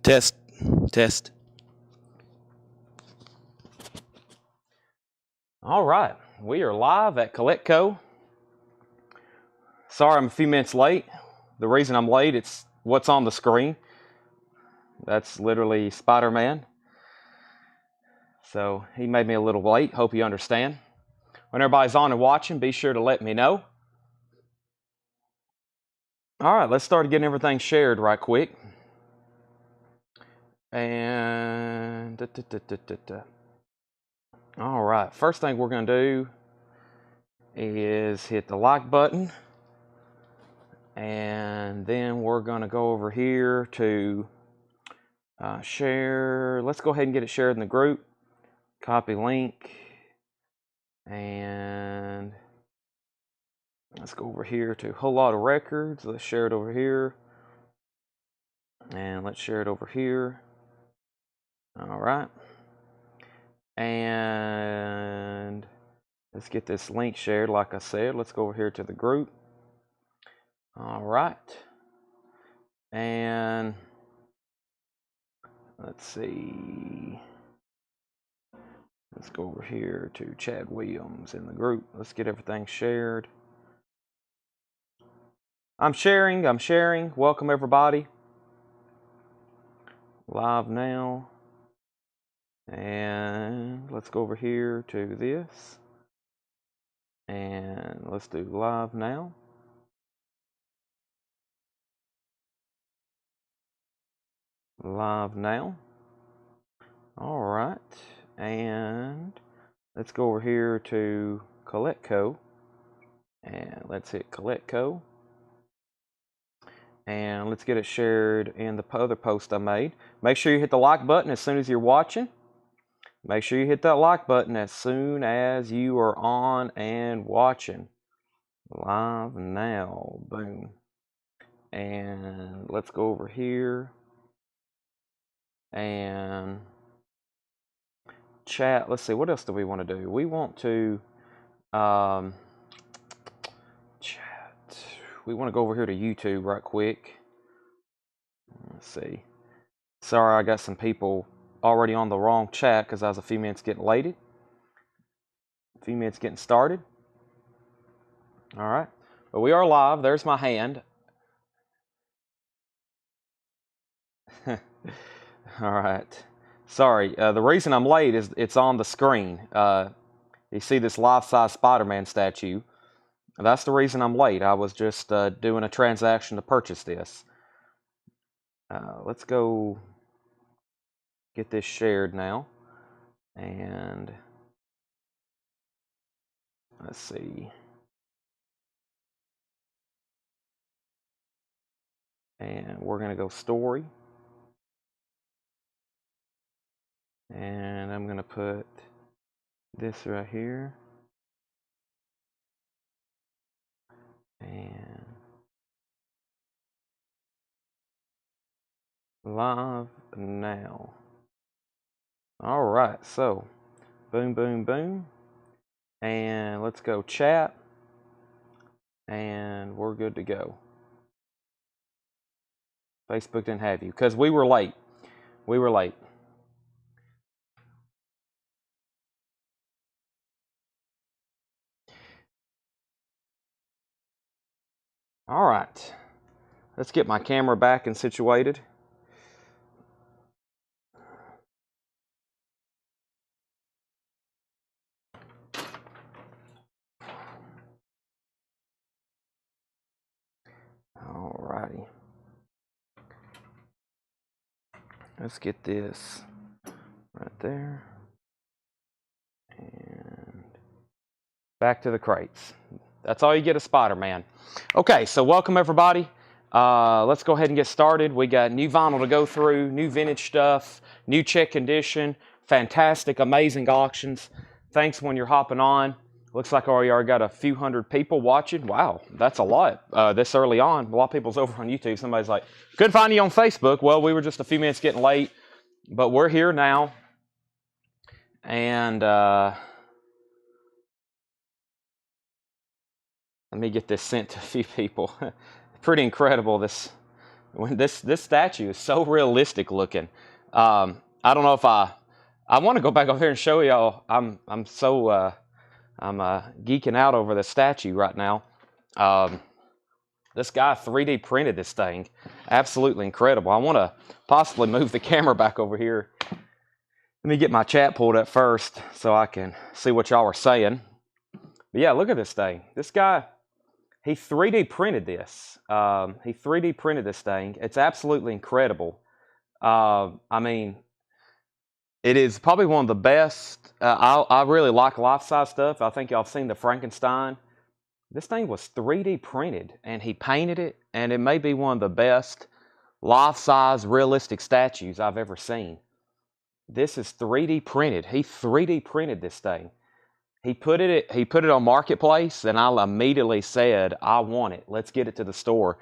Test, test. All right, we are live at Coletco. Sorry I'm a few minutes late. The reason I'm late, it's what's on the screen. That's literally Spider-Man. So he made me a little late. Hope you understand. When everybody's on and watching, be sure to let me know. All right, let's start getting everything shared right quick. And all right, first thing we're going to do is hit the like button. And then we're going to go over here to share. Let's go ahead and get it shared in the group. Copy link. And let's go over here to a whole lot of records. Let's share it over here. And let's share it over here. All right. And let's get this link shared like I said. Let's go over here to the group. All right. And let's see. Let's go over here to Chad Williams in the group. Let's get everything shared. I'm sharing. Welcome everybody. Live now. And let's go over here to this. And let's do live now. Live now. All right. And let's go over here to Coletco. And let's hit Coletco. And let's get it shared in the other post I made. Make sure you hit the like button as soon as you're watching. Make sure you hit that like button as soon as you are on and watching. Live now. Boom. And let's go over here. And chat. Let's see. What else do we want to do? We want to chat. We want to go over here to YouTube right quick. Let's see. Sorry, I got some people already on the wrong chat because I was a few minutes getting late. A few minutes getting started. All right. But we are live. There's my hand. All right. Sorry. The reason I'm late is it's on the screen. You see this life-size Spider-Man statue. That's the reason I'm late. I was just doing a transaction to purchase this. Let's go get this shared now. And let's see. And we're going to go story. And I'm going to put this right here. And live now. All right, so boom, boom, boom. And let's go chat. And we're good to go. Facebook didn't have you because we were late. We were late. All right. Let's get my camera back and situated. All righty. Let's get this right there. And back to the crates. That's all you get a Spider-Man. Okay, so welcome everybody. Let's go ahead and get started. We got new vinyl to go through, new vintage stuff, new check condition, fantastic, amazing auctions. Thanks when you're hopping on. Looks like I already got a few hundred people watching. Wow, that's a lot this early on. A lot of people's over on YouTube. Somebody's like, couldn't find you on Facebook. Well, we were just a few minutes getting late, but we're here now. And let me get this sent to a few people. Pretty incredible, this When this statue is so realistic looking. I don't know if I want to go back over here and show y'all. I'm geeking out over the statue right now. This guy 3D printed this thing. Absolutely incredible. I want to possibly move the camera back over here. Let me get my chat pulled up first so I can see what y'all are saying. But yeah, look at this thing. This guy, he 3D printed this. He 3D printed this thing. It's absolutely incredible. I mean, it is probably one of the best. I really like life-size stuff. I think y'all have seen the Frankenstein. This thing was 3D printed, and he painted it, and it may be one of the best life-size realistic statues I've ever seen. This is 3D printed. He 3D printed this thing. He put it on Marketplace, and I immediately said, I want it. Let's get it to the store.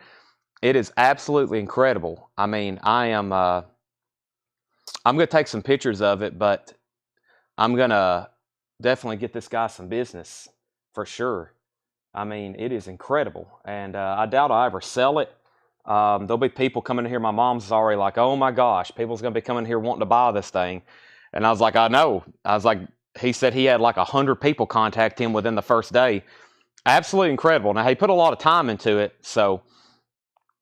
It is absolutely incredible. I mean, I'm going to take some pictures of it, but I'm going to definitely get this guy some business for sure. I mean, it is incredible, and I doubt I'll ever sell it. There'll be people coming here. My mom's already like, oh my gosh, people's going to be coming here wanting to buy this thing. And I was like, I know. I was like, he said he had like 100 people contact him within the first day. Absolutely incredible. Now, he put a lot of time into it, so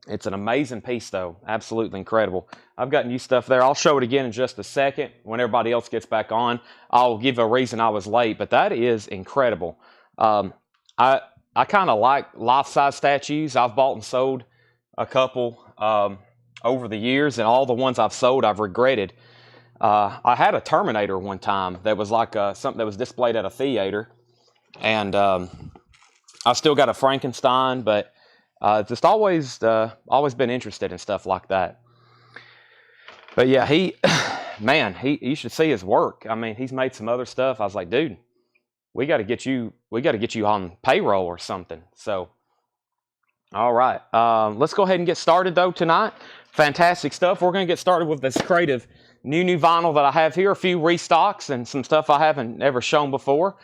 it's an amazing piece, though. Absolutely incredible. I've got new stuff there. I'll show it again in just a second. When everybody else gets back on, I'll give a reason I was late, but that is incredible. I kind of like life-size statues. I've bought and sold a couple over the years, and all the ones I've sold, I've regretted. I had a Terminator one time that was like something that was displayed at a theater, and I still got a Frankenstein, but just always been interested in stuff like that. But yeah, you should see his work. I mean, he's made some other stuff. I was like, dude, we got to get you on payroll or something. So, all right, let's go ahead and get started though tonight. Fantastic stuff. We're going to get started with this crate of new vinyl that I have here, a few restocks and some stuff I haven't ever shown before.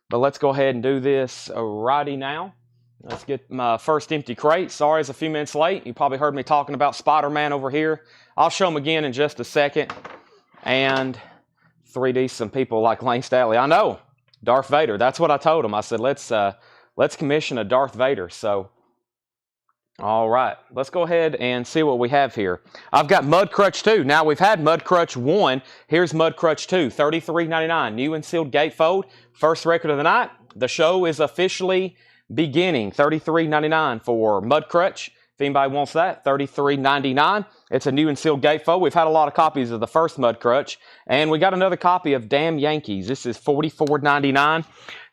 But let's go ahead and do this righty now. Let's get my first empty crate. Sorry, it's a few minutes late. You probably heard me talking about Spider-Man over here. I'll show them again in just a second. And 3D, some people like Lane Statley. I know, Darth Vader. That's what I told him. I said, let's commission a Darth Vader. So, all right, let's go ahead and see what we have here. I've got Mud Crutch 2. Now, we've had Mud Crutch 1. Here's Mud Crutch 2, $33.99. New and sealed gatefold. First record of the night. The show is officially beginning. $33.99 for Mud Crutch. If anybody wants that, $33.99. It's a new and sealed gatefold. We've had a lot of copies of the first Mud Crutch, and we got another copy of Damn Yankees. This is $44.99.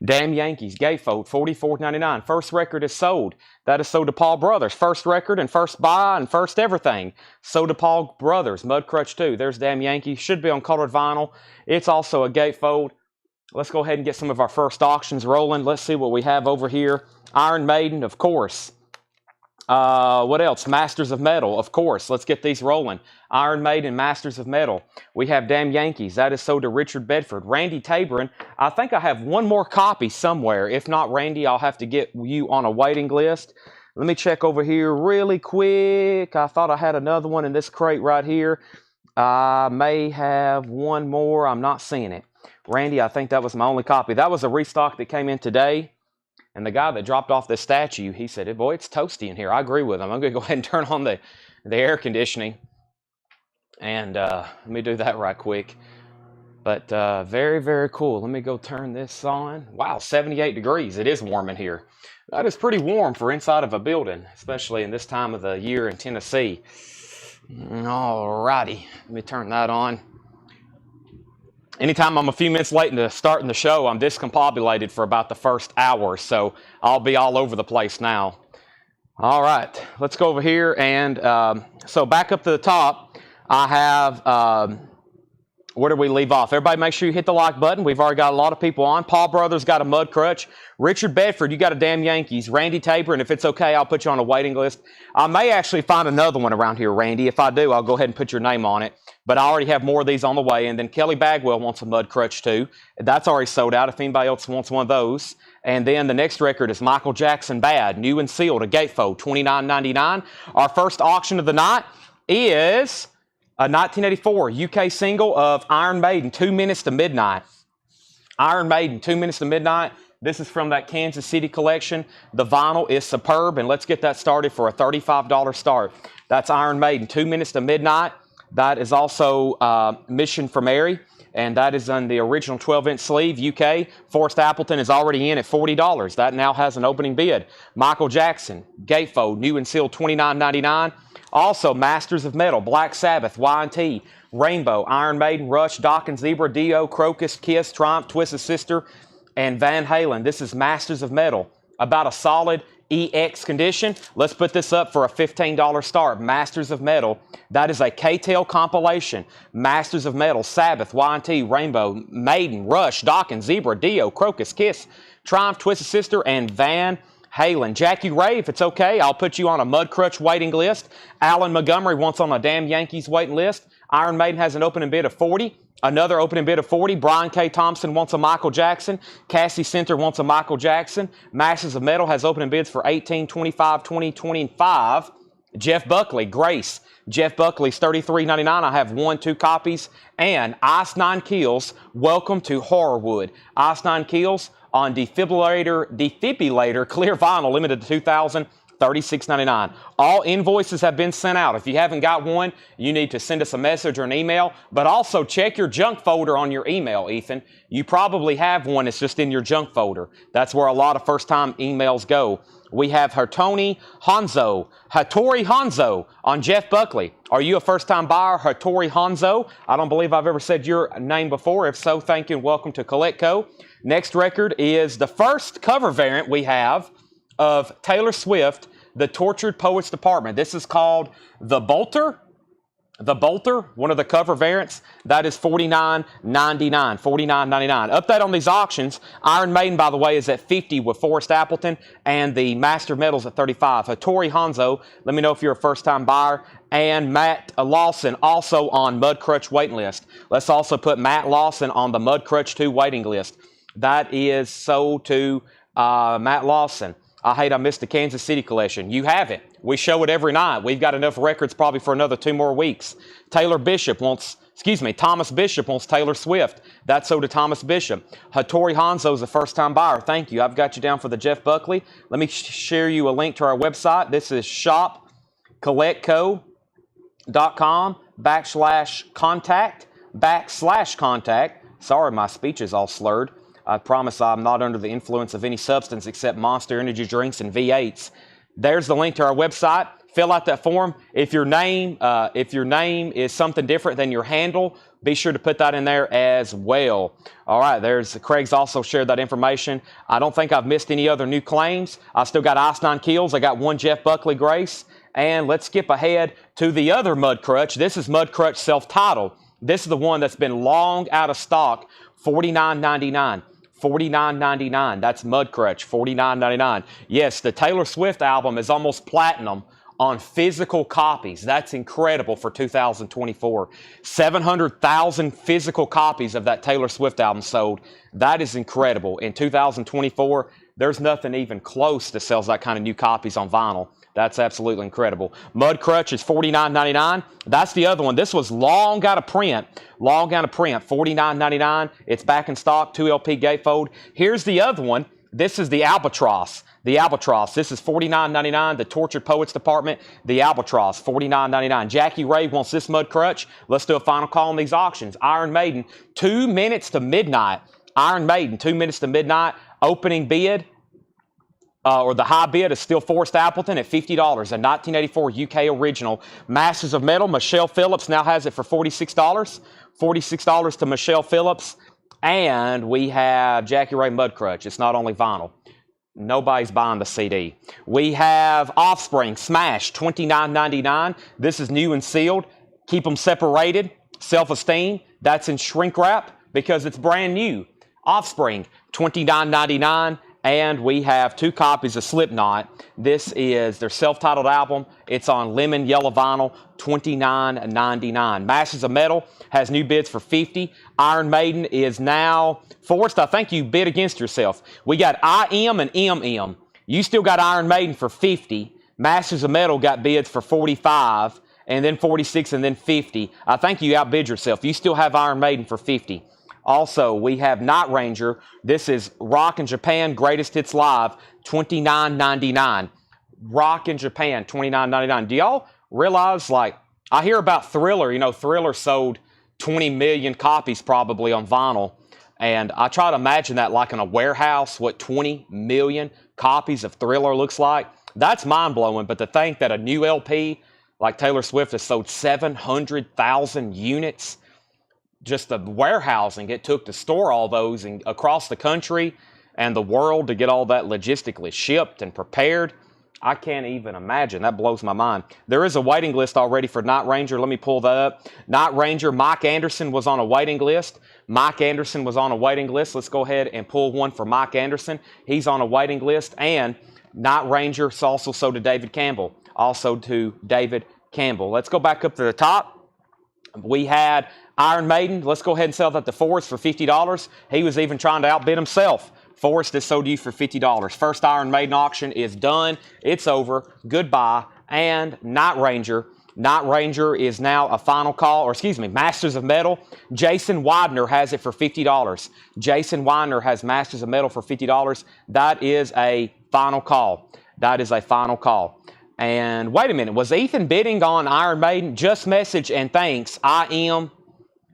Damn Yankees gatefold, $44.99. First record is sold. That is sold to Paul Brothers. First record and first buy and first everything. Sold to Paul Brothers. Mud Crutch 2. There's Damn Yankees. Should be on colored vinyl. It's also a gatefold. Let's go ahead and get some of our first auctions rolling. Let's see what we have over here. Iron Maiden, of course. What else? Masters of Metal, of course. Let's get these rolling. Iron Maiden, Masters of Metal. We have Damn Yankees. That is sold to Richard Bedford. Randy Taborin. I think I have one more copy somewhere. If not, Randy, I'll have to get you on a waiting list. Let me check over here really quick. I thought I had another one in this crate right here. I may have one more. I'm not seeing it. Randy, I think that was my only copy. That was a restock that came in today. And the guy that dropped off this statue, he said, hey, boy, it's toasty in here. I agree with him. I'm going to go ahead and turn on the air conditioning. And let me do that right quick. But very, very cool. Let me go turn this on. Wow, 78 degrees. It is warm in here. That is pretty warm for inside of a building, especially in this time of the year in Tennessee. All righty. Let me turn that on. Anytime I'm a few minutes late into starting the show, I'm discombobulated for about the first hour, so I'll be all over the place now. All right, let's go over here, and so back up to the top, I have, where did we leave off? Everybody make sure you hit the like button. We've already got a lot of people on. Paul Brothers got a Mud Crutch. Richard Bedford, you got a Damn Yankees. Randy Tabor, and if it's okay, I'll put you on a waiting list. I may actually find another one around here, Randy. If I do, I'll go ahead and put your name on it. But I already have more of these on the way. And then Kelly Bagwell wants a Mud Crutch too. That's already sold out if anybody else wants one of those. And then the next record is Michael Jackson Bad, new and sealed, a gatefold, $29.99. Our first auction of the night is a 1984 UK single of Iron Maiden, 2 Minutes to Midnight. Iron Maiden, 2 Minutes to Midnight. This is from that Kansas City collection. The vinyl is superb, and let's get that started for a $35 start. That's Iron Maiden, 2 Minutes to Midnight. That is also Mission for Mary, and that is on the original 12-inch sleeve, UK. Forrest Appleton is already in at $40. That now has an opening bid. Michael Jackson, gatefold, new and sealed, $29.99. Also, Masters of Metal, Black Sabbath, Y&T, Rainbow, Iron Maiden, Rush, Dokken, Zebra, Dio, Crocus, Kiss, Triumph, Twisted Sister, and Van Halen. This is Masters of Metal. About a solid EX condition. Let's put this up for a $15 start. Masters of Metal. That is a K-Tail compilation. Masters of Metal, Sabbath, Y&T, Rainbow, Maiden, Rush, Dokken, Zebra, Dio, Crocus, Kiss, Triumph, Twisted Sister, and Van Halen. Jackie Ray, if it's okay, I'll put you on a Mudcrutch waiting list. Alan Montgomery wants on a Damn Yankees waiting list. Iron Maiden has an opening bid of $40. Another opening bid of $40. Brian K. Thompson wants a Michael Jackson. Cassie Center wants a Michael Jackson. Masters of Metal has opening bids for $18, $25, $20, $25. Jeff Buckley, Grace. Jeff Buckley's $33.99. I have 2 copies. And Ice Nine Kills, Welcome to Horrorwood. Ice Nine Kills on defibrillator clear vinyl, limited to 2,000. $36.99. All invoices have been sent out. If you haven't got one, you need to send us a message or an email, but also check your junk folder on your email, Ethan. You probably have one. It's just in your junk folder. That's where a lot of first-time emails go. We have Hattori Hanzo on Jeff Buckley. Are you a first-time buyer, Hattori Hanzo? I don't believe I've ever said your name before. If so, thank you and welcome to CollectCo. Next record is the first cover variant we have of Taylor Swift, The Tortured Poets Department. This is called The Bolter. The Bolter, one of the cover variants, that is $49.99. $49.99. Update on these auctions. Iron Maiden, by the way, is at $50 with Forrest Appleton, and the Master Metals at $35. Hattori Hanzo, let me know if you're a first-time buyer. And Matt Lawson also on Mudcrutch waiting list. Let's also put Matt Lawson on the Mudcrutch 2 waiting list. That is sold to Matt Lawson. I hate I missed the Kansas City collection. You have it. We show it every night. We've got enough records probably for another 2 more weeks. Thomas Bishop wants Taylor Swift. That's sold to Thomas Bishop. Hattori Hanzo is a first-time buyer. Thank you. I've got you down for the Jeff Buckley. Let me share you a link to our website. This is shopcollectco.com/contact. Sorry, my speech is all slurred. I promise I'm not under the influence of any substance except Monster Energy drinks and V8s. There's the link to our website. Fill out that form. If your name is something different than your handle, be sure to put that in there as well. All right, Craig's also shared that information. I don't think I've missed any other new claims. I still got Ice Nine Kills. I got 1 Jeff Buckley Grace. And let's skip ahead to the other Mudcrutch. This is Mudcrutch self-titled. This is the one that's been long out of stock, $49.99. $49.99. That's Mudcrutch, $49.99. Yes, the Taylor Swift album is almost platinum on physical copies. That's incredible for 2024. 700,000 physical copies of that Taylor Swift album sold. That is incredible. In 2024, there's nothing even close to sells that kind of new copies on vinyl. That's absolutely incredible. Mudcrutch is $49.99. That's the other one. This was long out of print. $49.99. It's back in stock, 2 LP gatefold. Here's the other one. This is the Albatross. This is $49.99. The Tortured Poets Department. The Albatross, $49.99. Jackie Ray wants this Mudcrutch. Let's do a final call on these auctions. Iron Maiden, 2 minutes to midnight. Iron Maiden, 2 minutes to midnight. Opening bid. Or the high bid is still Forrest Appleton at $50, a 1984 UK original. Masters of Metal, Michelle Phillips now has it for $46. $46 to Michelle Phillips. And we have Jackie Ray Mudcrutch. It's not only vinyl. Nobody's buying the CD. We have Offspring, Smash, $29.99. This is new and sealed. Keep them separated. Self-Esteem, that's in shrink wrap because it's brand new. Offspring, $29.99. And we have 2 copies of Slipknot. This is their self-titled album. It's on lemon yellow vinyl, $29.99. Masters of Metal has new bids for $50. Iron Maiden is now, Forrest, I think you bid against yourself. We got IM and MM. You still got Iron Maiden for $50. Masters of Metal got bids for $45, and then $46, and then $50. I think you outbid yourself. You still have Iron Maiden for $50. Also, we have Night Ranger. This is Rock in Japan Greatest Hits Live, $29.99. Rock in Japan, $29.99. Do y'all realize, like, I hear about Thriller. You know, Thriller sold 20 million copies probably on vinyl. And I try to imagine that like in a warehouse, what 20 million copies of Thriller looks like. That's mind-blowing. But to think that a new LP like Taylor Swift has sold 700,000 units, just the warehousing it took to store all those and across the country and the world to get all that logistically shipped and prepared. I can't even imagine. That blows my mind. There is a waiting list already for Night Ranger. Let me pull that up. Night Ranger, Mike Anderson was on a waiting list. Mike Anderson was on a waiting list. Let's go ahead and pull one for Mike Anderson. He's on a waiting list. And Night Ranger also sold to David Campbell. Also to David Campbell. Let's go back up to the top. We had Iron Maiden. Let's go ahead and sell that to Forrest for $50. He was even trying to outbid himself. Forrest is sold to you for $50. First Iron Maiden auction is done. It's over. Goodbye. And Night Ranger. Night Ranger is now a final call, or excuse me, Masters of Metal. Jason Widener has it for $50. Jason Widener has Masters of Metal for $50. That is a final call. That is a final call. And wait a minute, was Ethan bidding on Iron Maiden? Just message and thanks. I am.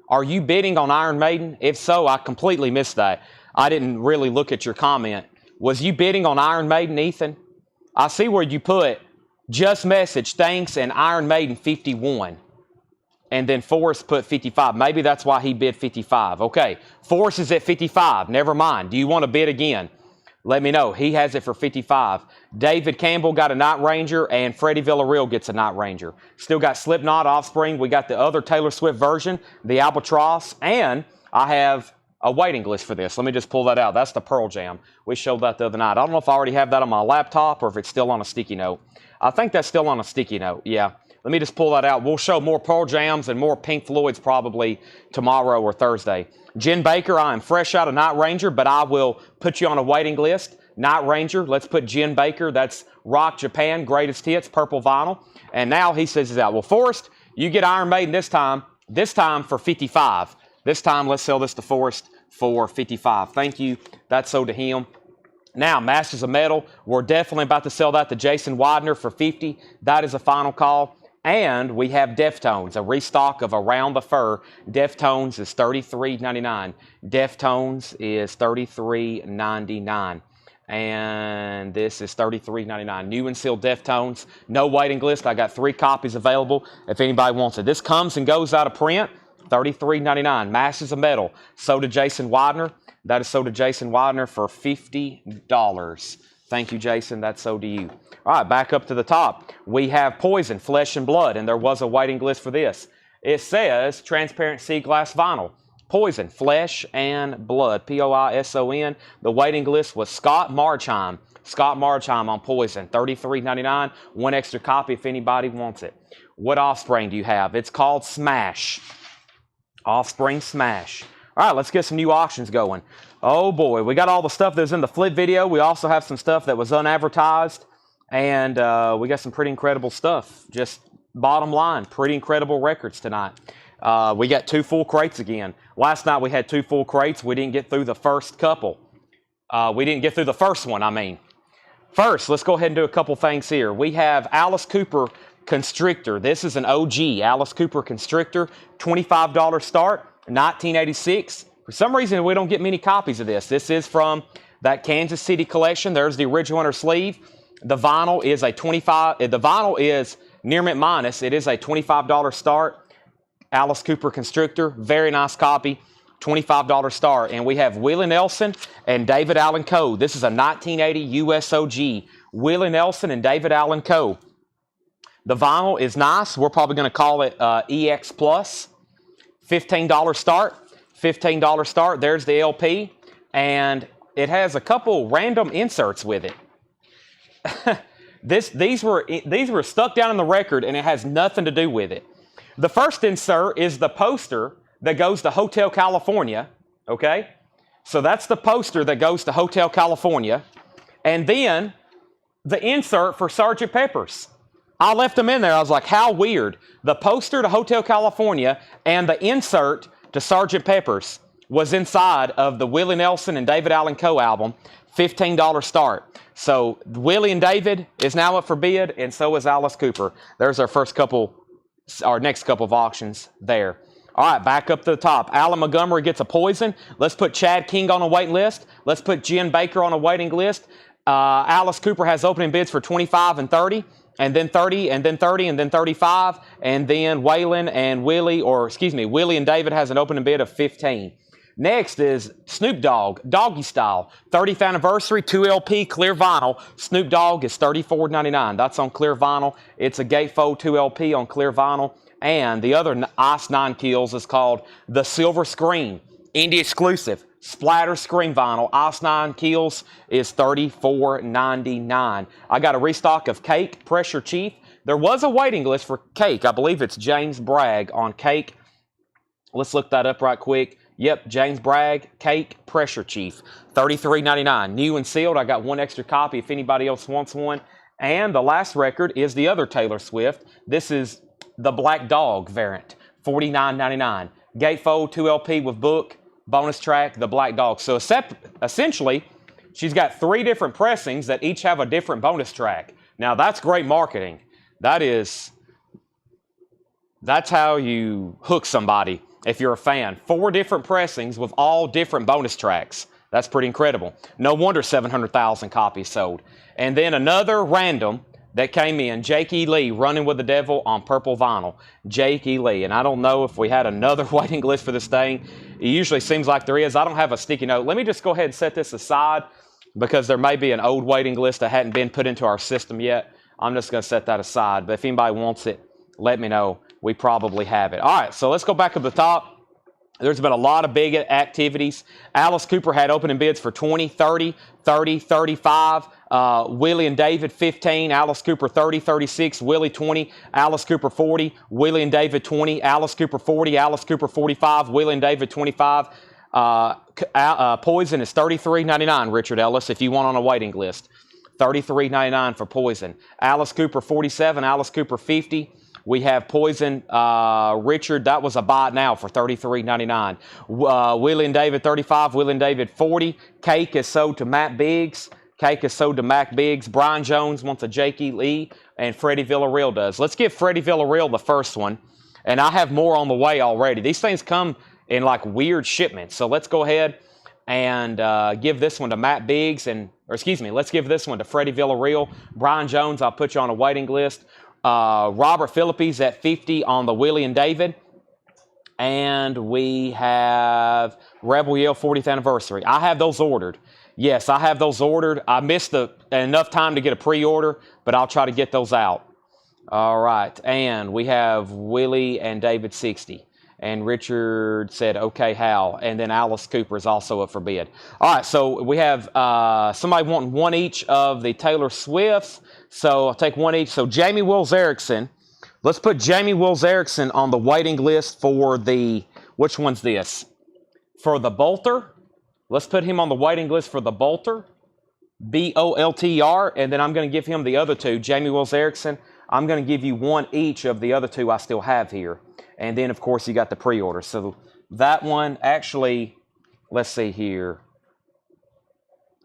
Are you bidding on Iron Maiden? If so, I completely missed that. I didn't really look at your comment. Was you bidding on Iron Maiden, Ethan? I see where you put just message, thanks, and Iron Maiden 51. And then Forrest put 55. Maybe that's why he bid 55. Okay, Forrest is at 55. Never mind. Do you want to bid again? Let me know. He has it for 55. David Campbell got a Night Ranger, and Freddie Villarreal gets a Night Ranger. Still got Slipknot, Offspring. We got the other Taylor Swift version, the Albatross, and I have a waiting list for this. Let me just pull that out. That's the Pearl Jam. We showed that the other night. I don't know if I already have that on my laptop or if it's still on a sticky note. I think that's still on a sticky note. Yeah. Let me just pull that out. We'll show more Pearl Jams and more Pink Floyds probably tomorrow or Thursday. Jen Baker, I am fresh out of Night Ranger, but I will put you on a waiting list. Night Ranger, let's put Jen Baker. That's Rock Japan, Greatest Hits, purple vinyl. And now he says he's out. Well, Forrest, you get Iron Maiden this time for 55. This time, let's sell this to Forrest for 55. Thank you. That's sold to him. Now, Masters of Metal, we're definitely about to sell that to Jason Widener for 50. That is a final call. And we have Deftones, a restock of Around the Fur. Deftones is $33.99. Deftones is $33.99. And this is $33.99. New and sealed Deftones. No waiting list. I got 3 copies available if anybody wants it. This comes and goes out of print. $33.99. Masters of Metal. Sold to Jason Widener. That is sold to Jason Widener for $50. Thank you, Jason. That's sold to you. All right, back up to the top. We have Poison, Flesh and Blood, and there was a waiting list for this. It says transparent sea glass vinyl. Poison, Flesh and Blood, Poison. The waiting list was Scott Marchheim. Scott Marchheim on Poison, $33.99. 1 extra copy if anybody wants it. What Offspring do you have? It's called Smash. Offspring Smash. All right, let's get some new auctions going. Oh boy, we got all the stuff that was in the flip video. We also have some stuff that was unadvertised. And we got some pretty incredible stuff. Just bottom line, pretty incredible records tonight. We got 2 full crates again. Last night we had 2 full crates. We didn't get through the first couple. We didn't get through the first one, I mean. First, let's go ahead and do a couple things here. We have Alice Cooper Constrictor. This is an OG Alice Cooper Constrictor. $25 start, 1986. For some reason, we don't get many copies of this. This is from that Kansas City collection. There's the original inner sleeve. The vinyl is a the vinyl is near mint minus. It is a $25 start. Alice Cooper Constrictor. Very nice copy. $25 start. And we have Willie Nelson and David Allen Coe. This is a 1980 USOG. Willie Nelson and David Allen Coe. The vinyl is nice. We're probably going to call it EX Plus. $15 start. $15 start. There's the LP. And it has a couple random inserts with it. These were stuck down in the record, and it has nothing to do with it. The first insert is the poster that goes to Hotel California, okay? So that's the poster that goes to Hotel California. And then the insert for Sgt. Pepper's. I left them in there. I was like, how weird. The poster to Hotel California and the insert to Sgt. Pepper's was inside of the Willie Nelson and David Allen Coe album, $15 start. So Willie and David is now up for bid, and so is Alice Cooper. There's our next couple of auctions there. All right, back up to the top. Alan Montgomery gets a Poison. Let's put Chad King on a waiting list. Let's put Jen Baker on a waiting list. Alice Cooper has opening bids for 25 and 30, and then 30, and then 30, and then 35, and then Waylon and Willie and David has an opening bid of 15. Next is Snoop Dogg, Doggy Style, 30th anniversary, 2LP, clear vinyl. Snoop Dogg is $34.99. That's on clear vinyl. It's a gatefold 2LP on clear vinyl. And the other Ice 9 Kills is called the Silver Screen, indie exclusive, splatter screen vinyl. Ice 9 Kills is $34.99. I got a restock of Cake, Pressure Chief. There was a waiting list for Cake. I believe it's James Bragg on Cake. Let's look that up right quick. Yep, James Bragg, Cake, Pressure Chief, $33.99. New and sealed. I got one extra copy if anybody else wants one. And the last record is the other Taylor Swift. This is the Black Dog variant, $49.99. Gatefold 2LP with book, bonus track, the Black Dog. So essentially, she's got 3 different pressings that each have a different bonus track. Now, that's great marketing. That's how you hook somebody. If you're a fan, 4 different pressings with all different bonus tracks. That's pretty incredible. No wonder 700,000 copies sold. And then another random that came in, Jake E. Lee, Running with the Devil on purple vinyl. Jake E. Lee. And I don't know if we had another waiting list for this thing. It usually seems like there is. I don't have a sticky note. Let me just go ahead and set this aside because there may be an old waiting list that hadn't been put into our system yet. I'm just going to set that aside. But if anybody wants it, let me know. We probably have it. All right, so let's go back up the top. There's been a lot of big activities. Alice Cooper had opening bids for 20, 30, 30, 35. Willie and David, 15. Alice Cooper, 30, 36. Willie, 20. Alice Cooper, 40. Willie and David, 20. Alice Cooper, 40. Alice Cooper, 45. Willie and David, 25. Poison is $33.99, Richard Ellis, if you want on a waiting list. $33.99 for Poison. Alice Cooper, 47. Alice Cooper, 50. We have Poison, Richard, that was a buy now for $33.99. Willie and David, 35. Willie and David, 40. Cake is sold to Matt Biggs. Cake is sold to Mac Biggs. Brian Jones wants a Jake E. Lee, and Freddie Villarreal does. Let's give Freddie Villarreal the first one, and I have more on the way already. These things come in like weird shipments, so let's go ahead and give this one to Matt Biggs, let's give this one to Freddie Villarreal. Brian Jones, I'll put you on a waiting list. Robert Philippi's at 50 on the Willie and David. And we have Rebel Yell 40th anniversary. I have those ordered. Yes, I have those ordered. I missed enough time to get a pre-order, but I'll try to get those out. All right. And we have Willie and David 60. And Richard said, okay, Hal. And then Alice Cooper is also up for bid. All right, so we have somebody wanting one each of the Taylor Swifts. So I'll take one each. So Jamie Wills Erickson. Let's put Jamie Wills Erickson on the waiting list for which one's this? For the Bolter. Let's put him on the waiting list for the Bolter. Boltr. And then I'm going to give him the other 2, Jamie Wills Erickson. I'm going to give you one each of the other 2 I still have here. And then, of course, you got the pre-order. So that one, actually, let's see here.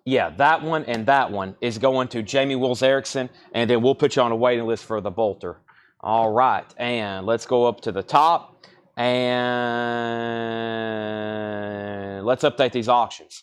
Yeah, that one and that one is going to Jamie Wills Erickson, and then we'll put you on a waiting list for the Bolter. All right, and let's go up to the top, and let's update these auctions.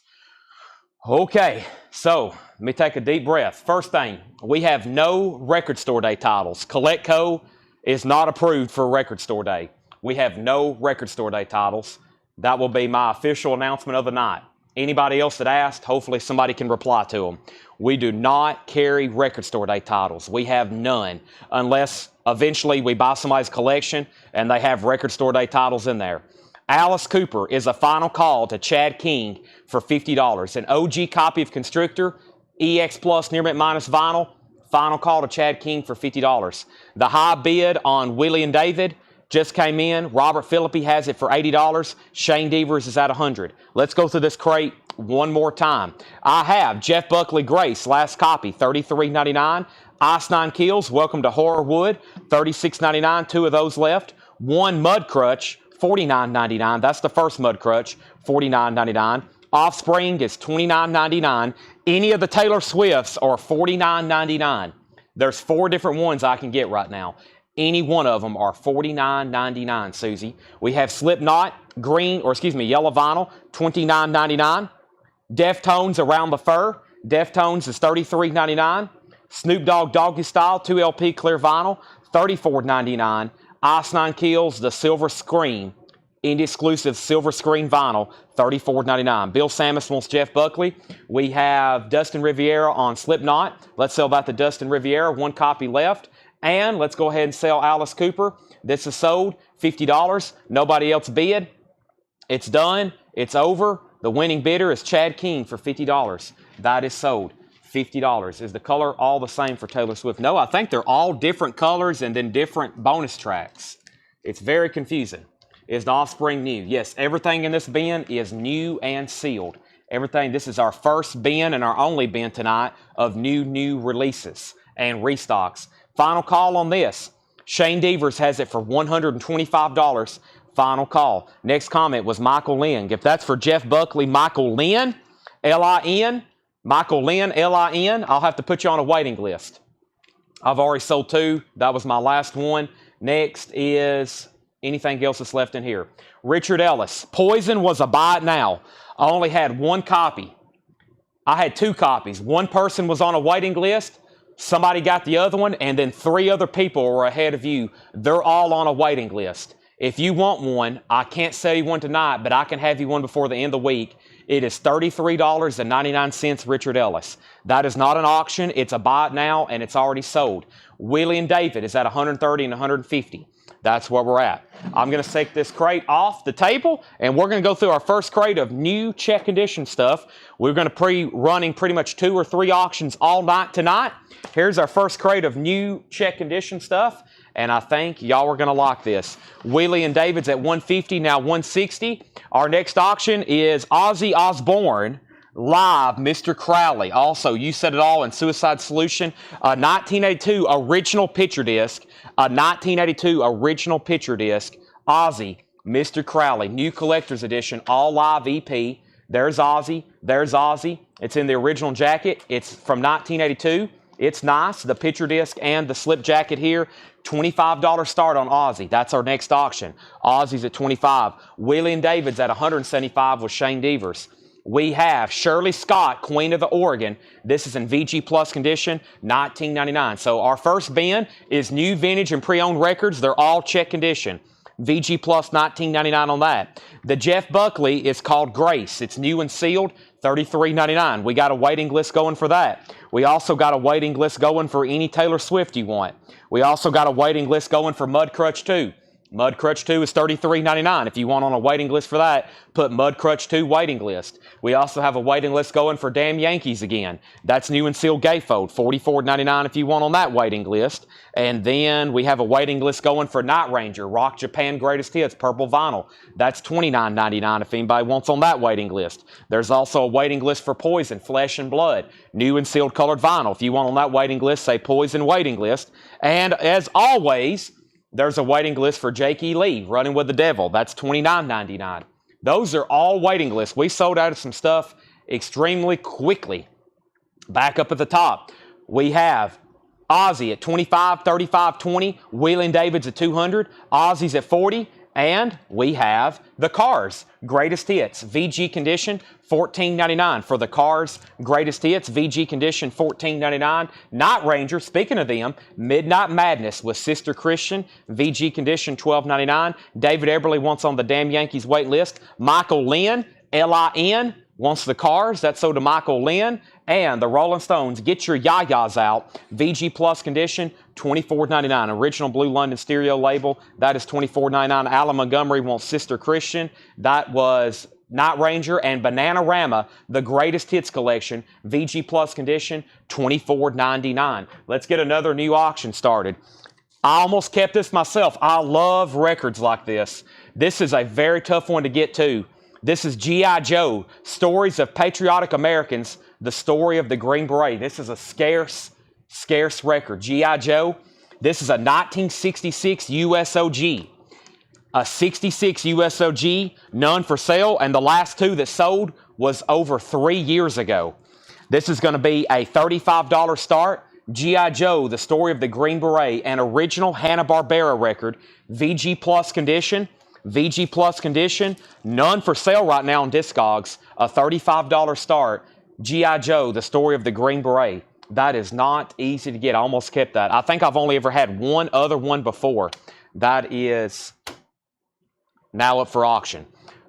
Okay, so let me take a deep breath. First thing, we have no Record Store Day titles. CollectCo is not approved for Record Store Day. We have no Record Store Day titles. That will be my official announcement of the night. Anybody else that asked, hopefully somebody can reply to them. We do not carry Record Store Day titles. We have none, unless eventually we buy somebody's collection and they have Record Store Day titles in there. Alice Cooper is a final call to Chad King for $50. An OG copy of Constrictor, EX Plus Near Mint Minus Vinyl, final call to Chad King for $50. The high bid on Willie and David just came in. Robert Philippi has it for $80. Shane Devers is at $100. Let's go through this crate one more time. I have Jeff Buckley Grace, last copy, $33.99. Ice 9 Kills, Welcome to Horrorwood, $36.99. 2 of those left. One Mud Crutch, $49.99. That's the first Mud Crutch, $49.99. Offspring is $29.99. Any of the Taylor Swifts are $49.99. There's 4 different ones I can get right now. Any one of them are $49.99, Susie. We have Slipknot, yellow vinyl, $29.99. Deftones, Around the Fur. Deftones is $33.99. Snoop Dogg Doggy Style, 2 LP clear vinyl, $34.99. Ice 9 Kills, The Silver Scream, indie exclusive silver screen vinyl, $34.99. Bill Samus wants Jeff Buckley. We have Dustin Riviera on Slipknot. Let's sell that to Dustin Riviera. 1 copy left. And let's go ahead and sell Alice Cooper. This is sold, $50. Nobody else bid. It's done. It's over. The winning bidder is Chad King for $50. That is sold. $50. Is the color all the same for Taylor Swift? No, I think they're all different colors and then different bonus tracks. It's very confusing. Is the Offspring new? Yes, everything in this bin is new and sealed. Everything. This is our first bin and our only bin tonight of new releases and restocks. Final call on this. Shane Devers has it for $125. Final call. Next comment was Michael Lynn. If that's for Jeff Buckley, Michael Lynn, L-I-N, Michael Lynn, L-I-N, I'll have to put you on a waiting list. I've already sold 2. That was my last one. Next is anything else that's left in here. Richard Ellis. Poison was a buy it now. I only had 1 copy. I had 2 copies. One person was on a waiting list. Somebody got the other one, and then 3 other people were ahead of you. They're all on a waiting list. If you want one, I can't sell you one tonight, but I can have you one before the end of the week. It is $33.99, Richard Ellis. That is not an auction. It's a buy it now, and it's already sold. Willie and David is at $130 and $150. That's where we're at. I'm going to take this crate off the table, and we're going to go through our first crate of new check condition stuff. We're going to be running pretty much 2 or 3 auctions all night tonight. Here's our first crate of new check condition stuff, and I think y'all are going to like this. Willie and David's at $150, now $160. Our next auction is Ozzy Osbourne Live, Mr. Crowley. Also, You Said It All in Suicide Solution. A 1982 original picture disc. A 1982 original picture disc. Ozzy, Mr. Crowley. New Collector's Edition. All Live EP. There's Ozzy. There's Ozzy. It's in the original jacket. It's from 1982. It's nice. The picture disc and the slip jacket here. $25 start on Ozzy. That's our next auction. Ozzy's at $25. Willie and David's at $175 with Shane Devers. We have Shirley Scott, Queen of the Oregon. This is in VG Plus condition, $19.99. So our first bin is new vintage and pre-owned records. They're all check condition. VG Plus, $19.99 on that. The Jeff Buckley is called Grace. It's new and sealed, $33.99. We got a waiting list going for that. We also got a waiting list going for any Taylor Swift you want. We also got a waiting list going for Mud Crutch 2. Mud Crutch 2 is $33.99. If you want on a waiting list for that, put Mud Crutch 2 waiting list. We also have a waiting list going for Damn Yankees again. That's new and sealed gatefold, $44.99 if you want on that waiting list. And then we have a waiting list going for Night Ranger, Rock Japan Greatest Hits, purple vinyl. That's $29.99 if anybody wants on that waiting list. There's also a waiting list for Poison, Flesh and Blood, new and sealed colored vinyl. If you want on that waiting list, say Poison waiting list. And as always, there's a waiting list for Jake E. Lee, Running with the Devil. That's $29.99. Those are all waiting lists. We sold out of some stuff extremely quickly. Back up at the top, we have Ozzy at $25, $35, $20. Willie and David's at $200. Ozzy's at $40. And we have the Cars Greatest Hits, VG condition, $14.99 for the Cars Greatest Hits, VG condition, $14.99. Night Ranger, speaking of them, Midnight Madness with Sister Christian, VG condition, $12.99. David Eberly wants on the Damn Yankees wait list. Michael Lynn, L-I-N, wants the Cars. That's sold to Michael Lynn. And the Rolling Stones, Get Your Yayas Out. VG Plus condition, $24.99. Original Blue London stereo label. That is $24.99. Alan Montgomery wants Sister Christian. That was Night Ranger and Bananarama, the greatest hits collection. VG Plus condition, $24.99. Let's get another new auction started. I almost kept this myself. I love records like this. This is a very tough one to get to. This is G.I. Joe, Stories of Patriotic Americans, the Story of the Green Beret. This is a scarce record. G.I. Joe, this is a 1966 USOG. A 66 USOG, none for sale, and the last two that sold was over 3 years ago. This is going to be a $35 start. G.I. Joe, The Story of the Green Beret, an original Hanna-Barbera record, VG Plus condition. VG Plus condition, none for sale right now on Discogs. A $35 start. G.I. Joe, The Story of the Green Beret. That is not easy to get. I almost kept that. I think I've only ever had one other one before. That is now up for auction.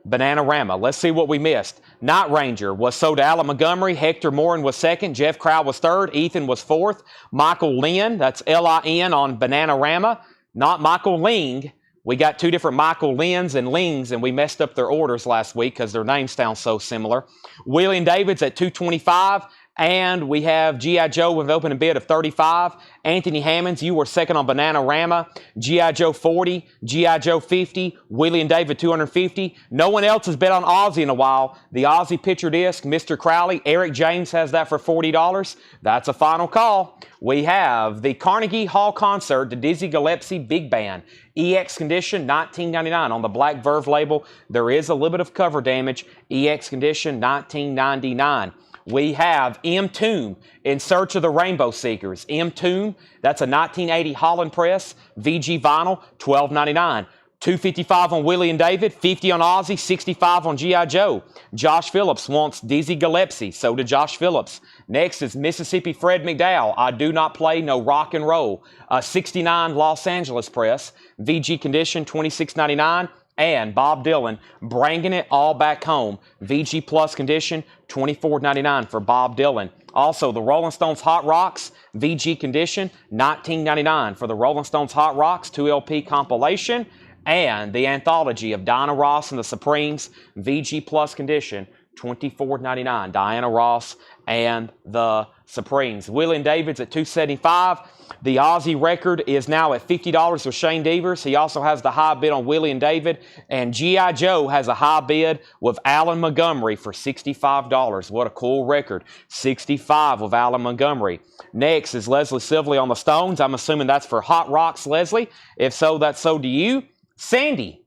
Bananarama. Let's see what we missed. Night Ranger was sold to Alan Montgomery. Hector Morin was second. Jeff Crow was third. Ethan was fourth. Michael Lynn, that's L-I-N on Bananarama. Not Michael Ling. We got two different Michael Lins and Lings, and we messed up their orders last week because their names sound so similar. William David's at $225. And we have G.I. Joe with an opening bid of $35. Anthony Hammonds, you were second on Bananarama. G.I. Joe 40, G.I. Joe 50, William David 250. No one else has bet on Ozzy in a while. The Ozzy picture disc, Mr. Crowley. Eric James has that for $40. That's a final call. We have the Carnegie Hall Concert, the Dizzy Gillespie Big Band. EX condition, $19.99 on the Black Verve label. There is a little bit of cover damage. EX condition, $19.99. We have M. Tomb, In Search of the Rainbow Seekers. M. Tomb, that's a 1980 Holland press, VG vinyl, $12.99. $255 on Willie and David, $50 on Ozzy, $65 on G.I. Joe. Josh Phillips wants Dizzy Gillespie, so did Josh Phillips. Next is Mississippi Fred McDowell, I Do Not Play No Rock and Roll. 69 Los Angeles press, VG condition, $26.99. And Bob Dylan, Bringing It All Back Home, VG Plus condition, $24.99 for Bob Dylan. Also, the Rolling Stones Hot Rocks, VG condition, $19.99 for the Rolling Stones Hot Rocks 2LP compilation. And the anthology of Diana Ross and the Supremes, VG Plus condition, $24.99. Diana Ross and the Supremes. William David's at $275. The Ozzy record is now at $50 with Shane Devers. He also has the high bid on Willie and David. And G.I. Joe has a high bid with Alan Montgomery for $65. What a cool record. $65 with Alan Montgomery. Next is Leslie Sibley on the Stones. I'm assuming that's for Hot Rocks, Leslie. If so, that's sold to you. Sandy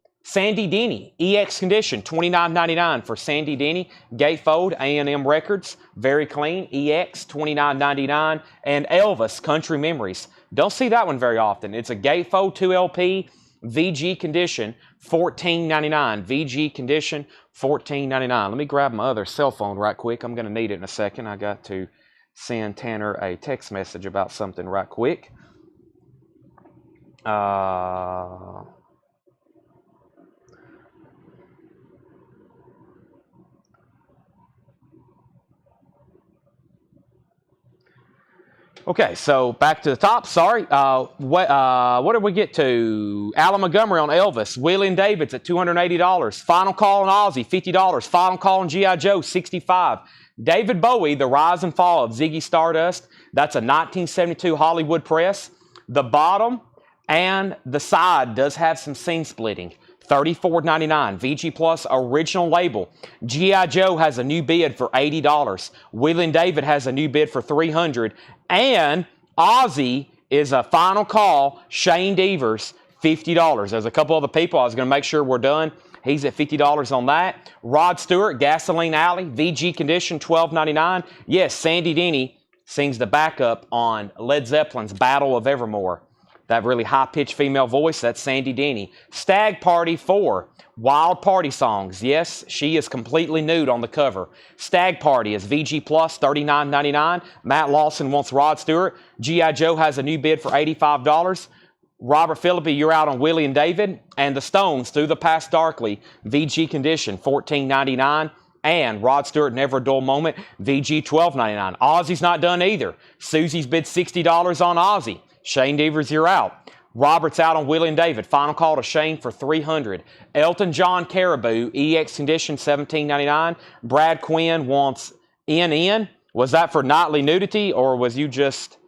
Denny, EX condition, $29.99 for Sandy Denny. Gatefold, A&M Records, very clean, EX, $29.99. And Elvis, Country Memories. Don't see that one very often. It's a Gatefold 2LP, VG condition, $14.99. VG condition, $14.99. Let me grab my other cell phone right quick. I'm going to need it in a second. I got to send Tanner a text message about something right quick. Okay, so back to the top. Sorry. What did we get to? Alan Montgomery on Elvis. William David's at $280. Final call on Ozzy, $50. Final call on G.I. Joe, $65. David Bowie, The Rise and Fall of Ziggy Stardust. That's a 1972 Hollywood press. The bottom and the side does have some seam splitting. $34.99. VG Plus original label. G.I. Joe has a new bid for $80. William David has a new bid for $300. And Ozzy is a final call. Shane Devers, $50. There's a couple other people. I was going to make sure we're done. He's at $50 on that. Rod Stewart, Gasoline Alley, VG condition, $12.99. Yes, Sandy Denny sings the backup on Led Zeppelin's Battle of Evermore. That really high-pitched female voice, that's Sandy Denny. Stag Party 4, Wild Party Songs. Yes, she is completely nude on the cover. Stag Party is VG Plus, $39.99. Matt Lawson wants Rod Stewart. G.I. Joe has a new bid for $85. Robert Philippi, you're out on Willie and David. And the Stones, Through the Past Darkly, VG condition, $14.99. And Rod Stewart, Never a Dull Moment, VG $12.99. Ozzy's not done either. Susie's bid $60 on Ozzy. Shane Devers, you're out. Robert's out on Willie and David. Final call to Shane for $300. Elton John Caribou, EX condition, $17.99. Brad Quinn wants NN. Was that for nightly nudity, or was you just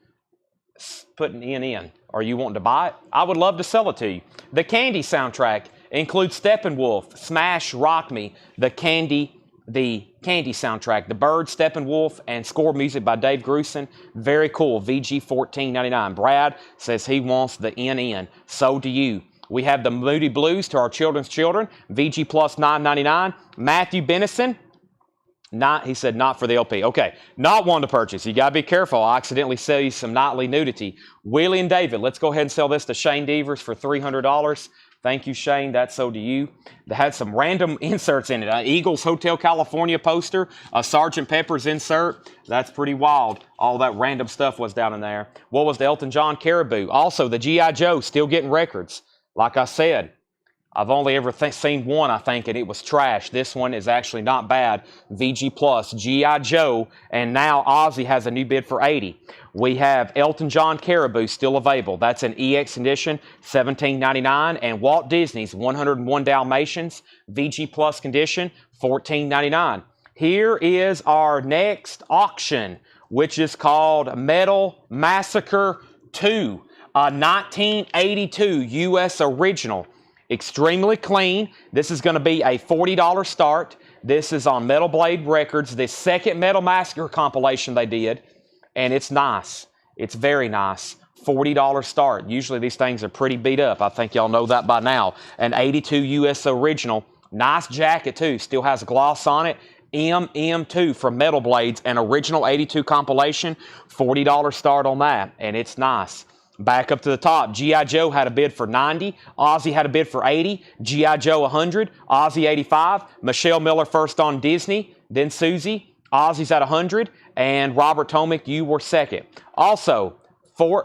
putting in? Are you wanting to buy it? I would love to sell it to you. The Candy soundtrack includes Steppenwolf, Smash, Rock Me, the Candy soundtrack, The Bird, Steppenwolf, and score music by Dave Grusin. Very cool. VG $14.99. Brad says he wants the NN. So do you. We have the Moody Blues, To Our Children's Children, VG plus $9.99. Matthew Benison, he said not for the LP. Okay, not one to purchase. You got to be careful. I'll accidentally sell you some nightly nudity. Willie and David, let's go ahead and sell this to Shane Devers for $300. Thank you, Shane. That's so do you. They had some random inserts in it. Eagles Hotel California poster, a Sgt. Pepper's insert. That's pretty wild. All that random stuff was down in there. What was the Elton John Caribou? Also, the G.I. Joe still getting records. Like I said, I've only ever seen one, I think, and it was trash. This one is actually not bad. VG Plus, G.I. Joe, and now Ozzy has a new bid for $80. We have Elton John Caribou still available. That's an EX edition, $17.99, and Walt Disney's 101 Dalmatians, VG Plus condition, $14.99. Here is our next auction, which is called Metal Massacre 2, a 1982 U.S. original. Extremely clean. This is going to be a $40 start. This is on Metal Blade Records, the second Metal Massacre compilation they did, and it's nice. It's very nice. $40 start. Usually these things are pretty beat up. I think y'all know that by now. An 82 U.S. original. Nice jacket too. Still has gloss on it. MM2 from Metal Blades, an original 82 compilation. $40 start on that, and it's nice. Back up to the top, G.I. Joe had a bid for $90. Ozzy had a bid for $80. G.I. Joe $100. Ozzy $85. Michelle Miller first on Disney. Then Susie. Ozzy's at $100. And Robert Tomick, you were second. Also, I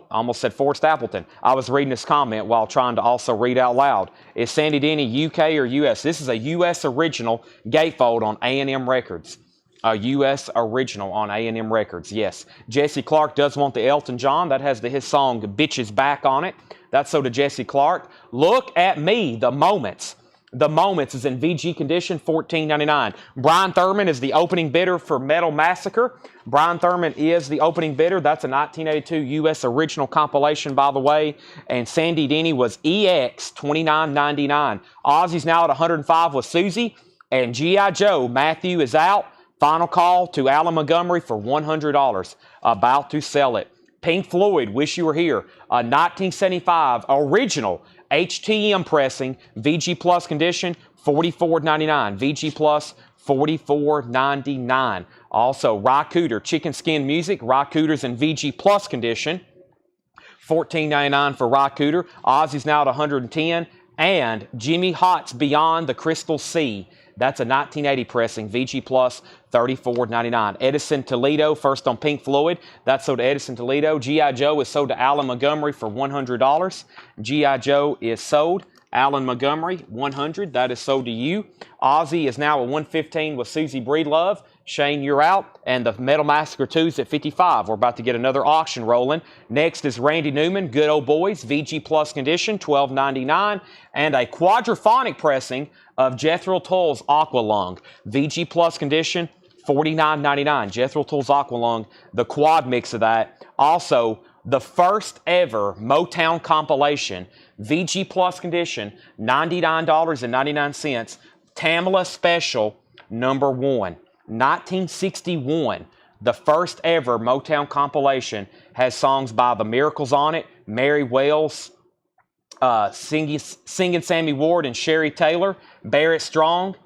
almost said Forrest Appleton. I was reading this comment while trying to also read out loud. Is Sandy Denny UK or US? This is a US original gatefold on A&M Records. A U.S. original on A&M Records, yes. Jesse Clark does want the Elton John. That has his song Bitches Back on it. That's so to Jesse Clark. Look at me, The Moments. The Moments is in VG condition, $14.99. Brian Thurman is the opening bidder for Metal Massacre. Brian Thurman is the opening bidder. That's a 1982 U.S. original compilation, by the way. And Sandy Denny was EX, $29.99. Ozzy's now at $105 with Susie. And G.I. Joe, Matthew is out. Final call to Alan Montgomery for $100. About to sell it. Pink Floyd, Wish You Were Here. A 1975 original HTM pressing, VG Plus condition, $44.99. VG Plus, $44.99. Also, Rycooter, Chicken Skin Music. Rycooter's in VG Plus condition, $14.99 for Rycooter. Ozzy's now at $110. And Jimmy Hott's Beyond the Crystal Sea. That's a 1980 pressing, VG Plus, $34.99. Edison Toledo, first on Pink Floyd. That's sold to Edison Toledo. G.I. Joe is sold to Alan Montgomery for $100. G.I. Joe is sold. Alan Montgomery, $100. That is sold to you. Ozzy is now at $115 with Susie Breedlove. Shane, you're out. And the Metal Massacre 2's at $55. We're about to get another auction rolling. Next is Randy Newman, Good Old Boys, VG Plus condition, $12.99. And a quadraphonic pressing of Jethro Tull's Aqualung, VG Plus condition, $49.99. Jethro Tull's Aqualung, the quad mix of that. Also, the first ever Motown compilation, VG Plus condition, $99.99. Tamla Special, number 1. 1961, the first ever Motown compilation, has songs by The Miracles on it, Mary Wells, Singing Sammy Ward and Sherry Taylor, Barrett Strong,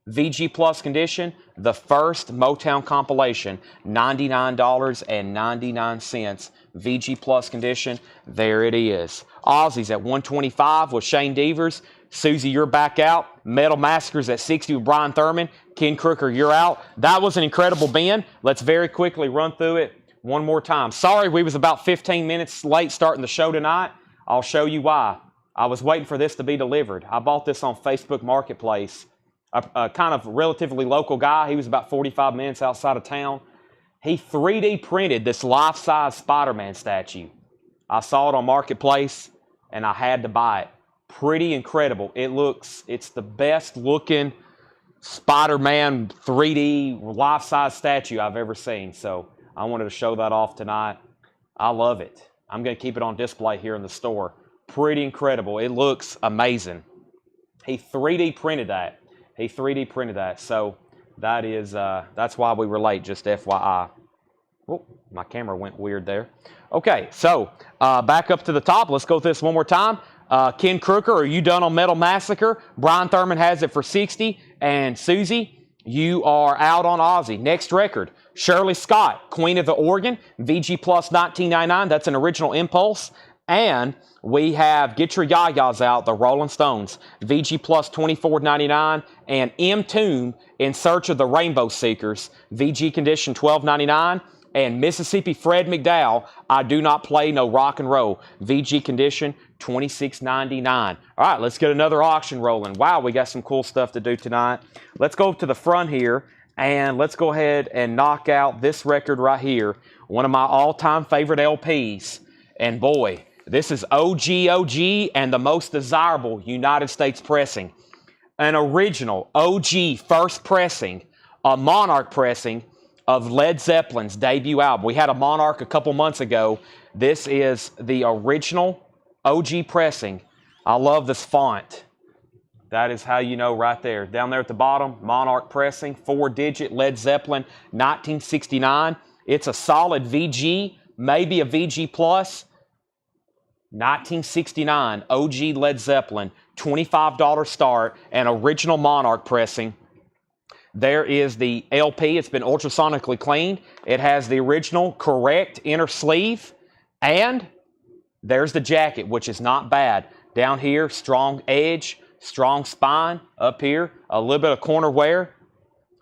VG Plus condition, the first Motown compilation, $99.99. VG Plus condition, there it is. Ozzy's at $125 with Shane Devers. Susie, you're back out. Metal Massacre's at $60 with Brian Thurman. Ken Crooker, you're out. That was an incredible bin. Let's very quickly run through it one more time. Sorry we was about 15 minutes late starting the show tonight. I'll show you why. I was waiting for this to be delivered. I bought this on Facebook Marketplace a kind of relatively local guy. He was about 45 minutes outside of town. He 3D printed this life-size Spider-Man statue. I saw it on Marketplace, and I had to buy it. Pretty incredible. It's the best looking Spider-Man 3D life-size statue I've ever seen. So I wanted to show that off tonight. I love it. I'm going to keep it on display here in the store. Pretty incredible. It looks amazing. He 3D printed that. He 3D printed that. So that is, that's why we relate, just FYI. Oh, my camera went weird there. Okay, so back up to the top. Let's go through this one more time. Ken Crooker, are you done on Metal Massacre? Brian Thurman has it for 60. And Susie, you are out on Ozzy. Next record, Shirley Scott, Queen of the Organ, VG Plus 1999. That's an original Impulse. And we have Get Your Yayas Out, the Rolling Stones, VG Plus 24.99, and M Tomb, In Search of the Rainbow Seekers, VG Condition 12.99, and Mississippi Fred McDowell, I Do Not Play No Rock and Roll, VG Condition 26.99. All right, let's get another auction rolling. Wow, we got some cool stuff to do tonight. Let's go to the front here, and let's go ahead and knock out this record right here, one of my all-time favorite LPs. And boy, this is OG and the most desirable United States pressing. An original OG first pressing, a Monarch pressing of Led Zeppelin's debut album. We had a Monarch a couple months ago. This is the original OG pressing. I love this font. That is how you know right there. Down there at the bottom, Monarch pressing, 4-digit Led Zeppelin, 1969. It's a solid VG, maybe a VG Plus. 1969, OG Led Zeppelin, $25 start, and original Monarch pressing. There is the LP. It's been ultrasonically cleaned. It has the original correct inner sleeve. And there's the jacket, which is not bad. Down here, strong edge, strong spine. Up here, a little bit of corner wear.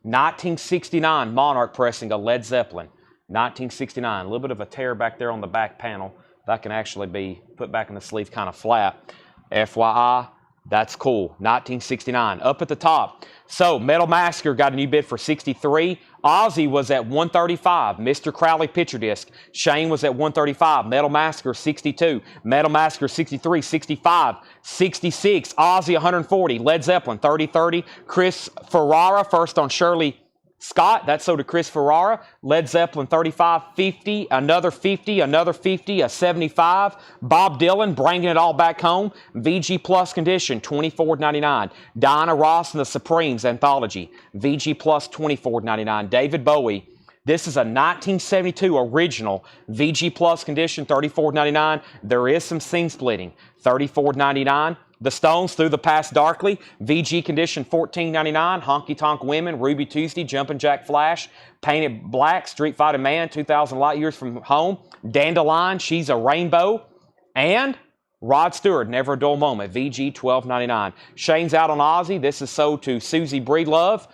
1969 Monarch pressing of Led Zeppelin. 1969. A little bit of a tear back there on the back panel. That can actually be put back in the sleeve kind of flat. FYI, that's cool. 1969. Up at the top. So, Metal Massacre got a new bid for 63. Ozzy was at 135. Mr. Crowley picture disc. Shane was at 135. Metal Massacre 62. Metal Massacre 63, 65, 66. Ozzy 140. Led Zeppelin 30-30. Chris Ferrara first on Shirley Scott, that's so to Chris Ferrara. Led Zeppelin 35-50, another 50, another 50, a 75. Bob Dylan bringing it all back home. VG Plus Condition 24.99. Diana Ross and the Supremes Anthology, VG Plus 24.99. David Bowie, this is a 1972 original VG Plus Condition 34.99. There is some scene splitting, 34.99. The Stones, Through the Past Darkly, VG Condition 14.99, Honky Tonk Women, Ruby Tuesday, Jumpin' Jack Flash, Painted Black, Street Fighter Man, 2,000 Light Years from Home, Dandelion, She's a Rainbow, and Rod Stewart, Never a Dull Moment, VG 12.99. Shane's out on Ozzy. This is sold to Susie Breedlove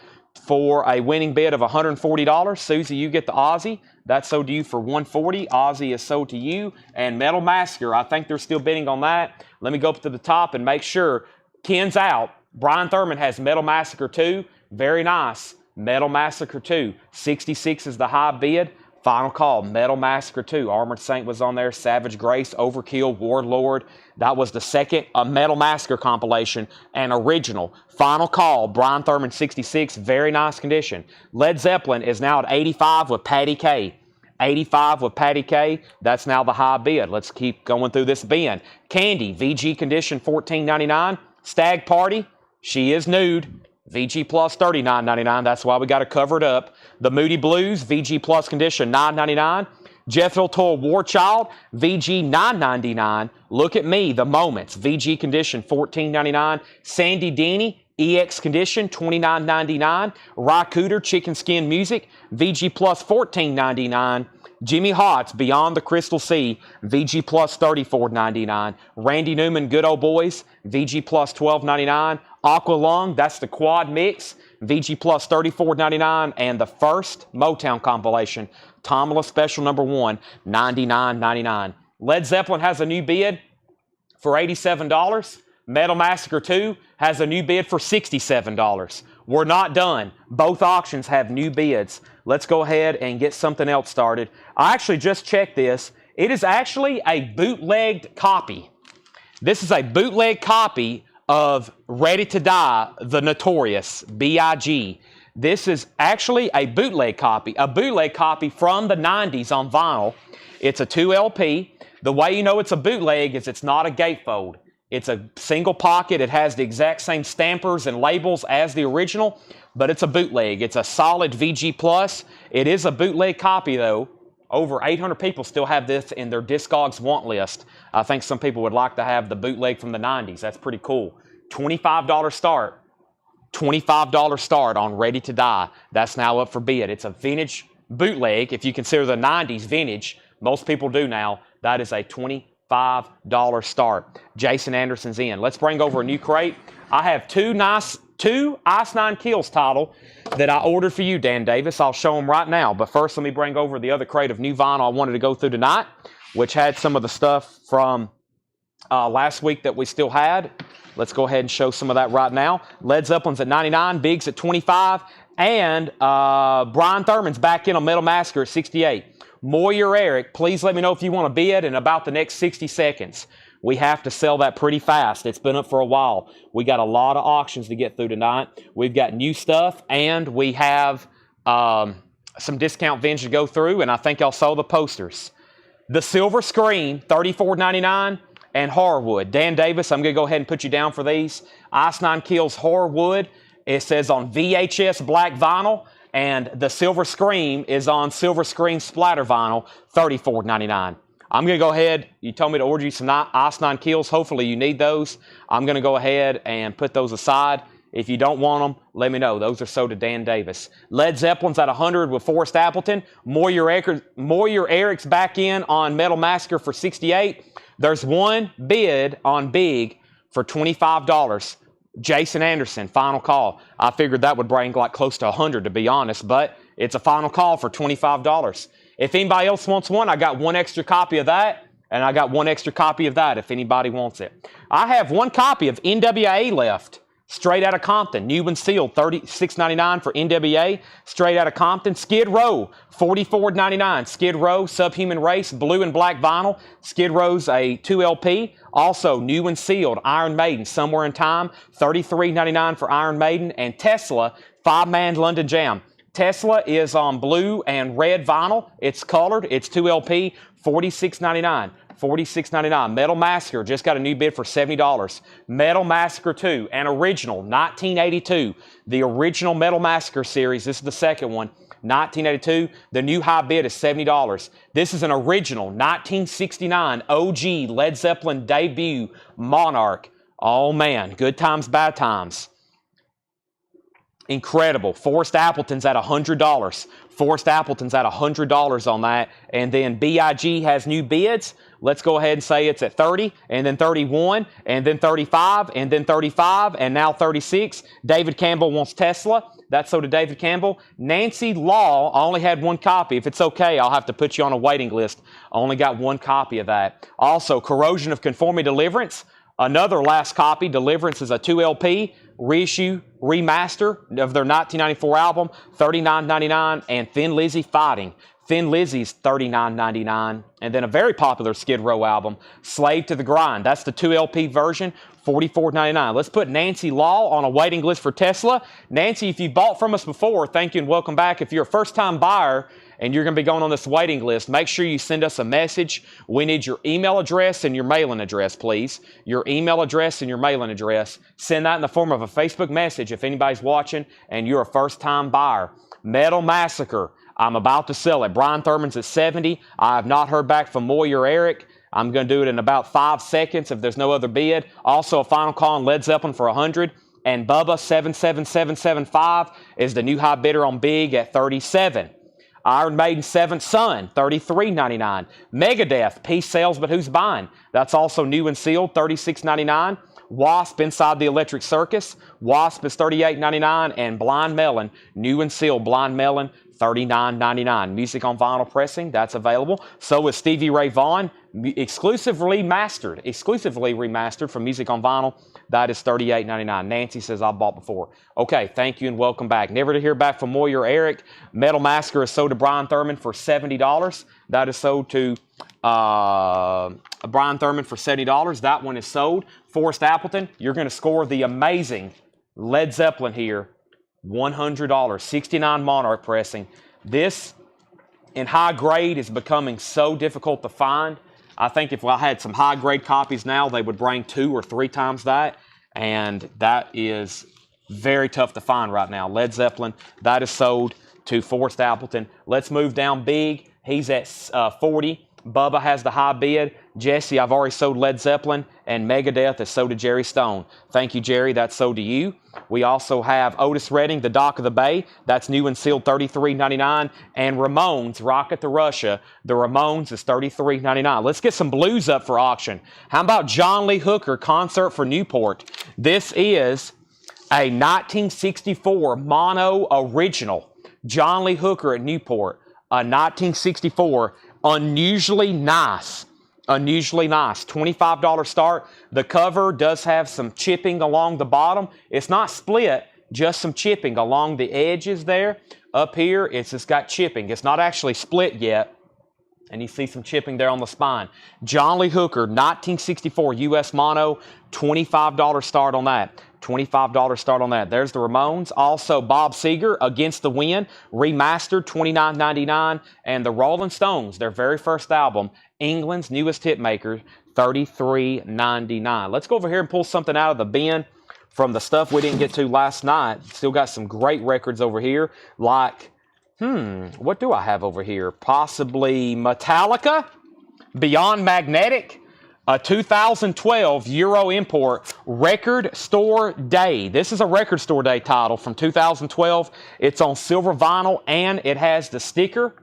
for a winning bid of $140. Susie, you get the Ozzy. That's sold to you for $140. Ozzy is sold to you. And Metal Massacre, I think they're still bidding on that. Let me go up to the top and make sure. Ken's out. Brian Thurman has Metal Massacre 2. Very nice. Metal Massacre 2. 66 is the high bid. Final call, Metal Massacre 2. Armored Saint was on there. Savage Grace, Overkill, Warlord. That was the second Metal Massacre compilation and original. Final call, Brian Thurman 66. Very nice condition. Led Zeppelin is now at 85 with Patty K. 85 with Patty K. That's now the high bid. Let's keep going through this bin. Candy, VG Condition 14.99. Stag Party, she is nude. VG Plus $39.99. That's why we got to cover it up. The Moody Blues, VG Plus Condition $9.99. Jethro Tull War Child, VG $9.99. Look at Me, The Moments, VG Condition $14.99. Sandy Denny, EX Condition $29.99. Rycooter Chicken Skin Music, VG Plus $14.99. Jimmy Hott's Beyond the Crystal Sea, VG Plus $34.99. Randy Newman Good Old Boys, VG Plus $12.99. Aqua Lung, that's the quad mix, VG Plus $34.99. And the first Motown compilation, Tomala Special Number 1, $99.99. Led Zeppelin has a new bid for $87. Metal Massacre 2 has a new bid for $67. we're not done. Both auctions have new bids. Let's go ahead and get something else started. I actually just checked this. It is actually a bootlegged copy. This is a bootleg copy of Ready to Die, the Notorious, B.I.G. This is actually a bootleg copy from the 90s on vinyl. It's a 2 LP. The way you know it's a bootleg is it's not a gatefold. It's a single pocket. It has the exact same stampers and labels as the original, but it's a bootleg. It's a solid VG+. It is a bootleg copy, though. Over 800 people still have this in their Discogs want list. I think some people would like to have the bootleg from the 90s. That's pretty cool. $25 start. $25 start on Ready to Die. That's now up for bid. It's a vintage bootleg. If you consider the 90s vintage, most people do now. That is a $25 start. Jason Anderson's in. Let's bring over a new crate. I have two Ice 9 Kills title that I ordered for you, Dan Davis. I'll show them right now. But first, let me bring over the other crate of new vinyl I wanted to go through tonight, which had some of the stuff from last week that we still had. Let's go ahead and show some of that right now. Led Zeppelin's at 99, Biggs at 25, and Brian Thurman's back in on Metal Massacre at 68. Moyer Eric, please let me know if you want to bid in about the next 60 seconds. We have to sell that pretty fast. It's been up for a while. We got a lot of auctions to get through tonight. We've got new stuff, and we have some discount vintage to go through, and I think I'll sell the posters. The Silver Screen, $34.99, and Horrorwood. Dan Davis, I'm going to go ahead and put you down for these. Ice 9 Kills Horrorwood. It says on VHS black vinyl, and the Silver Scream is on Silver Screen splatter vinyl, $34.99. I'm going to go ahead. You told me to order you some Ice 9 Kills. Hopefully you need those. I'm going to go ahead and put those aside. If you don't want them, let me know. Those are sold to Dan Davis. Led Zeppelin's at 100 with Forrest Appleton. Moyer Eric's back in on Metal Massacre for 68. There's one bid on Big for $25. Jason Anderson, final call. I figured that would bring like close to 100 to be honest, but it's a final call for $25. If anybody else wants one, I got one extra copy of that, and I got one extra copy of that if anybody wants it. I have one copy of NWA left, straight out of Compton. New and sealed, $36.99 for NWA, straight out of Compton. Skid Row, $44.99. Skid Row, Subhuman Race, blue and black vinyl. Skid Row's a 2 LP. Also, new and sealed, Iron Maiden, Somewhere in Time, $33.99 for Iron Maiden. And Tesla, 5-man London Jam. Tesla is on blue and red vinyl. It's colored. It's 2 LP, $46.99. $46.99. Metal Massacre just got a new bid for $70. Metal Massacre 2, an original, 1982. The original Metal Massacre series. This is the second one. 1982. The new high bid is $70. This is an original 1969 OG Led Zeppelin debut Monarch. Oh man, good times, bad times. Incredible. Forrest Appleton's at $100. Forrest Appleton's at $100 on that. And then B.I.G. has new bids. Let's go ahead and say it's at 30, and then 31, and then 35, and then 35, and now 36. David Campbell wants Tesla. That's so to David Campbell. Nancy Law, I only had one copy. If it's okay, I'll have to put you on a waiting list. I only got one copy of that. Also, Corrosion of Conformity Deliverance. Another last copy. Deliverance is a 2 LP. Reissue, remaster of their 1994 album, $39.99, and Thin Lizzy Fighting. Thin Lizzy's $39.99, and then a very popular Skid Row album, Slave to the Grind. That's the 2 LP version, $44.99. Let's put Nancy Law on a waiting list for Tesla. Nancy, if you bought from us before, thank you and welcome back. If you're a first-time buyer and you're going to be going on this waiting list, make sure you send us a message. We need your email address and your mailing address, please. Your email address and your mailing address. Send that in the form of a Facebook message if anybody's watching and you're a first-time buyer. Metal Massacre. I'm about to sell it. Brian Thurman's at 70. I have not heard back from Moyer Eric. I'm going to do it in about 5 seconds if there's no other bid. Also, a final call on Led Zeppelin for 100. And Bubba 77775 is the new high bidder on Big at 37. Iron Maiden 7th Son, $33.99. Megadeth, Peace Sells, but who's buying? That's also new and sealed, $36.99. Wasp, Inside the Electric Circus. Wasp is $38.99. And Blind Melon, new and sealed, Blind Melon, $39.99. Music on vinyl pressing, that's available. So is Stevie Ray Vaughan, exclusively remastered from Music on Vinyl, That is $38.99. Nancy says, I bought before. Okay, thank you and welcome back. Never to hear back from Moyer or Eric. Metal Masker is sold to Brian Thurman for $70. That is sold to Brian Thurman for $70. That one is sold. Forrest Appleton, you're going to score the amazing Led Zeppelin here. $100. 69 Monarch pressing. This in high grade is becoming so difficult to find. I think if I had some high grade copies now, they would bring 2 or 3 times that. And that is very tough to find right now. Led Zeppelin, that is sold to Forrest Appleton. Let's move down big. He's at 40. Bubba has the high bid. Jesse, I've already sold Led Zeppelin. And Megadeth is sold to Jerry Stone. Thank you, Jerry. That's sold to you. We also have Otis Redding, The Dock of the Bay. That's new and sealed, $33.99. And Ramones, Rocket to Russia. The Ramones is $33.99. Let's get some blues up for auction. How about John Lee Hooker, Concert for Newport? This is a 1964 mono original. John Lee Hooker at Newport. A 1964, unusually nice. Unusually nice. $25 start. The cover does have some chipping along the bottom. It's not split, just some chipping along the edges there. Up here, it's just got chipping. It's not actually split yet. And you see some chipping there on the spine. John Lee Hooker, 1964 U.S. mono, $25 start on that. $25 start on that. There's the Ramones. Also, Bob Seger, Against the Wind, remastered, $29.99. And the Rolling Stones, their very first album, England's newest hit maker, $33.99. Let's go over here and pull something out of the bin from the stuff we didn't get to last night. Still got some great records over here, like, what do I have over here? Possibly Metallica, Beyond Magnetic, a 2012 Euro import, Record Store Day. This is a Record Store Day title from 2012. It's on silver vinyl, and it has the sticker.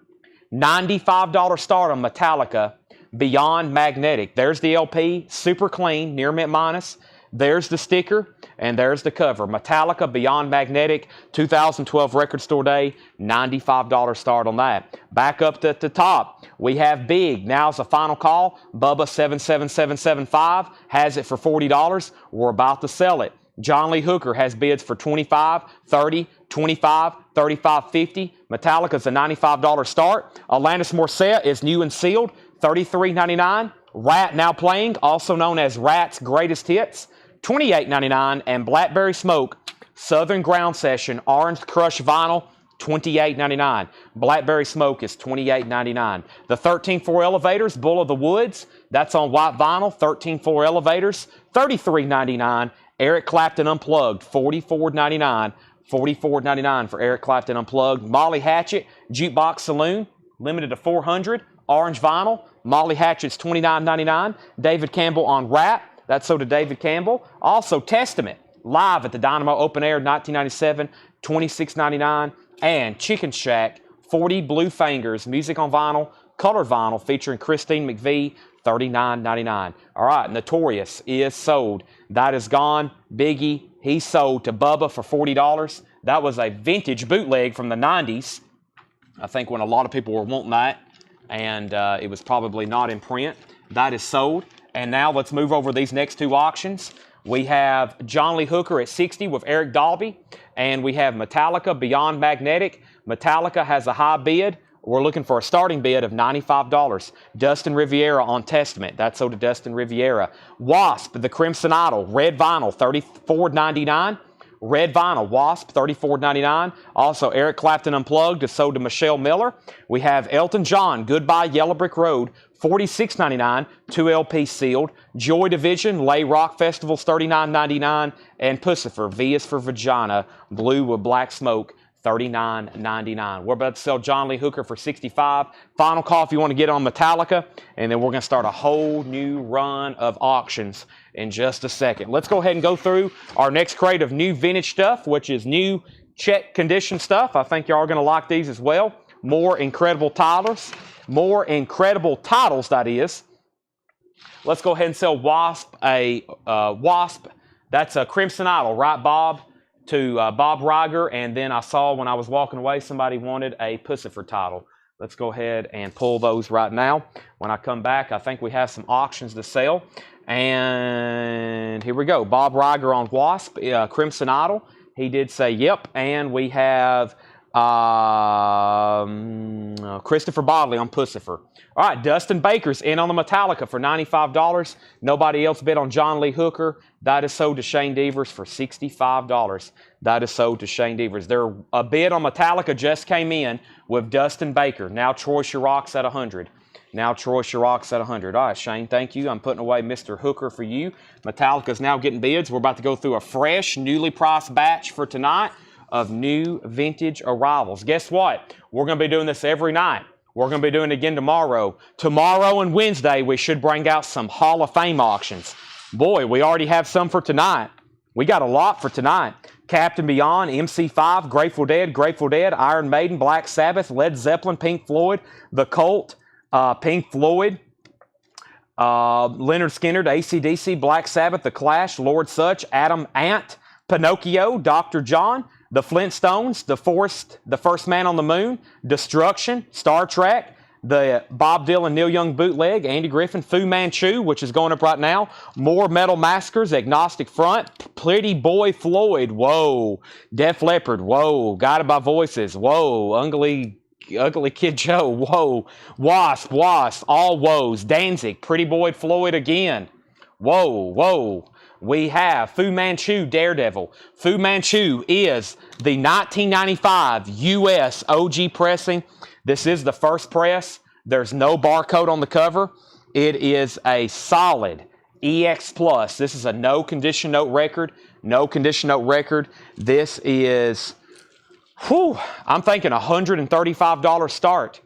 $95 start on Metallica, Beyond Magnetic. There's the LP, super clean, near mint minus. There's the sticker, and there's the cover. Metallica, Beyond Magnetic, 2012 Record Store Day, $95 start on that. Back up to the top, we have Big. Now's the final call. Bubba 77775 has it for $40. We're about to sell it. John Lee Hooker has bids for $25, $30, $25, $35, $50. Metallica's a $95 start. Alanis Morissette is new and sealed, $33.99. Rat now playing, also known as Rat's Greatest Hits, $28.99. And Blackberry Smoke, Southern Ground Session, Orange Crush Vinyl, $28.99. Blackberry Smoke is $28.99. The 13.4 Elevators, Bull of the Woods, that's on white vinyl, 13.4 Elevators, $33.99. Eric Clapton Unplugged, $44.99. $44.99 for Eric Clapton Unplugged. Molly Hatchet, Jukebox Saloon, limited to 400. Orange vinyl. Molly Hatchet's $29.99. David Campbell on Rap. That's sold to David Campbell. Also, Testament, live at the Dynamo Open Air, 1997, $26.99. And Chicken Shack, 40 Blue Fingers, music on vinyl, colored vinyl, featuring Christine McVie, $39.99. All right, Notorious is sold. That is gone. Biggie, he sold to Bubba for $40. That was a vintage bootleg from the 90s, I think, when a lot of people were wanting that. And it was probably not in print. That is sold. And now let's move over these next two auctions. We have John Lee Hooker at 60 with Eric Dalby. And we have Metallica, Beyond Magnetic. Metallica has a high bid. We're looking for a starting bid of $95. Dustin Riviera on Testament. That's sold to Dustin Riviera. Wasp, the Crimson Idol, red vinyl, $34.99. Red vinyl, Wasp, $34.99. Also, Eric Clapton Unplugged is sold to Michelle Miller. We have Elton John, Goodbye Yellow Brick Road, $46.99. 2 LP sealed. Joy Division, Lay Rock Festivals, $39.99. And Pussifer, V is for Vagina, blue with black smoke, $39.99. We're about to sell John Lee Hooker for $65. Final call if you want to get on Metallica, and then we're going to start a whole new run of auctions in just a second. Let's go ahead and go through our next crate of new vintage stuff, which is new check condition stuff. I think y'all are going to like these as well. More incredible titles. More incredible titles, that is. Let's go ahead and sell Wasp. Wasp, that's a Crimson Idol, right, Bob? To Bob Riger, and then I saw when I was walking away somebody wanted a Pussifer title. Let's go ahead and pull those right now. When I come back, I think we have some auctions to sell. And here we go. Bob Reiger on Wasp, Crimson Idol. He did say yep. And we have Christopher Bodley on Pussifer. All right, Dustin Baker's in on the Metallica for $95. Nobody else bid on John Lee Hooker. That is sold to Shane Devers for $65. That is sold to Shane Devers. A bid on Metallica just came in with Dustin Baker. Now Troy Chiroc's at 100. Now Troy Chiroc's at 100. All right, Shane, thank you. I'm putting away Mr. Hooker for you. Metallica's now getting bids. We're about to go through a fresh, newly priced batch for tonight of new vintage arrivals. Guess what? We're going to be doing this every night. We're going to be doing it again tomorrow. Tomorrow and Wednesday, we should bring out some Hall of Fame auctions. Boy, we already have some for tonight. We got a lot for tonight. Captain Beyond, MC5, Grateful Dead, Iron Maiden, Black Sabbath, Led Zeppelin, Pink Floyd, The Cult, Pink Floyd, Leonard Skinner, AC/DC, Black Sabbath, The Clash, Lord Sutch, Adam Ant, Pinocchio, Dr. John, The Flintstones, The First Man on the Moon, Destruction, Star Trek, the Bob Dylan, Neil Young bootleg, Andy Griffin, Fu Manchu, which is going up right now, more Metal Massacres, Agnostic Front, Pretty Boy Floyd, whoa, Def Leppard, whoa, Guided by Voices, whoa, Ugly Kid Joe, whoa, Wasp, all woes, Danzig, Pretty Boy Floyd again, whoa. We have Fu Manchu, Daredevil. Fu Manchu is the 1995 U.S. OG pressing. This is the first press. There's no barcode on the cover. It is a solid EX Plus. This is a no condition note record. This is, I'm thinking $135 start.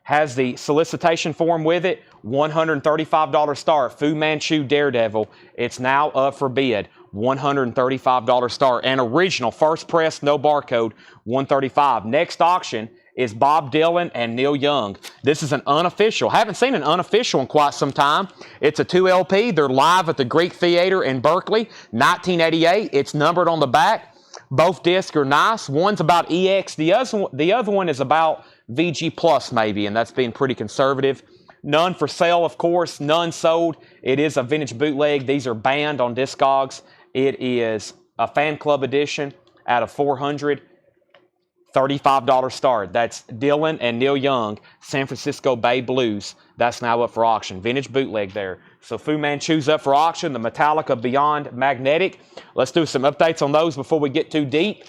Has the solicitation form with it. $135 start. Fu Manchu Daredevil. It's now up for bid. $135 start. And original, first press, no barcode, $135. Next auction is Bob Dylan and Neil Young. This is an unofficial. Haven't seen an unofficial in quite some time. It's a 2 LP. They're live at the Greek Theater in Berkeley, 1988. It's numbered on the back. Both discs are nice. One's about EX. The other one is about VG Plus maybe, and that's being pretty conservative. None for sale, of course. None sold. It is a vintage bootleg. These are banned on Discogs. It is a fan club edition out of 400. $35 start. That's Dylan and Neil Young, San Francisco Bay Blues. That's now up for auction. Vintage bootleg there. So Fu Manchu's up for auction. The Metallica Beyond Magnetic. Let's do some updates on those before we get too deep.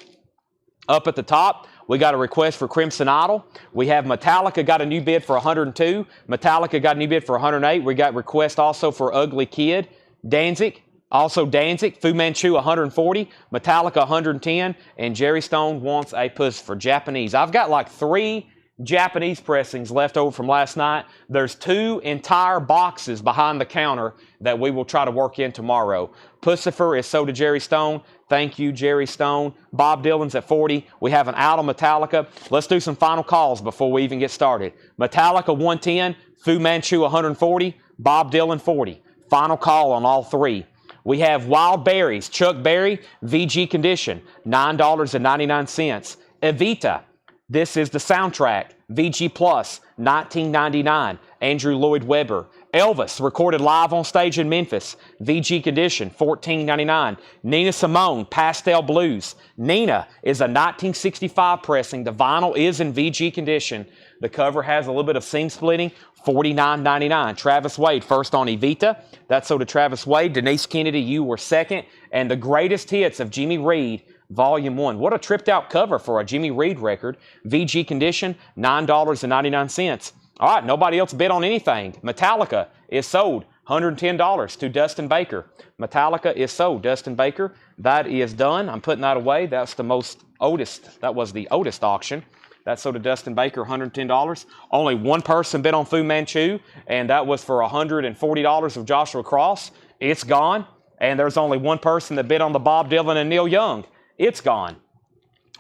Up at the top, we got a request for Crimson Idol. We have Metallica got a new bid for 102. Metallica got a new bid for 108. We got request also for Ugly Kid. Danzig. Fu Manchu 140, Metallica 110, and Jerry Stone wants a puss for Japanese. I've got like 3 Japanese pressings left over from last night. There's 2 entire boxes behind the counter that we will try to work in tomorrow. Pussifer is sold to Jerry Stone. Thank you, Jerry Stone. Bob Dylan's at 40. We have an out on Metallica. Let's do some final calls before we even get started. Metallica 110, Fu Manchu 140, Bob Dylan 40. Final call on all 3. We have Wild Berries, Chuck Berry, VG condition, $9.99. Evita, this is the soundtrack, VG Plus, $19.99. Andrew Lloyd Webber. Elvis, recorded live on stage in Memphis, VG condition, $14.99. Nina Simone, Pastel Blues. Nina is a 1965 pressing. The vinyl is in VG condition. The cover has a little bit of seam splitting, $49.99. Travis Wade, first on Evita. That's sold to Travis Wade. Denise Kennedy, you were second. And the greatest hits of Jimmy Reed, Volume 1. What a tripped out cover for a Jimmy Reed record. VG condition, $9.99. All right, nobody else bid on anything. Metallica is sold, $110 to Dustin Baker. Metallica is sold, Dustin Baker. That is done. I'm putting that away. That's the most oldest. That was the oldest auction. That's sold to Dustin Baker, $110. Only one person bid on Fu Manchu, and that was for $140 of Joshua Cross. It's gone. And there's only one person that bid on the Bob Dylan and Neil Young. It's gone.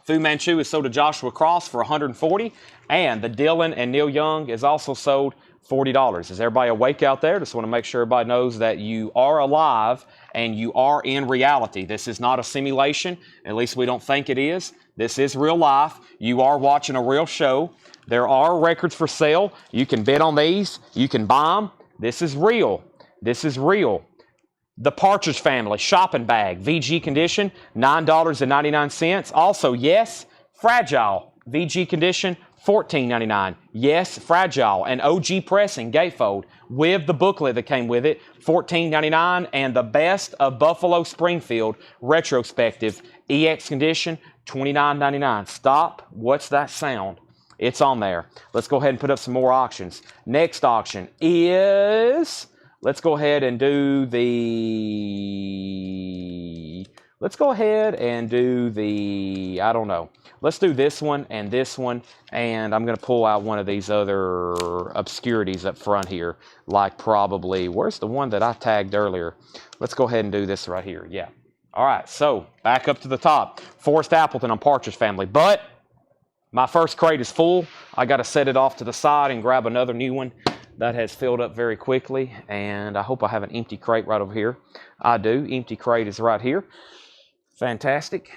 Fu Manchu is sold to Joshua Cross for $140, and the Dylan and Neil Young is also sold $40. Is everybody awake out there? Just want to make sure everybody knows that you are alive and you are in reality. This is not a simulation. At least we don't think it is. This is real life. You are watching a real show. There are records for sale. You can bid on these. You can buy them. This is real. This is real. The Partridge Family shopping bag, VG condition, $9.99. Also, yes, fragile, VG condition, $14.99. Yes, fragile and OG pressing gatefold with the booklet that came with it, $14.99. And the best of Buffalo Springfield retrospective EX condition, $29.99. Stop. What's that sound? It's on there. Let's go ahead and put up some more auctions. Next auction is, let's go ahead and do the, I don't know. Let's do this one, and I'm going to pull out one of these other obscurities up front here, like probably, where's the one that I tagged earlier? Let's go ahead and do this right here, yeah. All right, so back up to the top. Forrest Appleton on Partridge Family, but my first crate is full. I got to set it off to the side and grab another new one. That has filled up very quickly, and I hope I have an empty crate right over here. I do. Empty crate is right here. Fantastic.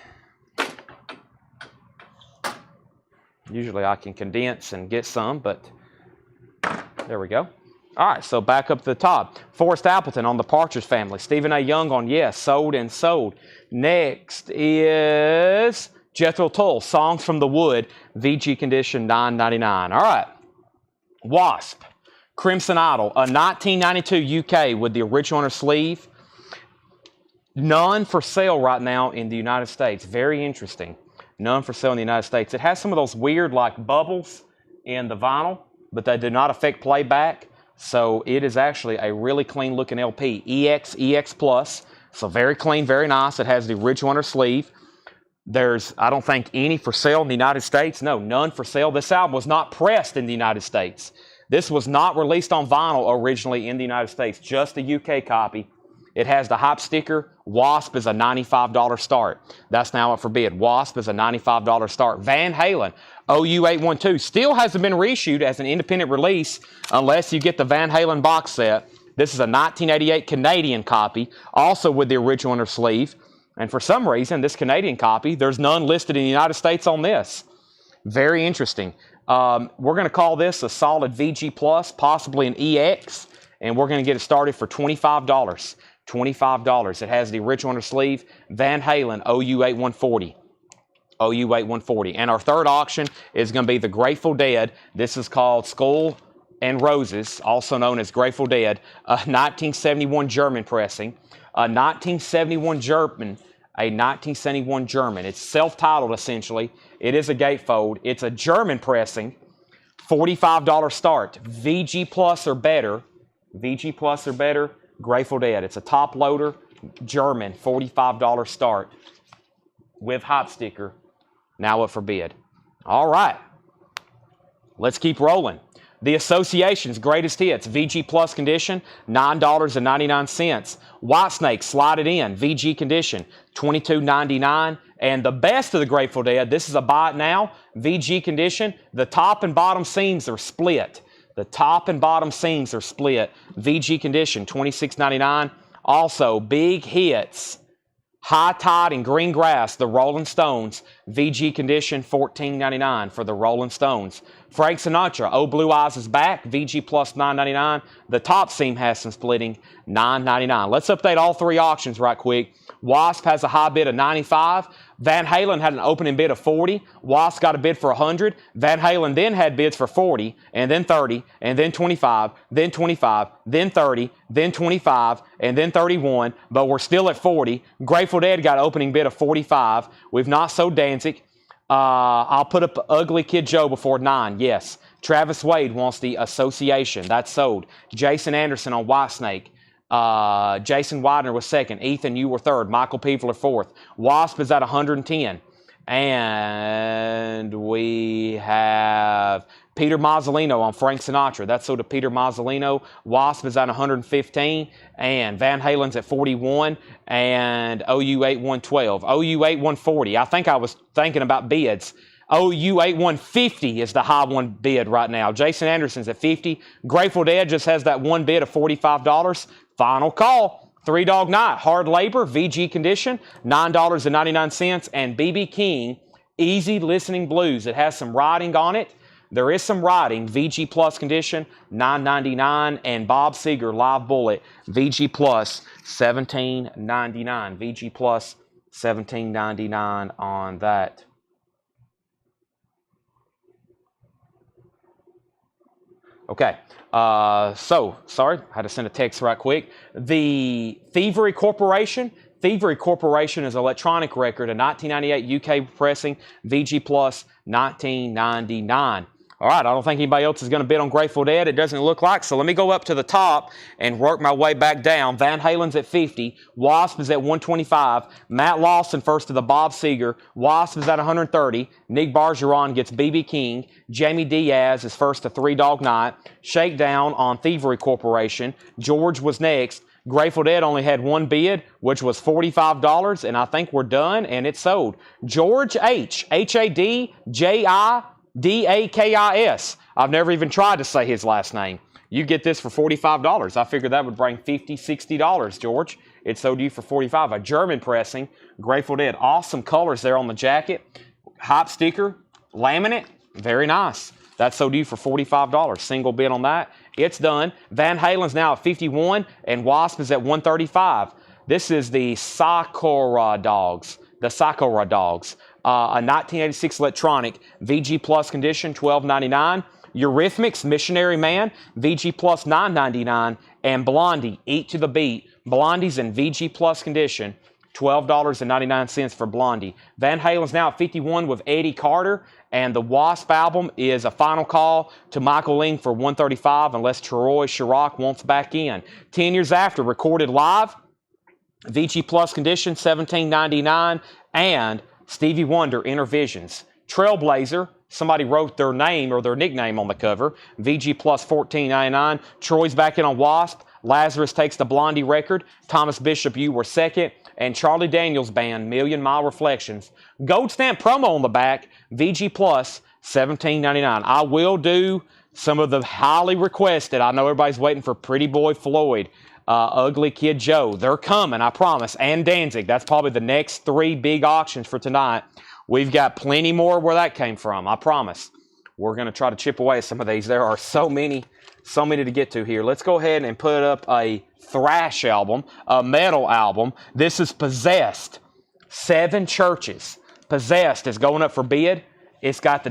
Usually I can condense and get some, but there we go. All right, so back up to the top. Forrest Appleton on the Partridge Family. Stephen A. Young on Yes, sold and sold. Next is Jethro Tull, Songs from the Wood, VG condition, $9.99. All right, Wasp. Crimson Idol, a 1992 UK with the original inner sleeve. None for sale right now in the United States. Very interesting. None for sale in the United States. It has some of those weird like bubbles in the vinyl, but they do not affect playback. So it is actually a really clean looking LP. EX Plus. So very clean, very nice. It has the original inner sleeve. There's, I don't think, any for sale in the United States. No, none for sale. This album was not pressed in the United States. This was not released on vinyl originally in the United States, just a UK copy. It has the hype sticker. Wasp is a $95 start. That's now up for bid. Wasp is a $95 start. Van Halen, OU812, still hasn't been reissued as an independent release unless you get the Van Halen box set. This is a 1988 Canadian copy, also with the original inner sleeve. And for some reason, this Canadian copy, there's none listed in the United States on this. Very interesting. We're going to call this a solid VG Plus, possibly an EX, and we're going to get it started for $25. $25. It has the original inner sleeve, Van Halen OU8140. OU8140. And our third auction is going to be the Grateful Dead. This is called Skull and Roses, also known as Grateful Dead, a 1971 German pressing, a 1971 German. It's self-titled essentially. It is a gatefold. It's a German pressing, $45 start. VG Plus or better. VG Plus or better. Grateful Dead. It's a top loader, German, $45 start with hype sticker. Now up for bid. All right. Let's keep rolling. The Association's Greatest Hits, VG Plus condition, $9.99. Whitesnake, Slide It In, VG condition, $22.99. And the best of the Grateful Dead, this is a buy it now, VG condition. The top and bottom seams are split. The top and bottom seams are split. VG condition, $26.99. Also, big hits. High Tide and Green Grass, the Rolling Stones. VG condition, $14.99 for the Rolling Stones. Frank Sinatra, Oh Blue Eyes Is Back. VG Plus, $9.99. The top seam has some splitting, $9.99. Let's update all three auctions right quick. Wasp has a high bid of $95. Van Halen had an opening bid of $40. Wasp got a bid for $100. Van Halen then had bids for $40, and then $30, and then $25, then $25, then $30, then $25, and then $31, but we're still at $40. Grateful Dead got an opening bid of $45. We've not sold Danzig. I'll put up Ugly Kid Joe before 9, yes. Travis Wade wants the Association. That's sold. Jason Anderson on Whitesnake. Jason Widener was second. Ethan, you were third. Michael Peevler fourth. Wasp is at 110. And we have Peter Mazzolino on Frank Sinatra. That's sold to Peter Mazzolino. Wasp is at 115. And Van Halen's at 41. And OU8112. OU8140. I think I was thinking about bids. OU8150 is the high one bid right now. Jason Anderson's at 50. Grateful Dead just has that one bid of $45. Final call. Three Dog Night, Hard Labor, VG Condition, $9.99. And BB King, Easy Listening Blues. It has some writing on it. There is some writing. VG Plus Condition, $9.99. And Bob Seger, Live Bullet, VG Plus, $17.99. VG Plus, $17.99 on that. Okay, sorry, I had to send a text right quick. The Thievery Corporation is electronic record, a 1998 UK pressing, VG Plus, $19.99. All right, I don't think anybody else is going to bid on Grateful Dead. It doesn't look like. So let me go up to the top and work my way back down. Van Halen's at 50. Wasp is at 125. Matt Lawson first to the Bob Seger. Wasp is at 130. Nick Bargeron gets BB King. Jamie Diaz is first to Three Dog Night. Shakedown on Thievery Corporation. George was next. Grateful Dead only had one bid, which was $45, and I think we're done, and it's sold. George H. Hadjidakis. I've never even tried to say his last name. You get this for $45. I figured that would bring $50, $60, George. It sold you for $45. A German pressing, Grateful Dead. Awesome colors there on the jacket. Hype sticker, laminate, very nice. That sold you for $45. Single bid on that. It's done. Van Halen's now at 51, and Wasp is at 135. This is the Sakura Dogs. A 1986 electronic, VG Plus condition, $12.99. Eurythmics, Missionary Man, VG Plus, $9.99. And Blondie, Eat to the Beat. Blondie's in VG Plus condition, $12.99 for Blondie. Van Halen's now at 51 with Eddie Carter. And the Wasp album is a final call to Michael Ling for $135 unless Troy Chirac wants back in. 10 years after, recorded live, VG Plus condition, $17.99. And Stevie Wonder, Inner Visions. Trailblazer, somebody wrote their name or their nickname on the cover. VG Plus, $14.99. Troy's back in on Wasp. Lazarus takes the Blondie record. Thomas Bishop, You Were Second. And Charlie Daniels Band, Million Mile Reflections. Gold stamp promo on the back. VG Plus, $17.99. I will do some of the highly requested. I know everybody's waiting for Pretty Boy Floyd. Ugly Kid Joe. They're coming, I promise. And Danzig. That's probably the next three big auctions for tonight. We've got plenty more where that came from, I promise. We're going to try to chip away at some of these. There are so many to get to here. Let's go ahead and put up a thrash album, a metal album. This is Possessed. 7 Churches. Possessed is going up for bid. It's got the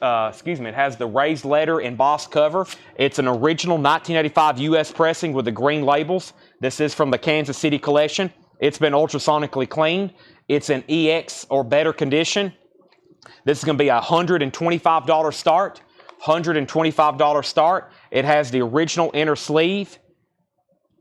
it has the raised letter embossed cover. It's an original 1985 U.S. pressing with the green labels. This is from the Kansas City collection. It's been ultrasonically cleaned. It's in EX or better condition. This is going to be a $125 start. $125 start. It has the original inner sleeve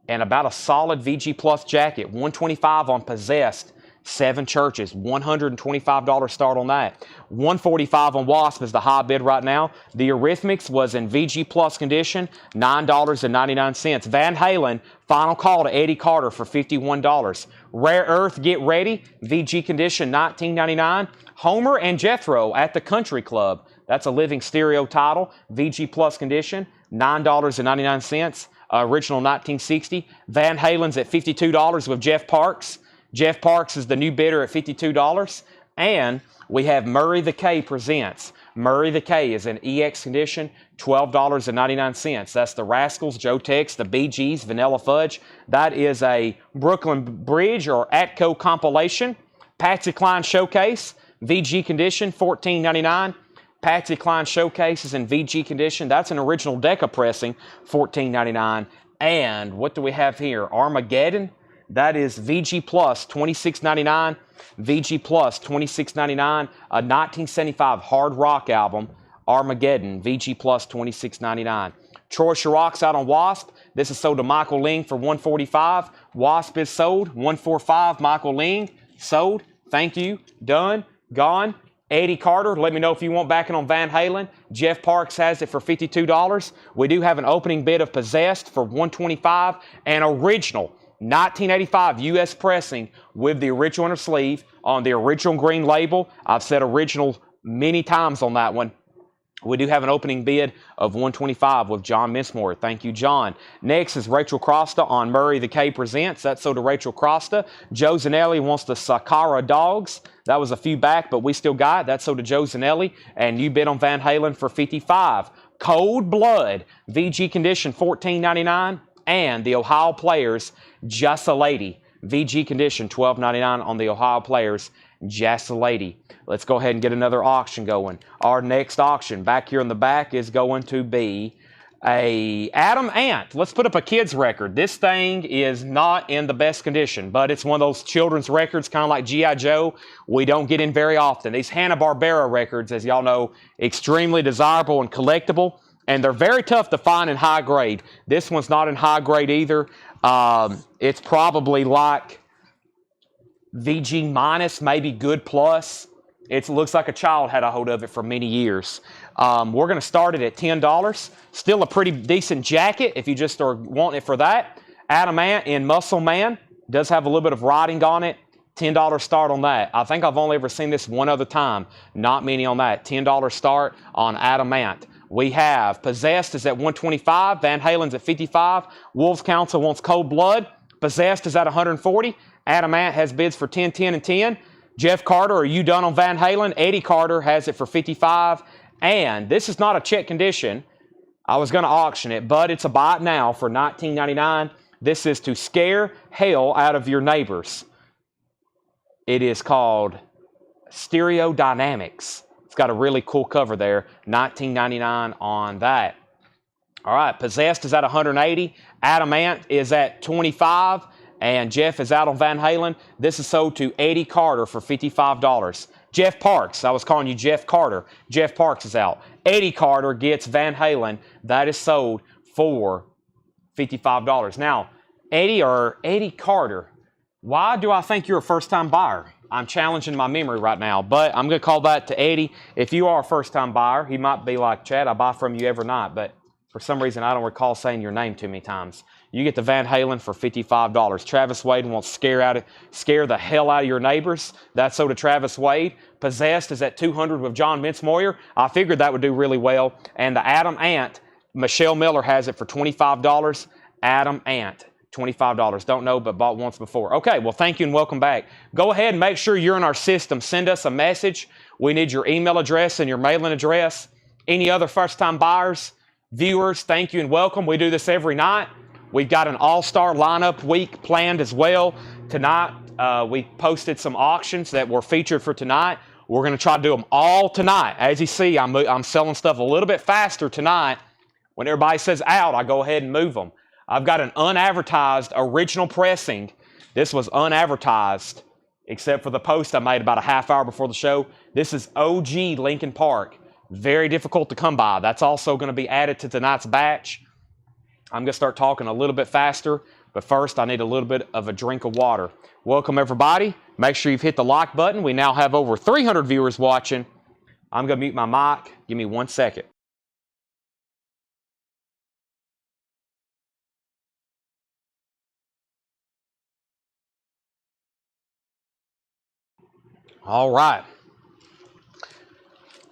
and about a solid VG Plus jacket. $125 on Possessed. 7 Churches, $125 start on that. $145 on Wasp is the high bid right now. The Eurythmics was in VG Plus condition, $9.99. Van Halen, final call to Eddie Carter for $51. Rare Earth, Get Ready, VG condition, $19.99. Homer and Jethro at the Country Club. That's a living stereo title. VG Plus condition, $9.99. Original 1960. Van Halen's at $52 with Jeff Parks. Jeff Parks is the new bidder at $52. And we have Murray the K presents. Murray the K is in EX condition, $12.99. That's the Rascals, Joe Tex, the Bee Gees, Vanilla Fudge. That is a Brooklyn Bridge or Atco compilation. Patsy Cline Showcase, VG condition, $14.99. Patsy Cline Showcase is in VG condition. That's an original Decca pressing, $14.99. And what do we have here? Armageddon. That is VG Plus, $26.99. VG Plus, $26.99. A 1975 hard rock album, Armageddon, VG Plus, $26.99. Troy Chirac's out on Wasp. This is sold to Michael Ling for $145. Wasp is sold, $145. Michael Ling, sold. Thank you. Done. Gone. Eddie Carter, let me know if you want backing on Van Halen. Jeff Parks has it for $52. We do have an opening bid of Possessed for $125. And original 1985 U.S. pressing with the original inner sleeve on the original green label. I've said original many times on that one. We do have an opening bid of 125 with John Minsmore. Thank you, John. Next is Rachel Crosta on Murray the K Presents. That's sold to Rachel Crosta. Joe Zanelli wants the Sakara Dogs. That was a few back, but we still got it. That's sold to Joe Zanelli. And you bid on Van Halen for 55. Cold Blood, VG Condition, $14.99. And the Ohio Players, Just a Lady. VG Condition, $12.99 on the Ohio Players, Just a Lady. Let's go ahead and get another auction going. Our next auction back here in the back is going to be a Adam Ant. Let's put up a kid's record. This thing is not in the best condition, but it's one of those children's records, kind of like G.I. Joe. We don't get in very often. These Hanna-Barbera records, as y'all know, extremely desirable and collectible, and they're very tough to find in high grade. This one's not in high grade either. It's probably like VG minus, maybe good plus. It looks like a child had a hold of it for many years. We're going to start it at $10. Still a pretty decent jacket if you just are wanting it for that. Adam Ant in Muscle Man does have a little bit of writing on it. $10 start on that. I think I've only ever seen this one other time. Not many on that. $10 start on Adam Ant. We have Possessed is at $125. Van Halen's at $55. Wolves Council wants Cold Blood. Possessed is at $140. Adam Ant has bids for $10, $10, and $10. Jeff Carter, are you done on Van Halen? Eddie Carter has it for $55. And this is not a check condition. I was going to auction it, but it's a buy it now for $19.99. This is To Scare Hell Out of Your Neighbors. It is called Stereo Dynamics. It's got a really cool cover there. $19.99 on that. All right, Possessed is at $180. Adam Ant is at $25. And Jeff is out on Van Halen. This is sold to Eddie Carter for $55. Jeff Parks, I was calling you Jeff Carter. Jeff Parks is out. Eddie Carter gets Van Halen. That is sold for $55. Now, Eddie Carter, why do I think you're a first-time buyer? I'm challenging my memory right now, but I'm going to call that to Eddie. If you are a first-time buyer, he might be like, Chad, I buy from you every night, but for some reason I don't recall saying your name too many times. You get the Van Halen for $55. Travis Wade wants scare the hell out of your neighbors. That's so to Travis Wade. Possessed is at $200 with John Minsmoyer. I figured that would do really well. And the Adam Ant, Michelle Miller has it for $25. Adam Ant, $25. Don't know, but bought once before. Okay, well, thank you and welcome back. Go ahead and make sure you're in our system. Send us a message. We need your email address and your mailing address. Any other first-time buyers, viewers, thank you and welcome. We do this every night. We've got an all-star lineup week planned as well. Tonight, we posted some auctions that were featured for tonight. We're going to try to do them all tonight. As you see, I'm selling stuff a little bit faster tonight. When everybody says out, I go ahead and move them. I've got an unadvertised original pressing. This was unadvertised, except for the post I made about a half hour before the show. This is OG Lincoln Park. Very difficult to come by. That's also going to be added to tonight's batch. I'm going to start talking a little bit faster, but first I need a little bit of a drink of water. Welcome, everybody. Make sure you've hit the like button. We now have over 300 viewers watching. I'm going to mute my mic. Give me 1 second. All right.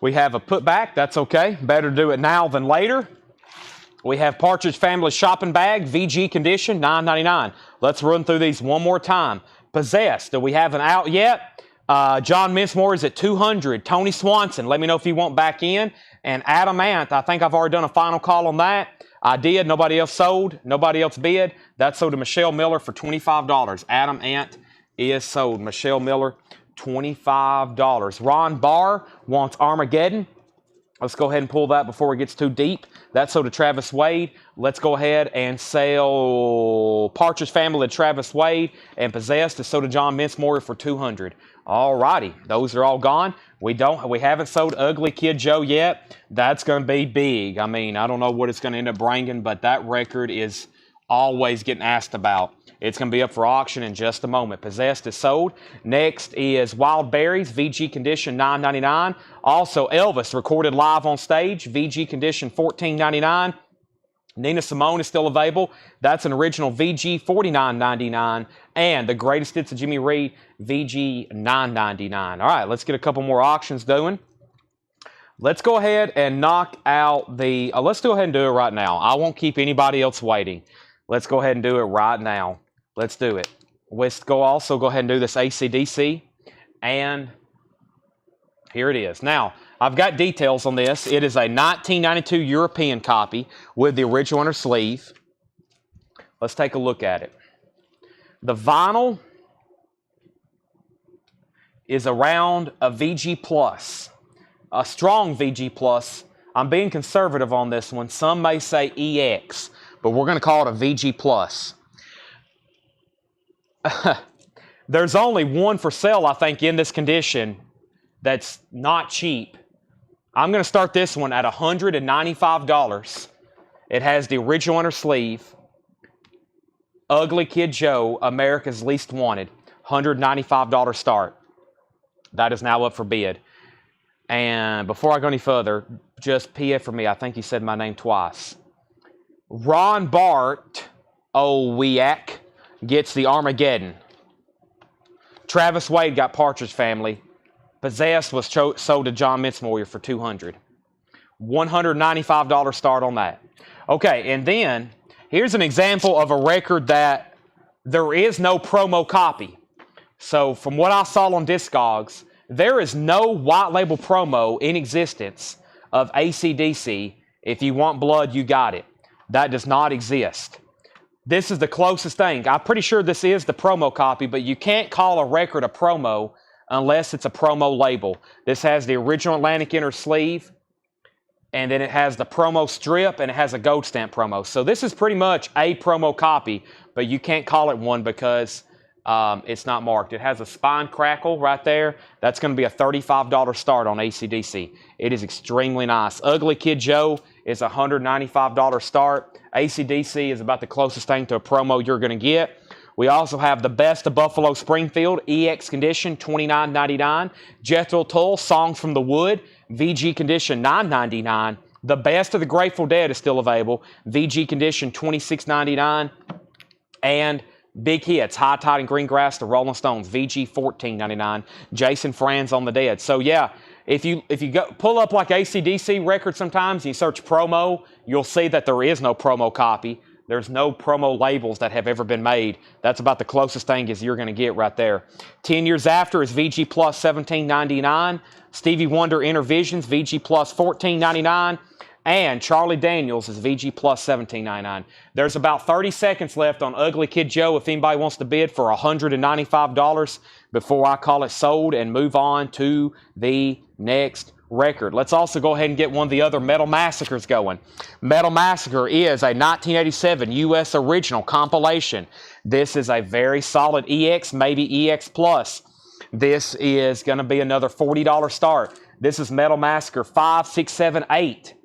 We have a putback. That's okay. Better do it now than later. We have Partridge Family Shopping Bag, VG Condition, $9.99. Let's run through these one more time. Possessed, do we have an out yet? John Minsmore is at $200. Tony Swanson, let me know if you want back in. And Adam Ant, I think I've already done a final call on that. I did. Nobody else sold. Nobody else bid. That's sold to Michelle Miller for $25. Adam Ant is sold. Michelle Miller, $25. Ron Barr wants Armageddon. Let's go ahead and pull that before it gets too deep. That's sold to Travis Wade. Let's go ahead and sell Partridge Family to Travis Wade. And Possessed is sold to John Minsmore for $200. All righty. Those are all gone. We haven't sold Ugly Kid Joe yet. That's going to be big. I mean, I don't know what it's going to end up bringing, but that record is always getting asked about. It's going to be up for auction in just a moment. Possessed is sold. Next is Wild Berries, VG Condition, $9.99. Also, Elvis recorded live on stage, VG Condition, $14.99. Nina Simone is still available. That's an original VG, $49.99. And the greatest hits of Jimmy Reed, VG, $9.99. All right, let's get a couple more auctions going. Let's go ahead and knock out the... let's go ahead and do it right now. I won't keep anybody else waiting. Let's go ahead and do it right now. Let's do it. Let's also go ahead and do this AC/DC. And here it is. Now, I've got details on this. It is a 1992 European copy with the original inner sleeve. Let's take a look at it. The vinyl is around a VG+, a strong VG+. I'm being conservative on this one. Some may say EX, but we're going to call it a VG+. There's only one for sale, I think, in this condition that's not cheap. I'm going to start this one at $195. It has the original inner sleeve. Ugly Kid Joe, America's Least Wanted. $195 start. That is now up for bid. And before I go any further, just PF for me. I think you said my name twice. Ron Bart Owiak gets the Armageddon. Travis Wade got Partridge Family. Possessed was sold to John Mincemoyer for $200. $195 start on that. Okay, and then here's an example of a record that there is no promo copy. So from what I saw on Discogs, there is no white label promo in existence of AC/DC. If you want blood, you got it. That does not exist. This is the closest thing. I'm pretty sure this is the promo copy, but you can't call a record a promo unless it's a promo label. This has the original Atlantic inner sleeve, and then it has the promo strip, and it has a gold stamp promo. So this is pretty much a promo copy, but you can't call it one because it's not marked. It has a spine crackle right there. That's going to be a $35 start on AC/DC. It is extremely nice. Ugly Kid Joe is a $195 start. AC/DC is about the closest thing to a promo you're going to get. We also have the Best of Buffalo Springfield, EX condition, $29.99. Jethro Tull, Songs from the Wood, VG condition, $9.99. The Best of the Grateful Dead is still available, VG condition, $26.99. And Big Hits, High Tide and Greengrass, the Rolling Stones, VG, $14.99. Jason Franz on the Dead. So yeah, if you go pull up like AC/DC records sometimes and you search promo, you'll see that there is no promo copy. There's no promo labels that have ever been made. That's about the closest thing as you're going to get right there. 10 years after is VG Plus $17.99. Stevie Wonder Intervisions, VG Plus $14.99. And Charlie Daniels is VG Plus $17.99. There's about 30 seconds left on Ugly Kid Joe if anybody wants to bid for $195 before I call it sold and move on to the next record. Let's also go ahead and get one of the other Metal Massacres going. Metal Massacre is a 1987 U.S. original compilation. This is a very solid EX, maybe EX Plus. This is going to be another $40 start. This is Metal Massacre 5, 6, 7, 8.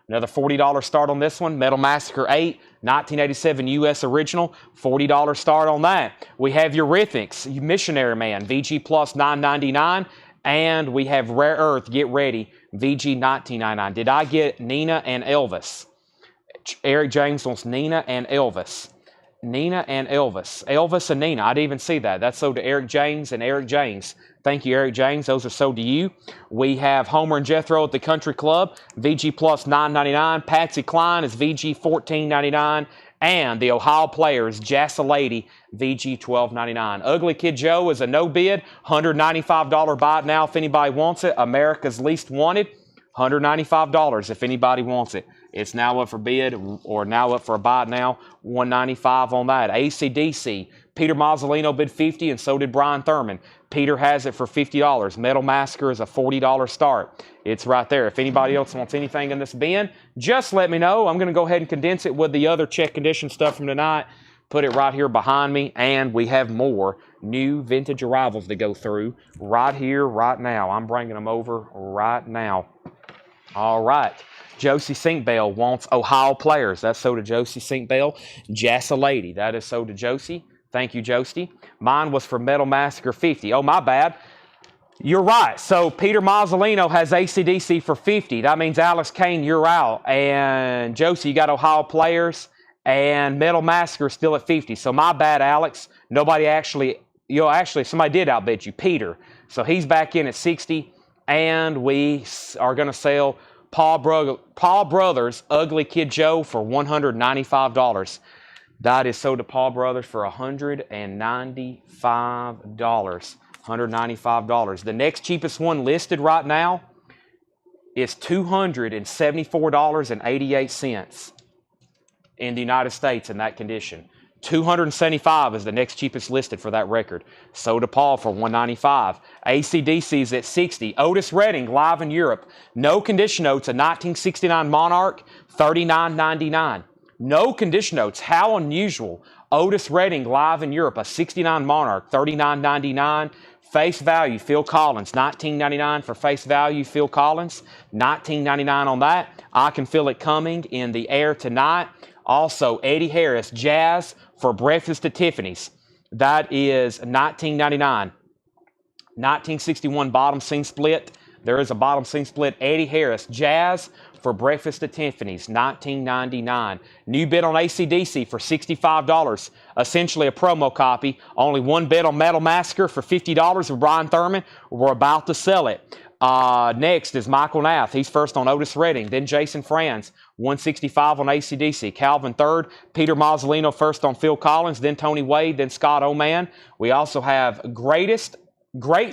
Another $40 start on this one. Metal Massacre 8, 1987 U.S. original, $40 start on that. We have Eurythmics, Missionary Man, VG Plus $9.99. And we have Rare Earth, Get Ready, VG $19.99. Did I get Nina and Elvis? Eric James wants Nina and Elvis. Nina and Elvis. Elvis and Nina. I didn't even see that. That's sold to Eric James and Eric James. Thank you, Eric James. Those are sold to you. We have Homer and Jethro at the Country Club, VG Plus $9.99. Patsy Cline is VG $14.99. And the Ohio Players, Jassa Lady, VG $12.99. Ugly Kid Joe is a no bid, $195 buy it now if anybody wants it. America's Least Wanted, $195 if anybody wants it. It's now up for bid or now up for a buy it now, $195 on that. AC/DC, Peter Mazzolino bid $50 and so did Brian Thurman. Peter has it for $50. Metal Massacre is a $40 start. It's right there. If anybody else wants anything in this bin, just let me know. I'm going to go ahead and condense it with the other check condition stuff from tonight. Put it right here behind me, and we have more new vintage arrivals to go through right here, right now. I'm bringing them over right now. All right. Josie Sinkbell wants Ohio Players. That's sold to Josie Sinkbell. Jassa Lady. That is sold to Josie. Thank you, Josie. Mine was for Metal Massacre 50. Oh, my bad. You're right. So Peter Mazzolino has AC/DC for 50. That means Alex Kane, you're out. And Josie, you got Ohio Players. And Metal Massacre still at 50. So my bad, Alex. Nobody actually, somebody did outbid you, Peter. So he's back in at 60. And we are going to sell Paul Brothers Ugly Kid Joe for $195. That is sold to Paul Brothers for $195. $195. The next cheapest one listed right now is $274.88 in the United States in that condition. $275 is the next cheapest listed for that record. Sold to Paul for $195. AC/DC is at $60. Otis Redding, live in Europe. No condition notes, a 1969 Monarch, $39.99. No condition notes. How unusual. Otis Redding, live in Europe, a 69 Monarch, $39.99. Face value, Phil Collins, $19.99 for face value, Phil Collins. $19.99 on that. I Can Feel It Coming in the air tonight. Also, Eddie Harris, Jazz for Breakfast at Tiffany's. That is $19.99. 1961 bottom seam split. There is a bottom seam split. Eddie Harris, Jazz for Breakfast at Tiffany's, $19.99. New bid on AC/DC for $65. Essentially a promo copy. Only one bid on Metal Massacre for $50 with Brian Thurman. We're about to sell it. Next is Michael Nath. He's first on Otis Redding. Then Jason Franz, $165 on AC/DC. Calvin third. Peter Mazzolino first on Phil Collins. Then Tony Wade. Then Scott Oman. We also have Great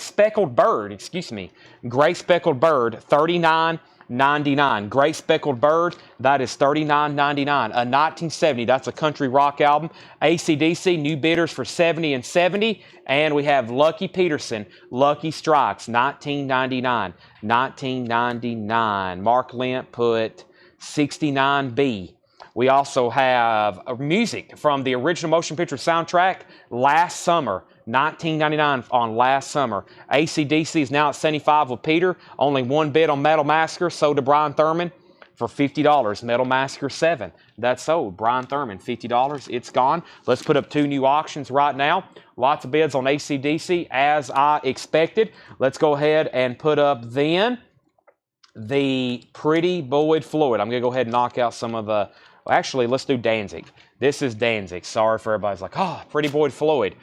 Speckled Bird, Great Speckled Bird, $39.99. Great Speckled Bird, that is $39.99. A 1970, that's a country rock album. AC/DC, new bidders for $70 and $70. And we have Lucky Peterson, Lucky Strikes, $19.99. $19.99. Mark Lent put 69B. We also have music from the original motion picture soundtrack, Last Summer, $19.99 on Last Summer. AC/DC is now at $75 with Peter. Only one bid on Metal Massacre, sold to Brian Thurman for $50. Metal Massacre 7, that's sold. Brian Thurman, $50. It's gone. Let's put up two new auctions right now. Lots of bids on AC/DC as I expected. Let's go ahead and put up then the Pretty Boy Floyd. I'm going to go ahead and knock out some of the... Actually, let's do Danzig. This is Danzig. Sorry for everybody's like, oh, Pretty Boy Floyd.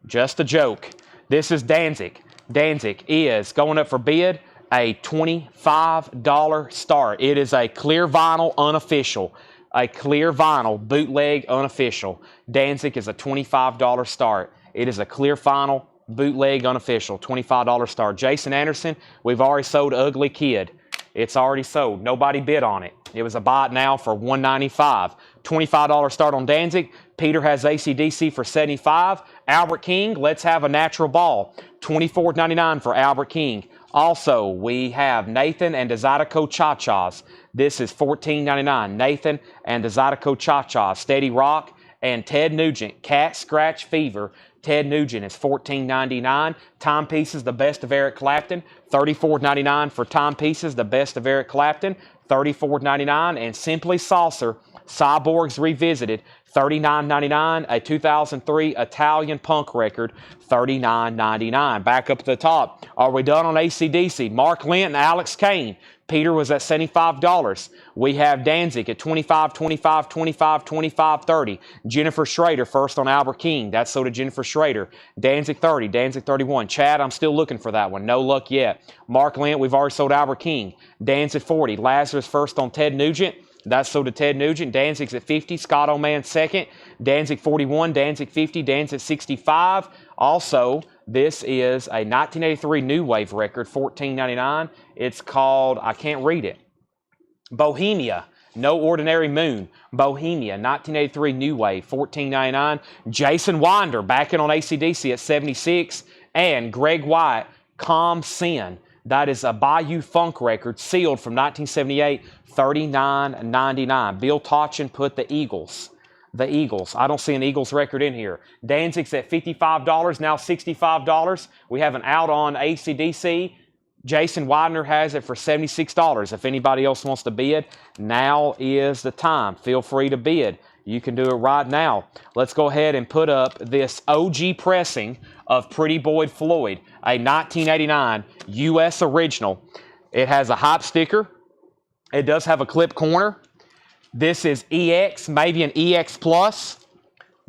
Just a joke. This is Danzig. Danzig is going up for bid a $25 start. It is a clear vinyl unofficial. A clear vinyl bootleg unofficial. Danzig is a $25 start. It is a clear vinyl bootleg unofficial. $25 start. Jason Anderson, we've already sold Ugly Kid. It's already sold. Nobody bid on it. It was a buy it now for $195. $25 start on Danzig. Peter has AC/DC for $75. Albert King, Let's Have a Natural Ball. $24.99 for Albert King. Also, we have Nathan and the Zydeco Cha-Chas. This is $14.99. Nathan and the Zydeco Cha-Chas. Steady Rock and Ted Nugent, Cat Scratch Fever. Ted Nugent is $14.99. Timepieces, the best of Eric Clapton. $34.99 for Timepieces, the best of Eric Clapton. $34.99. And Simply Saucer, Cyborgs Revisited, $39.99. A 2003 Italian punk record, $39.99. Back up to the top. Are we done on AC/DC? Mark Lent and Alex Kane. Peter was at $75. We have Danzig at $25, $25, $25, $25, $30. Jennifer Schrader first on Albert King. That's sold to Jennifer Schrader. Danzig 30, Danzig 31. Chad, I'm still looking for that one. No luck yet. Mark Lent, we've already sold Albert King. Danzig 40. Lazarus first on Ted Nugent. That's sold to Ted Nugent. Danzig's at 50. Scott Oman second. Danzig 41. Danzig 50. Danzig 65. Also, this is a 1983 New Wave record, $14.99. It's called, I can't read it, Bohemia, No Ordinary Moon. Bohemia, 1983 New Wave, $14.99. Jason Winder, back in on AC/DC at $76. And Greg White, Calm Sin. That is a Bayou Funk record, sealed from 1978, $39.99. Bill Tauchen put the Eagles. The Eagles. I don't see an Eagles record in here. Danzig's at $55, now $65. We have an out on AC/DC. Jason Widener has it for $76. If anybody else wants to bid, now is the time. Feel free to bid. You can do it right now. Let's go ahead and put up this OG pressing of Pretty Boy Floyd, a 1989 U.S. original. It has a hype sticker. It does have a clip corner. This is EX, maybe an EX Plus.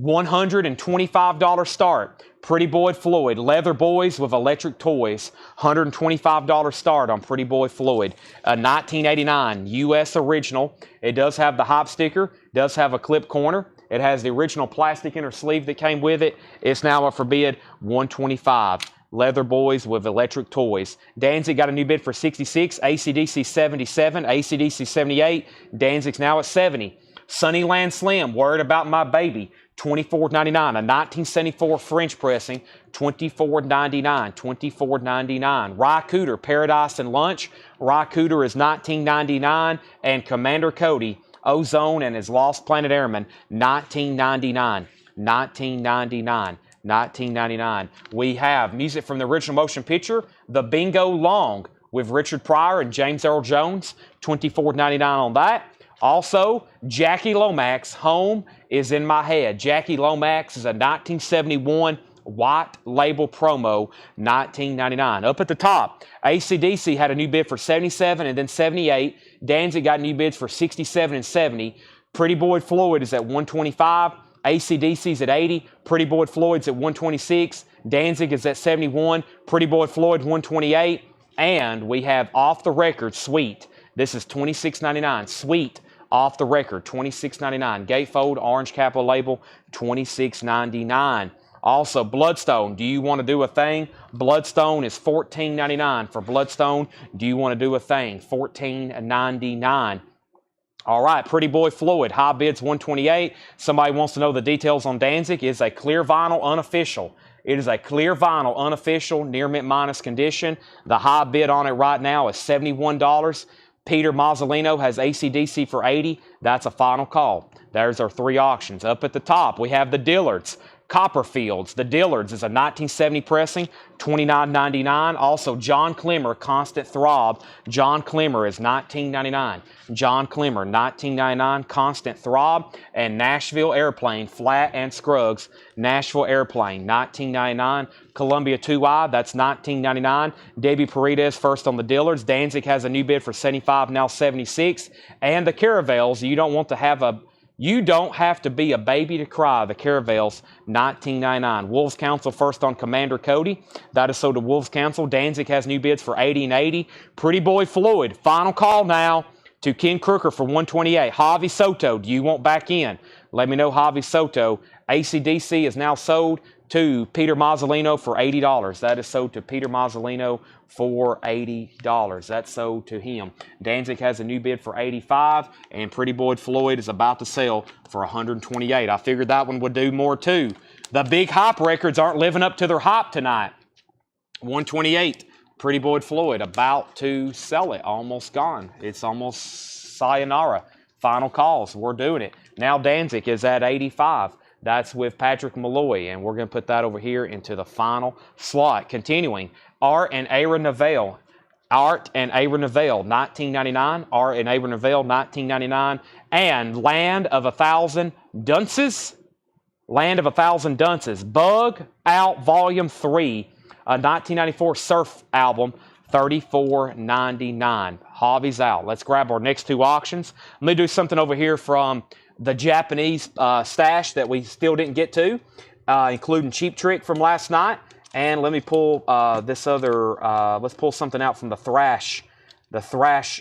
$125 start. Pretty Boy Floyd, Leather Boys with Electric Toys, $125 start on Pretty Boy Floyd. A 1989 U.S. original. It does have the hop sticker, does have a clip corner. It has the original plastic inner sleeve that came with it. It's now up for bid, $125. Leather Boys with Electric Toys. Danzig got a new bid for 66, AC/DC 77, AC/DC 78. Danzig's now at 70. Sunnyland Slim, Worried About My Baby, $24.99. A 1974 French pressing, $24.99. $24.99. Rye Cooter, Paradise and Lunch. Rye Cooter is $19.99. And Commander Cody, Ozone and his Lost Planet Airman, $19.99. $19.99. $19.99. We have music from the original motion picture, The Bingo Long, with Richard Pryor and James Earl Jones, $24.99 on that. Also, Jackie Lomax, Home is in My Head. Jackie Lomax is a 1971 white label promo, $19.99. Up at the top, AC/DC had a new bid for 77 and then 78. Danzig got new bids for 67 and 70. Pretty Boy Floyd is at 125. AC/DC's at 80. Pretty Boy Floyd's at 126. Danzig is at 71. Pretty Boy Floyd 128. And we have Off the Record Sweet. This is $26.99. Sweet Off the Record, $26.99. Gatefold, orange capital label, $26.99. Also, Bloodstone, Do You Want to Do a Thing? Bloodstone is $14.99 for Bloodstone. Do You Want to Do a Thing? $14.99. All right, Pretty Boy Floyd, high bids 128. Somebody wants to know the details on Danzig. It's a clear vinyl unofficial. It is a clear vinyl unofficial, near mint minus condition. The high bid on it right now is $71. Peter Mazzolino has AC/DC for 80. That's a final call. There's our three auctions. Up at the top, we have the Dillards. Copperfields. The Dillards is a 1970 pressing, $29.99. Also, John Clemmer, Constant Throb. John Clemmer is $19.99. John Clemmer, $19.99, Constant Throb. And Nashville Airplane, Flat and Scruggs. Nashville Airplane, $19.99. Columbia 2i, that's $19.99. Debbie Paredes first on the Dillards. Danzig has a new bid for 75, now 76. And the Caravels, you don't have to be a baby to cry. The Caravels, $19.99. Wolves Council first on Commander Cody. That is sold to Wolves Council. Danzig has new bids for 80 and 80. Pretty Boy Floyd, final call now to Ken Crooker for 128. Javi Soto, do you want back in? Let me know, Javi Soto. AC/DC is now sold to Peter Mazzolino for $80. That is sold to Peter Mazzolino for $80. That's sold to him. Danzig has a new bid for 85, and Pretty Boy Floyd is about to sell for 128. I figured that one would do more too. The big hype records aren't living up to their hype tonight. 128, Pretty Boy Floyd about to sell it. Almost gone. It's almost sayonara. Final calls. We're doing it. Now Danzig is at 85. That's with Patrick Malloy, and we're going to put that over here into the final slot. Continuing, Art and Aaron Neville. Art and Aaron Neville, $19.99. Art and Aaron Neville, $19.99. And Land of a Thousand Dunces. Land of a Thousand Dunces. Bug Out Volume 3, a 1994 surf album, $34.99. Hobby's out. Let's grab our next two auctions. Let me do something over here from the Japanese stash that we still didn't get to, including Cheap Trick from last night. And let me pull this other, let's pull something out from the thrash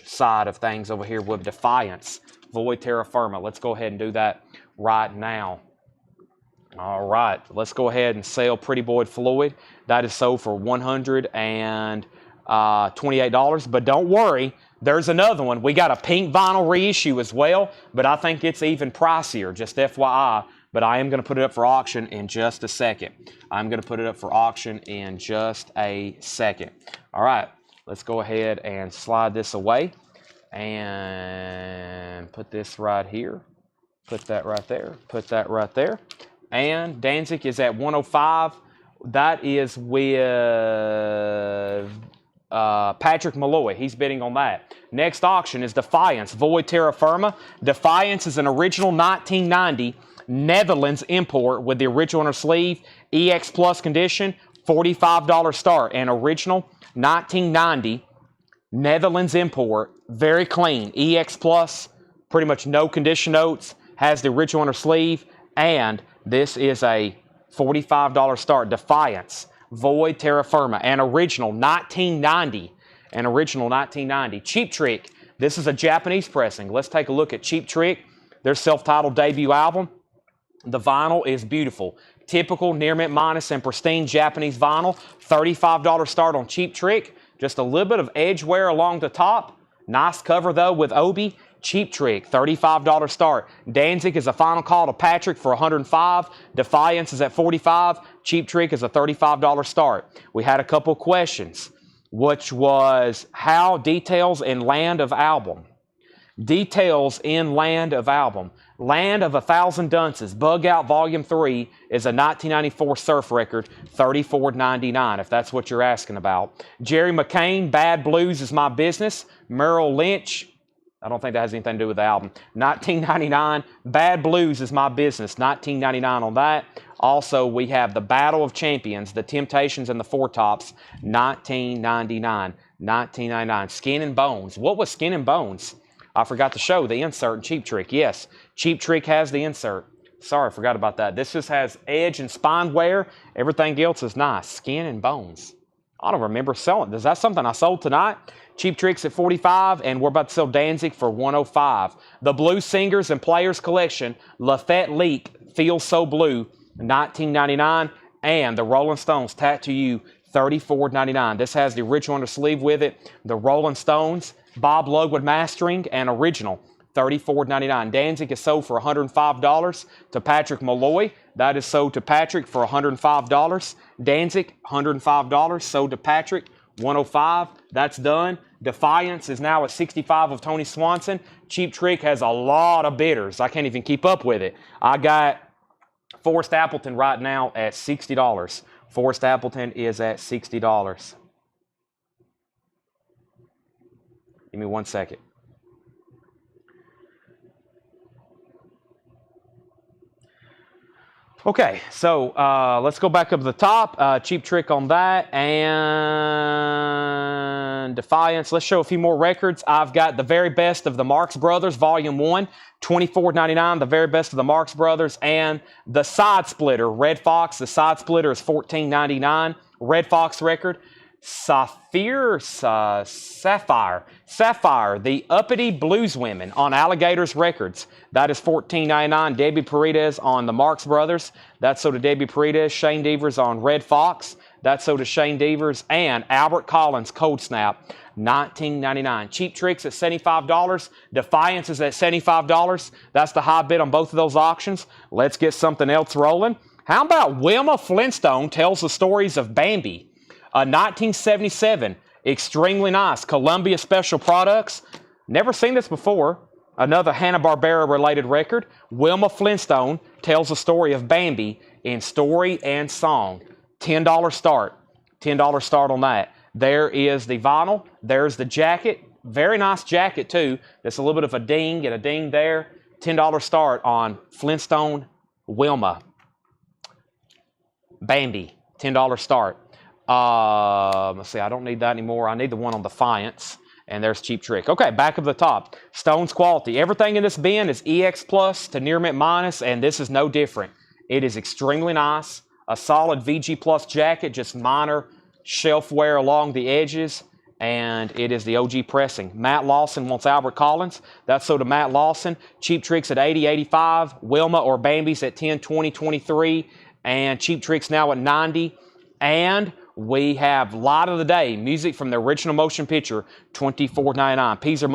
side of things over here with Defiance, Void Terra Firma. Let's go ahead and do that right now. All right, let's go ahead and sell Pretty Boy Floyd. That is sold for $128, but don't worry, there's another one. We got a pink vinyl reissue as well, but I think it's even pricier, just FYI. But I am going to put it up for auction in just a second. I'm going to put it up for auction in just a second. All right, let's go ahead and slide this away and put this right here. Put that right there. Put that right there. And Danzig is at 105. That is with Patrick Malloy. He's bidding on that. Next auction is Defiance, Void Terra Firma. Defiance is an original 1990 Netherlands import with the original inner sleeve, EX Plus condition, $45 start. An original 1990 Netherlands import, very clean, EX Plus, pretty much no condition notes, has the original inner sleeve, and this is a $45 start. Defiance, Void, Terra Firma, an original 1990. An original 1990. Cheap Trick, this is a Japanese pressing. Let's take a look at Cheap Trick, their self-titled debut album. The vinyl is beautiful. Typical near mint minus and pristine Japanese vinyl. $35 start on Cheap Trick. Just a little bit of edge wear along the top. Nice cover though with Obi. Cheap Trick, $35 start. Danzig is a final call to Patrick for $105. Defiance is at $45. Cheap Trick is a $35 start. We had a couple questions, which was how details in Land of album. Details in Land of album. Land of 1,000 Dunces, Bug Out Volume 3 is a 1994 surf record, $34.99 if that's what you're asking about. Jerry McCain, Bad Blues is My Business. Merrill Lynch, I don't think that has anything to do with the album. $19.99. Bad Blues is My Business. $19.99 on that. Also, we have The Battle of Champions, The Temptations and the Four Tops. $19.99. $19.99. Skin and Bones. What was Skin and Bones? I forgot to show the insert in Cheap Trick. Yes, Cheap Trick has the insert. Sorry, I forgot about that. This just has edge and spine wear. Everything else is nice. Skin and Bones. I don't remember selling. Is that something I sold tonight? Cheap Trick's at $45, and we're about to sell Danzig for $105. The Blues Singers and Players Collection, Lafette Leak, Feels So Blue, $19.99, and the Rolling Stones, Tattoo You, $34.99. This has the original on the sleeve with it. The Rolling Stones, Bob Lugwood mastering, and original, $34.99. Danzig is sold for $105 to Patrick Malloy. That is sold to Patrick for $105. Danzig, $105, sold to Patrick, $105. That's done. Defiance is now at $65 of Tony Swanson. Cheap Trick has a lot of bidders. I can't even keep up with it. I got Forrest Appleton right now at $60. Forrest Appleton is at $60. Give me 1 second. Okay, so let's go back up to the top. Cheap Trick on that. And Defiance. Let's show a few more records. I've got The Very Best of the Marx Brothers, Volume 1, $24.99. The Very Best of the Marx Brothers. And The Side Splitter, Red Fox. The Side Splitter is $14.99. Red Fox record. Sapphire, The Uppity Blues Women on Alligators Records. That is $14.99. Debbie Paredes on the Marx Brothers. That's so to Debbie Paredes. Shane Devers on Red Fox. That's so to Shane Devers. And Albert Collins, Cold Snap, $19.99. Cheap Tricks at $75. Defiance is at $75. That's the high bid on both of those auctions. Let's get something else rolling. How about Wilma Flintstone tells the stories of Bambi? 1977, extremely nice. Columbia Special Products. Never seen this before. Another Hanna-Barbera related record. Wilma Flintstone tells the story of Bambi in story and song. $10 start. $10 start on that. There is the vinyl. There's the jacket. Very nice jacket too. There's a little bit of a ding and a ding there. $10 start on Flintstone Wilma. Bambi. $10 start. Let's see, I don't need that anymore. I need the one on Defiance. And there's Cheap Trick. Okay, back of the top. Stones quality. Everything in this bin is EX Plus to Near Mint Minus, and this is no different. It is extremely nice. A solid VG Plus jacket, just minor shelf wear along the edges. And it is the OG pressing. Matt Lawson wants Albert Collins. That's so to Matt Lawson. Cheap Tricks at $80, $85. Wilma or Bambi's at $10, $20, $23. And Cheap Tricks now at $90. And we have Light of the Day, music from the original motion picture, $24.99. Peter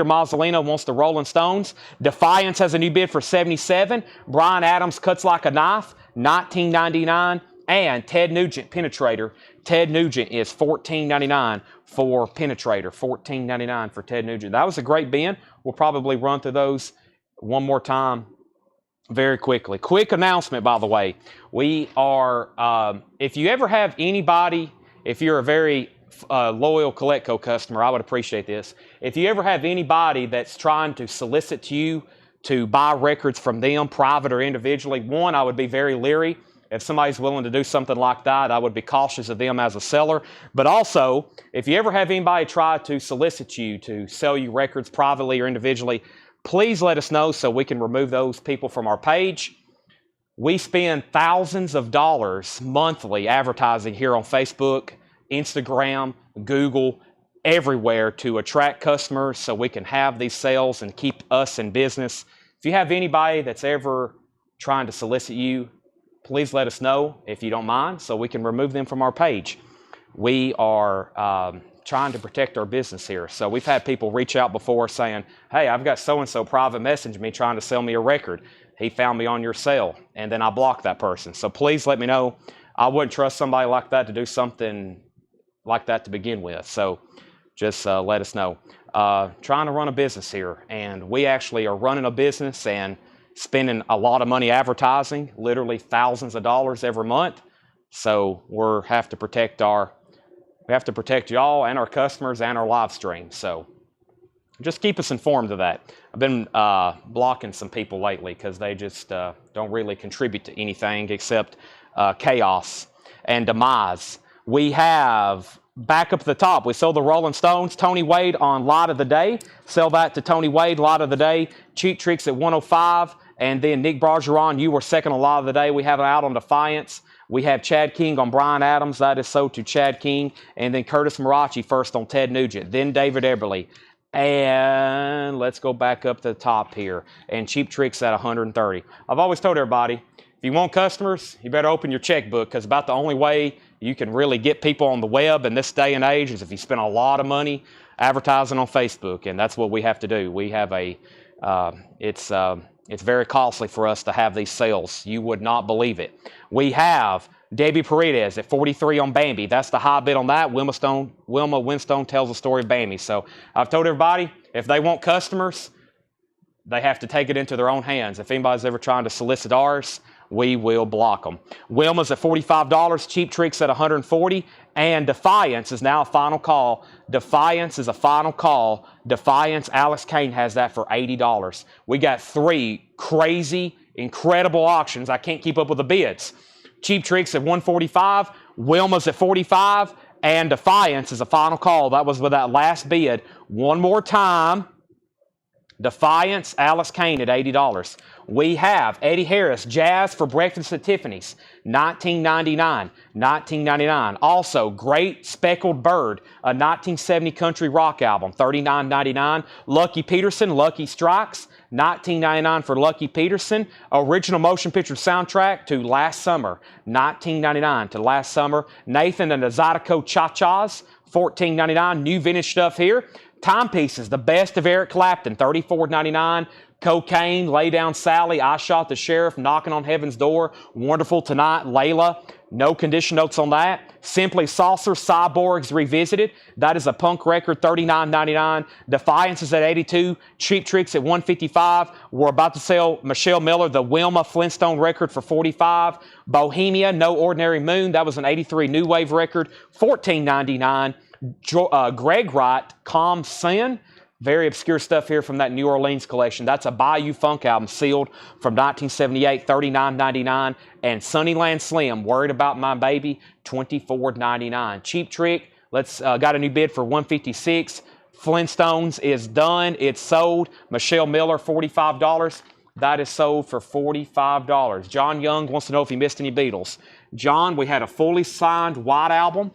Mazzolino wants the Rolling Stones. Defiance has a new bid for $77. Bryan Adams, Cuts Like a Knife, $19.99. And Ted Nugent, Penetrator. Ted Nugent is $14.99 for Penetrator. $14.99 for Ted Nugent. That was a great bin. We'll probably run through those one more time very quickly. Quick announcement, by the way. We are, if you ever have anybody, if you're a very loyal Collectco customer, I would appreciate this. If you ever have anybody that's trying to solicit you to buy records from them, private or individually, one, I would be very leery. If somebody's willing to do something like that, I would be cautious of them as a seller. But also, if you ever have anybody try to solicit you to sell you records privately or individually, please let us know so we can remove those people from our page. We spend thousands of dollars monthly advertising here on Facebook, Instagram, Google, everywhere to attract customers so we can have these sales and keep us in business. If you have anybody that's ever trying to solicit you, please let us know if you don't mind so we can remove them from our page. We are trying to protect our business here. So we've had people reach out before saying, hey, I've got so-and-so private message me trying to sell me a record. He found me on your sale, and then I blocked that person. So please let me know. I wouldn't trust somebody like that to do something like that to begin with. So just let us know. Trying to run a business here, and we actually are running a business and spending a lot of money advertising, literally thousands of dollars every month. So we have to protect y'all and our customers and our live stream. So just keep us informed of that. I've been blocking some people lately because they just don't really contribute to anything except chaos and demise. We have, back up at the top, we sold the Rolling Stones, Tony Wade on Lot of the Day. Sell that to Tony Wade, Lot of the Day. Cheap Tricks at 105. And then Nick Bargeron, you were second on Lot of the Day. We have it out on Defiance. We have Chad King on Brian Adams. That is sold to Chad King. And then Curtis Marachi first on Ted Nugent. Then David Eberly. And let's go back up to the top here. And Cheap Tricks at 130. I've always told everybody, if you want customers, you better open your checkbook, because about the only way you can really get people on the web in this day and age is if you spend a lot of money advertising on Facebook. And that's what we have to do. We have it's very costly for us to have these sales. You would not believe it. We have Debbie Paredes at 43 on Bambi. That's the high bid on that. Wilma Winstone tells the story of Bambi. So I've told everybody, if they want customers, they have to take it into their own hands. If anybody's ever trying to solicit ours, we will block them. Wilma's at $45. Cheap Tricks at $140. And Defiance is now a final call. Defiance is a final call. Defiance, Alex Kane has that for $80. We got 3 crazy, incredible auctions. I can't keep up with the bids. Cheap Tricks at $145. Wilma's at $45. And Defiance is a final call. That was with that last bid. One more time. Defiance, Alex Kane at $80. We have Eddie Harris, Jazz for Breakfast at Tiffany's, $19.99. Also, Great Speckled Bird, a 1970 country rock album, $39.99. Lucky Peterson, Lucky Strikes, $19.99 for Lucky Peterson. Original motion picture soundtrack to Last Summer, $19.99 to Last Summer. Nathan and the Zydeco Cha-Chas, $14.99. New vintage stuff here. Timepieces, the best of Eric Clapton, $34.99. Cocaine, Lay Down Sally, I Shot the Sheriff, Knocking on Heaven's Door, Wonderful Tonight, Layla. No condition notes on that. Simply Saucer, Cyborgs Revisited. That is a punk record, $39.99. Defiance is at $82. Cheap Tricks at $155. We're about to sell Michelle Miller, the Wilma Flintstone record, for $45. Bohemia, No Ordinary Moon. That was an '83 New Wave record, $14.99. Greg Wright, Calm Sin. Very obscure stuff here from that New Orleans collection. That's a Bayou Funk album sealed from 1978, $39.99. And Sunnyland Slim, Worried About My Baby, $24.99. Cheap Trick, got a new bid for $156. Flintstones is done. It's sold. Michelle Miller, $45. That is sold for $45. John Young wants to know if he missed any Beatles. John, we had a fully signed White Album.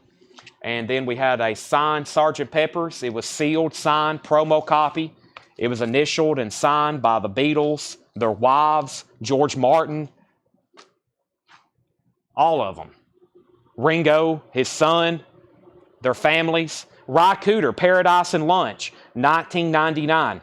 And then we had a signed Sgt. Pepper's. It was sealed, signed, promo copy. It was initialed and signed by the Beatles, their wives, George Martin, all of them. Ringo, his son, their families. Ry Cooder, Paradise and Lunch, $19.99.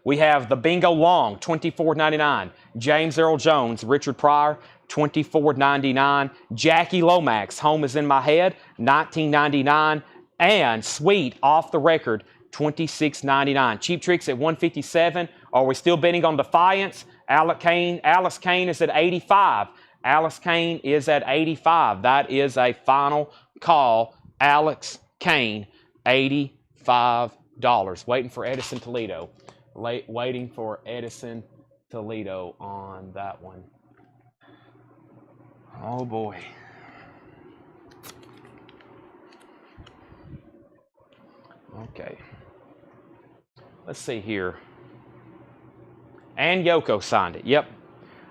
We have the Bingo Long, $24.99. James Earl Jones, Richard Pryor, $24.99. Jackie Lomax, Home Is In My Head, $19.99. And Sweet, Off the Record, $26.99. Cheap Tricks at $157. Are we still bidding on Defiance? Alice Kane is at $85. Alice Kane is at $85. That is a final call. Alex Kane, $85. Waiting for Edison Toledo. Waiting for Edison Toledo on that one. Oh boy. Okay. Let's see here. And Yoko signed it. Yep.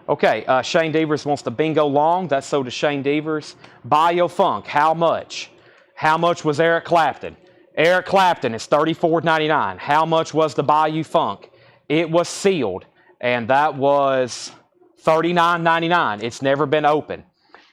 Okay, Shane Devers wants the Bingo Long. That's sold to Shane Devers. Bio Funk, how much? How much was Eric Clapton? Eric Clapton is $34.99. How much was the Bayou Funk? It was sealed, and that was $39.99. It's never been open.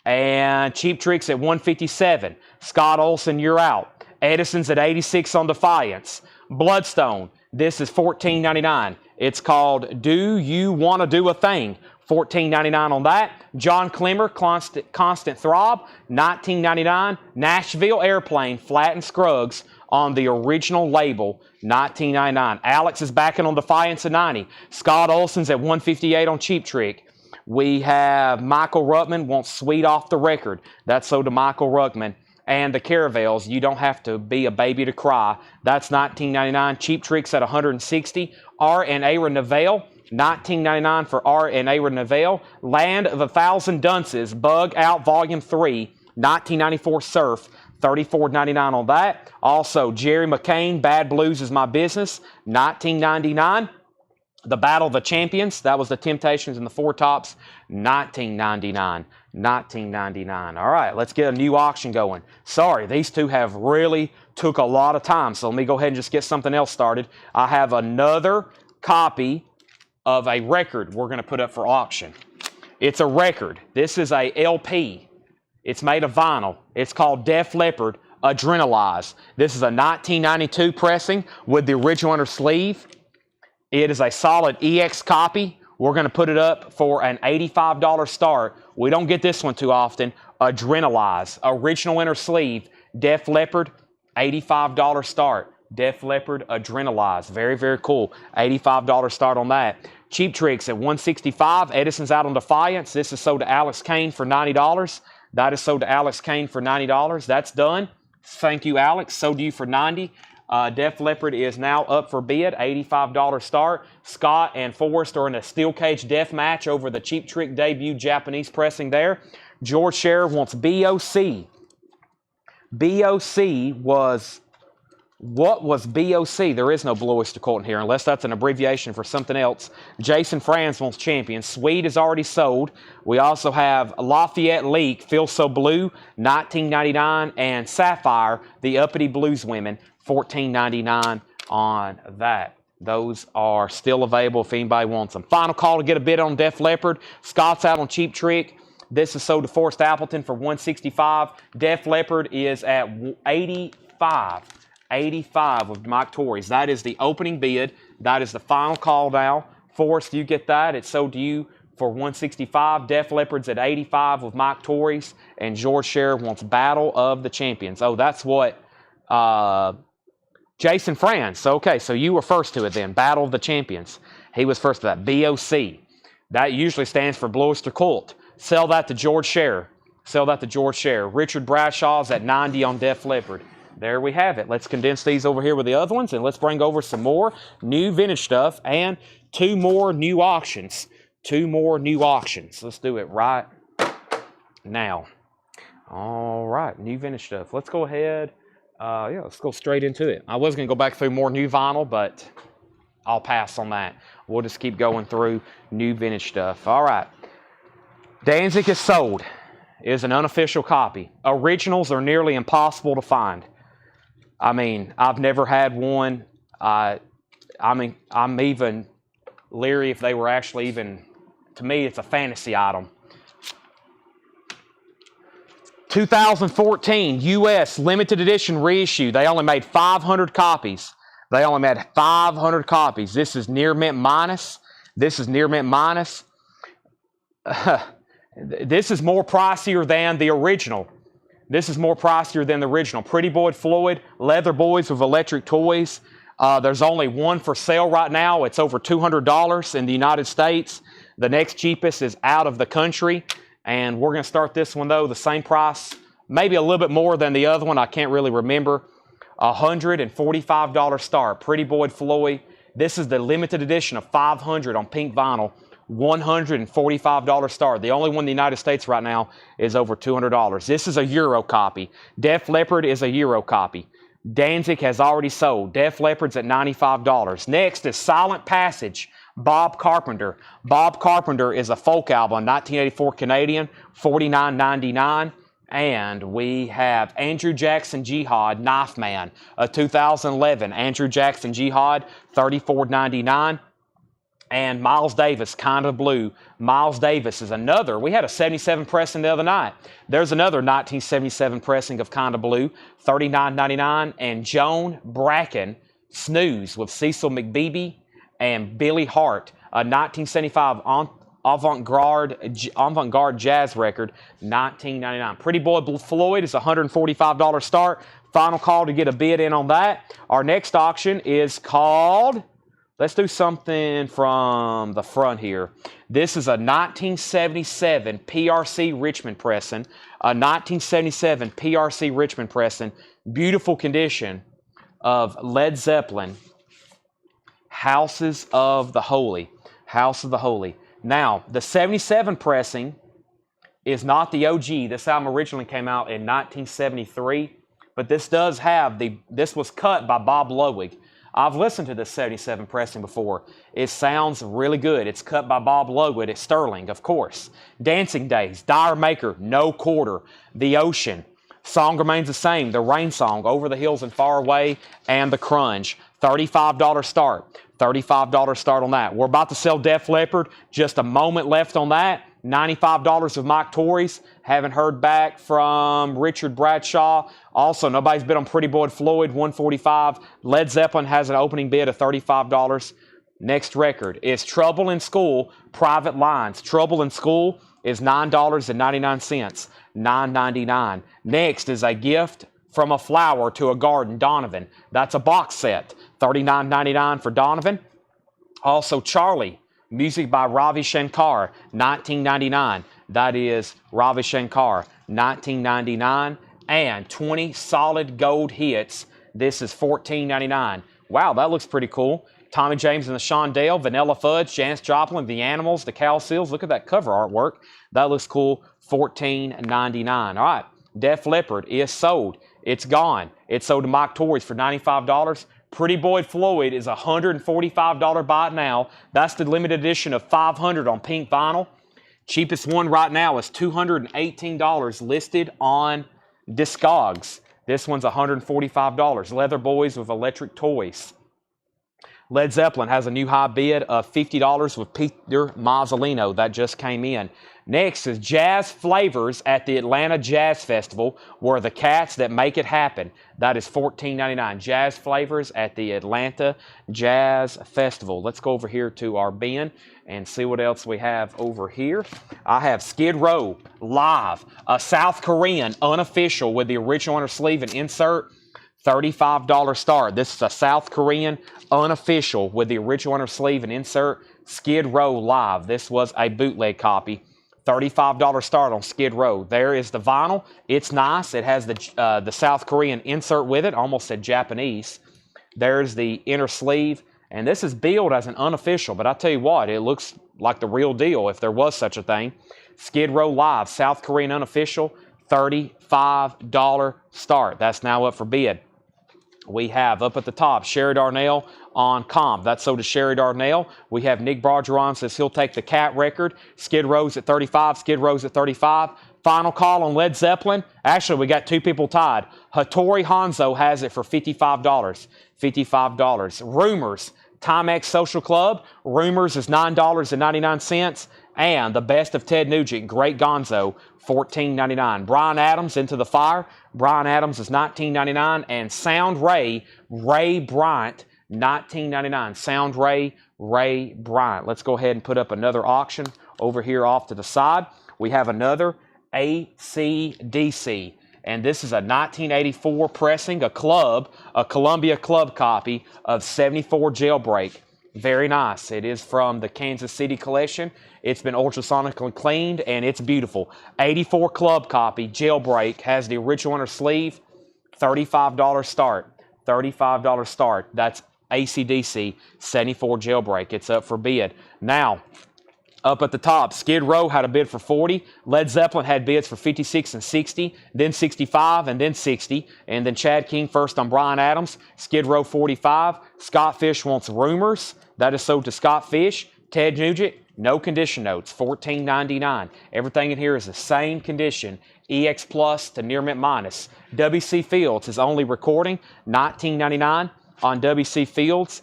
And Cheap Tricks at $157. Scott Olson, you're out. Edison's at $86 on Defiance. Bloodstone, this is $14.99. It's called Do You Want to Do a Thing? $14.99 on that. John Clemmer, Constant Throb, $19.99. Nashville Airplane, Flat and Scruggs on the original label, $19.99. Alex is backing on Defiance at $90. Scott Olson's at $158 on Cheap Trick. We have Michael Ruckman wants Sweet Off the Record. That's sold to Michael Ruckman. And the Caravels, You Don't Have to Be a Baby to Cry. That's $19.99. Cheap Tricks at $160. R and Aaron Neville, $19.99 for R and Aaron Neville. Land of a Thousand Dunces, Bug Out Volume 3, $19.94 Surf, $34.99 on that. Also, Jerry McCain, Bad Blues Is My Business, $19.99. The Battle of the Champions, that was the Temptations and the Four Tops, $19.99. $19.99. All right, let's get a new auction going. Sorry, these two have really took a lot of time, so let me go ahead and just get something else started. I have another copy of a record we're going to put up for auction. It's a record. This is a LP. It's made of vinyl. It's called Def Leppard Adrenalize. This is a 1992 pressing with the original inner sleeve. It is a solid EX copy. We're going to put it up for an $85 start. We don't get this one too often. Adrenalize. Original inner sleeve. Def Leppard, $85 start. Def Leppard Adrenalize. Very, very cool. $85 start on that. Cheap Tricks at $165. Edison's out on Defiance. This is sold to Alex Kane for $90. That is sold to Alex Kane for $90. That's done. Thank you, Alex. Sold to you for $90. Def Leppard is now up for bid, $85 start. Scott and Forrest are in a steel cage death match over the Cheap Trick debut Japanese pressing there. George Scherer wants BOC. BOC was, what was BOC? There is no Blue Oyster Cult in here unless that's an abbreviation for something else. Jason Franz wants Champion. Sweet is already sold. We also have Lafayette Leak, Feel So Blue, $19.99, and Sapphire, the Uppity Blues Women, $14.99 on that. Those are still available if anybody wants them. Final call to get a bid on Def Leppard. Scott's out on Cheap Trick. This is sold to Forrest Appleton for $165. Def Leppard is at $85. $85 with Mike Torres. That is the opening bid. That is the final call now. Forrest, you get that. It's sold to you for $165. Def Leppard's at $85 with Mike Torres. And George Scherer wants Battle of the Champions. Oh, that's what Jason Franz. Okay, so you were first to it then. Battle of the Champions. He was first to that. BOC. That usually stands for Blue Oyster Cult. Sell that to George Scherer. Sell that to George Scherer. Richard Bradshaw's at $90 on Def Leppard. There we have it. Let's condense these over here with the other ones, and let's bring over some more new vintage stuff and two more new auctions. Two more new auctions. Let's do it right now. All right, new vintage stuff. Let's go ahead. Let's go straight into it. I was going to go back through more new vinyl, but I'll pass on that. We'll just keep going through new vintage stuff. All right. Danzig is sold. It is an unofficial copy. Originals are nearly impossible to find. I mean, I've never had one. I'm even leery if they were actually even, to me, it's a fantasy item. 2014 U.S. limited edition reissue. They only made 500 copies. They only made 500 copies. This is near mint minus. This is near mint minus. This is more pricier than the original. This is more pricier than the original. Pretty Boy Floyd, Leather Boys with electric toys. There's only one for sale right now. It's over $200 in the United States. The next cheapest is out of the country. And we're going to start this one, though, the same price, maybe a little bit more than the other one. I can't really remember. $145 start. Pretty Boy Floyd. This is the limited edition of 500 on pink vinyl. $145 start. The only one in the United States right now is over $200. This is a Euro copy. Def Leppard is a Euro copy. Danzig has already sold. Def Leppard's at $95. Next is Silent Passage Bob Carpenter. Bob Carpenter is a folk album, 1984 Canadian, $49.99. And we have Andrew Jackson Jihad, Knife Man, a 2011 Andrew Jackson Jihad, $34.99. And Miles Davis, Kind of Blue. Miles Davis is another. We had a 77 pressing the other night. There's another 1977 pressing of Kind of Blue, $39.99. And Joan Bracken, Snooze, with Cecil McBeebe and Billy Hart, a 1975 avant-garde jazz record, $19.99. Pretty Boy Floyd is a $145 start. Final call to get a bid in on that. Our next auction is called... Let's do something from the front here. This is a 1977 PRC Richmond pressing. A 1977 PRC Richmond pressing. Beautiful condition of Led Zeppelin. Houses of the Holy. House of the Holy. Now, the 77 pressing is not the OG. This album originally came out in 1973. But this does have this was cut by Bob Ludwig. I've listened to this 77 pressing before. It sounds really good. It's cut by Bob Ludwig at Sterling, of course. Dancing Days, Dire Maker, No Quarter, The Ocean, Song Remains the Same, The Rain Song, Over the Hills and Far Away, and The Crunch. $35 start. $35 start on that. We're about to sell Def Leppard. Just a moment left on that. $95 of Mike Torrey's. Haven't heard back from Richard Bradshaw. Also, nobody's bid on Pretty Boy Floyd, $145. Led Zeppelin has an opening bid of $35. Next record is Trouble in School, Private Lines. Trouble in School is $9.99. $9.99. Next is A Gift from a Flower to a Garden, Donovan. That's a box set. $39.99 for Donovan. Also, Charlie. Music by Ravi Shankar, $19.99. That is Ravi Shankar, $19.99. And 20 solid gold hits. This is $14.99. Wow, that looks pretty cool. Tommy James and the Shondell, Vanilla Fudge, Janis Joplin, The Animals, the Cal Seals. Look at that cover artwork. That looks cool. $14.99. All right, Def Leppard is sold. It's gone. It's sold to Mike Torrey's for $95. Pretty Boy Floyd is a $145 buy it now. That's the limited edition of 500 on pink vinyl. Cheapest one right now is $218 listed on Discogs. This one's $145. Leather Boys with Electric Toys. Led Zeppelin has a new high bid of $50 with Peter Mazzolino. That just came in. Next is Jazz Flavors at the Atlanta Jazz Festival, where the cats that make it happen. That is $14.99. Jazz Flavors at the Atlanta Jazz Festival. Let's go over here to our bin and see what else we have over here. I have Skid Row Live, a South Korean unofficial with the original on her sleeve and insert. $35 start. This is a South Korean unofficial with the original on her sleeve and insert. Skid Row Live. This was a bootleg copy. $35 start on Skid Row. There is the vinyl. It's nice. It has the South Korean insert with it. Almost said Japanese. There's the inner sleeve. And this is billed as an unofficial. But I tell you what, it looks like the real deal if there was such a thing. Skid Row Live, South Korean unofficial, $35 start. That's now up for bid. We have up at the top Sherry Darnell on comp. That's sold to Sherry Darnell. We have Nick Bargeron says he'll take the Cat record. Skid Row's at 35. Skid Row's at 35. Final call on Led Zeppelin. Actually, we got two people tied. Hattori Hanzo has it for $55. $55. Rumors. Timex Social Club. Rumors is $9.99. And the best of Ted Nugent, Great Gonzo, $14.99. Brian Adams, Into the Fire. Brian Adams is $19.99. And Sound Ray, Ray Bryant, $19.99. Sound Ray, Ray Bryant. Let's go ahead and put up another auction over here off to the side. We have another AC/DC. And this is a 1984 pressing, a Columbia Club copy of 74 Jailbreak. Very nice. It is from the Kansas City collection. It's been ultrasonically cleaned, and it's beautiful. 84 Club copy, Jailbreak, has the original on her sleeve. $35 start. $35 start. That's AC/DC 74 Jailbreak. It's up for bid. Now, Up at the top, Skid Row had a bid for 40. Led Zeppelin had bids for 56 and 60, then 65 and then 60. And then Chad King first on Bryan Adams. Skid Row 45. Scott Fish wants Rumors. That is sold to Scott Fish. Ted Nugent, no condition notes, $14.99. Everything in here is the same condition, EX Plus to near mint minus. WC Fields is only recording, $19.99 on WC Fields.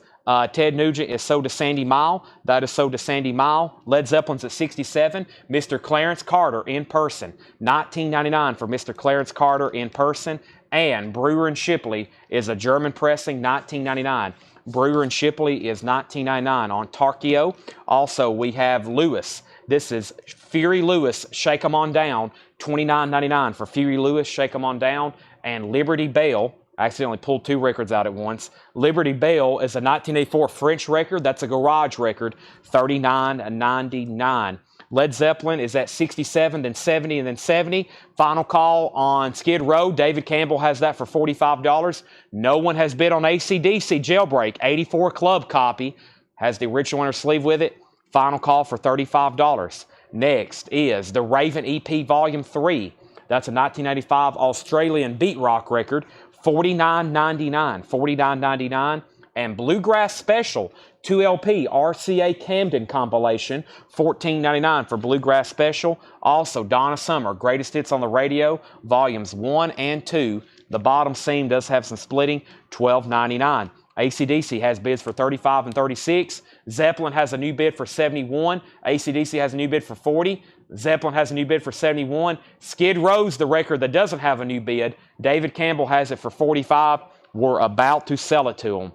Ted Nugent is sold to Sandy Mile. That is sold to Sandy Mile. Led Zeppelin's at 67. Mr. Clarence Carter in person. $19.99 for Mr. Clarence Carter in person. And Brewer and Shipley is a German pressing, $19.99. Brewer and Shipley is $19.99 on Tarkio. Also, we have Lewis. This is Fury Lewis, Shake 'em on Down, $29.99 for Fury Lewis, Shake 'em on Down. And Liberty Bell. I accidentally pulled two records out at once. Liberty Bell is a 1984 French record. That's a garage record, $39.99. Led Zeppelin is at 67, then 70, and then 70. Final call on Skid Row. David Campbell has that for $45. No one has bid on AC/DC Jailbreak. 84 club copy. Has the original inner sleeve with it. Final call for $35. Next is the Raven EP Volume 3. That's a 1995 Australian beat rock record. $49.99. $49.99. And Bluegrass Special 2LP RCA Camden compilation, $14.99 for Bluegrass Special. Also, Donna Summer, Greatest Hits on the Radio, Volumes 1 and 2. The bottom seam does have some splitting, $12.99. AC/DC has bids for 35 and 36. Zeppelin has a new bid for 71. AC/DC has a new bid for 40. Zeppelin has a new bid for 71. Skid Row's the record that doesn't have a new bid. David Campbell has it for 45. We're about to sell it to him.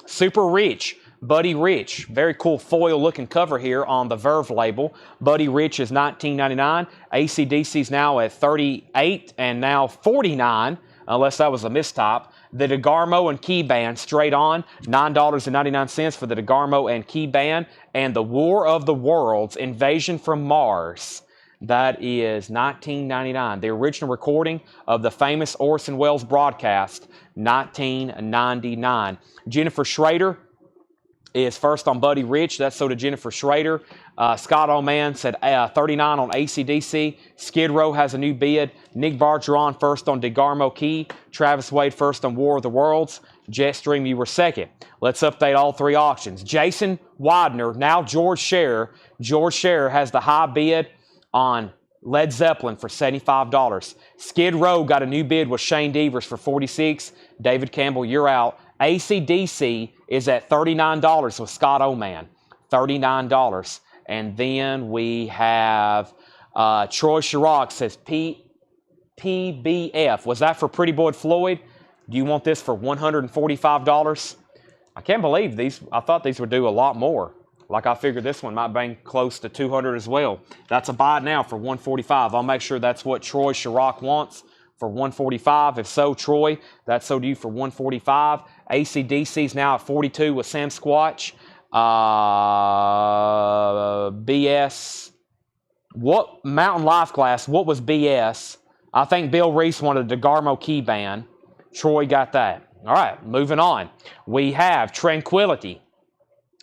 Super Rich, Buddy Rich. Very cool foil-looking cover here on the Verve label. Buddy Rich is $19.99. AC/DC's now at 38 and now 49, unless that was a mistype. The DeGarmo and Key Band straight on, $9.99 for the DeGarmo and Key Band. And the War of the Worlds, Invasion from Mars. That is $19.99. The original recording of the famous Orson Welles broadcast, $19.99. Jennifer Schrader is first on Buddy Rich. That's sold to Jennifer Schrader. Scott Oman said 39 on AC/DC. Skid Row has a new bid. Nick Bargeron first on DeGarmo Key. Travis Wade first on War of the Worlds. Jetstream, you were second. Let's update all three auctions. Jason Widener, now George Scherer. George Scherer has the high bid on Led Zeppelin for $75. Skid Row got a new bid with Shane Devers for $46. David Campbell, you're out. AC/DC is at $39 with Scott Oman. $39. And then we have Troy Chirac says PBF. Was that for Pretty Boy Floyd? Do you want this for $145? I can't believe these. I thought these would do a lot more. Like I figured this one might bang close to 200 as well. That's a buy now for $145. I'll make sure that's what Troy Chirac wants for $145. If so, Troy, that's sold to you for $145. AC/DC's now at 42 with Sam Squatch. BS. What Mountain Life Glass? What was BS? I think Bill Reese wanted a DeGarmo Key Band. Troy got that. All right, moving on. We have Tranquility,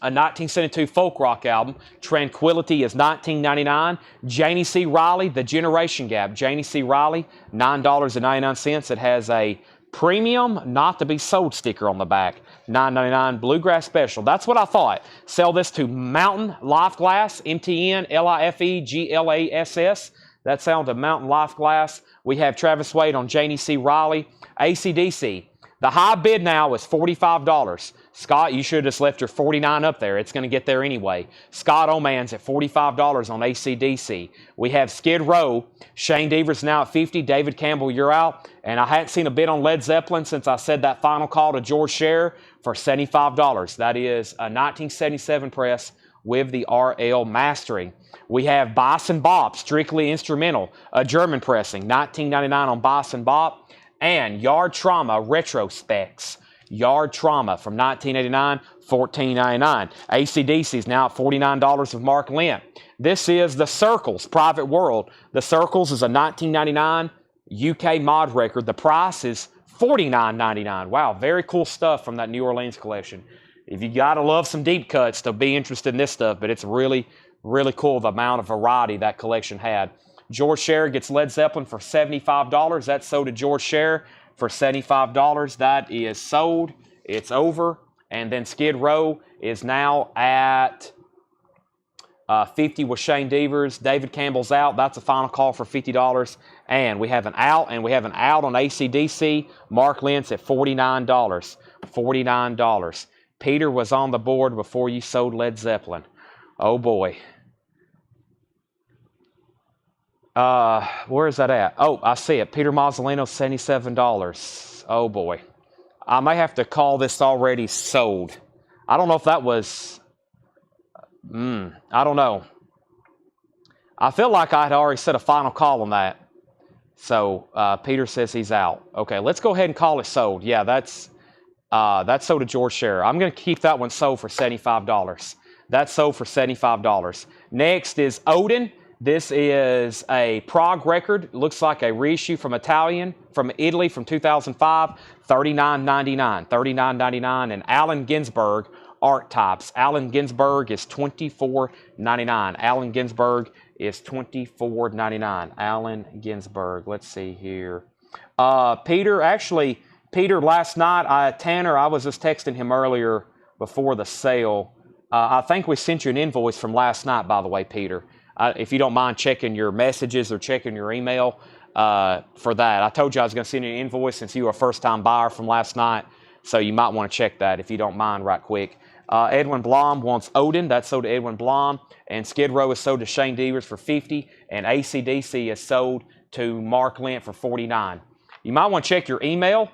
a 1972 folk rock album. Tranquility is $19.99. Janie C. Riley, The Generation Gap. Janie C. Riley, $9.99. It has a premium not to be sold sticker on the back. $9.99 Bluegrass Special. That's what I thought. Sell this to Mountain Life Glass, MTN, LIFEGLASS. That's sound to Mountain Life Glass. We have Travis Wade on Janie C. Riley. AC/DC. The high bid now is $45. Scott, you should have just left your 49 up there. It's going to get there anyway. Scott Oman's at $45 on AC/DC. We have Skid Row. Shane Devers now at 50. David Campbell, you're out. And I hadn't seen a bid on Led Zeppelin since I said that final call to George Scherer for $75. That is a 1977 press with the RL mastering. We have Boss and Bop, strictly instrumental, a German pressing, $19.99 on Boss and Bop. And Yard Trauma Retro Specs. Yard Trauma from 1989, $14.99. AC/DC is now at $49 with Mark Lent. This is The Circles, Private World. The Circles is a 1999 UK mod record. The price is $49.99. Wow, very cool stuff from that New Orleans collection. If you gotta love some deep cuts, to be interested in this stuff, but it's really, Really cool the amount of variety that collection had. George Scherer gets Led Zeppelin for $75. That's sold to George Scherer for $75. That is sold. It's over. And then Skid Row is now at 50 with Shane Devers. David Campbell's out. That's a final call for $50. And we have an out, on AC/DC. Mark Lentz at $49. $49. Peter was on the board before you sold Led Zeppelin. Oh, boy. Where is that at? Oh, I see it. Peter Mazzolino, $77. Oh, boy. I may have to call this already sold. I don't know if that was... I don't know. I feel like I had already set a final call on that. So, Peter says he's out. Okay, let's go ahead and call it sold. Yeah, that's sold to George Scherer. I'm going to keep that one sold for $75. That's sold for $75. Next is Odin. This is a prog record. Looks like a reissue from Italy from 2005. $39.99. $39.99. And Allen Ginsberg art types. Allen Ginsberg is $24.99. Allen Ginsberg is $24.99. Allen Ginsberg. Let's see here. Peter, last night, Tanner, I was just texting him earlier before the sale. I think we sent you an invoice from last night, by the way, Peter. If you don't mind checking your messages or checking your email for that. I told you I was going to send you an invoice since you were a first-time buyer from last night, so you might want to check that if you don't mind right quick. Edwin Blom wants Odin. That's sold to Edwin Blom. And Skid Row is sold to Shane Devers for $50. And AC/DC is sold to Mark Lent for $49. You might want to check your email,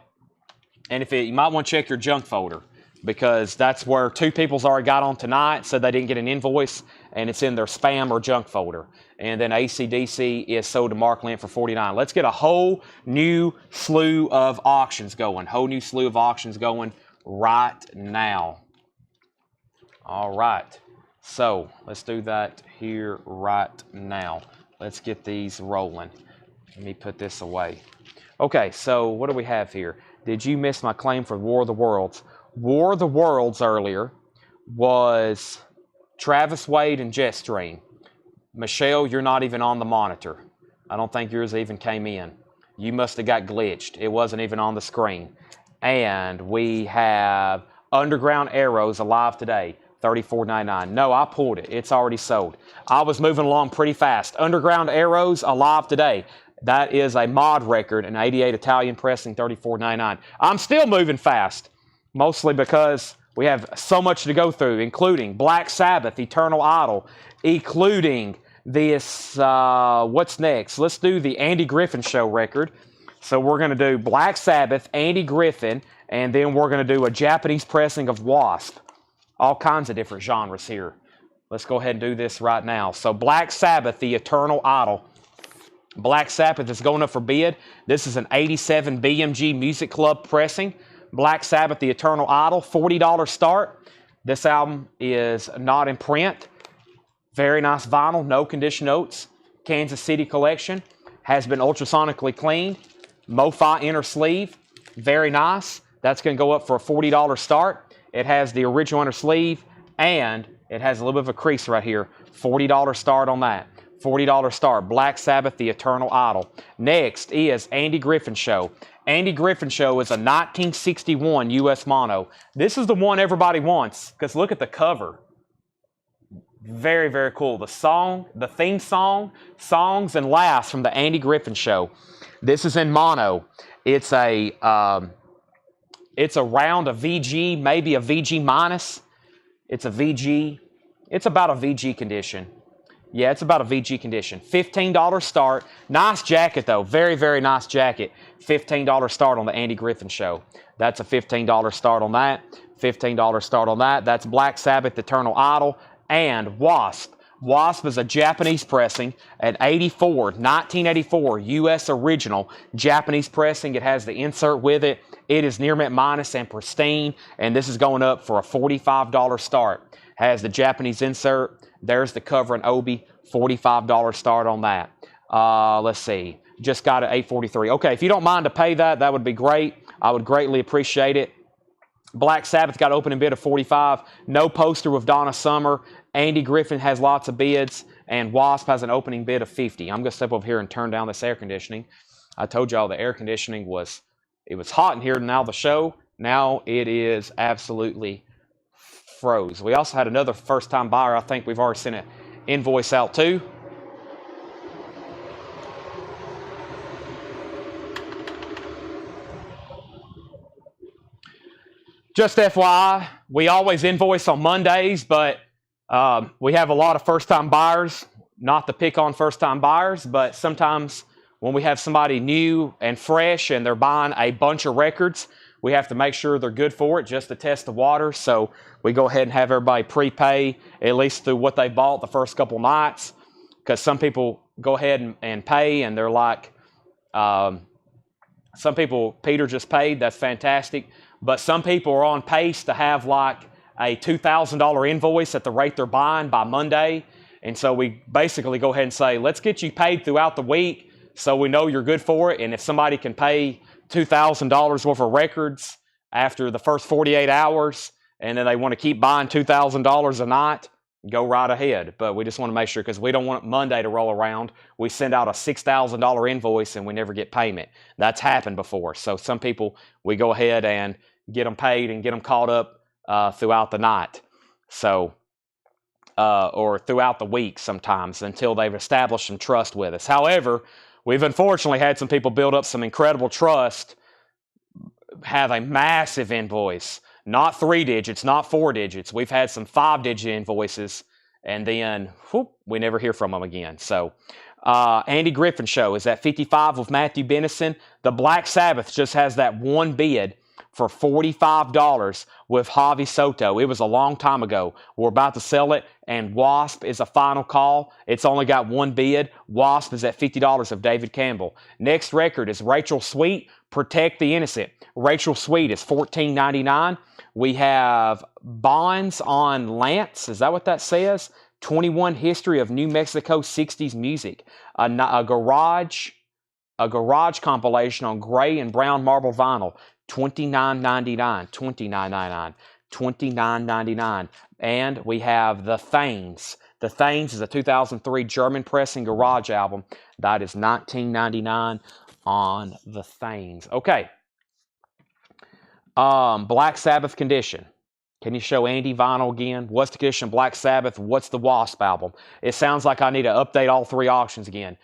and you might want to check your junk folder, because that's where two people's already got on tonight, said they didn't get an invoice, and it's in their spam or junk folder. And then AC/DC is sold to Mark Lent for $49. Let's get a whole new slew of auctions going. Whole new slew of auctions going right now. All right. So let's do that here right now. Let's get these rolling. Let me put this away. Okay, so what do we have here? Did you miss my claim for War of the Worlds? War of the Worlds earlier was Travis Wade and Jetstream. Michelle, you're not even on the monitor. I don't think yours even came in. You must have got glitched. It wasn't even on the screen. And we have Underground Arrows alive today. $34.99. No, I pulled it. It's already sold. I was moving along pretty fast. Underground Arrows alive today. That is a mod record, an 88 Italian pressing, $34.99. I'm still moving fast, mostly because we have so much to go through, including Black Sabbath, Eternal Idol, including this, what's next? Let's do the Andy Griffin Show record. So we're going to do Black Sabbath, Andy Griffin, and then we're going to do a Japanese pressing of Wasp. All kinds of different genres here. Let's go ahead and do this right now. So Black Sabbath, the Eternal Idol. Black Sabbath is going up for bid. This is an 87 BMG Music Club pressing. Black Sabbath, the Eternal Idol, $40 start. This album is not in print. Very nice vinyl, no condition notes. Kansas City collection. Has been ultrasonically cleaned. MoFi inner sleeve. Very nice. That's going to go up for a $40 start. It has the original inner sleeve, and it has a little bit of a crease right here. $40 start on that. $40 start. Black Sabbath, the Eternal Idol. Next is Andy Griffin Show. Andy Griffin Show is a 1961 U.S. mono. This is the one everybody wants, because look at the cover. Very, very cool. The theme song, songs and laughs from the Andy Griffin Show. This is in mono. It's a round of VG, maybe a VG minus. It's a VG. It's about a VG condition. Yeah, it's about a VG condition. $15 start. Nice jacket, though. Very, very nice jacket. $15 start on the Andy Griffin Show. That's a $15 start on that. $15 start on that. That's Black Sabbath, Eternal Idol, and Wasp. Wasp is a Japanese pressing, an 1984 U.S. original Japanese pressing. It has the insert with it. It is near mint minus and pristine, and this is going up for a $45 start. Has the Japanese insert. There's the cover and obi. $45 start on that. Let's see. Just got it $843. Okay, if you don't mind to pay that, that would be great. I would greatly appreciate it. Black Sabbath got opening bid of $45. No poster with Donna Summer. Andy Griffin has lots of bids, and Wasp has an opening bid of 50. I'm going to step over here and turn down this air conditioning. I told y'all the air conditioning was hot in here now the show. Now it is absolutely froze. We also had another first-time buyer. I think we've already sent an invoice out too. Just FYI, we always invoice on Mondays, but we have a lot of first-time buyers. Not to pick on first-time buyers, but sometimes when we have somebody new and fresh and they're buying a bunch of records, we have to make sure they're good for it just to test the water. So we go ahead and have everybody prepay at least through what they bought the first couple nights, because some people go ahead and pay and they're like, some people, Peter just paid, that's fantastic. But some people are on pace to have like a $2,000 invoice at the rate they're buying by Monday. And so we basically go ahead and say, let's get you paid throughout the week so we know you're good for it. And if somebody can pay $2,000 worth of records after the first 48 hours and then they want to keep buying $2,000 a night, go right ahead. But we just want to make sure, because we don't want Monday to roll around, we send out a $6,000 invoice and we never get payment. That's happened before. So some people, we go ahead and get them paid and get them caught up throughout the night. So, or throughout the week sometimes until they've established some trust with us. However, we've unfortunately had some people build up some incredible trust, have a massive invoice, not 3 digits, not 4 digits. We've had some 5-digit invoices, and then whoop, we never hear from them again. So Andy Griffin Show is at 55 with Matthew Benison. The Black Sabbath just has that one bid for $45 with Javi Soto. It was a long time ago. We're about to sell it, and Wasp is a final call. It's only got one bid. Wasp is at $50 of David Campbell. Next record is Rachel Sweet, Protect the Innocent. Rachel Sweet is $14.99. We have Bonds on Lance. Is that what that says? 21 History of New Mexico 60s Music. A garage compilation on gray and brown marble vinyl. $29.99, $29.99, $29.99. And we have The Thanes. The Thanes is a 2003 German pressing garage album. That is $19.99 on The Thanes. Okay. Black Sabbath condition. Can you show Andy vinyl again? What's the condition of Black Sabbath? What's the Wasp album? It sounds like I need to update all 3 auctions again.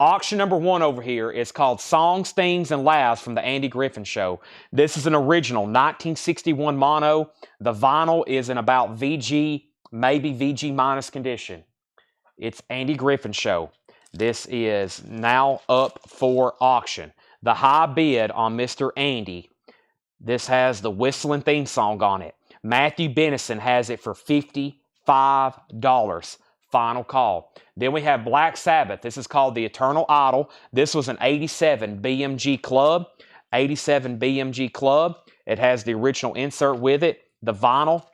Auction number 1 over here is called Songs, Themes, and Laughs from the Andy Griffin Show. This is an original 1961 mono. The vinyl is in about VG, maybe VG minus condition. It's Andy Griffin Show. This is now up for auction. The high bid on Mr. Andy. This has the whistling theme song on it. Matthew Benison has it for $55. Final call. Then we have Black Sabbath. This is called The Eternal Idol. This was an 87 BMG Club. 87 BMG Club. It has the original insert with it. The vinyl,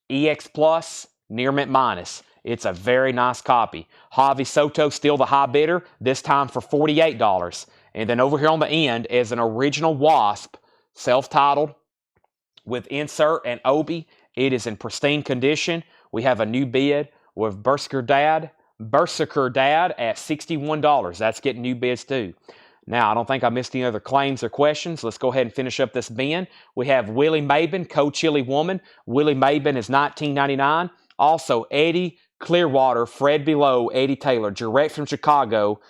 EX Plus, near mint minus. It's a very nice copy. Javi Soto, still the high bidder, this time for $48. And then over here on the end is an original Wasp, self-titled, with insert and obi. It is in pristine condition. We have a new bid with Berserker Dad at $61. That's getting new bids too. Now, I don't think I missed any other claims or questions. Let's go ahead and finish up this bin. We have Willie Mabin, Co-Chili Woman. Willie Mabin is $19.99. Also, Eddie Clearwater, Fred Below, Eddie Taylor, direct from Chicago.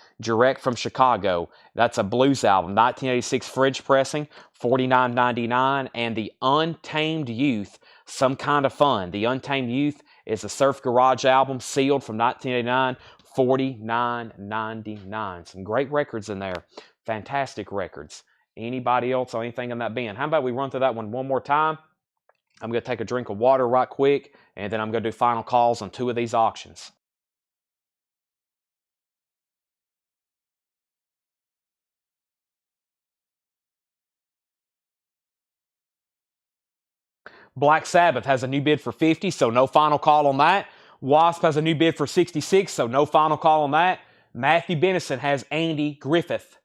That's a blues album, 1986 fridge pressing, $49.99. And The Untamed Youth, Some Kind of Fun. The Untamed Youth is a Surf Garage album, sealed from 1989, $49.99. Some great records in there. Fantastic records. Anybody else on anything in that bin? How about we run through that one more time? I'm going to take a drink of water right quick, and then I'm going to do final calls on 2 of these auctions. Black Sabbath has a new bid for $50, so no final call on that. Wasp has a new bid for $66, so no final call on that. Matthew Benison has Andy Griffith.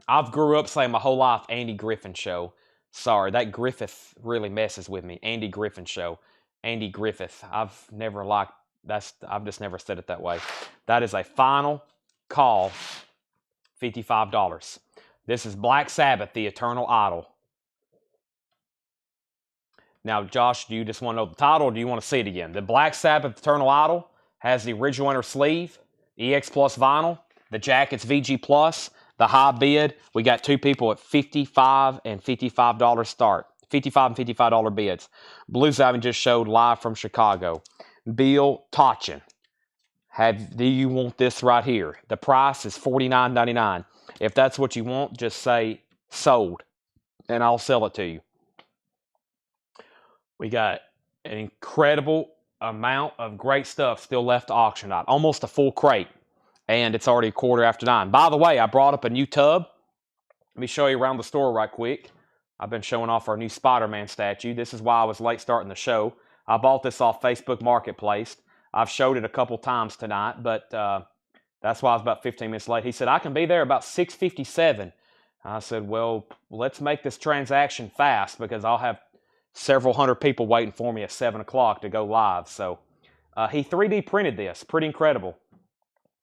I've grew up saying my whole life, Andy Griffin Show. Sorry, that Griffith really messes with me. Andy Griffin Show. Andy Griffith. I've never liked I've just never said it that way. That is a final call, $55. This is Black Sabbath, The Eternal Idol. Now, Josh, do you just want to know the title, or do you want to see it again? The Black Sabbath Eternal Idol has the original inner sleeve, EX Plus vinyl, the jacket's VG Plus, the high bid. We got two people at $55 and $55 start. $55 and $55 bids. Blues Ivan just showed live from Chicago. Bill Tachin. Do you want this right here? The price is $49.99. If that's what you want, just say sold, and I'll sell it to you. We got an incredible amount of great stuff still left to auction out. Almost a full crate. And it's already 9:15. By the way, I brought up a new tub. Let me show you around the store right quick. I've been showing off our new Spider-Man statue. This is why I was late starting the show. I bought this off Facebook Marketplace. I've showed it a couple times tonight, but that's why I was about 15 minutes late. He said, I can be there about 6:57. I said, well, let's make this transaction fast because I'll have several hundred people waiting for me at 7 o'clock to go live. So he 3D printed this. Pretty incredible.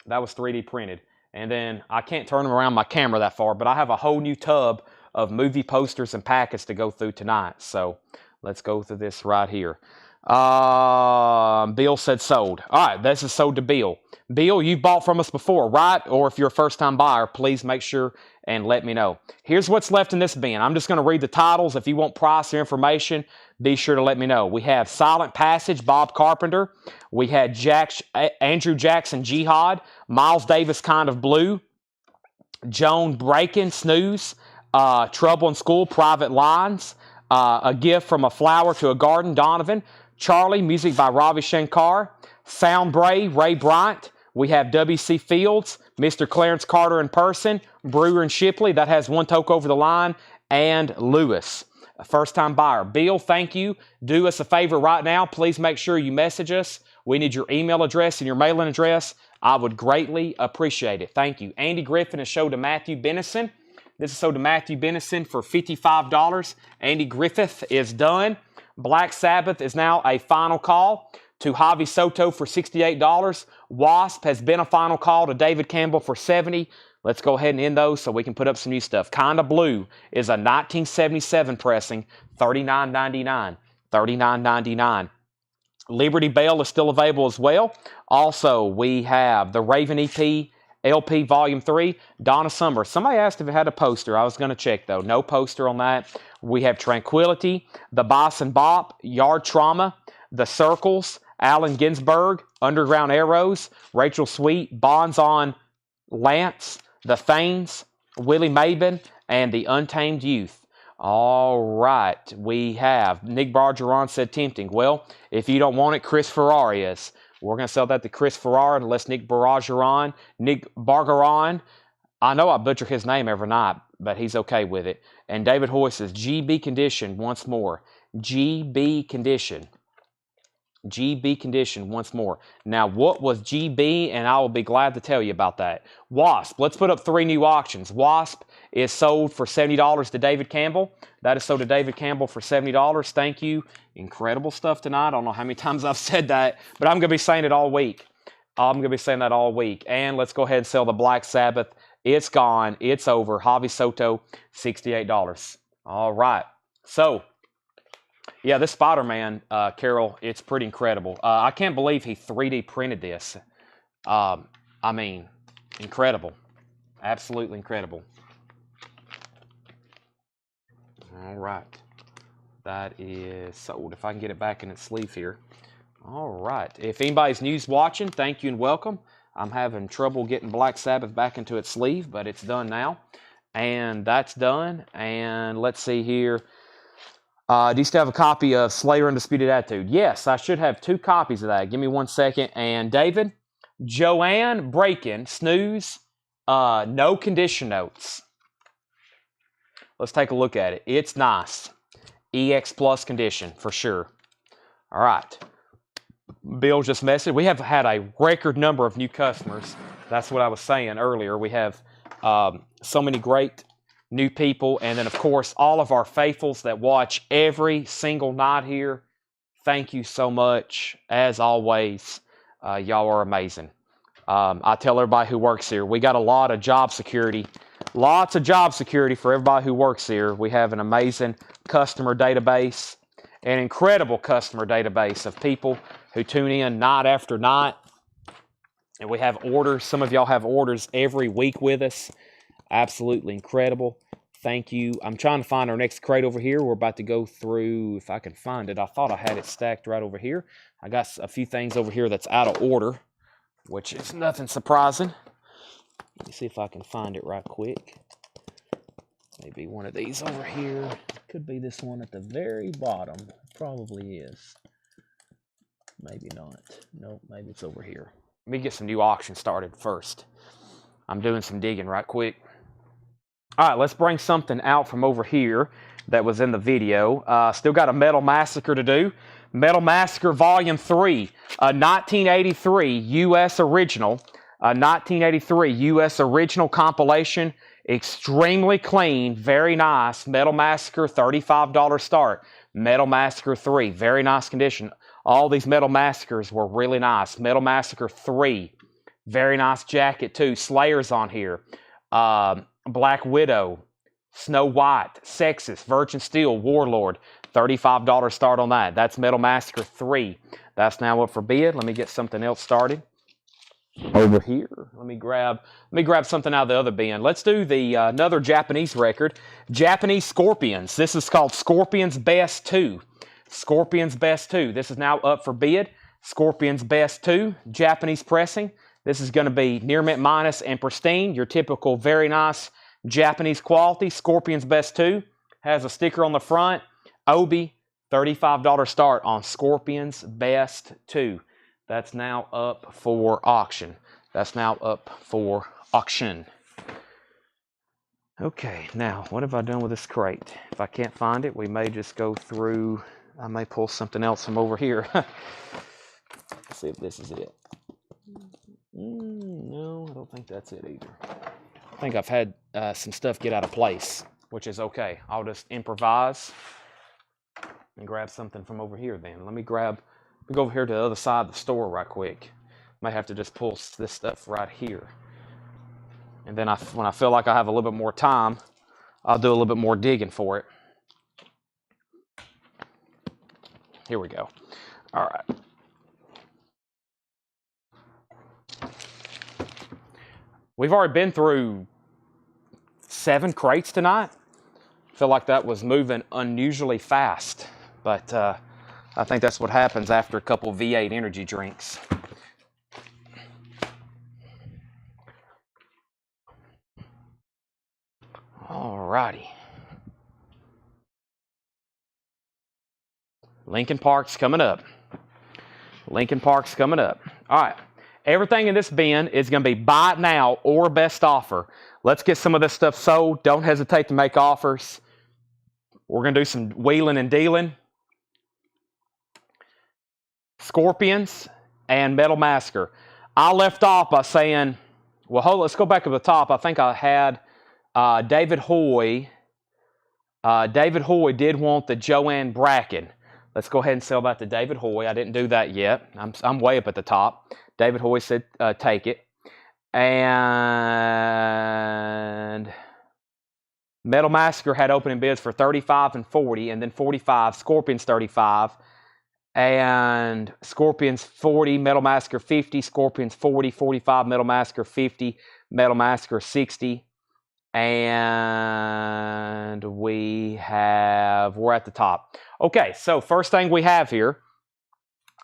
That was 3D printed. And then I can't turn them around my camera that far, but I have a whole new tub of movie posters and packets to go through tonight. So let's go through this right here. Bill said sold. All right, this is sold to Bill. Bill, you've bought from us before, right? Or if you're a first-time buyer, please make sure and let me know. Here's what's left in this bin. I'm just going to read the titles. If you want price or information, be sure to let me know. We have Silent Passage, Bob Carpenter. We had Andrew Jackson, Jihad. Miles Davis, Kind of Blue. Joan Braken, Snooze. Trouble in School, Private Lines. A Gift from a Flower to a Garden, Donovan. Charlie, music by Ravi Shankar. Sound Brave, Ray Bryant. We have W.C. Fields, Mr. Clarence Carter in person, Brewer and Shipley, that has one toke over the line, and Lewis, a first-time buyer. Bill, thank you. Do us a favor right now. Please make sure you message us. We need your email address and your mailing address. I would greatly appreciate it. Thank you. Andy Griffin is sold to Matthew Benison. This is sold to Matthew Benison for $55. Andy Griffith is done. Black Sabbath is now a final call to Javi Soto for $68. Wasp has been a final call to David Campbell for $70. Let's go ahead and end those so we can put up some new stuff. Kinda Blue is a 1977 pressing, $39.99. $39.99. Liberty Bell is still available as well. Also, we have the Raven EP LP Volume 3, Donna Summer. Somebody asked if it had a poster. I was going to check, though. No poster on that. We have Tranquility, The Boss and Bop, Yard Trauma, The Circles, Allen Ginsberg, Underground Arrows, Rachel Sweet, Bonds on Lance, The Thanes, Willie Maben, and The Untamed Youth. All right, we have Nick Bargeron said tempting. Well, if you don't want it, Chris Ferrari is. We're going to sell that to Chris Ferrari unless Nick Bargeron, I know I butcher his name every night, but he's okay with it. And David Hoy says GB Condition once more. GB Condition. GB Condition once more. Now, what was GB? And I will be glad to tell you about that. Wasp. Let's put up 3 new auctions. Wasp is sold for $70 to David Campbell. That is sold to David Campbell for $70. Thank you. Incredible stuff tonight. I don't know how many times I've said that, but I'm going to be saying it all week. I'm going to be saying that all week. And let's go ahead and sell the Black Sabbath. It's gone. It's over. Javi Soto, $68. All right. So, yeah, this Spider-Man, Carol, it's pretty incredible. I can't believe he 3D printed this. I mean, incredible. Absolutely incredible. All right. That is sold. If I can get it back in its sleeve here. All right. If anybody's news watching, thank you and welcome. I'm having trouble getting Black Sabbath back into its sleeve, but it's done now. And that's done. And let's see here. Do you still have a copy of Slayer Undisputed Attitude? Yes, I should have 2 copies of that. Give me 1 second. And David, Joanne Braken, Snooze, no condition notes. Let's take a look at it. It's nice. EX Plus condition for sure. All right. Bill just messaged. We have had a record number of new customers. That's what I was saying earlier. We have so many great new people. And then, of course, all of our faithfuls that watch every single night here. Thank you so much, as always. Y'all are amazing. I tell everybody who works here, we got a lot of job security. Lots of job security for everybody who works here. We have an amazing customer database, an incredible customer database of people who tune in night after night. And we have orders. Some of y'all have orders every week with us. Absolutely incredible. Thank you. I'm trying to find our next crate over here. We're about to go through, if I can find it. I thought I had it stacked right over here. I got a few things over here that's out of order, which is nothing surprising. Let me see if I can find it right quick. Maybe one of these over here. Could be this one at the very bottom. Probably is. Maybe not. Nope, maybe it's over here. Let me get some new auctions started first. I'm doing some digging right quick. All right, let's bring something out from over here that was in the video. Still got a Metal Massacre to do. Metal Massacre Volume 3, 1983 U.S. original. 1983 U.S. original compilation. Extremely clean, very nice. Metal Massacre, $35 start. Metal Massacre 3, very nice condition. All these Metal Massacres were really nice. Metal Massacre 3, very nice jacket too. Slayer's on here. Black Widow, Snow White, Sexist, Virgin Steel, Warlord, $35 start on that. That's Metal Massacre 3. That's now up for bid. Let me get something else started over here. Let me grab something out of the other bin. Let's do the another Japanese record, Japanese Scorpions. This is called Scorpions Best 2. Scorpions Best 2. This is now up for bid. Scorpions Best 2, Japanese pressing. This is going to be near mint minus and pristine. Your typical very nice Japanese quality. Scorpions Best 2 has a sticker on the front. Obi, $35 start on Scorpions Best 2. That's now up for auction. That's now up for auction. Okay, now what have I done with this crate? If I can't find it, we may just go through. I may pull something else from over here. Let's see if this is it. No, I don't think that's it either. I think I've had some stuff get out of place, which is okay. I'll just improvise and grab something from over here then. Let me go over here to the other side of the store right quick. May have to just pull this stuff right here. And then when I feel like I have a little bit more time, I'll do a little bit more digging for it. Here we go. All right. We've already been through 7 crates tonight. I feel like that was moving unusually fast, but I think that's what happens after a couple V8 energy drinks. Alrighty. Lincoln Park's coming up. Lincoln Park's coming up. All right. Everything in this bin is going to be buy it now or best offer. Let's get some of this stuff sold. Don't hesitate to make offers. We're going to do some wheeling and dealing. Scorpions and Metal Massacre. I left off by saying, well, let's go back to the top. I think I had David Hoy. David Hoy did want the Joanne Bracken. Let's go ahead and sell that to David Hoy. I didn't do that yet. I'm way up at the top. David Hoy said, take it. And Metal Massacre had opening bids for 35 and 40, and then 45. Scorpions 35. And Scorpions 40, Metal Massacre 50, Scorpions 40, 45, Metal Massacre 50, Metal Massacre 60. And we're at the top. Okay, so first thing we have here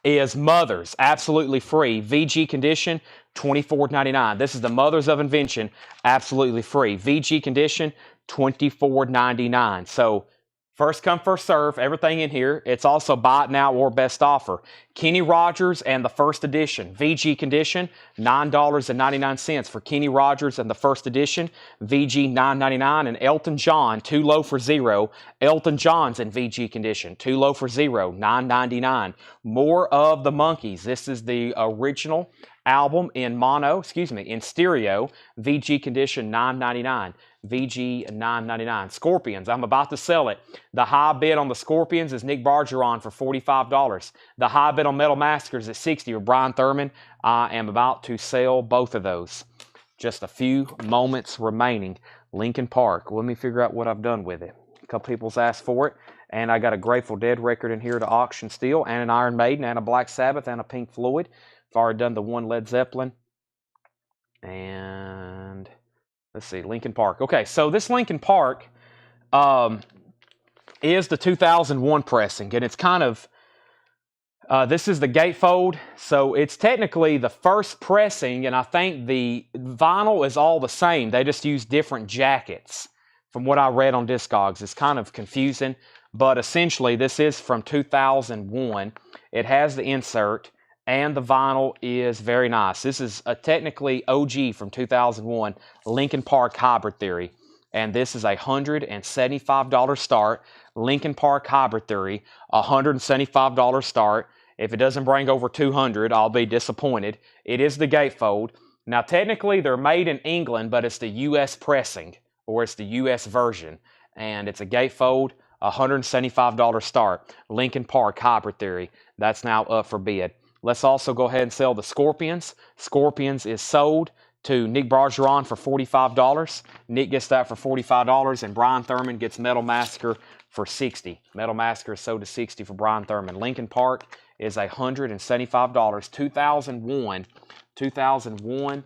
is Mothers, absolutely free. VG condition, $24.99. This is the Mothers of Invention, absolutely free. VG condition, $24.99. So first come, first serve, everything in here. It's also buy it now or best offer. Kenny Rogers and the first edition. VG condition, $9.99 for Kenny Rogers and the first edition. VG $9.99. And Elton John, Too Low for Zero. Elton John's in VG condition. Too Low for Zero, $9.99. More of the Monkees. This is the original album in stereo. VG condition, $9.99. VG $9.99. Scorpions, I'm about to sell it. The high bid on the Scorpions is Nick Bargeron for $45. The high bid on Metal Massacres at $60 with Brian Thurman. I am about to sell both of those. Just a few moments remaining. Linkin Park. Let me figure out what I've done with it. A couple people's asked for it. And I got a Grateful Dead record in here to auction still, and an Iron Maiden, and a Black Sabbath, and a Pink Floyd. I've already done the one Led Zeppelin. And let's see, Linkin Park. Okay, so this Linkin Park is the 2001 pressing, and it's kind of, this is the gatefold, so it's technically the first pressing, and I think the vinyl is all the same. They just use different jackets. From what I read on Discogs, it's kind of confusing, but essentially this is from 2001. It has the insert, and the vinyl is very nice. This is a technically OG from 2001, Linkin Park Hybrid Theory, and this is a $175 start. Linkin Park Hybrid Theory, $175 start. If it doesn't bring over $200, I'll be disappointed. It is the gatefold. Now, technically, they're made in England, but it's the U.S. pressing, or it's the U.S. version, and it's a gatefold, $175 start. Linkin Park Hybrid Theory. That's now up for bid. Let's also go ahead and sell the Scorpions. Scorpions is sold to Nick Bargeron for $45. Nick gets that for $45, and Brian Thurman gets Metal Massacre for $60. Metal Massacre is sold to $60 for Brian Thurman. Linkin Park is $175. 2001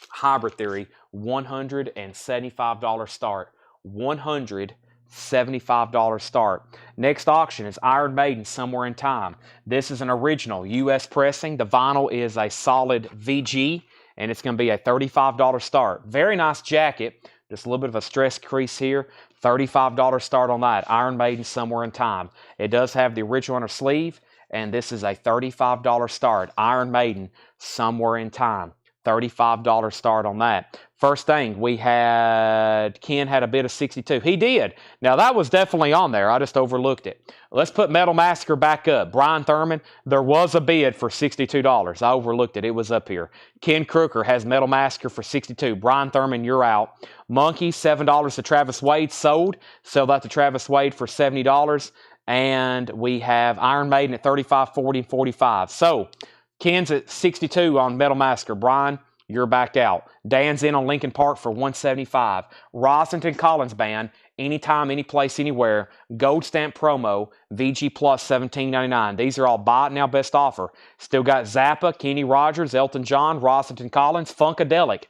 Hybrid Theory, $175 start. $175 start. Next auction is Iron Maiden, Somewhere in Time. This is an original U.S. pressing. The vinyl is a solid VG, and it's going to be a $35 start. Very nice jacket. Just a little bit of a stress crease here. $35 start on that. Iron Maiden, Somewhere in Time. It does have the original inner sleeve, and this is a $35 start. Iron Maiden, Somewhere in Time. $35 start on that. First thing, we had, Ken had a bid of 62. He did. Now, that was definitely on there. I just overlooked it. Let's put Metal Massacre back up. Brian Thurman, there was a bid for $62. I overlooked it. It was up here. Ken Crooker has Metal Massacre for $62. Brian Thurman, you're out. Monkey, $7 to Travis Wade. Sold. Sell that to Travis Wade for $70. And we have Iron Maiden at $35, $40, and $45. So, Ken's at 62 on Metal Massacre. Brian, you're back out. Dan's in on Linkin Park for $175. Rossington Collins Band, anytime, anyplace, anywhere. Gold stamp promo, VG Plus $17.99. These are all buy it now, best offer. Still got Zappa, Kenny Rogers, Elton John, Rossington Collins, Funkadelic.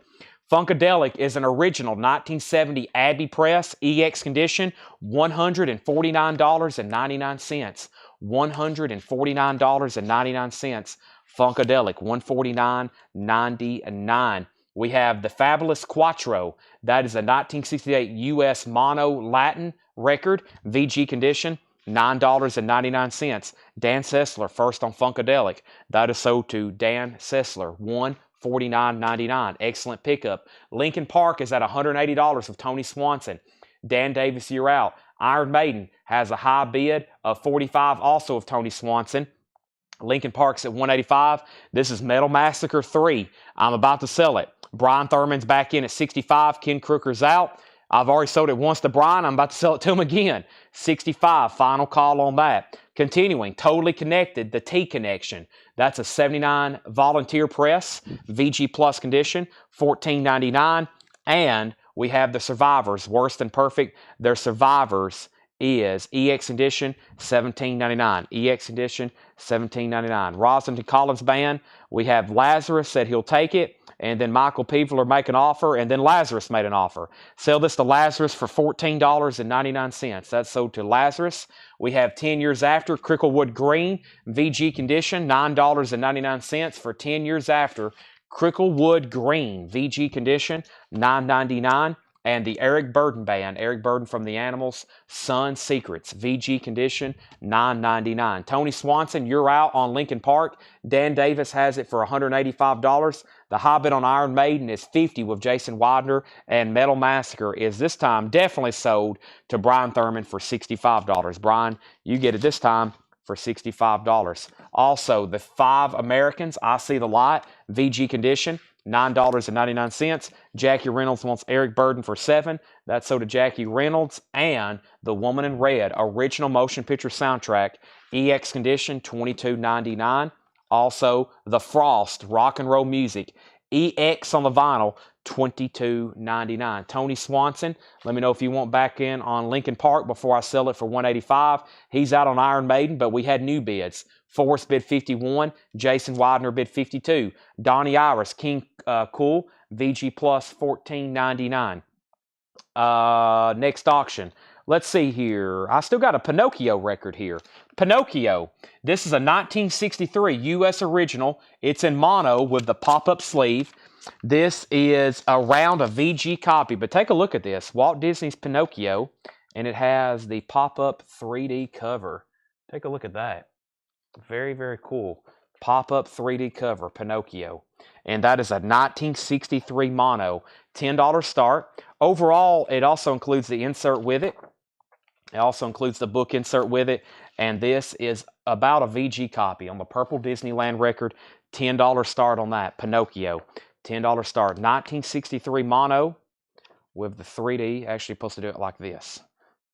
Funkadelic is an original 1970 Abbey Press, EX condition, $149.99. $149.99. Funkadelic, $149.99. We have the Fabulous Quattro. That is a 1968 U.S. mono Latin record, VG condition, $9.99. Dan Sessler, first on Funkadelic. That is sold to Dan Sessler, $149.99. Excellent pickup. Linkin Park is at $180 with Tony Swanson. Dan Davis, you're out. Iron Maiden has a high bid of $45, also of Tony Swanson. Linkin Park's at $185. This is Metal Massacre 3. I'm about to sell it. Brian Thurman's back in at $65. Ken Crooker's out. I've already sold it once to Brian. I'm about to sell it to him again. $65. Final call on that. Continuing, Totally Connected, the T Connection. That's a 79 volunteer press, VG Plus condition, $14.99. And we have the Survivors, Worse Than Perfect. Their Survivors is EX edition, $17.99. EX edition, $17.99. Rossington Collins Band, we have Lazarus said he'll take it, and then Michael Peevler make an offer, and then Lazarus made an offer. Sell this to Lazarus for $14.99. That's sold to Lazarus. We have 10 Years After, Cricklewood Green, VG condition, $9.99 for 10 Years After. Cricklewood Green, VG condition, $9.99. And the Eric Burden Band, Eric Burden from the Animals, Sun Secrets, VG condition, $9.99. Tony Swanson, you're out on Linkin Park. Dan Davis has it for $185. The high bid on Iron Maiden is $50 with Jason Widener. And Metal Massacre is this time definitely sold to Brian Thurman for $65. Brian, you get it this time for $65. Also, the 5 Americans, I See the Light, VG condition, $9.99. Jackie Reynolds wants Eric Burden for $7. That's so to Jackie Reynolds. And The Woman in Red, original motion picture soundtrack, EX condition, $22.99. Also, The Frost, rock and roll music, EX on the vinyl, $22.99. Tony Swanson, let me know if you want back in on Lincoln Park before I sell it for $185. He's out on Iron Maiden, but we had new bids. Forrest bid $51. Jason Widener bid $52. Donnie Iris, King Cool, VG Plus, $14.99. Next auction. Let's see here. I still got a Pinocchio record here. Pinocchio. This is a 1963 U.S. original. It's in mono with the pop-up sleeve. This is around a VG copy, but take a look at this. Walt Disney's Pinocchio, and it has the pop-up 3D cover. Take a look at that. Very, very cool. Pop-up 3D cover, Pinocchio. And that is a 1963 mono. $10 start. Overall, it also includes the insert with it. It also includes the book insert with it. And this is about a VG copy on the Purple Disneyland record. $10 start on that. Pinocchio. $10 start. 1963 mono with the 3D. Actually supposed to do it like this.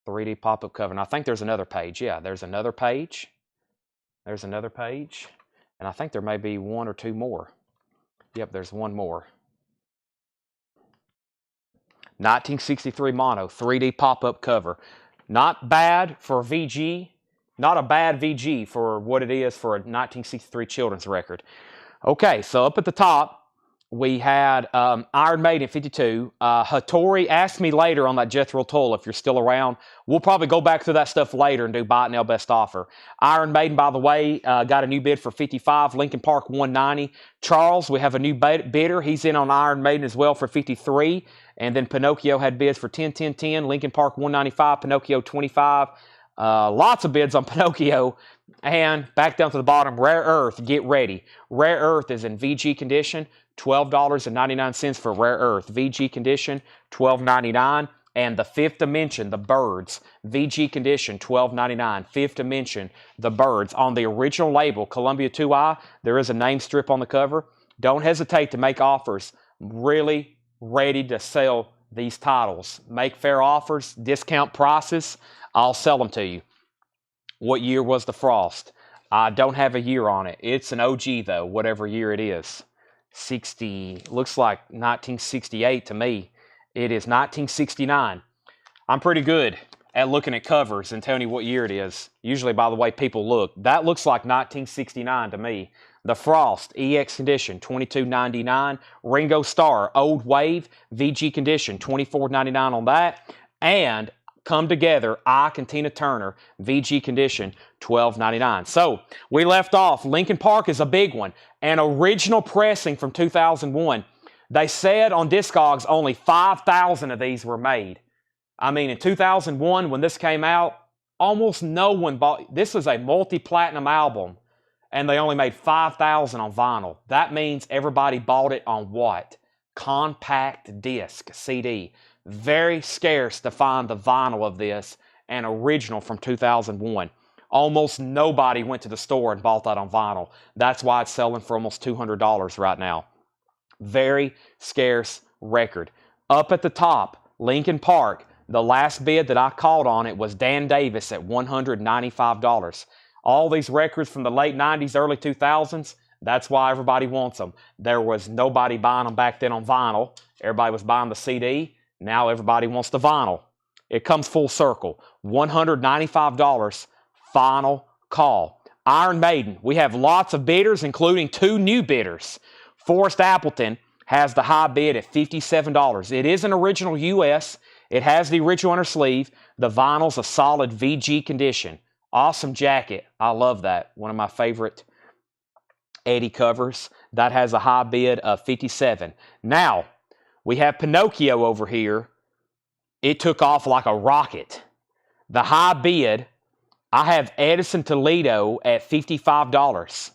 3D pop-up cover. And I think there's another page. Yeah, there's another page. There's another page. And I think there may be one or two more. Yep, there's one more. 1963 mono, 3D pop-up cover. Not bad for VG. Not a bad VG for what it is for a 1963 children's record. Okay, so up at the top, we had Iron Maiden 52. Hattori asked me later on that Jethro Tull if you're still around. We'll probably go back through that stuff later and do buy it now best offer. Iron Maiden, by the way, got a new bid for $55. Lincoln Park $190. Charles, we have a new bidder. He's in on Iron Maiden as well for $53. And then Pinocchio had bids for $10, $10, $10. Lincoln Park $195. Pinocchio $25. Lots of bids on Pinocchio. And back down to the bottom, Rare Earth, get ready. Rare Earth is in VG condition. $12.99 for Rare Earth. VG condition, $12.99. And the Fifth Dimension, the Birds, VG condition, $12.99. Fifth Dimension, the Birds. On the original label, Columbia 2i, there is a name strip on the cover. Don't hesitate to make offers. Really ready to sell these titles. Make fair offers, discount prices. I'll sell them to you. What year was the Frost? I don't have a year on it. It's an OG, though, whatever year it is. 60, looks like 1968 to me. It is 1969. I'm pretty good at looking at covers and telling you what year it is. Usually by the way people look. That looks like 1969 to me. The Frost, EX condition, $22.99. Ringo Starr, Old Wave, VG condition, $24.99 on that. And Come Together, Ike and Tina Turner, VG condition, $12.99. So we left off. Lincoln Park is a big one. An original pressing from 2001. They said on Discogs only 5,000 of these were made. I mean, in 2001, when this came out, almost no one bought. This is a multi-platinum album, and they only made 5,000 on vinyl. That means everybody bought it on what? Compact disc, CD. Very scarce to find the vinyl of this, an original from 2001. Almost nobody went to the store and bought that on vinyl. That's why it's selling for almost $200 right now. Very scarce record. Up at the top, Lincoln Park, the last bid that I called on it was Dan Davis at $195. All these records from the late 90s, early 2000s, that's why everybody wants them. There was nobody buying them back then on vinyl. Everybody was buying the CD. Now everybody wants the vinyl. It comes full circle. $195, final call. Iron Maiden, we have lots of bidders, including 2 new bidders. Forrest Appleton has the high bid at $57. It is an original US. It has the original inner sleeve. The vinyl's a solid VG condition. Awesome jacket. I love that. One of my favorite Eddie covers. That has a high bid of $57. Now, we have Pinocchio over here. It took off like a rocket. The high bid, I have Edison Toledo at $55.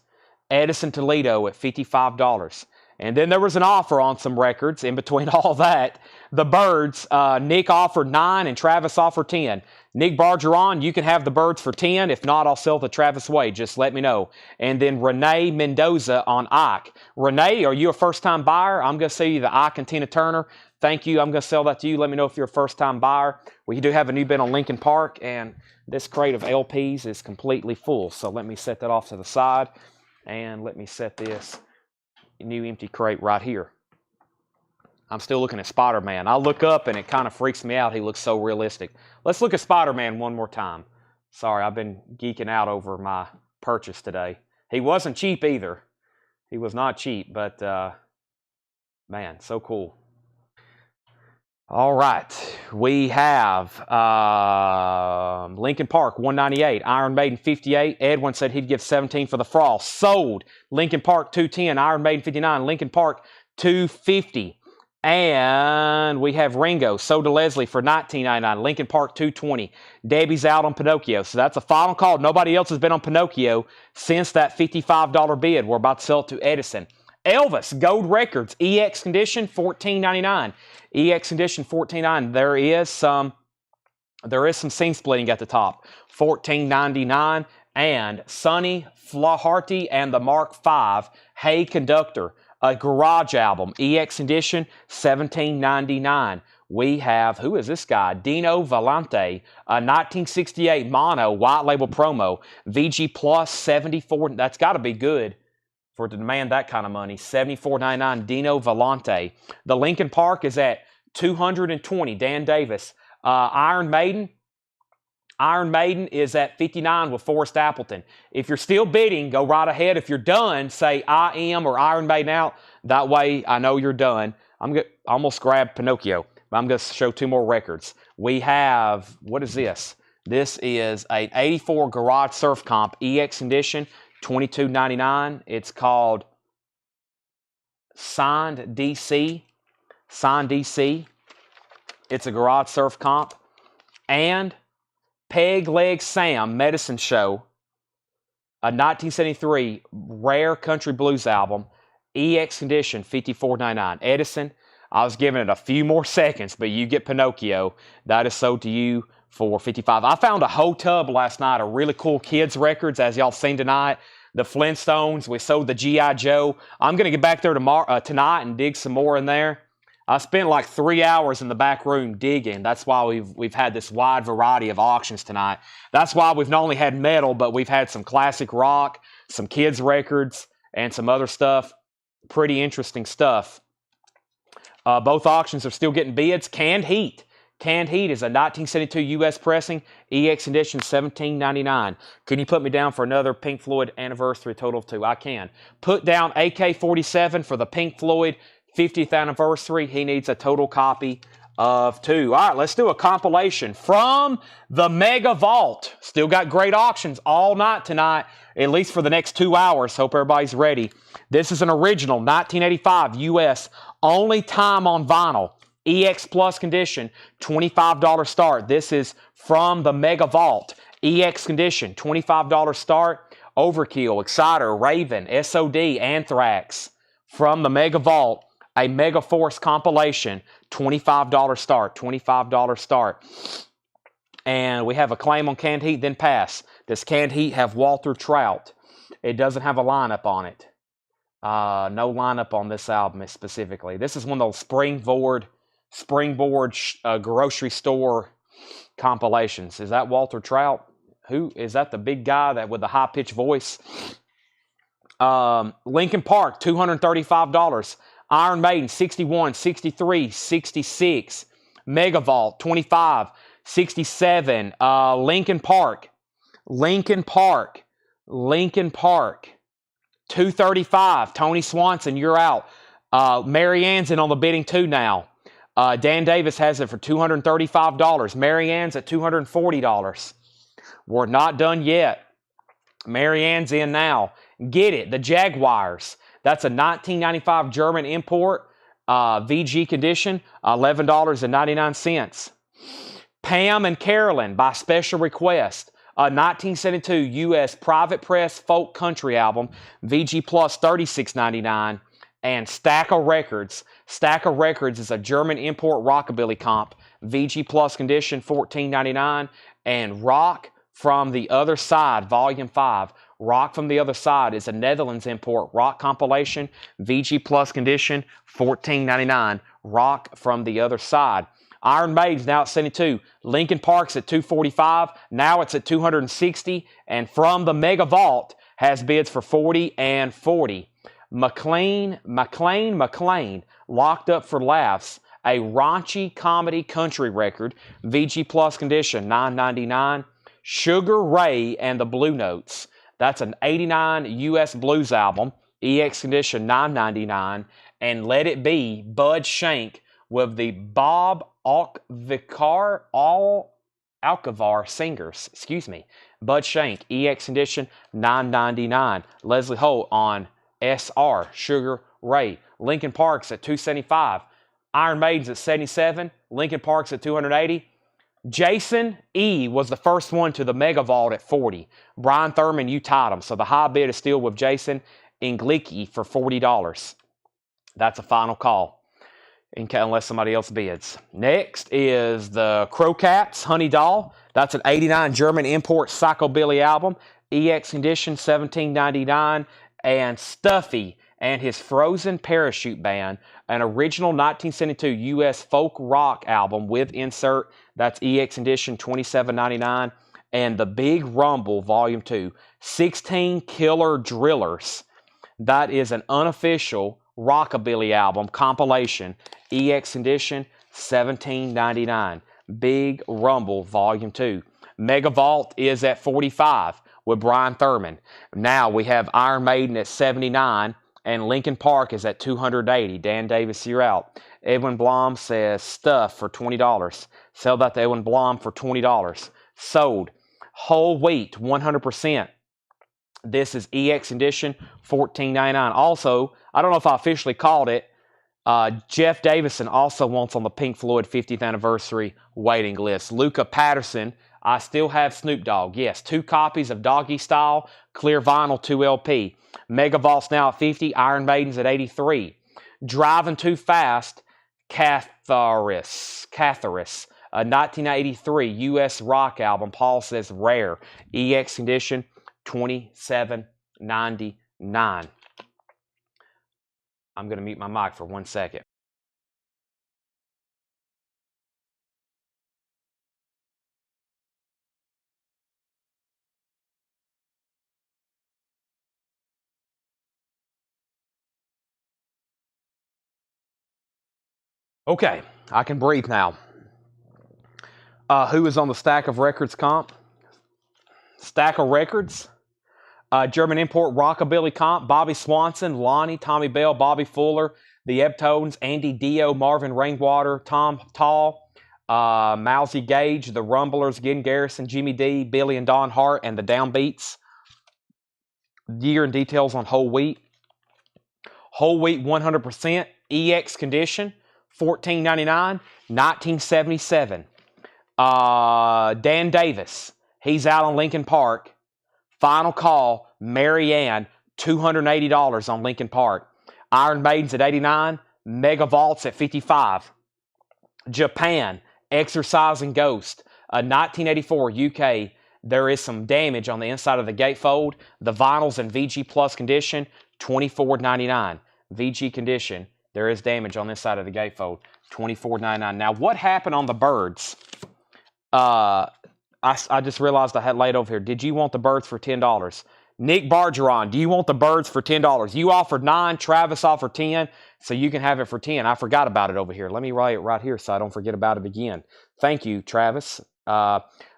Edison Toledo at $55. And then there was an offer on some records in between all that. The Birds, Nick offered 9 and Travis offered 10. Nick Bargeron, you can have the Birds for 10. If not, I'll sell the Travis Wade. Just let me know. And then Renee Mendoza on Ike. Renee, are you a first-time buyer? I'm going to sell you the Ike and Tina Turner. Thank you. I'm going to sell that to you. Let me know if you're a first-time buyer. We do have a new bin on Lincoln Park, and this crate of LPs is completely full. So let me set that off to the side, and let me set this new empty crate right here. I'm still looking at Spider-Man. I look up and it kind of freaks me out. He looks so realistic. Let's look at Spider-Man one more time. Sorry, I've been geeking out over my purchase today. He wasn't cheap either. He was not cheap, but man, so cool. All right, we have Lincoln Park 198, Iron Maiden 58. Edwin said he'd give 17 for the Frost. Sold. Lincoln Park 210, Iron Maiden 59. Lincoln Park 250. And we have Ringo, sold to Leslie for $19.99. Lincoln Park 220. Debbie's out on Pinocchio. So that's a final call. Nobody else has been on Pinocchio since that $55 bid. We're about to sell it to Edison. Elvis, Gold Records, EX Condition, $14.99. EX Condition, $14.99. There is some seam splitting at the top. $14.99. And Sonny Flaharty and the Mark V, Hey Conductor, a garage album, EX Edition, $17.99. We have, who is this guy? Dino Volante, a 1968 mono white label promo, VG Plus 74. That's got to be good for to demand that kind of money. $74.99. Dino Volante. The Lincoln Park is at $220. Dan Davis. Iron Maiden is at $59 with Forrest Appleton. If you're still bidding, go right ahead. If you're done, say I am or Iron Maiden out. That way I know you're done. I'm going to almost grab Pinocchio, but I'm going to show 2 more records. We have, what is this? This is an 84 Garage Surf Comp EX Edition, $22.99. It's called Signed DC. Signed DC. It's a Garage Surf Comp. And Peg Leg Sam Medicine Show, a 1973 rare country blues album, EX Condition, $54.99. Edison, I was giving it a few more seconds, but you get Pinocchio. That is sold to you for $55. I found a whole tub last night of really cool kids records, as y'all seen tonight. The Flintstones, we sold the G.I. Joe. I'm going to get back there tonight and dig some more in there. I spent like 3 hours in the back room digging. That's why we've had this wide variety of auctions tonight. That's why we've not only had metal, but we've had some classic rock, some kids records, and some other stuff. Pretty interesting stuff. Both auctions are still getting bids. Canned Heat. Canned Heat is a 1972 U.S. pressing, EX Edition, $17.99. Can you put me down for another Pink Floyd anniversary, total of 2? I can. Put down AK-47 for the Pink Floyd 50th anniversary. He needs a total copy of 2. All right, let's do a compilation from the Mega Vault. Still got great auctions all night tonight, at least for the next 2 hours. Hope everybody's ready. This is an original 1985 U.S. only time on vinyl. EX Plus condition, $25 start. This is from the Mega Vault. EX condition, $25 start. Overkill, Exciter, Raven, SOD, Anthrax. From the Mega Vault. A Mega Force compilation, $25 start, $25 start. And we have a claim on Canned Heat, then pass. Does Canned Heat have Walter Trout? It doesn't have a lineup on it. No lineup on this album specifically. This is one of those springboard grocery store compilations. Is that Walter Trout? Who is that? The big guy that with the high-pitched voice? Lincoln Park, $235. Iron Maiden, 61, 63, 66. Mega Vault, 25, 67. Lincoln Park, 235. Tony Swanson, you're out. Mary Ann's in on the bidding too now. Dan Davis has it for $235. Mary Ann's at $240. We're not done yet. Mary Ann's in now. Get it. The Jaguars. That's a 1995 German import, VG condition, $11.99. Pam and Carolyn by special request, a 1972 U.S. private press folk country album, VG Plus, $36.99. and Stack of Records. Stack of Records is a German import rockabilly comp. VG Plus condition, $14.99. And Rock from the Other Side, Volume 5. Rock from the Other Side is a Netherlands import rock compilation. VG Plus condition, $14.99. Rock from the Other Side. Iron Maiden's now at 72. Linkin Park's at 245. Now it's at 260. And From the Mega Vault has bids for 40 and 40. McLean, Locked Up for Laughs, a raunchy comedy country record. VG Plus condition, $9.99. Sugar Ray and the Blue Notes. That's an 89 U.S. blues album. EX condition, $9.99. And Let It Be, Bud Shank with the Bob Alcavar Singers. Bud Shank, EX condition, $9.99. Leslie Holt on SR, Sugar Ray. Linkin Park's at 275. Iron Maiden's at 77. Linkin Park's at 280. Jason E was the first one to the Mega Vault at 40. Brian Thurman, you tied him. So the high bid is still with Jason Inglicki for $40. That's a final call, unless somebody else bids. Next is the Crocats, Honey Doll. That's an 89 German import psychobilly album. EX condition, $17.99. And Stuffy and his Frozen Parachute Band, an original 1972 U.S. folk rock album with insert. That's EX edition, $27.99. And The Big Rumble, Volume 2, 16 Killer Drillers. That is an unofficial rockabilly album compilation. EX edition, $17.99. Big Rumble, Volume 2. Mega Vault is at 45 with Brian Thurman. Now we have Iron Maiden at 79. And Linkin Park is at 280. Dan Davis, you're out. Edwin Blom says stuff for $20. Sell that to Edwin Blom for $20. Sold. Whole wheat, 100%. This is EX edition, $14.99. Also, I don't know if I officially called it, Jeff Davison also wants on the Pink Floyd 50th anniversary waiting list. Luca Patterson, I still have Snoop Dogg. Yes, 2 copies of Doggy Style, clear vinyl, 2 LP. Mega Vault's now at 50. Iron Maiden's at 83. Driving Too Fast, Catharis, a 1983 U.S. rock album. Paul says rare. EX condition, $27.99. I'm going to mute my mic for 1 second. Okay, I can breathe now. Who is on the Stack of Records comp? Stack of Records. German import rockabilly comp. Bobby Swanson, Lonnie, Tommy Bell, Bobby Fuller, the Eptones, Andy Dio, Marvin Rainwater, Tom Tall, Mousy Gage, the Rumblers, Gin Garrison, Jimmy D, Billy and Don Hart, and the Downbeats. Year and details on Whole Wheat. Whole Wheat 100%. EX condition. $14.99, 1977. Dan Davis, he's out on Linkin Park. Final call, Marianne, $280 on Linkin Park. Iron Maiden's at 89, Mega Vault's at 55. Japan, Exercising Ghost, 1984 UK. There is some damage on the inside of the gatefold. The vinyl's in VG Plus condition, $24.99. VG condition. There is damage on this side of the gatefold, $24.99. Now, what happened on the birds? I just realized I had laid over here. Did you want the birds for $10? Nick Bargeron, do you want the birds for $10? You offered 9, Travis offered 10, so you can have it for 10. I forgot about it over here. Let me write it right here so I don't forget about it again. Thank you, Travis.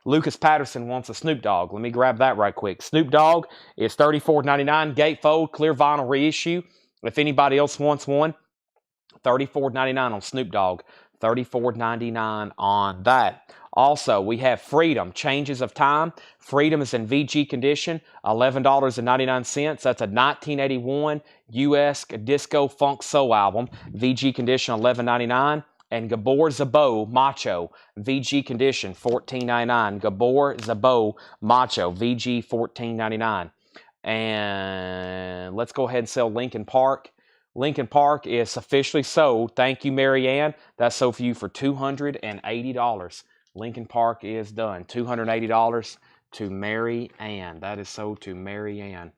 Lucas Patterson wants a Snoop Dogg. Let me grab that right quick. Snoop Dogg is $34.99, gatefold, clear vinyl reissue. If anybody else wants one, $34.99 on Snoop Dogg. $34.99 on that. Also, we have Freedom, Changes of Time. Freedom is in VG condition, $11.99. That's a 1981 U.S. disco funk soul album. VG condition, $11.99. And Gabor Szabo, Macho, VG condition, $14.99. Gabor Szabo, Macho, VG, $14.99. And let's go ahead and sell Linkin Park. Lincoln Park is officially sold. Thank you, Mary Ann. That's sold for you for $280. Lincoln Park is done. $280 to Mary Ann. That is sold to Mary Ann.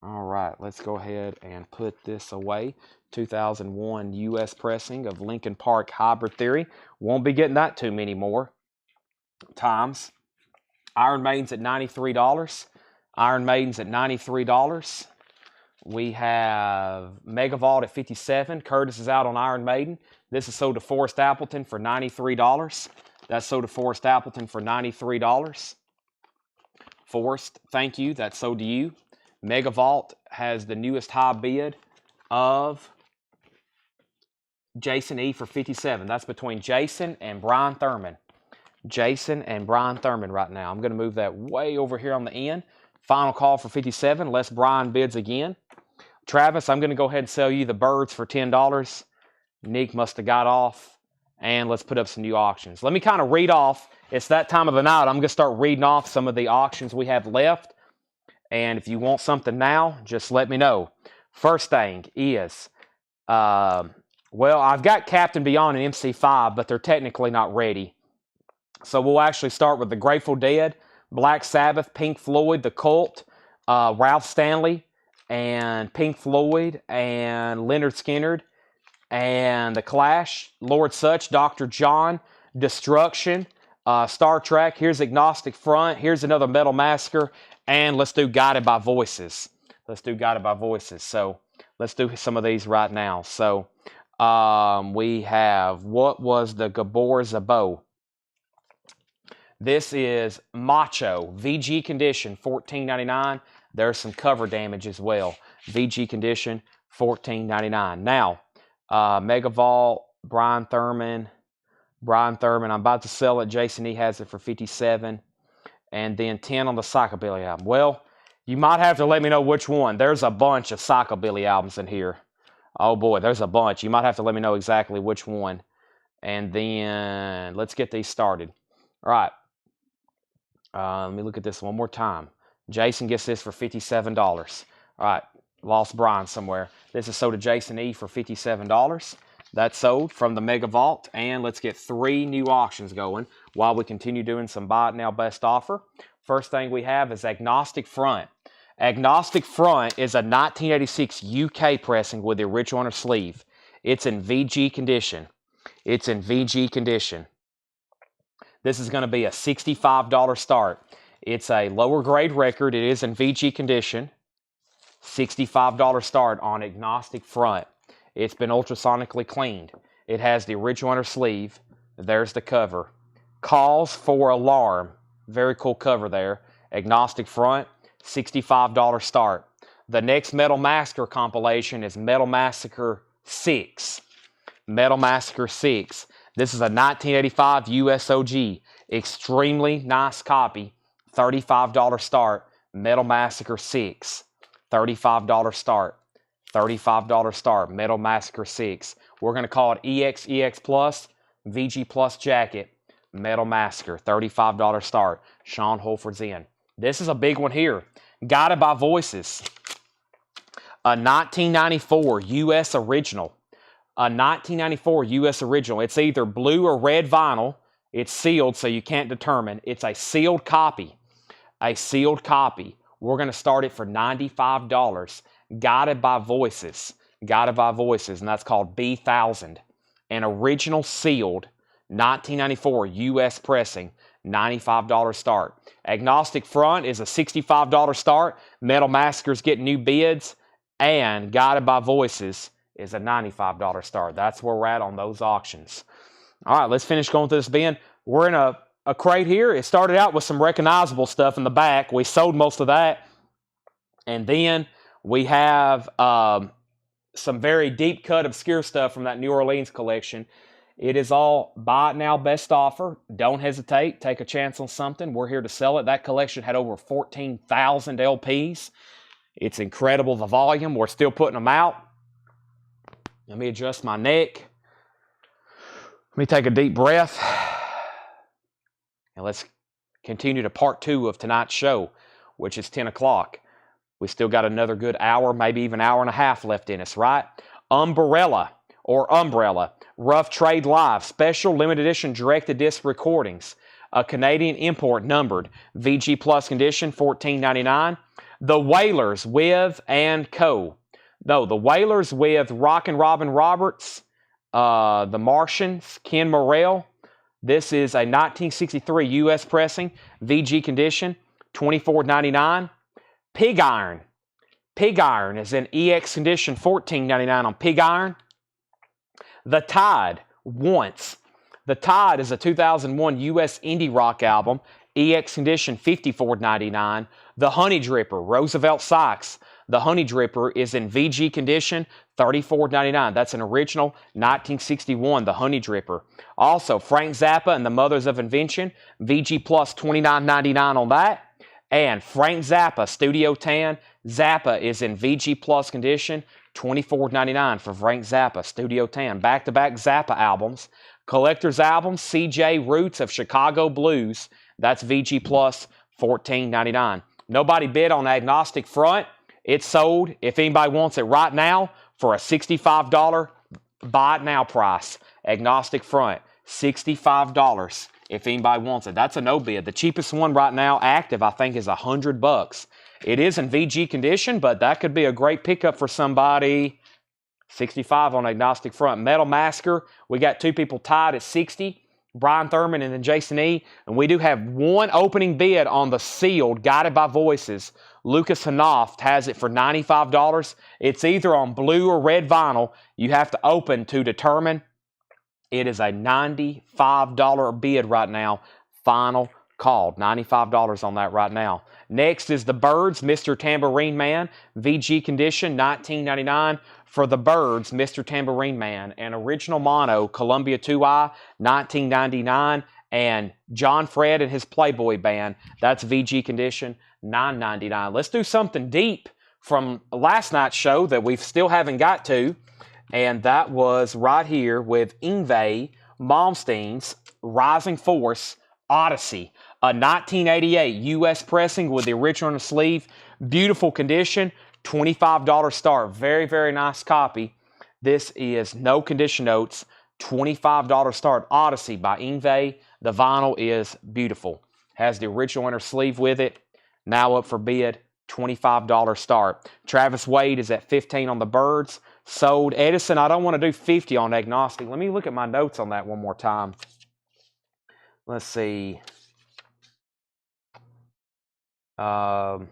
All right, let's go ahead and put this away. 2001 U.S. pressing of Lincoln Park Hybrid Theory. Won't be getting that too many more times. Iron Maiden's at $93. Iron Maiden's at $93. We have Megavault at $57. Curtis is out on Iron Maiden. This is sold to Forrest Appleton for $93. That's sold to Forrest Appleton for $93. Forrest, thank you. That's sold to you. Megavault has the newest high bid of Jason E for $57. That's between Jason and Brian Thurman. Jason and Brian Thurman right now. I'm going to move that way over here on the end. Final call for $57, unless Brian bids again. Travis, I'm going to go ahead and sell you the birds for $10. Nick must have got off. And let's put up some new auctions. Let me kind of read off. It's that time of the night. I'm going to start reading off some of the auctions we have left. And if you want something now, just let me know. First thing is, well, I've got Captain Beyond and MC5, but they're technically not ready. So we'll actually start with the Grateful Dead, Black Sabbath, Pink Floyd, The Cult, Ralph Stanley, and Pink Floyd, and Lynyrd Skynyrd, and The Clash, Lord Sutch, Dr. John, Destruction, Star Trek. Here's Agnostic Front. Here's another Metal Massacre. And let's do Guided by Voices. Let's do Guided by Voices. So let's do some of these right now. So we have, what was the Gabor Zabo? This is Macho, VG Condition, $14.99. There's some cover damage as well. VG Condition, $14.99. Now, Megavault, Brian Thurman. I'm about to sell it. Jason E has it for $57. And then 10 on the Psychobilly album. Well, you might have to let me know which one. There's a bunch of Psychobilly albums in here. Oh boy, there's a bunch. You might have to let me know exactly which one. And then let's get these started. All right. Let me look at this one more time. Jason gets this for $57. All right. Lost Brian somewhere. This is sold to Jason E for $57. That's sold from the Megavault. And let's get 3 new auctions going while we continue doing some buy it now best offer. First thing we have is Agnostic Front. Agnostic Front is a 1986 UK pressing with the original on her sleeve. It's in VG condition. It's in VG condition. This is going to be a $65 start. It's a lower grade record. It is in VG condition. $65 start on Agnostic Front. It's been ultrasonically cleaned. It has the original on her sleeve. There's the cover. Calls for Alarm. Very cool cover there. Agnostic Front, $65 start. The next Metal Massacre compilation is Metal Massacre 6. Metal Massacre 6. This is a 1985 USOG. Extremely nice copy. $35 start. Metal Massacre 6. $35 start. $35 start. Metal Massacre 6. We're going to call it EX Plus, VG Plus jacket. Metal Massacre. $35 start. Sean Holford's in. This is a big one here. Guided by Voices. A 1994 US original. A 1994 US original. It's either blue or red vinyl. It's sealed, so you can't determine. It's a sealed copy. A sealed copy. We're going to start it for $95. Guided by Voices. Guided by Voices, and that's called B1000. An original sealed 1994 US pressing. $95 start. Agnostic Front is a $65 start. Metal Massacre's getting new bids. And Guided by Voices is a $95 start. That's where we're at on those auctions. All right, let's finish going through this bin. We're in a crate here. It started out with some recognizable stuff in the back. We sold most of that. And then we have some very deep cut obscure stuff from that New Orleans collection. It is all buy it now, best offer. Don't hesitate. Take a chance on something. We're here to sell it. That collection had over 14,000 LPs. It's incredible, the volume. We're still putting them out. Let me adjust my neck. Let me take a deep breath. And let's continue to part 2 of tonight's show, which is 10 o'clock. We still got another good hour, maybe even hour and a half left in us, right? Umbrella or Umbrella, Rough Trade Live, Special Limited Edition Directed Disc Recordings, a Canadian import numbered, VG Plus condition, $14.99. The Wailers with and Co. No, the Wailers with Rockin' Robin Roberts, the Martians, Ken Morrell. This is a 1963 U.S. pressing, VG condition, $24.99. Pig Iron. Pig Iron is in EX condition, $14.99 on Pig Iron. The Tide, Once. The Tide is a 2001 U.S. indie rock album, EX condition, $54.99. The Honey Dripper, Roosevelt Sykes. The Honey Dripper is in VG condition, $34.99. That's an original 1961, The Honey Dripper. Also, Frank Zappa and the Mothers of Invention, VG Plus, $29.99 on that. And Frank Zappa, Studio Tan. Zappa is in VG Plus condition, $24.99 for Frank Zappa, Studio Tan. Back-to-back Zappa albums. Collector's album, CJ Roots of Chicago Blues. That's VG Plus, $14.99. Nobody bid on Agnostic Front. It's sold, if anybody wants it right now, for a $65 buy it now price. Agnostic Front, $65 if anybody wants it. That's a no bid. The cheapest one right now active, I think, is $100. It is in VG condition, but that could be a great pickup for somebody. 65 on Agnostic Front. Metal Massacre, we got two people tied at 60. Brian Thurman and then Jason E. And we do have one opening bid on the sealed Guided by Voices. Lucas Hanoff has it for $95. It's either on blue or red vinyl. You have to open to determine. It is a $95 bid right now. Final call. $95 on that right now. Next is the Byrds, Mr. Tambourine Man. VG condition, $19.99 for the Byrds, Mr. Tambourine Man. And original mono, Columbia 2i, $19.99. And John Fred and his Playboy Band, that's VG condition, $9.99. Let's do something deep from last night's show that we still haven't got to. And that was right here with Yngwie Malmsteen's Rising Force Odyssey. A 1988 U.S. pressing with the original on the sleeve. Beautiful condition. $25 start. Very, very nice copy. This is no condition notes. $25 start. Odyssey by Yngwie. The vinyl is beautiful. Has the original inner sleeve with it. Now up for bid. $25 start. Travis Wade is at $15 on the Byrds. Sold. Edison, I don't want to do $50 on Agnostic. Let me look at my notes on that one more time. Let's see. I'll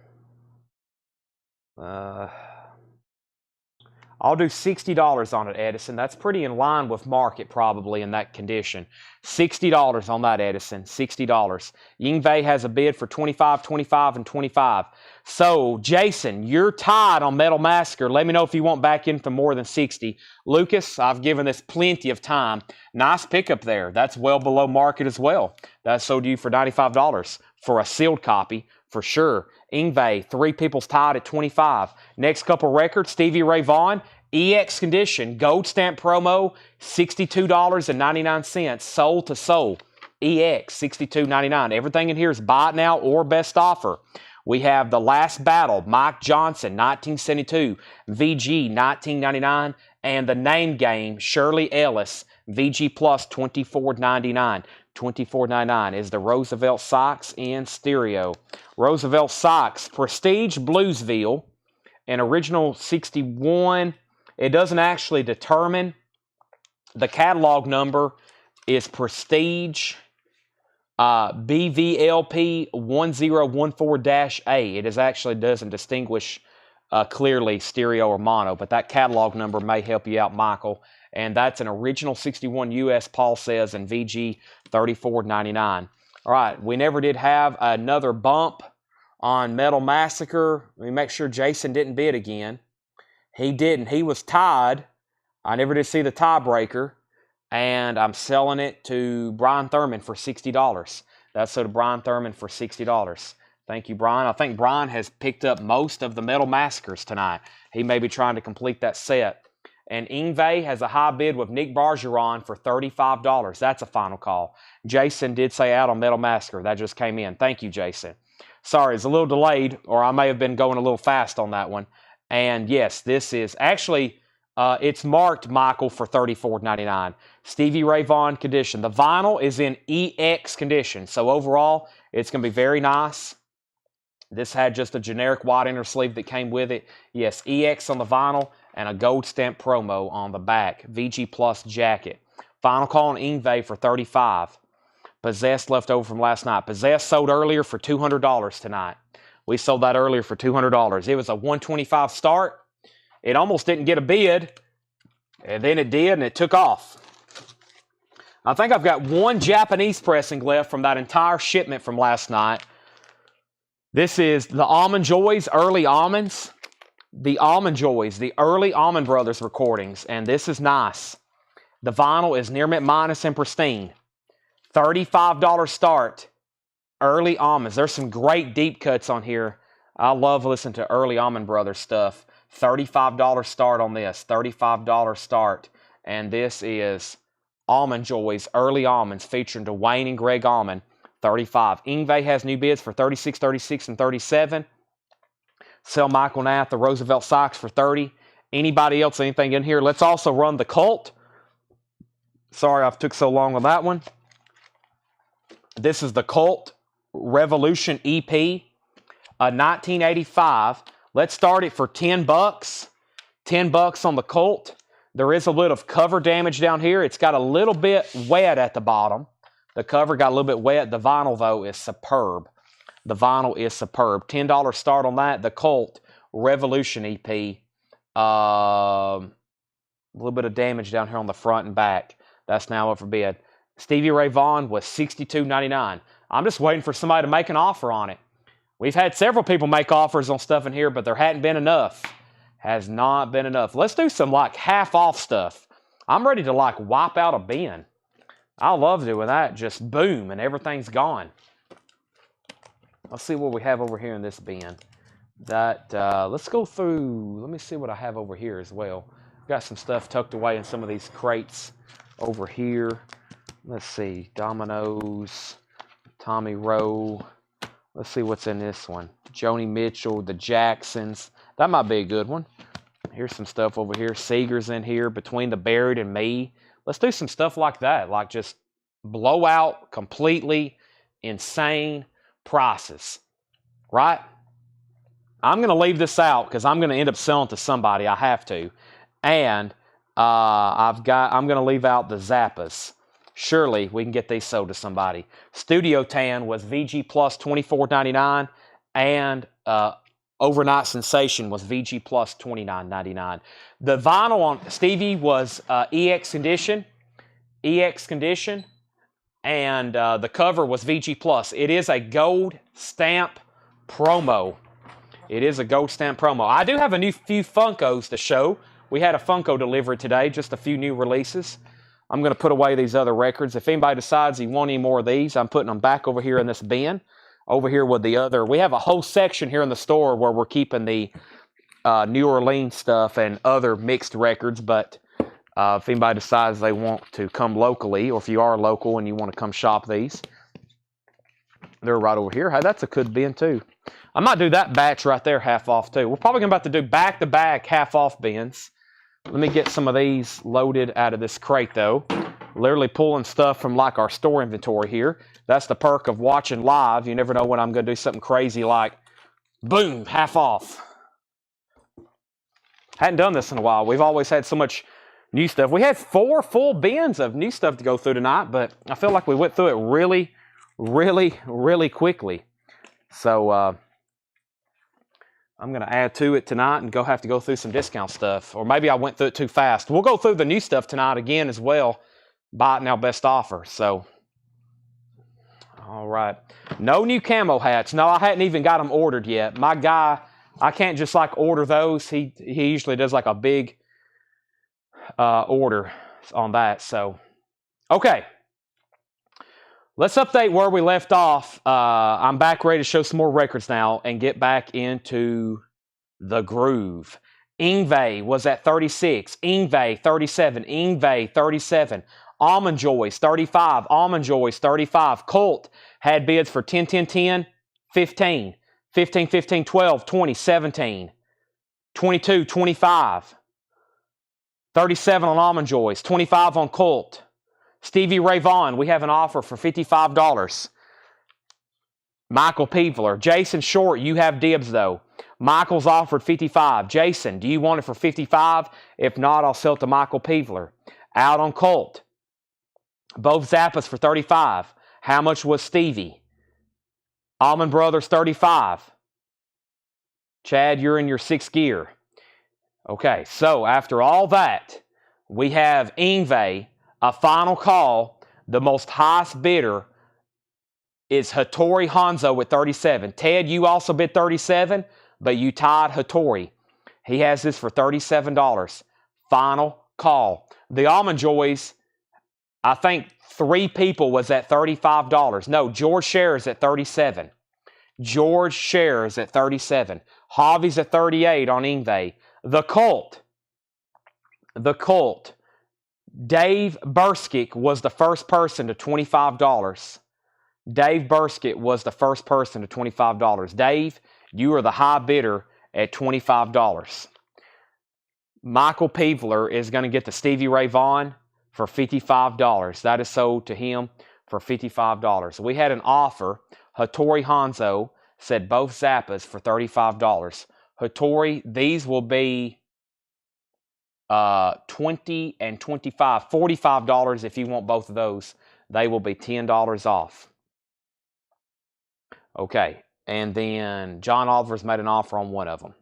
do $60 on it, Edison. That's pretty in line with market probably in that condition. $60 on that, Edison. $60. Yngwie has a bid for $25, $25, and $25. So, Jason, you're tied on Metal Massacre. Let me know if you want back in for more than $60. Lucas, I've given this plenty of time. Nice pickup there. That's well below market as well. That's sold you for $95 for a sealed copy for sure. Yngwie, three people's tied at $25. Next couple records, Stevie Ray Vaughan, EX condition, gold stamp promo, $62.99, sold to soul. EX, $62.99. Everything in here is buy it now or best offer. We have The Last Battle, Mike Johnson, 1972, VG, $19.99, and The Name Game, Shirley Ellis, VG Plus, $24.99. $24.99 is the Roosevelt Sykes in stereo. Roosevelt Sykes, Prestige Bluesville, an original 61. It doesn't actually determine. The catalog number is Prestige BVLP 1014-A. It actually doesn't distinguish clearly stereo or mono, but that catalog number may help you out, Michael. And that's an original 61 US, Paul says, and VG $34.99. All right, we never did have another bump on Metal Massacre. Let me make sure Jason didn't bid again. He didn't. He was tied. I never did see the tiebreaker. And I'm selling it to Brian Thurman for $60. That's so to Brian Thurman for $60. Thank you, Brian. I think Brian has picked up most of the Metal Massacres tonight. He may be trying to complete that set. And Yngwie has a high bid with Nick Bargeron for $35. That's a final call. Jason did say out on Metal Massacre. That just came in. Thank you, Jason. Sorry, it's a little delayed, or I may have been going a little fast on that one. And yes, this is actually It's marked, Michael, for $34.99. Stevie Ray Vaughan condition. The vinyl is in EX condition. So overall, it's going to be very nice. This had just a generic white inner sleeve that came with it. Yes, EX on the vinyl and a gold stamp promo on the back. VG Plus jacket. Final call on Invoice for $35. Possessed left over from last night. Possessed sold earlier for $200 tonight. We sold that earlier for $200. It was a 125 start. It almost didn't get a bid, and then it did, and it took off. I think I've got one Japanese pressing left from that entire shipment from last night. This is the Almond Joys, Early Almonds. The Almond Joys, the early Almond Brothers recordings, and this is nice. The vinyl is near mint minus and pristine. $35 start. Early Almonds. There's some great deep cuts on here. I love listening to early Almond Brothers stuff. $35 start on this. $35 start. And this is Almond Joys, Early Almonds, featuring Dwayne and Greg Almond. $35. Ingve has new bids for $36, $36, and $37. Sell Michael Nath the Roosevelt socks for $30. Anybody else, anything in here? Let's also run the Colt. Sorry I've took so long on that one. This is the Colt Revolution EP, 1985. Let's start it for $10. $10 on the Colt. There is a little cover damage down here. It's got a little bit wet at the bottom. The cover got a little bit wet. The vinyl, though, is superb. The vinyl is superb. $10 start on that. The Colt Revolution EP. A little bit of damage down here on the front and back. That's now up for bid. Stevie Ray Vaughan was $62.99. I'm just waiting for somebody to make an offer on it. We've had several people make offers on stuff in here, but there hadn't been enough. Has not been enough. Let's do some like half off stuff. I'm ready to like wipe out a bin. I love doing that. Just boom, and everything's gone. Let's see what we have over here in this bin. Let's go through. Let me see what I have over here as well. Got some stuff tucked away in some of these crates over here. Let's see. Dominoes, Tommy Rowe. Let's see what's in this one. Joni Mitchell, the Jacksons. That might be a good one. Here's some stuff over here. Seeger's in here, Between the Buried and Me. Let's do some stuff like that. Like just blow out completely insane prices. Right? I'm going to leave this out because I'm going to end up selling to somebody. I have to. And I'm going to leave out the Zappas. Surely we can get these sold to somebody. Studio Tan was VG Plus $24.99, and Overnight Sensation was VG Plus $29.99. The vinyl on Stevie was EX condition, and the cover was VG Plus. It is a gold stamp promo. It is a gold stamp promo. I do have few Funkos to show. We had a Funko delivery today, just a few new releases. I'm going to put away these other records. If anybody decides you want any more of these, I'm putting them back over here in this bin. Over here with the other. We have a whole section here in the store where we're keeping the New Orleans stuff and other mixed records. But if anybody decides they want to come locally, or if you are local and you want to come shop these, they're right over here. Hey, that's a good bin too. I might do that batch right there half off too. We're probably about to do back-to-back half off bins. Let me get some of these loaded out of this crate, though. Literally pulling stuff from, like, our store inventory here. That's the perk of watching live. You never know when I'm going to do something crazy like, boom, half off. Hadn't done this in a while. We've always had so much new stuff. We had 4 full bins of new stuff to go through tonight, but I feel like we went through it really, really, really quickly. So, I'm going to add to it tonight and have to go through some discount stuff. Or maybe I went through it too fast. We'll go through the new stuff tonight again as well. Buy it now, best offer. So, all right. No new camo hats. No, I hadn't even got them ordered yet. My guy, I can't just like order those. He usually does like a big order on that. So, okay. Let's update where we left off. I'm back ready to show some more records now and get back into the groove. Ingve was at 36. Ingve, 37. Ingve, 37. Almond Joys, 35. Almond Joys, 35. Colt had bids for 10, 10, 10, 15. 15, 15, 12, 20, 17. 22, 25. 37 on Almond Joys, 25 on Colt. Stevie Ray Vaughan, we have an offer for $55. Michael Peevler. Jason Short, you have dibs though. Michael's offered 55. Jason, do you want it for 55? If not, I'll sell it to Michael Peevler. Out on Colt. Both Zappas for 35. How much was Stevie? Almond Brothers 35. Chad, you're in your 6th gear. Okay, so after all that, we have Ingve, a final call. The most highest bidder is Hattori Hanzo with 37. Ted, you also bid 37, but you tied Hattori. He has this for $37. Final call. The Almond Joys, I think 3 people was at $35. No, George Scherer's at 37. George Scherer's at 37. Javi's at 38 on Ingve. The Colt. Dave Burskick was the first person to $25. Dave Burskitt was the first person to $25. Dave, you are the high bidder at $25. Michael Peevler is going to get the Stevie Ray Vaughan for $55. That is sold to him for $55. We had an offer. Hattori Hanzo said both Zappas for $35. Hattori, these will be $20 and $25. $45 if you want both of those. They will be $10 off. Okay, and then John Oliver's made an offer on one of them.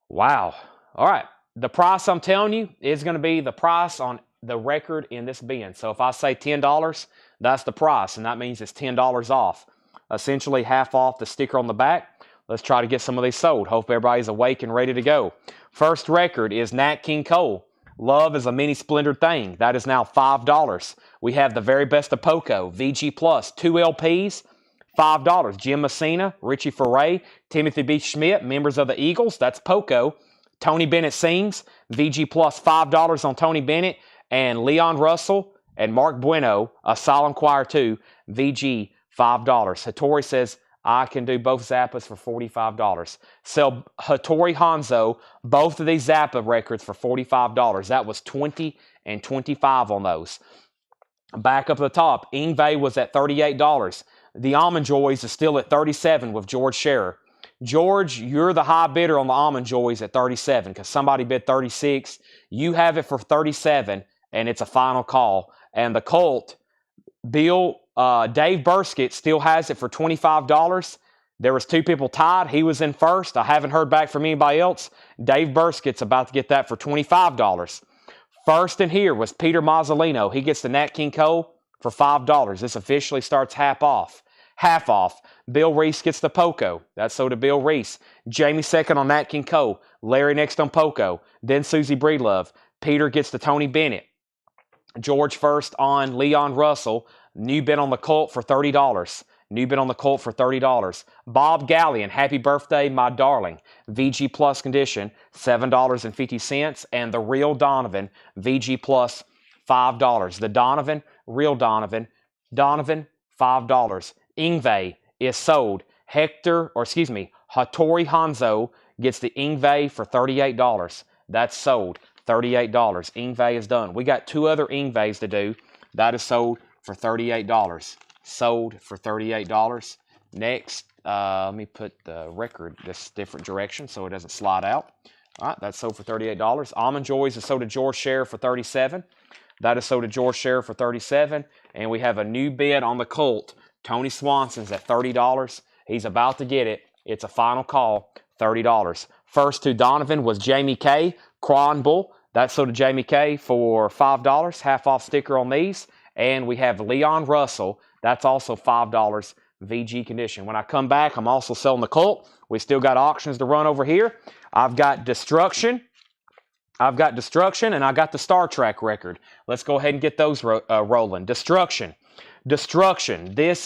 Wow. All right, the price I'm telling you is going to be the price on the record in this bin. So if I say $10, that's the price, and that means it's $10 off. Essentially half off the sticker on the back. Let's try to get some of these sold. Hope everybody's awake and ready to go. First record is Nat King Cole. Love is a mini splendored thing. That is now $5. We have the very best of Poco, VG Plus, 2 LPs, $5. Jim Messina, Richie Foray, Timothy B. Schmidt, members of the Eagles. That's Poco. Tony Bennett Sings, VG Plus, $5 on Tony Bennett. And Leon Russell and Mark Bueno, a Solemn Choir 2, VG, $5. Hattori says, I can do both Zappas for $45. Sell Hattori Hanzo, both of these Zappa records for $45. That was $20 and $25 on those. Back up at the top, Ingve was at $38. The Almond Joys is still at $37 with George Scherer. George, you're the high bidder on the Almond Joys at $37 because somebody bid $36. You have it for $37, and it's a final call. And the Colt, Dave Burskitt still has it for $25. There was 2 people tied. He was in first. I haven't heard back from anybody else. Dave Burskitt's about to get that for $25. First in here was Peter Mazzolino. He gets the Nat King Cole for $5. This officially starts half off. Bill Reese gets the Poco. That's so to Bill Reese. Jamie second on Nat King Cole. Larry next on Poco. Then Susie Breedlove. Peter gets the Tony Bennett. George first on Leon Russell. New bid on the Colt for $30. Bob Gallion, happy birthday, my darling. VG Plus condition, $7.50. And the Real Donovan, VG Plus, $5. The Donovan, Real Donovan, $5. Ingve is sold. Hattori Hanzo gets the Ingve for $38. That's sold. $38. Ingve is done. We got 2 other Ingves to do. That is sold for $38. Sold for $38. Next, let me put the record this different direction so it doesn't slide out. All right, that's sold for $38. Almond Joys is sold to George Scherer for $37. That is sold to George Scherer for $37. And we have a new bid on the Colt. Tony Swanson's at $30. He's about to get it. It's a final call, $30. First to Donovan was Jamie K. Cronbull. That's sold to Jamie K for $5. Half off sticker on these. And we have Leon Russell. That's also $5 VG condition. When I come back, I'm also selling the Colt. We still got auctions to run over here. I've got Destruction. And I got the Star Trek record. Let's go ahead and get those rolling. Destruction. This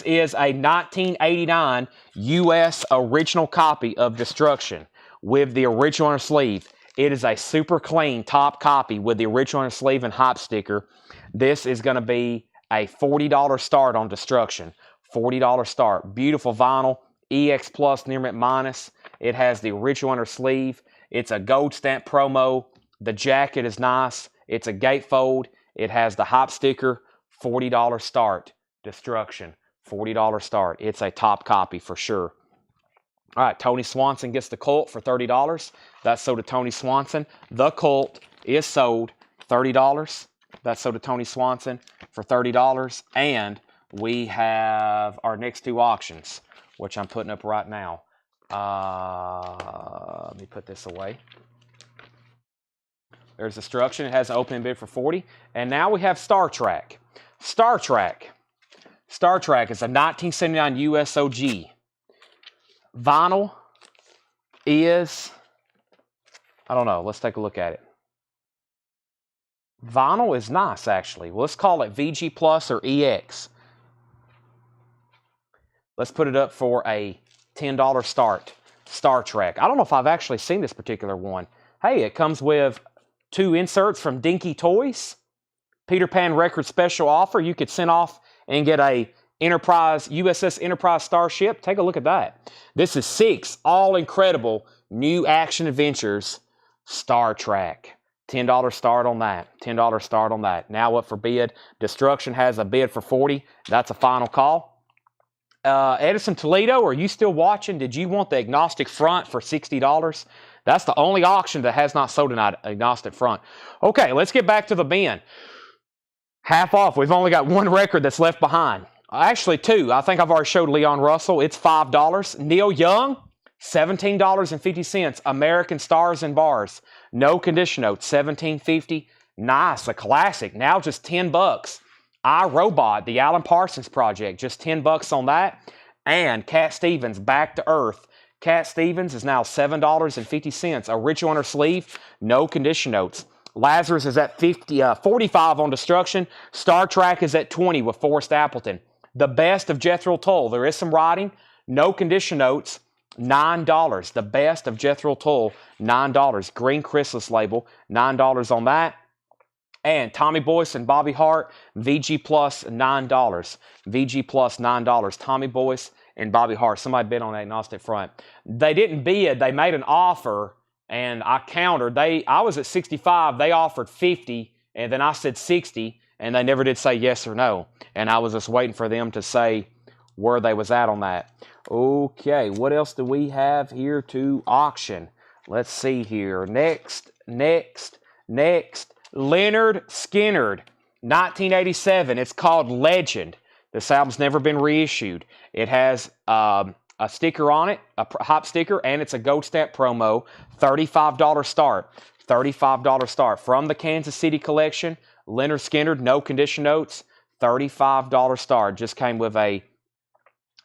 is a 1989 U.S. original copy of Destruction with the original inner sleeve. It is a super clean top copy with the original inner sleeve and hop sticker. This is going to be a $40 start on Destruction. $40 start. Beautiful vinyl. EX Plus near mint minus. It has the original inner sleeve. It's a gold stamp promo The jacket is nice. It's a gatefold. It has the hop sticker. $40 start. Destruction. $40 start. It's a top copy for sure. All right, Tony Swanson gets the Colt for $30. That's sold to Tony Swanson. The Colt is sold $30. That's sold to Tony Swanson for $30. And we have our next two auctions, which I'm putting up right now. Let me put this away. There's Destruction. It has an opening bid for $40. And now we have Star Trek. Star Trek. Star Trek is a 1979 USOG. Vinyl is, I don't know, let's take a look at it. Vinyl is nice, actually. Well, let's call it VG Plus or EX. Let's put it up for a $10 start. Star Trek. I don't know if I've actually seen this particular one. Hey, it comes with 2 inserts from Dinky Toys. Peter Pan Record special offer. You could send off and get a Enterprise, USS Enterprise Starship. Take a look at that. This is 6 all incredible new action adventures. Star Trek. $10 start on that. $10 start on that. Now up for bid. Destruction has a bid for $40. That's a final call. Edison Toledo, are you still watching? Did you want the agnostic front for $60? That's the only auction that has not sold an agnostic front. Okay, let's get back to the bin. Half off. We've only got 1 record that's left behind. Actually, 2. I think I've already showed Leon Russell. It's $5. Neil Young, $17.50. American Stars and Bars. No condition note, $17.50. Nice, a classic. Now just $10. I, Robot, the Alan Parsons Project, just $10 on that. And Cat Stevens, Back to Earth. Cat Stevens is now $7.50. Original on her sleeve, no condition notes. Lazarus is at 45 on Destruction. Star Trek is at 20 with Forrest Appleton. The Best of Jethro Tull. There is some writing, no condition notes, $9. The Best of Jethro Tull, $9. Green Chrysalis label, $9 on that. And Tommy Boyce and Bobby Hart, VG Plus, $9. VG Plus, $9. Tommy Boyce and Bobby Hart. Somebody bid on the agnostic front. They didn't bid. They made an offer, and I countered. I was at 65. They offered 50, and then I said 60, and they never did say yes or no. And I was just waiting for them to say where they was at on that. Okay, what else do we have here to auction? Let's see here. Next. Leonard Skinner, 1987. It's called Legend. This album's never been reissued. It has a sticker on it, a hop sticker, and it's a gold stamp promo. $35 start. $35 start. From the Kansas City collection, Leonard Skinner, no condition notes, $35 start. Just came with a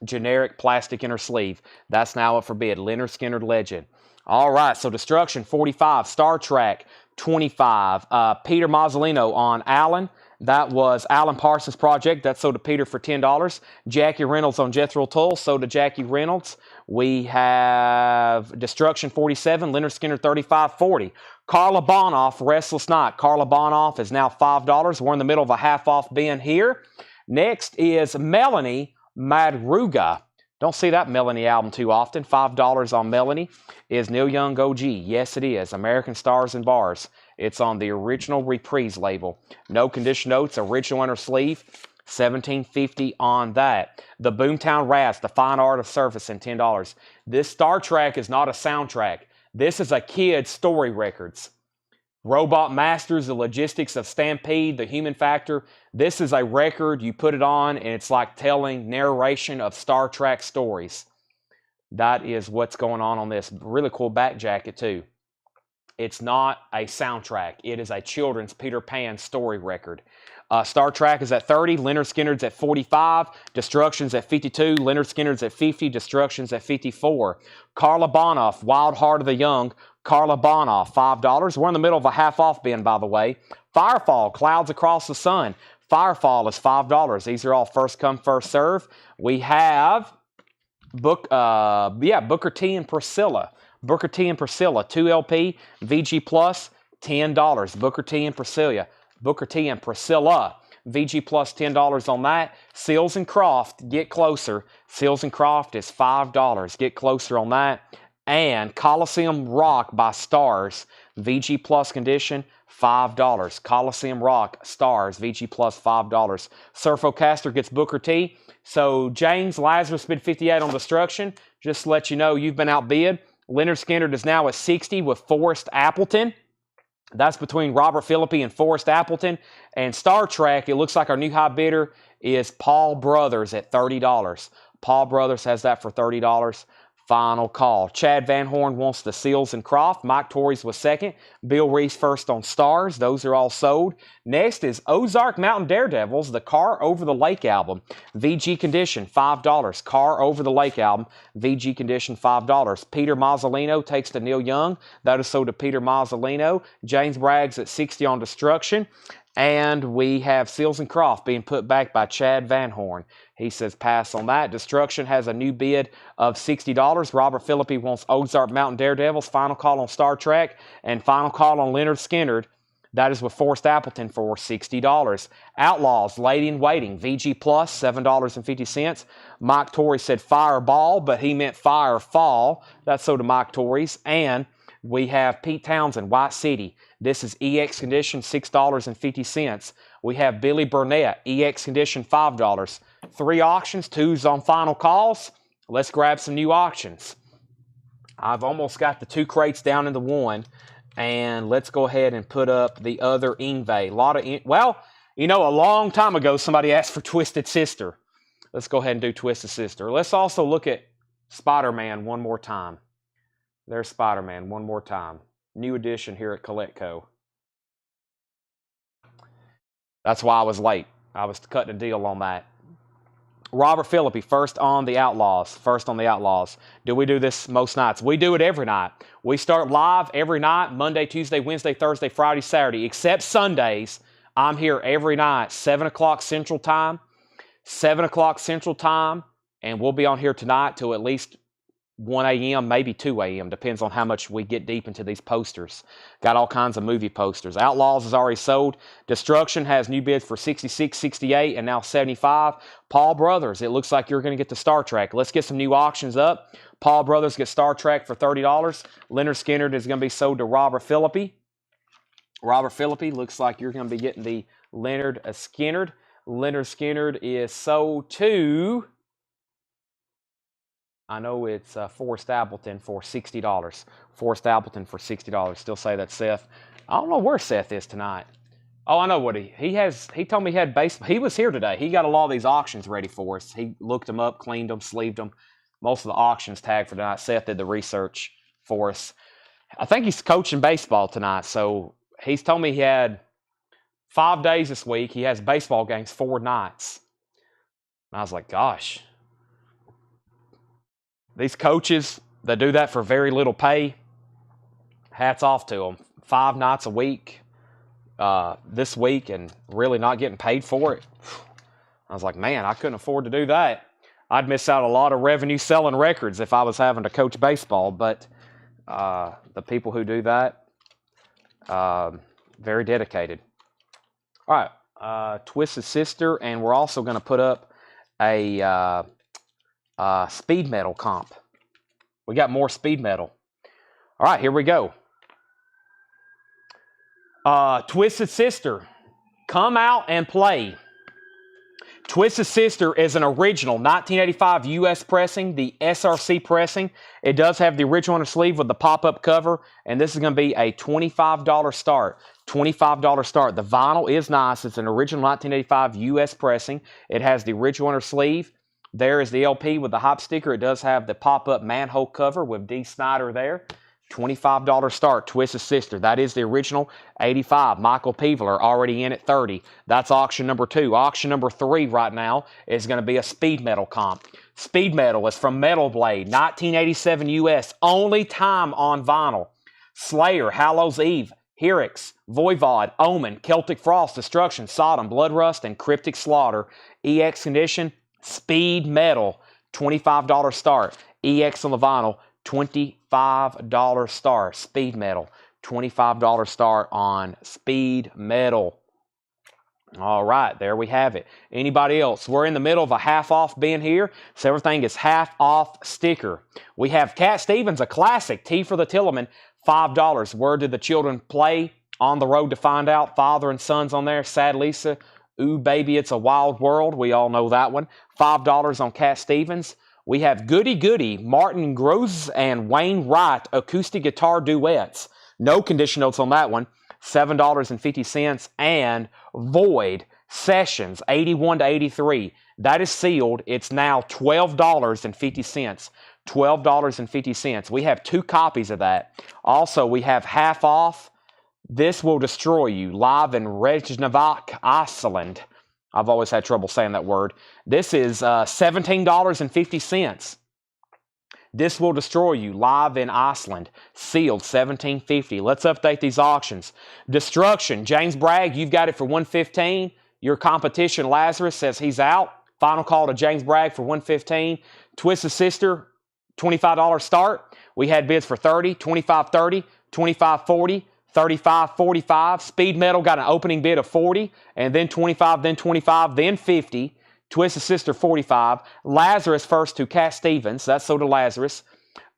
generic plastic inner sleeve. That's now up for bid. Leonard Skinner Legend. All right, so Destruction, 45. Star Trek, 25. Peter Mazzolino on Alan. That was Alan Parsons Project. That sold to Peter for $10. Jackie Reynolds on Jethro Tull. Sold to Jackie Reynolds. We have Destruction 47. Leonard Skinner 35. 40. Carla Bonoff, Restless Night. Carla Bonoff is now $5. We're in the middle of a half-off bin here. Next is Melanie Madruga. Don't see that Melanie album too often. $5 on Melanie. Is Neil Young OG? Yes, it is. American Stars and Bars. It's on the original Reprise label. No condition notes. Original inner sleeve. $17.50 on that. The Boomtown Rats, The Fine Art of Surfacing, $10. This Star Trek is not a soundtrack. This is a kid's story records. Robot Masters, The Logistics of Stampede, The Human Factor. This is a record. You put it on, and it's like telling narration of Star Trek stories. That is what's going on this. Really cool back jacket, too. It's not a soundtrack. It is a children's Peter Pan story record. Star Trek is at 30. Leonard Skinner's at 45. Destruction's at 52. Leonard Skinner's at 50. Destruction's at 54. Carla Bonoff, Wild Heart of the Young. Carla Bonoff, $5. We're in the middle of a half-off bin, by the way. Firefall, Clouds Across the Sun. Firefall is $5. These are all first come, first serve. We have Booker T and Priscilla. Booker T and Priscilla, 2LP, VG Plus, $10. Booker T and Priscilla. Booker T and Priscilla, VG Plus, $10 on that. Seals and Croft, get closer. Seals and Croft is $5. Get closer on that. And Coliseum Rock by Stars, VG Plus condition, $5. Coliseum Rock, Stars, VG Plus, $5. Surfocaster gets Booker T. So James Lazarus bid 58 on Destruction. Just to let you know, you've been outbid. Leonard Skinner is now at 60 with Forrest Appleton. That's between Robert Philippi and Forrest Appleton. And Star Trek, it looks like our new high bidder is Paul Brothers at $30. Paul Brothers has that for $30. Final call. Chad Van Horn wants the Seals and Croft. Mike Torres was second. Bill Reese first on Stars. Those are all sold. Next is Ozark Mountain Daredevils, the Car Over the Lake album. VG condition, $5. Car Over the Lake album. VG condition, $5. Peter Mazzolino takes to Neil Young. That is sold to Peter Mazzolino. James Bragg's at 60 on Destruction. And we have Seals and Croft being put back by Chad Van Horn. He says pass on that. Destruction has a new bid of $60. Robert Philippi wants Ozark Mountain Daredevils. Final call on Star Trek. And final call on Leonard Skinner. That is with Forrest Appleton for $60. Outlaws, Lady in Waiting, VG Plus, $7.50. Mike Torres said Fireball, but he meant Firefall. That's so to Mike Torres. And we have Pete Townsend, White City. This is EX condition, $6.50. We have Billy Burnett, EX condition, $5. 3 auctions, 2's on final calls. Let's grab some new auctions. I've almost got the 2 crates down into 1. And let's go ahead and put up the other Ingve. Well, you know, a long time ago, somebody asked for Twisted Sister. Let's go ahead and do Twisted Sister. Let's also look at Spider-Man one more time. There's Spider-Man one more time. New edition here at Coletco. That's why I was late. I was cutting a deal on that. Robert Philippi, first on the Outlaws. First on the Outlaws. Do we do this most nights? We do it every night. We start live every night, Monday, Tuesday, Wednesday, Thursday, Friday, Saturday, except Sundays. I'm here every night, 7 o'clock Central Time. 7 o'clock Central Time. And we'll be on here tonight till at least 1 a.m., maybe 2 a.m. Depends on how much we get deep into these posters. Got all kinds of movie posters. Outlaws is already sold. Destruction has new bids for 66, 68, and now 75. Paul Brothers, it looks like you're going to get the Star Trek. Let's get some new auctions up. Paul Brothers gets Star Trek for $30. Leonard Skinner is going to be sold to Robert Philippi. Robert Philippi, looks like you're going to be getting the Leonard Skinner. Leonard Skinner is sold to... I know it's Forrest Appleton for $60. Forrest Appleton for $60. Still say that's Seth. I don't know where Seth is tonight. Oh, I know what he has. He told me he had baseball. He was here today. He got a lot of these auctions ready for us. He looked them up, cleaned them, sleeved them. Most of the auctions tagged for tonight. Seth did the research for us. I think he's coaching baseball tonight. So he's told me he had 5 days this week. He has baseball games 4 nights. And I was like, gosh. These coaches that do that for very little pay, hats off to them. 5 nights a week this week and really not getting paid for it. I was like, man, I couldn't afford to do that. I'd miss out a lot of revenue selling records if I was having to coach baseball. But the people who do that, very dedicated. All right, Twisted Sister, and we're also going to put up a... speed metal comp. We got more speed metal. All right, here we go. Twisted Sister, come out and play. Twisted Sister is an original 1985 US pressing, the SRC pressing. It does have the original on the sleeve with the pop-up cover, and this is going to be a $25 start. $25 start. The vinyl is nice. It's an original 1985 US pressing. It has the original on the sleeve. There is the LP with the hop sticker. It does have the pop-up manhole cover with D. Snyder there. $25 start, Twisted Sister. That is the original 85. Michael Peveler already in at 30. That's auction number 2. Auction number 3 right now is going to be a speed metal comp. Speed metal is from Metal Blade, 1987 US. Only time on vinyl. Slayer, Hallows Eve, Herix, Voivod, Omen, Celtic Frost, Destruction, Sodom, Bloodrust, and Cryptic Slaughter. EX condition, speed metal, $25 start. EX on the vinyl, $25 start. Speed metal, $25 start on speed metal. All right, there we have it. Anybody else? We're in the middle of a half off bin here, so everything is half off sticker. We have Cat Stevens, a classic, T for the Tillman, $5. Where did the children play? On the Road to Find Out, father and sons on there. Sad Lisa, Ooh Baby, It's a Wild World. We all know that one. $5 on Cat Stevens. We have Goody Goody, Martin Gross and Wayne Wright, acoustic guitar duets. No condition notes on that one. $7.50, and Void Sessions 81 to 83. That is sealed. It's now $12.50. $12.50. We have 2 copies of that. Also, we have half off This Will Destroy You live in Reykjavik, Iceland. I've always had trouble saying that word. This is $17.50. This Will Destroy You live in Iceland, sealed $17.50. Let's update these auctions. Destruction, James Bragg, you've got it for $115. Your competition, Lazarus, says he's out. Final call to James Bragg for $115. Twisted Sister, $25 start. We had bids for $30, $25.30, $25.40, $35.45. Speed Metal got an opening bid of $40, and then $25, then $25, then $50. Twisted Sister, $45. Lazarus first to Cat Stevens. That's sold to Lazarus.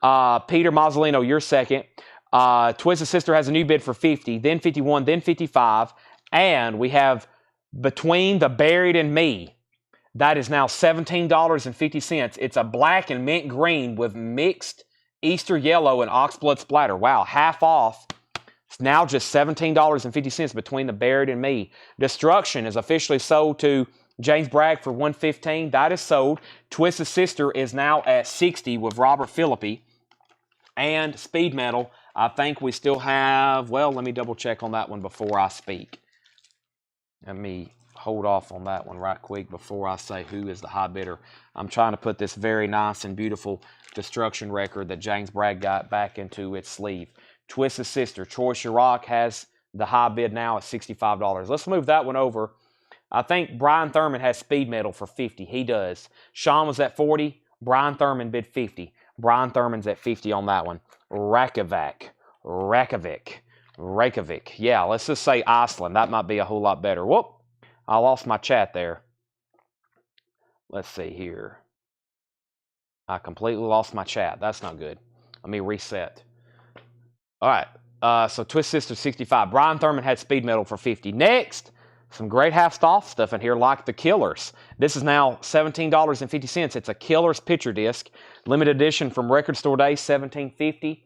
Peter Mazzolino, you're second. Twisted Sister has a new bid for $50, then $51, then $55. And we have Between the Buried and Me. That is now $17.50. It's a black and mint green with mixed Easter yellow and oxblood splatter. Wow, half off. It's now just $17.50 Between the Buried and Me. Destruction is officially sold to James Bragg for $115. That is sold. Twisted Sister is now at $60 with Robert Philippi. And Speed Metal, I think we still have, well, let me double check on that one before I speak. Let me hold off on that one right quick before I say who is the high bidder. I'm trying to put this very nice and beautiful Destruction record that James Bragg got back into its sleeve. Twisted Sister, Troy Chirac has the high bid now at $65. Let's move that one over. I think Brian Thurman has Speed Metal for $50. He does. Sean was at $40. Brian Thurman bid $50. Brian Thurman's at $50 on that one. Reykjavik. Yeah, let's just say Iceland. That might be a whole lot better. Whoop. I lost my chat there. Let's see here. I completely lost my chat. That's not good. Let me reset. All right. So Twist Sister 65. Brian Thurman had Speed Metal for $50. Next. Some great half-off stuff in here, like the Killers. This is now $17.50. It's a Killers picture disc, limited edition from Record Store Day, $17.50.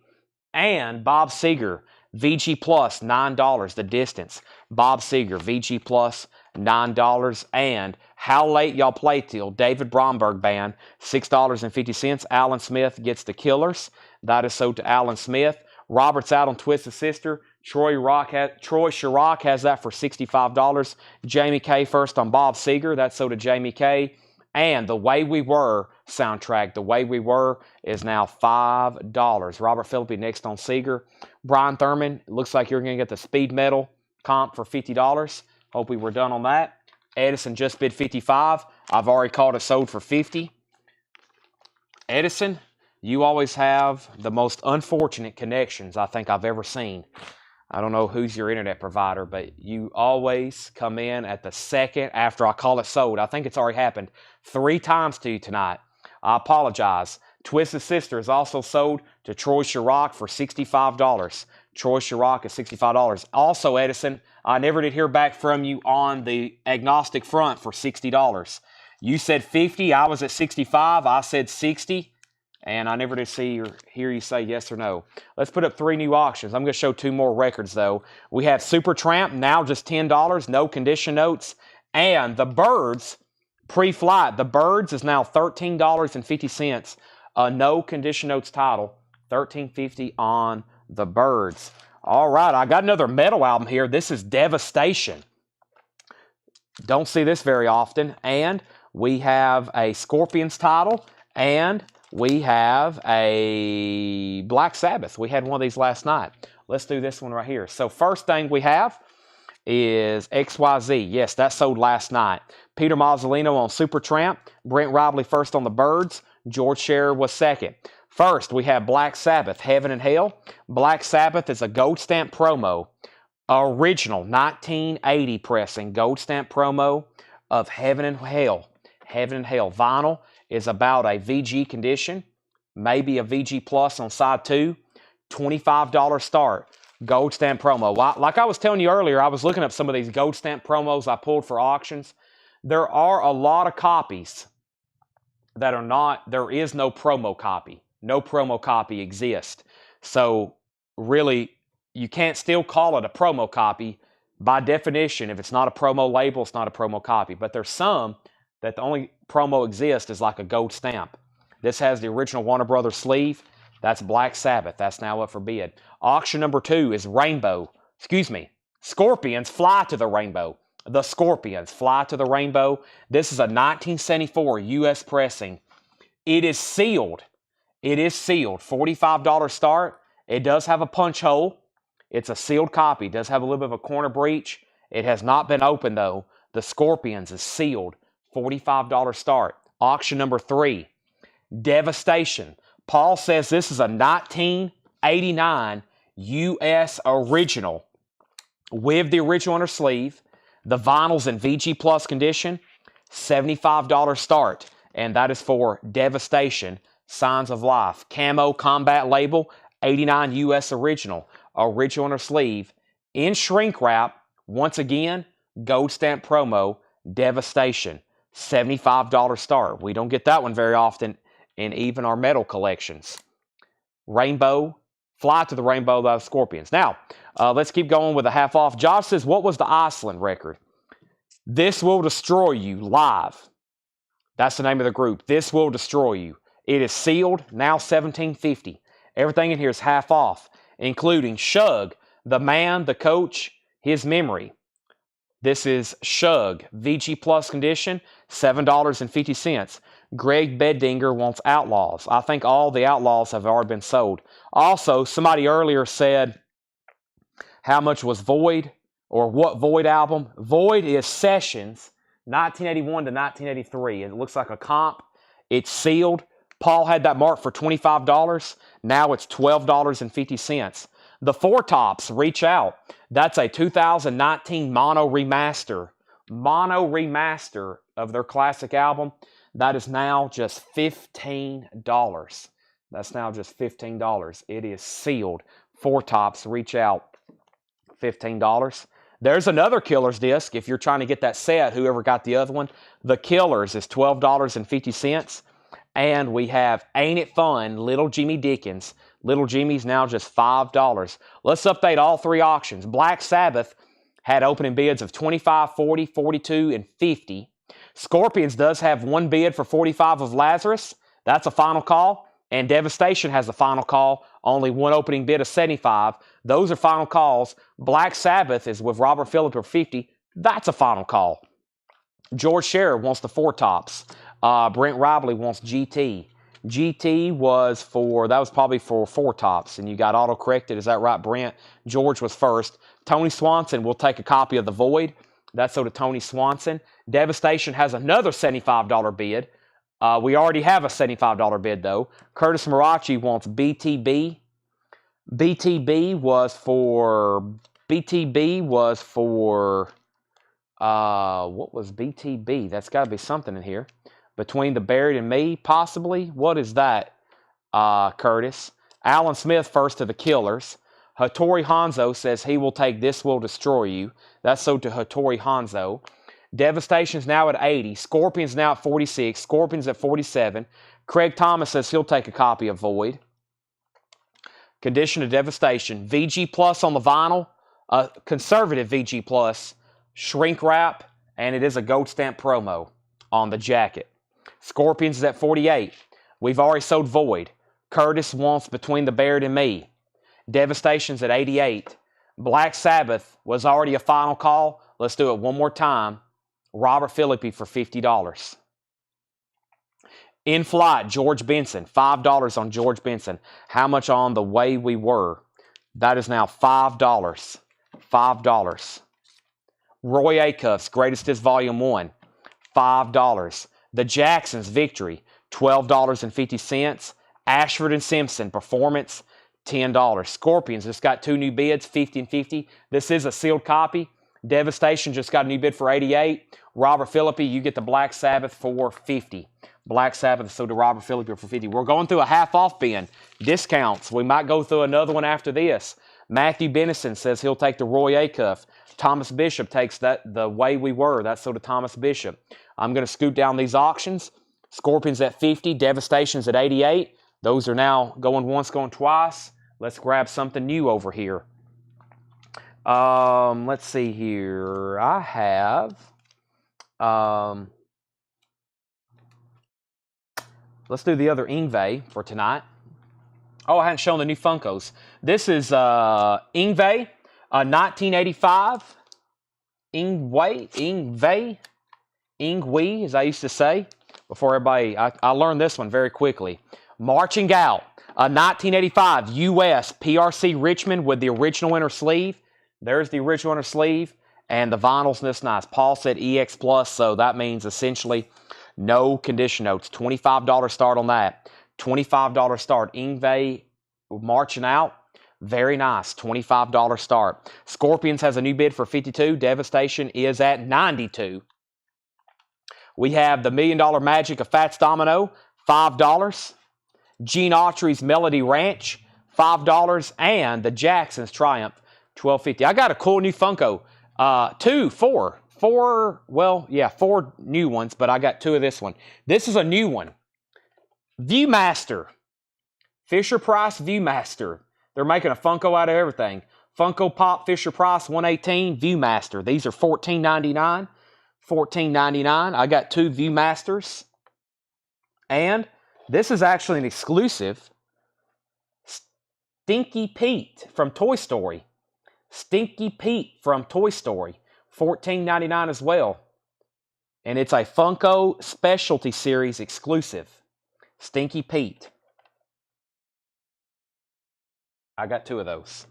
And Bob Seger, VG Plus, $9. The Distance. Bob Seger, VG Plus, $9. And How Late Y'all Play Till, David Bromberg Band, $6.50. Alan Smith gets the Killers. That is sold to Alan Smith. Robert's out on Twisted Sister. Troy Chirac has that for $65. Jamie K first on Bob Seger. That's sold to Jamie K. And The Way We Were soundtrack, The Way We Were, is now $5. Robert Philippi next on Seger. Brian Thurman, looks like you're going to get the Speed Metal comp for $50. Hope we were done on that. Edison just bid $55. I've already called it sold for $50. Edison, you always have the most unfortunate connections I think I've ever seen. I don't know who's your internet provider, but you always come in at the second after I call it sold. I think it's already happened 3 times to you tonight. I apologize. Twisted Sister is also sold to Troy Chirac for $65. Troy Chirac is $65. Also, Edison, I never did hear back from you on the agnostic front for $60. You said $50. I was at $65. I said $60. And I never did see or hear you say yes or no. Let's put up 3 new auctions. I'm going to show 2 more records, though. We have Supertramp, now just $10, no condition notes. And The Birds, pre-flight. The Birds is now $13.50. No condition notes title, $13.50 on The Birds. All right, I got another metal album here. This is Devastation. Don't see this very often. And we have a Scorpions title, and we have a Black Sabbath. We had one of these last night. Let's do this one right here. So first thing we have is XYZ. Yes, that sold last night. Peter Mazzolino on Supertramp. Brent Robley first on The Birds. George Scherer was second. First, we have Black Sabbath, Heaven and Hell. Black Sabbath is a gold stamp promo. Original 1980 pressing gold stamp promo of Heaven and Hell. Heaven and Hell. Vinyl is about a VG condition, maybe a VG plus on side 2. $25 start. Gold stamp promo. Like I was telling you earlier, I was looking up some of these gold stamp promos I pulled for auctions. There are a lot of copies that are not, there is no promo copy. No promo copy exists. So really, you can't still call it a promo copy. By definition, if it's not a promo label, it's not a promo copy. But there's some that the only promo exists is like a gold stamp. This has the original Warner Brothers sleeve. That's Black Sabbath. That's now up for bid. Auction number 2 is Scorpions Fly to the Rainbow. The Scorpions Fly to the Rainbow. This is a 1974 U.S. pressing. It is sealed. It is sealed. $45 start. It does have a punch hole. It's a sealed copy. It does have a little bit of a corner breach. It has not been opened though. The Scorpions is sealed. $45 start. Auction number 3. Devastation. Paul says this is a 1989 U.S. original with the original on her sleeve. The vinyl's in VG Plus condition. $75 start. And that is for Devastation, Signs of Life. Camo combat label, 89 U.S. original. Original on her sleeve. In shrink wrap, once again, gold stamp promo, Devastation. $75 start. We don't get that one very often in even our metal collections. Rainbow, Fly to the Rainbow by the Scorpions. Now, let's keep going with a half off. Josh says, what was the Iceland record? This Will Destroy You, live. That's the name of the group. This Will Destroy You. It is sealed, now $17.50. Everything in here is half off, including Shug, the man, the coach, his memory. This is Shug, VG Plus condition, $7.50. Greg Beddinger wants Outlaws. I think all the Outlaws have already been sold. Also, somebody earlier said, how much was Void, or what Void album? Void is Sessions, 1981 to 1983. It looks like a comp. It's sealed. Paul had that marked for $25. Now it's $12.50. The Four Tops, Reach Out. That's a 2019 mono remaster. Mono remaster of their classic album. That is now just $15. That's now just $15. It is sealed. Four Tops, Reach Out, $15. There's another Killers disc. If you're trying to get that set, whoever got the other one, The Killers is $12.50. And we have Ain't It Fun, Little Jimmy Dickens. Little Jimmy's now just $5. Let's update all 3 auctions. Black Sabbath had opening bids of $25, $40, $42, and $50. Scorpions does have one bid for $45 of Lazarus. That's a final call. And Devastation has a final call. Only one opening bid of $75. Those are final calls. Black Sabbath is with Robert Phillip for $50. That's a final call. George Scherer wants the Four Tops. Brent Robley wants GT. GT was that was probably for Four Tops, and you got auto-corrected. Is that right, Brent? George was first. Tony Swanson will take a copy of The Void. That's so to Tony Swanson. Devastation has another $75 bid. We already have a $75 bid, though. Curtis Marachi wants BTB. BTB was for, what was BTB? That's got to be something in here. Between the Buried and Me, possibly? What is that, Curtis? Alan Smith first to the Killers. Hattori Hanzo says he will take This Will Destroy You. That's so to Hattori Hanzo. Devastation's now at 80. Scorpions now at 46. Scorpions at 47. Craig Thomas says he'll take a copy of Void. Condition of Devastation. VG Plus on the vinyl. Conservative VG Plus. Shrink wrap. And it is a gold stamp promo on the jacket. Scorpions is at 48. We've already sold Void. Curtis wants Between the Buried and Me. Devastation's at 88. Black Sabbath was already a final call. Let's do it one more time. Robert Philippi for $50. In Flight, George Benson. $5 on George Benson. How much on The Way We Were? That is now $5. $5. Roy Acuff's Greatest Hits Volume 1. $5. The Jacksons, Victory. $12.50. Ashford and Simpson, Performance. $10. Scorpions just got 2 new bids, 50 and 50. This is a sealed copy. Devastation just got a new bid for 88. Robert Philippi, you get the Black Sabbath for 50. Black Sabbath sold to Robert Philippi for 50. We're going through a half-off bin. Discounts. We might go through another one after this. Matthew Benison says he'll take the Roy Acuff. Thomas Bishop takes that The Way We Were. That's sold to Thomas Bishop. I'm going to scoot down these auctions. Scorpions at 50. Devastations at 88. Those are now going once, going twice. Let's grab something new over here. Let's see here. I have, let's do the other Ingve for tonight. Oh, I hadn't shown the new Funkos. This is Ingve, 1985. Ingve, as I used to say before everybody. I learned this one very quickly. Marching Out, 1985 U.S. PRC Richmond with the original inner sleeve. There's the original inner sleeve, and the vinyl's this nice. Paul said EX Plus, so that means essentially no condition notes. $25 start on that. $25 start. Ingve Marching Out, very nice. $25 start. Scorpions has a new bid for 52. Devastation is at 92. We have the $1 Million Magic of Fats Domino, $5. Gene Autry's Melody Ranch, $5. And the Jackson's Triumph, $12.50. I got a cool new Funko. Four new ones, but I got 2 of this one. This is a new one. Viewmaster. Fisher-Price Viewmaster. They're making a Funko out of everything. Funko Pop Fisher-Price 118 Viewmaster. These are $14.99. $14.99. I got 2 Viewmasters. And this is actually an exclusive. Stinky Pete from Toy Story. Stinky Pete from Toy Story. $14.99 as well. And it's a Funko Specialty Series exclusive. Stinky Pete. I got 2 of those.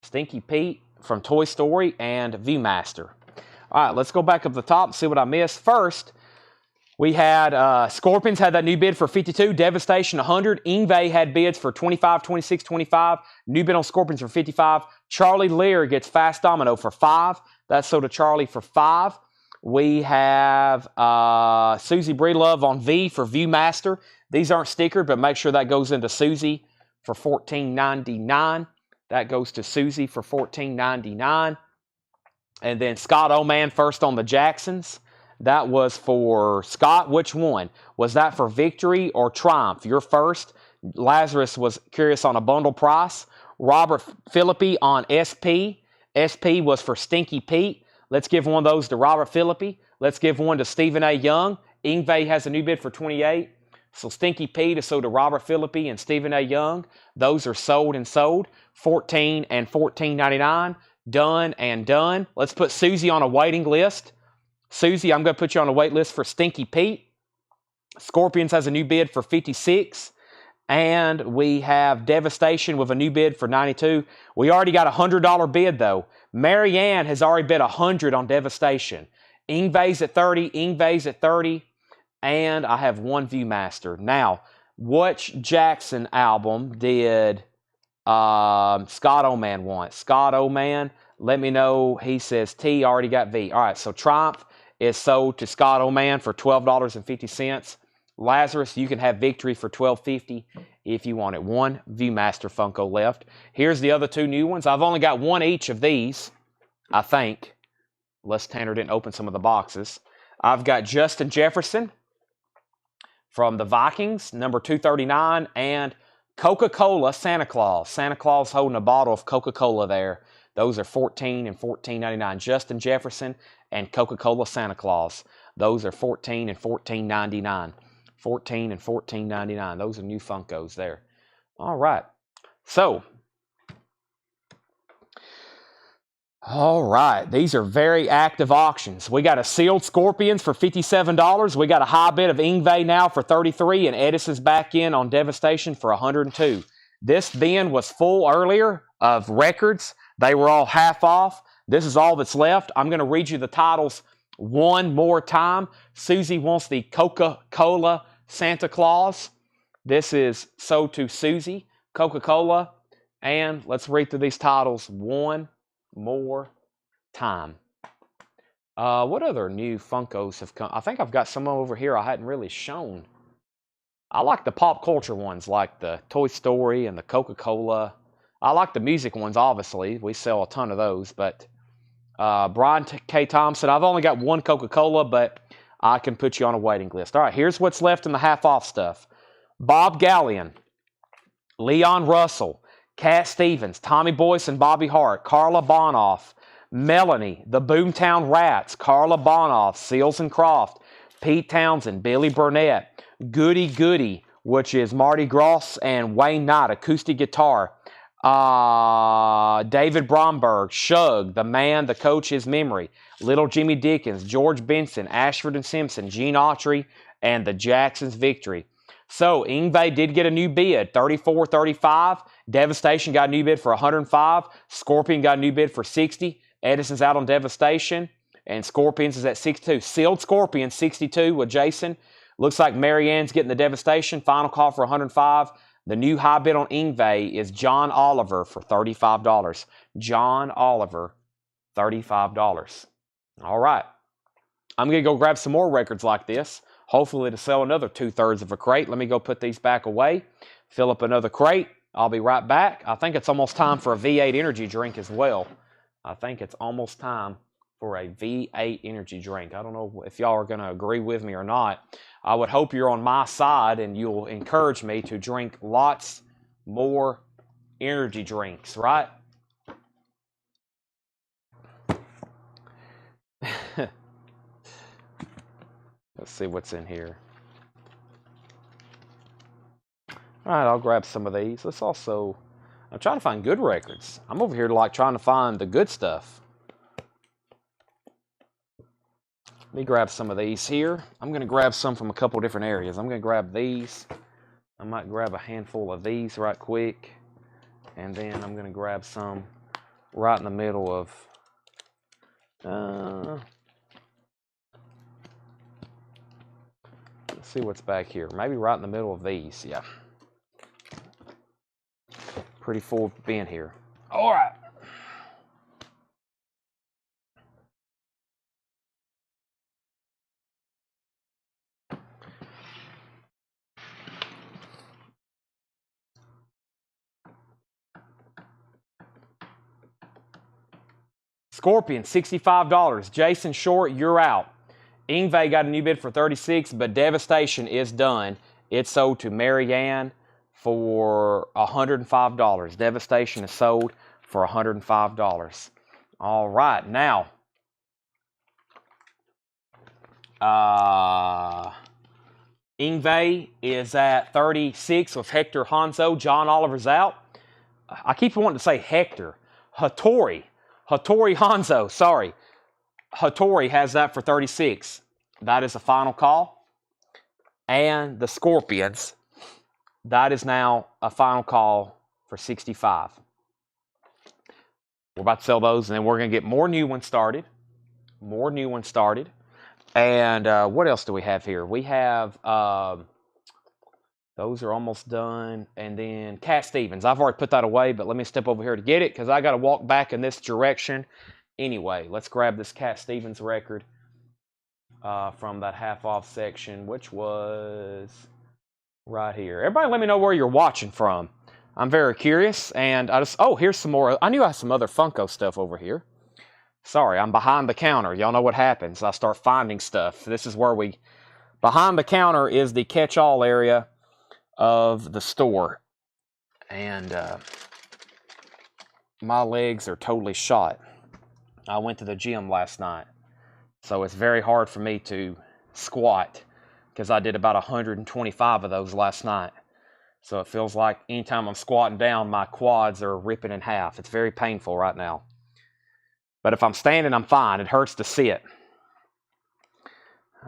Stinky Pete from Toy Story and Viewmaster. All right, let's go back up the top and see what I missed. First, we had Scorpions had that new bid for 52. Devastation 100. Ingve had bids for 25, 26, 25. New bid on Scorpions for 55. Charlie Lear gets Fast Domino for 5. That's sold to Charlie for 5. We have Susie Breedlove on V for Viewmaster. These aren't stickered, but make sure that goes into Susie for $14.99. That goes to Susie for $14.99. And then Scott Oman first on the Jacksons. That was for Scott. Which one? Was that for Victory or Triumph? You're first. Lazarus was curious on a bundle price. Robert Philippi on SP. SP was for Stinky Pete. Let's give one of those to Robert Philippi. Let's give one to Stephen A. Young. Ingve has a new bid for 28. So Stinky Pete is sold to Robert Philippi and Stephen A. Young. Those are sold and sold. $14 and $14.99. Done and done. Let's put Susie on a waiting list. Susie, I'm going to put you on a wait list for Stinky Pete. Scorpions has a new bid for 56. And we have Devastation with a new bid for 92. We already got a $100 bid, though. Marianne has already bid $100 on Devastation. Ingve's at 30. Ingve's at 30. And I have 1 Viewmaster. Now, which Jackson album did Scott Oman want? Scott Oman, let me know. He says T, already got V. All right, so Triumph is sold to Scott Oman for $12.50. Lazarus, you can have Victory for $12.50 if you want it. 1 Viewmaster Funko left. Here's the other 2 new ones. I've only got 1 each of these, I think, unless Tanner didn't open some of the boxes. I've got Justin Jefferson from the Vikings, number 239, and Coca-Cola Santa Claus. Santa Claus holding a bottle of Coca-Cola there. Those are $14 and $14.99. Justin Jefferson and Coca-Cola Santa Claus. Those are $14 and $14.99. $14 and $14.99. Those are new Funkos there. All right. So, all right. These are very active auctions. We got a sealed Scorpions for $57. We got a high bid of Ingve now for $33, and Edison's back in on Devastation for $102. This bin was full earlier of records. They were all half off. This is all that's left. I'm going to read you the titles one more time. Susie wants the Coca-Cola Santa Claus. This is sold to Susie, Coca-Cola, and let's read through these titles one more time. What other new Funkos have come? I think I've got some over here I hadn't really shown. I like the pop culture ones, like the Toy Story and the Coca-Cola. I like the music ones, obviously. We sell a ton of those, but Brian K. Thompson, I've only got one Coca-Cola, but I can put you on a waiting list. All right, here's what's left in the half-off stuff. Bob Gallion, Leon Russell, Cat Stevens, Tommy Boyce and Bobby Hart, Carla Bonoff, Melanie, the Boomtown Rats, Carla Bonoff, Seals and Croft, Pete Townsend, Billy Burnett, Goody Goody, which is Marty Gross and Wayne Knight, acoustic guitar, David Bromberg, Shug, The Man, The Coach, His Memory, Little Jimmy Dickens, George Benson, Ashford and Simpson, Gene Autry, and the Jacksons' Victory. So, Yngwie did get a new bid, $34.35. Devastation got a new bid for $105. Scorpion got a new bid for $60. Edison's out on Devastation, and Scorpions is at $62. Sealed Scorpion, $62 with Jason. Looks like Marianne's getting the Devastation. Final call for $105. The new high bid on Yngwie is John Oliver for $35. John Oliver, $35. All right. I'm going to go grab some more records like this. Hopefully to sell another 2/3 of a crate. Let me go put these back away. Fill up another crate. I'll be right back. I think it's almost time for a V8 energy drink as well. I think it's almost time for a V8 energy drink. I don't know if y'all are going to agree with me or not. I would hope you're on my side and you'll encourage me to drink lots more energy drinks, right? Let's see what's in here. All right, I'll grab some of these. Let's also, I'm trying to find good records. I'm over here like trying to find the good stuff. Let me grab some of these here. I'm going to grab some from a couple different areas. I'm going to grab these. I might grab a handful of these right quick. And then I'm going to grab some right in the middle of... let's see what's back here. Maybe right in the middle of these. Yeah. Pretty full bin here. All right. Scorpion, $65. Jason Short, you're out. Yngwie got a new bid for $36, but Devastation is done. It's sold to Marianne for $105. Devastation is sold for $105. All right, now, Yngwie is at 36 with Hector Hanzo. John Oliver's out. I keep wanting to say Hector. Hattori Hanzo, sorry. Hattori has that for 36. That is a final call. And the Scorpions, that is now a final call for 65. We're about to sell those, and then we're going to get more new ones started. And what else do we have here? We have, those are almost done. And then Cat Stevens. I've already put that away, but let me step over here to get it because I got to walk back in this direction. Anyway, let's grab this Cat Stevens record from that half-off section, which was right here. Everybody let me know where you're watching from. I'm very curious, and oh, here's some more. I knew I had some other Funko stuff over here. Sorry, I'm behind the counter. Y'all know what happens. I start finding stuff. This is where behind the counter is the catch-all area of the store. And my legs are totally shot. I went to the gym last night, so it's very hard for me to squat because I did about 125 of those last night. So it feels like anytime I'm squatting down, my quads are ripping in half. It's very painful right now. But if I'm standing, I'm fine. It hurts to sit.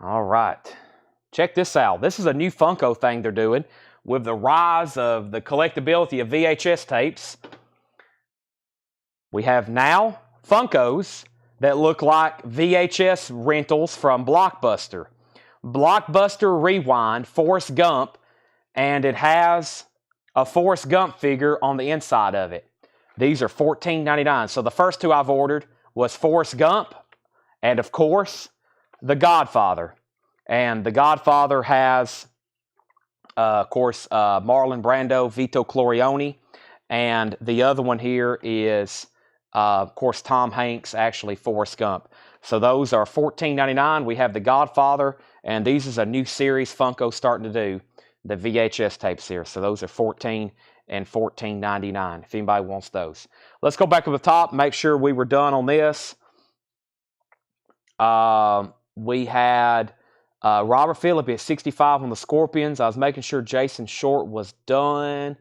All right. Check this out. This is a new Funko thing they're doing with the rise of the collectability of VHS tapes. We have now Funkos that look like VHS rentals from Blockbuster. Blockbuster Rewind, Forrest Gump, and it has a Forrest Gump figure on the inside of it. These are $14.99. So the first two I've ordered was Forrest Gump and, of course, The Godfather. And The Godfather has, of course, Marlon Brando, Vito Corleone. And the other one here is, of course, Tom Hanks, actually Forrest Gump. So those are $14.99. We have The Godfather, and these is a new series Funko starting to do, the VHS tapes here. So those are $14 and $14.99 if anybody wants those. Let's go back to the top, make sure we were done on this. We had Robert Phillips at 65 on the Scorpions. I was making sure Jason Short was done,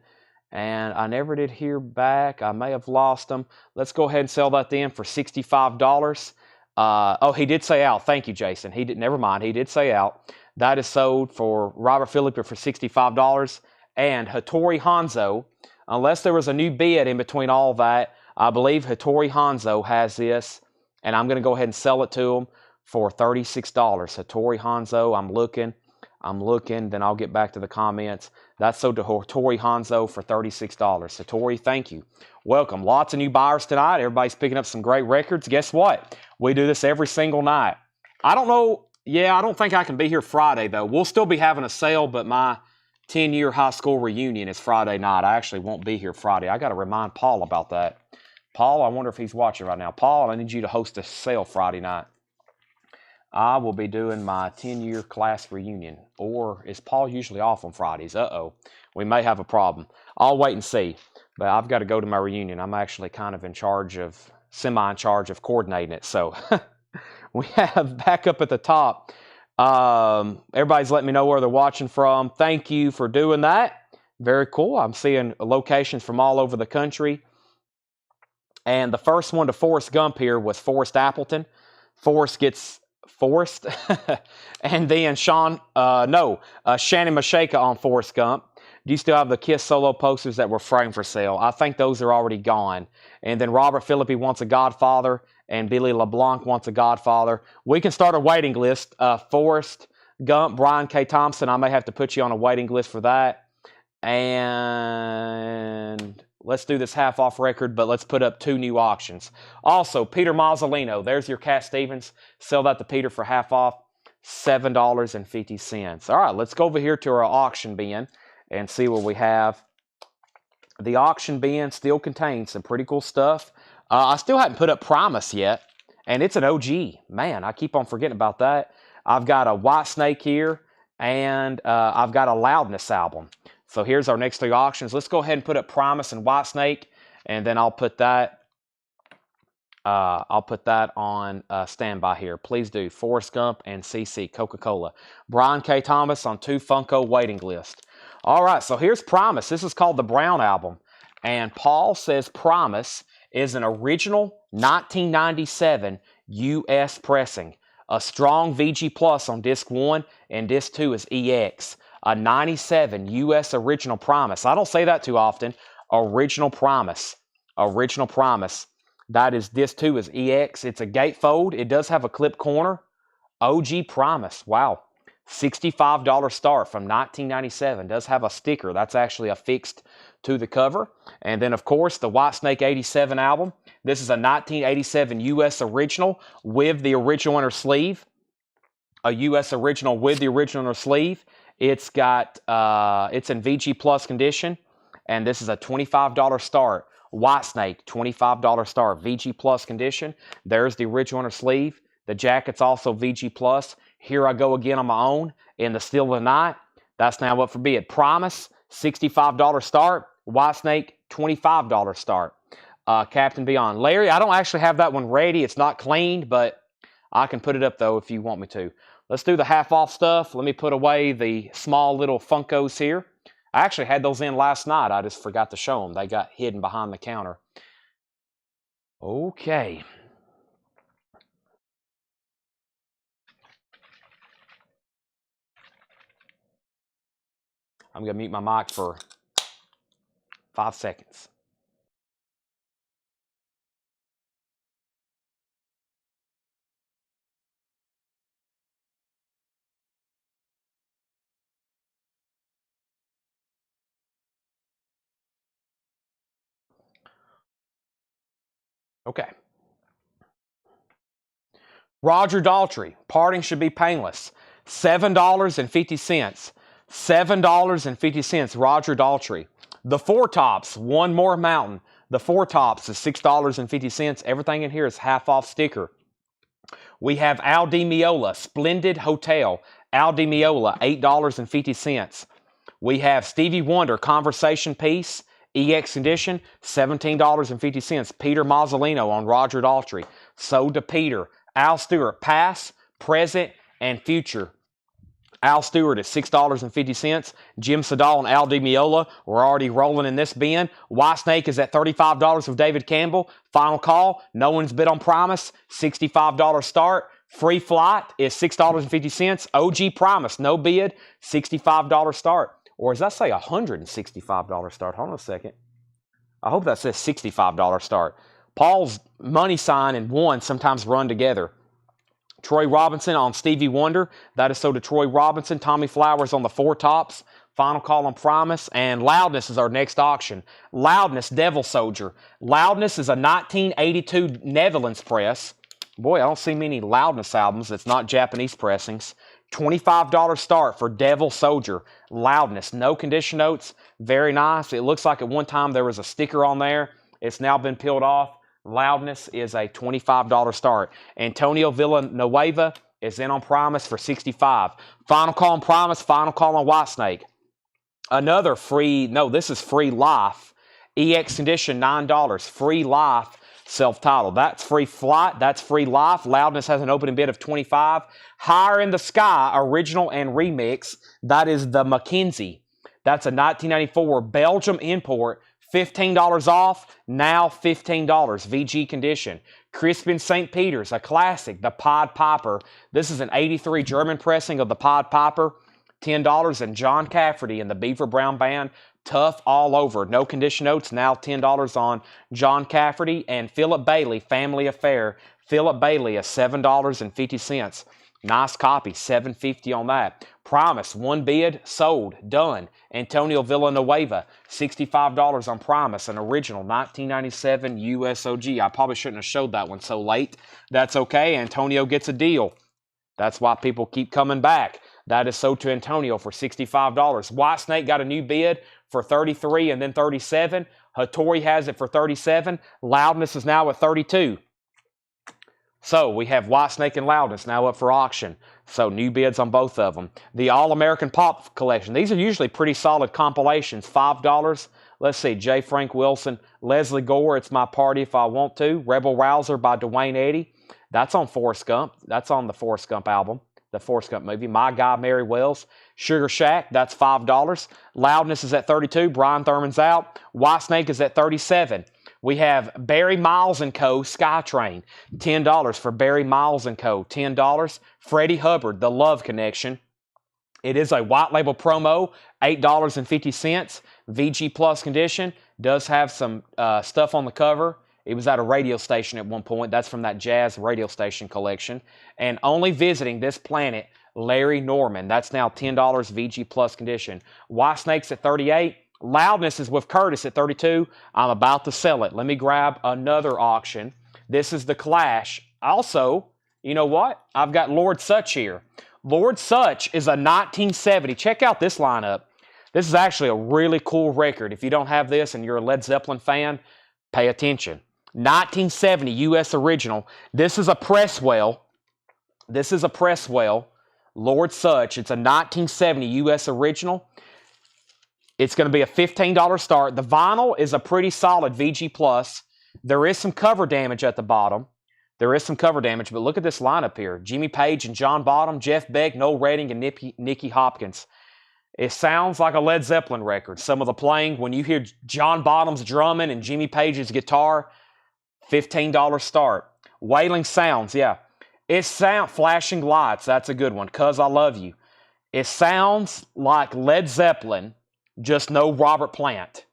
and I never did hear back. I may have lost them. Let's go ahead and sell that then for $65. Oh, he did say out. Thank you, Jason. He did. Never mind. He did say out. That is sold for Robert Phillips for $65. And Hattori Hanzo, unless there was a new bid in between all that, I believe Hattori Hanzo has this, and I'm going to go ahead and sell it to him for $36. Hattori Hanzo, I'm looking, then I'll get back to the comments. That's sold to Hattori Hanzo for $36. Hattori, thank you. Welcome. Lots of new buyers tonight. Everybody's picking up some great records. Guess what? We do this every single night. I don't know. Yeah, I don't think I can be here Friday, though. We'll still be having a sale, but my 10-year high school reunion is Friday night. I actually won't be here Friday. I got to remind Paul about that. Paul, I wonder if he's watching right now. Paul, I need you to host a sale Friday night. I will be doing my 10-year class reunion. Or is Paul usually off on Fridays? Uh-oh. We may have a problem. I'll wait and see. But I've got to go to my reunion. I'm actually kind of semi-in charge of coordinating it. So we have back up at the top. Everybody's letting me know where they're watching from. Thank you for doing that. Very cool. I'm seeing locations from all over the country. And the first one to Forrest Gump here was Forrest Appleton. Forrest gets Forrest. And then Shannon Mashaka on Forrest Gump. Do you still have the Kiss solo posters that were framed for sale? I think those are already gone. And then Robert Phillips wants a Godfather, and Billy LeBlanc wants a Godfather. We can start a waiting list. Forrest Gump, Brian K. Thompson, I may have to put you on a waiting list for that. And let's do this half-off record, but let's put up 2 new auctions. Also, Peter Mazzolino, there's your Cat Stevens. Sell that to Peter for half off, $7.50. All right, let's go over here to our auction bin and see what we have. The auction bin still contains some pretty cool stuff. I still haven't put up Primus yet, and it's an OG. Man, I keep on forgetting about that. I've got a White Snake here, and I've got a Loudness album. So here's our next 3 auctions. Let's go ahead and put up Primus and White Snake, and then I'll put that on standby here. Please do. Forrest Gump and CC, Coca-Cola. Brian K. Thomas on 2 Funko waiting list. All right, so here's Primus. This is called the Brown Album. And Paul says Primus is an original 1997 U.S. pressing. A strong VG Plus on disc 1, and disc 2 is EX. A 97 U.S. original Primus. I don't say that too often. Original Primus. Original Primus. That is, disc 2 is EX. It's a gatefold. It does have a clip corner. OG Primus. Wow. $65 start from 1997. Does have a sticker. That's actually affixed to the cover. And then, of course, the Whitesnake 87 album. This is a 1987 U.S. original with the original inner sleeve. A U.S. original with the original inner sleeve. It's got, it's in VG Plus condition. And this is a $25 start. Whitesnake, $25 start. VG Plus condition. There's the original inner sleeve. The jacket's also VG Plus. Here I go again on my own in the Still of the Night. That's now up for bid. Primus, $65 start. Whitesnake, $25 start. Captain Beyond. Larry, I don't actually have that one ready. It's not cleaned, but I can put it up, though, if you want me to. Let's do the half-off stuff. Let me put away the small little Funkos here. I actually had those in last night. I just forgot to show them. They got hidden behind the counter. Okay. I'm going to mute my mic for 5 seconds. Okay. Roger Daltrey, parting should be painless. $7.50. $7.50, Roger Daltrey. The Four Tops, One More Mountain. The Four Tops is $6.50. Everything in here is half off sticker. We have Al Di Meola, Splendid Hotel. Al Di Meola, $8.50. We have Stevie Wonder, Conversation Piece, EX Edition, $17.50. Peter Mazzolino on Roger Daltrey. Sold to Peter. Al Stewart, Past, Present, and Future. Al Stewart is $6.50. Jim Sedal and Al Di Meola, we're already rolling in this bin. Whitesnake is at $35 with David Campbell. Final call, no one's bid on Promise, $65 start. Free Flight is $6.50. OG Promise, no bid, $65 start. Or does that say $165 start? Hold on a second. I hope that says $65 start. Paul's money sign and one sometimes run together. Troy Robinson on Stevie Wonder. That is so to Troy Robinson. Tommy Flowers on the Four Tops. Final call on Promise. And Loudness is our next auction. Loudness, Devil Soldier. Loudness is a 1982 Netherlands press. Boy, I don't see many Loudness albums. It's not Japanese pressings. $25 start for Devil Soldier. Loudness. No condition notes. Very nice. It looks like at one time there was a sticker on there. It's now been peeled off. Loudness is a $25 start. Antonio Villanueva is in on Promise for $65. Final call on Promise. Final call on Whitesnake. Another free, no, this is Free Life. EX Edition, $9. Free Life, self-titled. That's Free Flight. That's Free Life. Loudness has an opening bid of $25. Higher in the Sky, original and remix. That is the Mackenzie. That's a 1994 Belgium import. $15 off, now $15, VG condition. Crispin St. Peter's, a classic, the Pied Piper. This is an 83 German pressing of the Pied Piper, $10. And John Cafferty and the Beaver Brown Band, Tough All Over. No condition notes, now $10 on John Cafferty. And Philip Bailey, Family Affair. Philip Bailey is $7.50. Nice copy, $7.50 on that. Promise, one bid, sold, done. Antonio Villanueva, $65 on Promise, an original 1997 USOG. I probably shouldn't have showed that one so late. That's okay. Antonio gets a deal. That's why people keep coming back. That is sold to Antonio for $65. Whitesnake got a new bid for $33 and then $37. Hattori has it for $37. Loudness is now at $32. So we have Whitesnake and Loudness now up for auction. So new bids on both of them. The All-American Pop Collection. These are usually pretty solid compilations. $5. Let's see. J. Frank Wilson. Leslie Gore, It's My Party If I Want To. Rebel Rouser by Dwayne Eddy. That's on Forrest Gump. That's on the Forrest Gump album. The Forrest Gump movie. My Guy, Mary Wells. Sugar Shack. That's $5. Loudness is at $32. Brian Thurman's out. Whitesnake is at $37. We have Barry Miles & Co. Skytrain, $10 for Barry Miles & Co. $10. Freddie Hubbard, The Love Connection. It is a white label promo, $8.50. VG Plus condition. Does have some stuff on the cover. It was at a radio station at one point. That's from that jazz radio station collection. And Only Visiting This Planet, Larry Norman. That's now $10 VG Plus condition. Whitesnake's at $38. Loudness is with Curtis at $32. I'm about to sell it. Let me grab another auction. This is the Clash. Also, you know what? I've got Lord Sutch here. Lord Sutch is a 1970. Check out this lineup. This is actually a really cool record. If you don't have this and you're a Led Zeppelin fan, pay attention. 1970 U.S. original. This is a Presswell. This is a Presswell. Lord Sutch. It's a 1970 U.S. original. It's going to be a $15 start. The vinyl is a pretty solid VG Plus. There is some cover damage at the bottom. There is some cover damage, but look at this lineup here. Jimmy Page and John Bonham, Jeff Beck, Noel Redding, and Nicky Hopkins. It sounds like a Led Zeppelin record. Some of the playing, when you hear John Bonham's drumming and Jimmy Page's guitar, $15 start. Wailing Sounds, yeah. Flashing Lights, that's a good one. 'Cause I Love You. It sounds like Led Zeppelin, just no Robert Plant.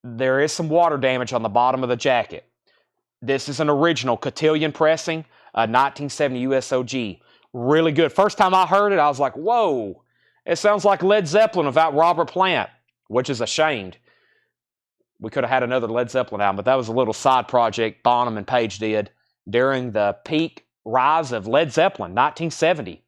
There is some water damage on the bottom of the jacket. This is an original Cotillion pressing, a 1970 USOG. Really good. First time I heard it, I was like, whoa. It sounds like Led Zeppelin without Robert Plant, which is ashamed. We could have had another Led Zeppelin album, but that was a little side project Bonham and Page did during the peak rise of Led Zeppelin, 1970.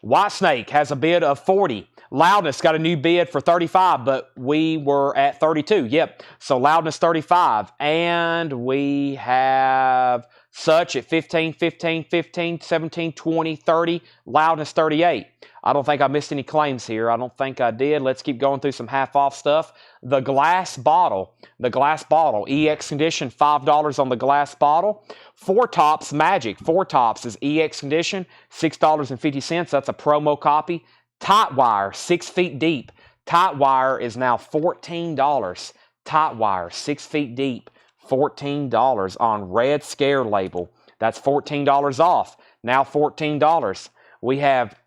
Whitesnake has a bid of 40. Loudness got a new bid for 35, but we were at 32. Yep. So Loudness 35. And we have Such at 15, 15, 15, 17, 20, 30. Loudness 38. I don't think I missed any claims here. I don't think I did. Let's keep going through some half-off stuff. The glass bottle, EX Condition, $5 on the glass bottle. Four Tops Magic, Four Tops is EX Condition, $6.50. That's a promo copy. Tight Wire, 6 feet deep. Tight Wire is now $14. Tight Wire, 6 feet deep, $14 on Red Scare label. That's $14 off. Now $14. We have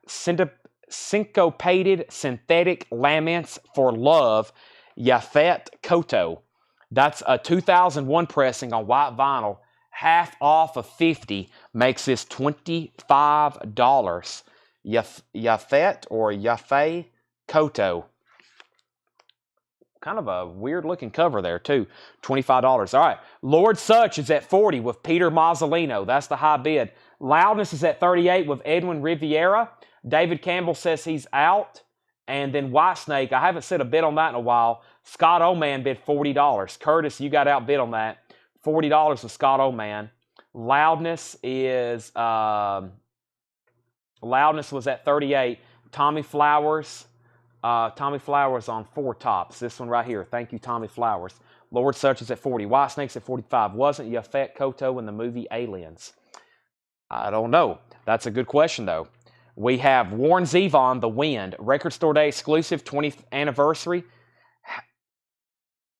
Syncopated Synthetic Laments for Love, Yafet Koto. That's a 2001 pressing on white vinyl. Half off of 50 makes this $25. Yafet or Yafe Koto. Kind of a weird looking cover there too. $25. All right. Lord Such is at 40 with Peter Mazzolino. That's the high bid. Loudness is at 38 with Edwin Riviera. David Campbell says he's out. And then Whitesnake, I haven't said a bid on that in a while. Scott Oman bid $40. Curtis, you got outbid on that. $40 with Scott Oman. Loudness is Loudness was at 38. Tommy Flowers on Four Tops. This one right here. Thank you, Tommy Flowers. Lord Such is at 40. Whitesnake's at 45. Wasn't Yafet Koto in the movie Aliens? I don't know. That's a good question, though. We have Warren Zevon, The Wind. Record Store Day exclusive, 20th anniversary.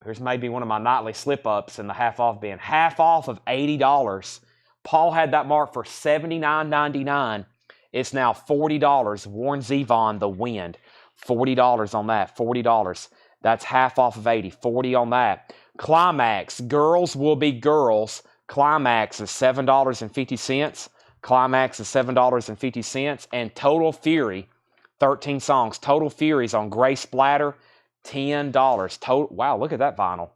Here's maybe one of my nightly slip-ups in the half-off bin. Half off of $80. Paul had that marked for $79.99. It's now $40. Warren Zevon, The Wind. $40 on that. $40. That's half off of 80. $40 on that. Climax. Girls Will Be Girls. Climax is $7.50. Climax is $7.50. And Total Fury, 13 songs. Total Fury's on Gray Splatter, $10. Wow, look at that vinyl.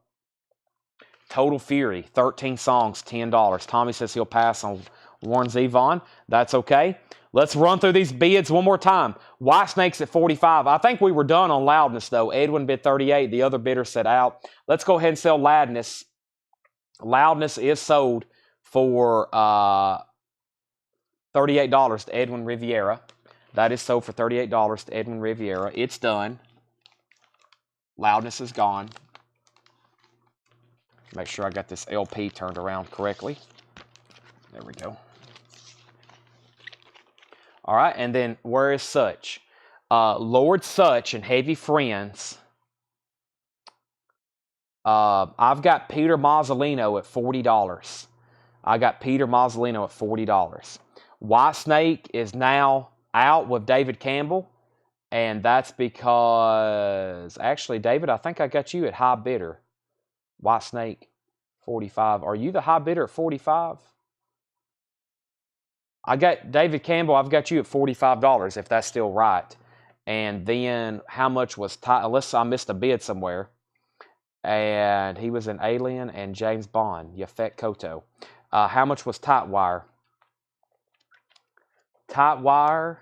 Total Fury, 13 songs, $10. Tommy says he'll pass on Warren Zevon. That's okay. Let's run through these bids one more time. Whitesnake's at 45. I think we were done on Loudness, though. Edwin bid 38. The other bidder said out. Let's go ahead and sell Loudness. Loudness is sold for $38 to Edwin Riviera. That is sold for $38 to Edwin Riviera. It's done. Loudness is gone. Make sure I got this LP turned around correctly. There we go. All right, and then where is Such? Lord Such and Heavy Friends. I've got Peter Mazzolino at $40. I got Peter Mazzolino at $40. Whitesnake is now out with David Campbell, and that's because, actually, David, I think I got you at high bidder. Whitesnake, 45. Are you the high bidder at 45? I got David Campbell, I've got you at $45, if that's still right. And then how much was, unless I missed a bid somewhere. And he was an Alien and James Bond, Yafet Koto. How much was Tight Wire? Tight Wire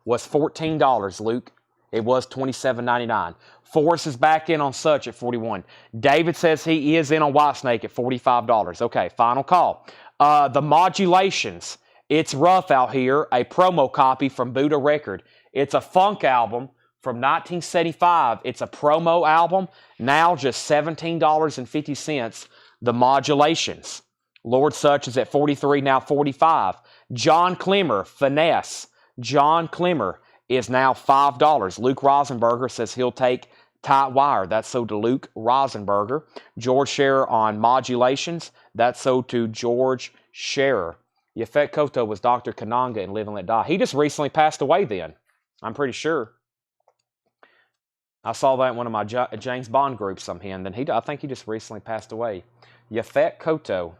was $14, Luke. It was $27.99. Forrest is back in on Such at $41. David says he is in on Whitesnake at $45. Okay, final call. The Modulations. It's Rough Out Here, a promo copy from Buddha Record. It's a funk album from 1975. It's a promo album. Now just $17.50. The Modulations. Lord Such is at 43, now 45. John Clemmer, Finesse. John Clemmer is now $5. Luke Rosenberger says he'll take Tight Wire. That's sold to Luke Rosenberger. George Scherer on Modulations. That's sold to George Scherer. Yafet Koto was Dr. Kananga in Live and Let Die. He just recently passed away then. I'm pretty sure. I saw that in one of my James Bond groups I'm in. I think he just recently passed away. Yafet Koto.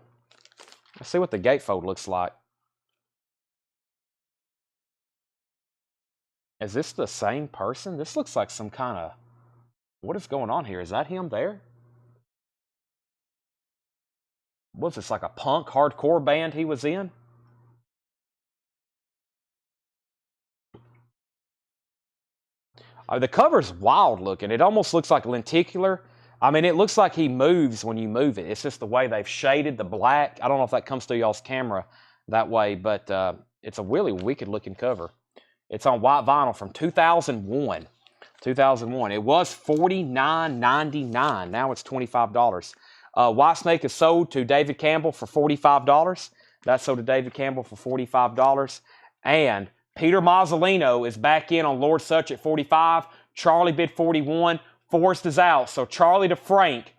Let's see what the gatefold looks like. Is this the same person? This looks like some kind of What is going on here? Is that him there? Was this like a punk hardcore band he was in? The cover's wild looking. It almost looks like lenticular. I mean, it looks like he moves when you move it. It's just the way they've shaded the black. I don't know if that comes through y'all's camera that way, but it's a really wicked looking cover. It's on white vinyl from 2001. 2001. It was $49.99. Now it's $25. Whitesnake is sold to David Campbell for $45. That's sold to David Campbell for $45. And Peter Mazzolino is back in on Lord Such at 45. Charlie bid 41. Forrest is out. So Charlie to Frank,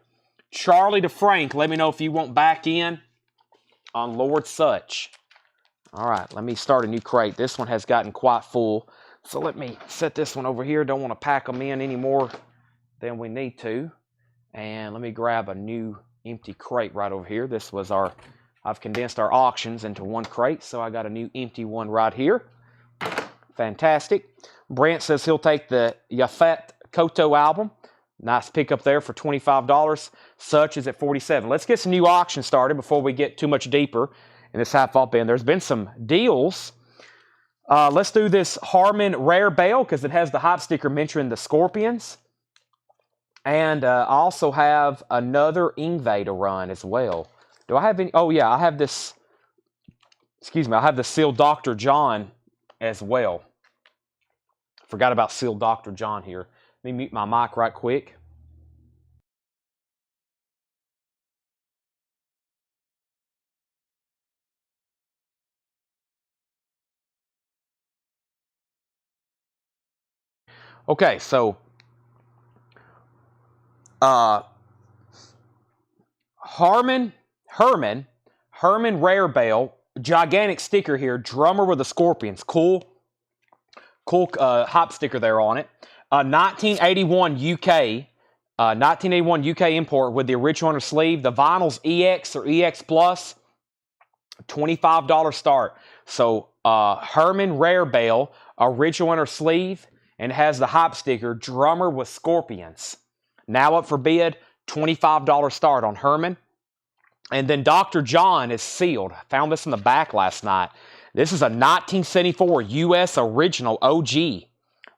let me know if you want back in on Lord Such. All right, let me start a new crate. This one has gotten quite full. So let me set this one over here. Don't want to pack them in any more than we need to. And let me grab a new empty crate right over here. This was I've condensed our auctions into one crate. So I got a new empty one right here. Fantastic. Brent says he'll take the Yafet Koto album. Nice pickup there for $25. Such is at $47. Let's get some new auctions started before we get too much deeper in this half-off bin. There's been some deals. Let's do this Harmon Rare Bale because it has the hype sticker mentioning the Scorpions. And I also have another Ingve to run as well. Do I have any? Oh, yeah, I have this. Excuse me. I have the sealed Dr. John as well. Forgot about sealed Dr. John here. Let me mute my mic right quick. Okay, so Herman Rare Bale, gigantic sticker here, drummer with the Scorpions. Cool hop sticker there on it. 1981 UK. 1981 UK import with the original on the sleeve. The vinyl's EX or EX Plus. $25 start. So Herman Rare Bale, original inner sleeve, and has the hype sticker, drummer with Scorpions. Now up for bid, $25 start on Herman. And then Dr. John is sealed. Found this in the back last night. This is a 1974 US original OG.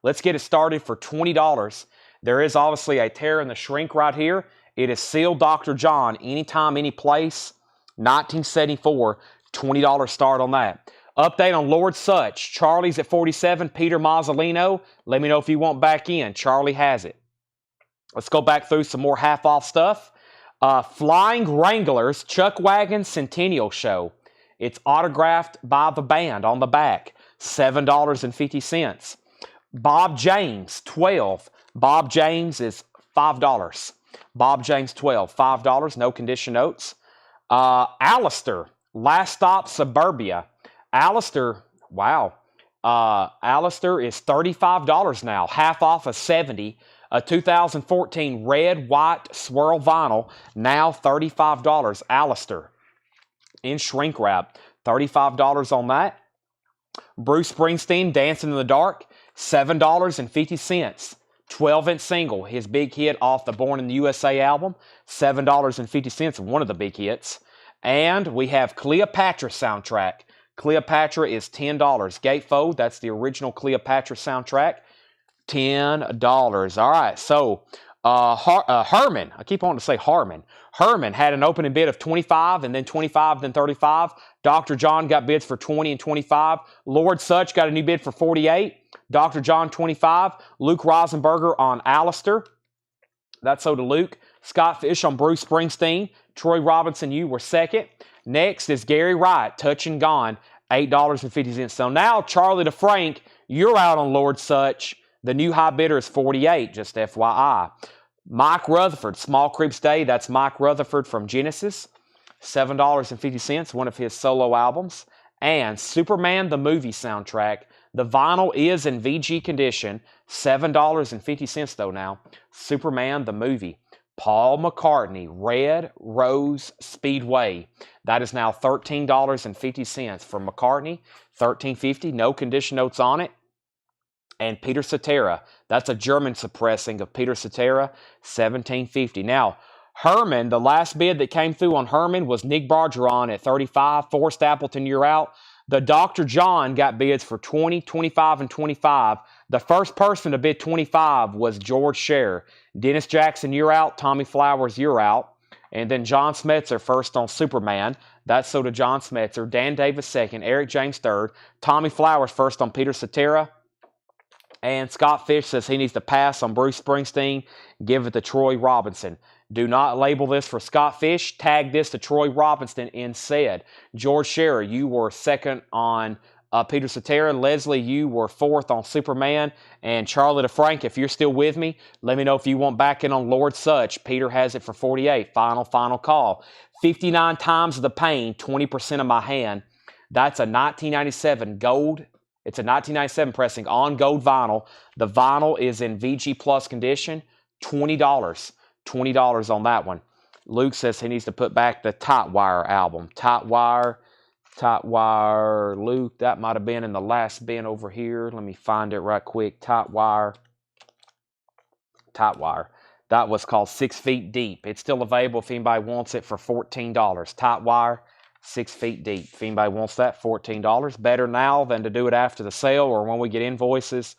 Let's get it started for $20. There is obviously a tear in the shrink right here. It is sealed Dr. John, anytime, any place. 1974, $20 start on that. Update on Lord Such. Charlie's at 47. Peter Mazzolino. Let me know if you want back in. Charlie has it. Let's go back through some more half-off stuff. Flying Wranglers Chuck Wagon Centennial Show. It's autographed by the band on the back. $7.50. Bob James, 12. Bob James is $5. Bob James, 12. $5. No condition notes. Alistair, Last Stop Suburbia. Alistair, wow. Alistair is $35 now, half off of $70. A 2014 red, white swirl vinyl, now $35. Alistair in shrink wrap, $35 on that. Bruce Springsteen, Dancing in the Dark, $7.50. 12-inch single, his big hit off the Born in the USA album, $7.50, one of the big hits. And we have Cleopatra soundtrack. Cleopatra is $10. Gatefold, that's the original Cleopatra soundtrack, $10. All right, so Herman, I keep wanting to say Harmon. Herman had an opening bid of 25, and then 25, then 35. Dr. John got bids for 20 and 25. Lord Such got a new bid for 48. Dr. John, 25. Luke Rosenberger on Alistair. That's so to Luke. Scott Fish on Bruce Springsteen. Troy Robinson, you were second. Next is Gary Wright, Touch and Gone, $8.50. So now, Charlie to Frank, you're out on Lord Such. The new high bidder is 48, just FYI. Mike Rutherford, Small Creeps Day. That's Mike Rutherford from Genesis. $7.50, one of his solo albums. And Superman the Movie soundtrack. The vinyl is in VG condition. $7.50 though now. Superman the Movie. Paul McCartney, Red Rose Speedway. That is now $13.50 for McCartney. $13.50, no condition notes on it. And Peter Cetera, that's a German suppressing of Peter Cetera, 1750. Now, Herman, the last bid that came through on Herman was Nick Bargeron at 35. Forrest Appleton, you're out. The Dr. John got bids for 20, 25, and 25. The first person to bid 25 was George Scherer. Dennis Jackson, you're out. Tommy Flowers, you're out. And then John Smetzer first on Superman. That's so to John Smetzer. Dan Davis second. Eric James third. Tommy Flowers first on Peter Cetera. And Scott Fish says he needs to pass on Bruce Springsteen. Give it to Troy Robinson. Do not label this for Scott Fish. Tag this to Troy Robinson instead. George Scherer, you were second on Peter Cetera. Leslie, you were fourth on Superman. And Charlie DeFrank, if you're still with me, let me know if you want back in on Lord Such. Peter has it for 48. Final call. 59 times the pain, 20% of my hand. That's a 1997 gold. It's a 1997 pressing on gold vinyl. The vinyl is in VG Plus condition. $20. $20 on that one. Luke says he needs to put back the Tightwire album. Tightwire, Luke, that might have been in the last bin over here. Let me find it right quick. Tightwire. That was called 6 Feet Deep. It's still available if anybody wants it for $14. Tightwire, 6 Feet Deep. If anybody wants that, $14. Better now than to do it after the sale or when we get invoices.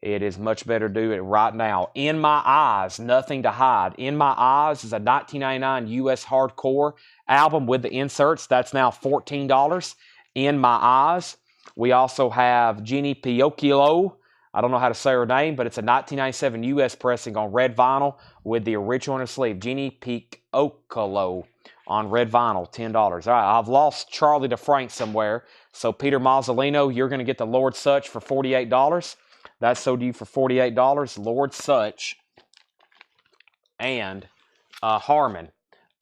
It is much better to do it right now. In My Eyes, Nothing to Hide. In My Eyes is a 1999 U.S. hardcore album with the inserts. That's now $14. In My Eyes. We also have Jeannie Piocchio. I don't know how to say her name, but it's a 1997 U.S. pressing on red vinyl with the original on the sleeve. Jeannie Piocchio on red vinyl, $10. All right, I've lost Charlie DeFrank somewhere. So Peter Mazzolino, you're going to get the Lord Such for $48. That's sold to you for $48. Lord Such and Harmon.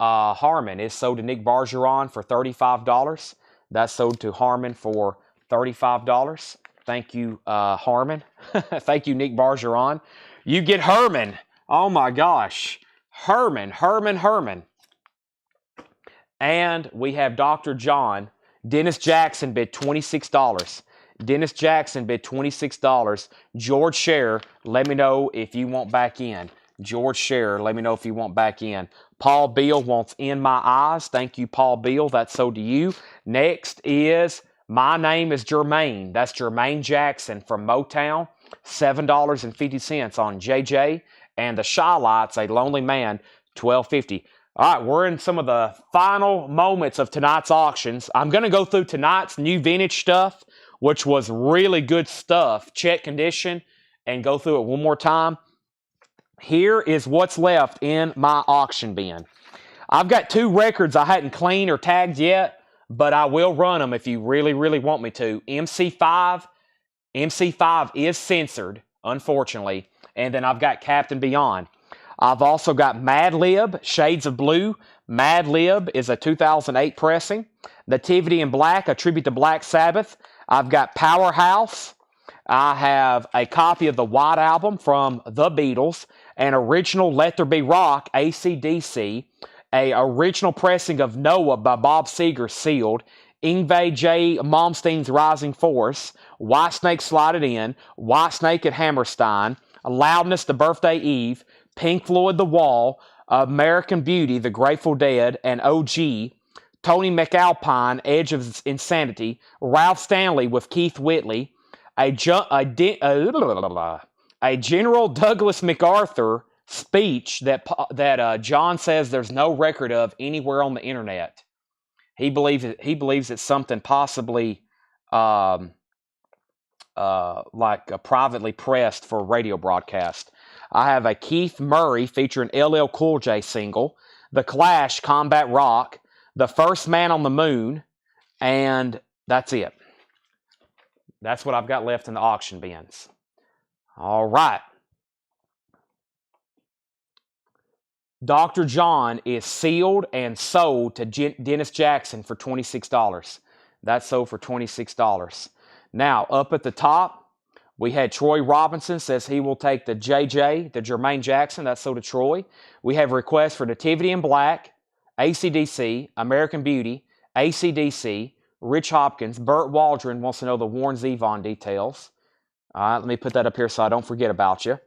Harmon is sold to Nick Bargeron for $35. That's sold to Harmon for $35. Thank you, Harmon. Thank you, Nick Bargeron. You get Herman. Oh, my gosh. Herman. And we have Dr. John. Dennis Jackson bid $26. Dennis Jackson bid $26. George Scherer, let me know if you want back in. George Scherer, let me know if you want back in. Paul Beal wants In My Eyes. Thank you, Paul Beal. That's sold to you. Next is My Name is Jermaine. That's Jermaine Jackson from Motown. $7.50 on JJ. And the Shy Lights, A Lonely Man, $12.50. All right, we're in some of the final moments of tonight's auctions. I'm going to go through tonight's new vintage stuff, which was really good stuff. Check condition and go through it one more time. Here is what's left in my auction bin. I've got 2 records I hadn't cleaned or tagged yet, but I will run them if you really, really want me to. MC5 is censored, unfortunately. And then I've got Captain Beyond. I've also got Mad Lib, Shades of Blue. Mad Lib is a 2008 pressing. Nativity in Black, a tribute to Black Sabbath. I've got Powerhouse. I have a copy of the White Album from The Beatles. An original Let There Be Rock, AC/DC. A original pressing of Noah by Bob Seger, sealed. Yngwie J. Malmsteen's Rising Force. Whitesnake Slide It In. Whitesnake at Hammerstein. Loudness, The Birthday Eve. Pink Floyd, The Wall. American Beauty, The Grateful Dead, and OG. Tony McAlpine, Edge of Insanity. Ralph Stanley with Keith Whitley. A General Douglas MacArthur speech that John says there's no record of anywhere on the internet. He believes it's something possibly like privately pressed for radio broadcast. I have a Keith Murray featuring LL Cool J single, The Clash, Combat Rock, The First Man on the Moon, and that's it. That's what I've got left in the auction bins. All right. Dr. John is sealed and sold to Dennis Jackson for $26. That's sold for $26. Now, up at the top, we had Troy Robinson says he will take the JJ, the Jermaine Jackson. That's sold to Troy. We have requests for Nativity in Black, AC/DC, American Beauty, AC/DC, Rich Hopkins. Burt Waldron wants to know the Warren Zevon details. All right, let me put that up here so I don't forget about you.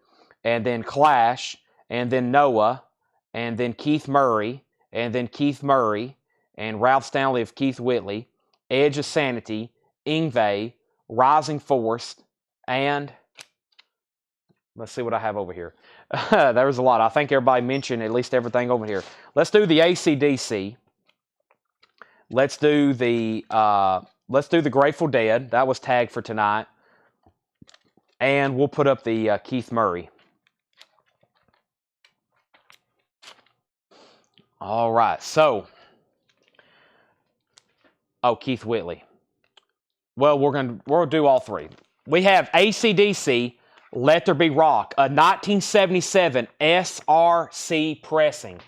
And then Clash, and then Noah, and then Keith Murray, and then Keith Murray, and Ralph Stanley of Keith Whitley, Edge of Sanity, Ingve, Rising Force, and let's see what I have over here. There was a lot. I think everybody mentioned at least everything over here. Let's do the AC/DC. Let's do the Grateful Dead. That was tagged for tonight. And we'll put up the Keith Murray. All right, so, Keith Whitley. Well, we'll do all three. We have AC/DC, Let There Be Rock, a 1977 SRC pressing.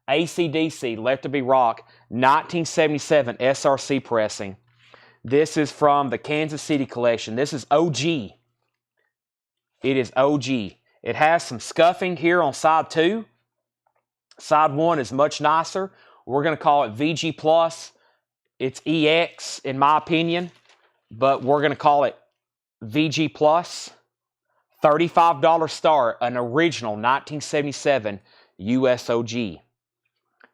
AC/DC, Let There Be Rock, 1977 SRC pressing. This is from the Kansas City collection. This is OG. It is OG. It has some scuffing here on side 2. Side 1 is much nicer. We're going to call it VG Plus. It's EX in my opinion, but we're going to call it VG Plus. $35 start, an original 1977 US OG.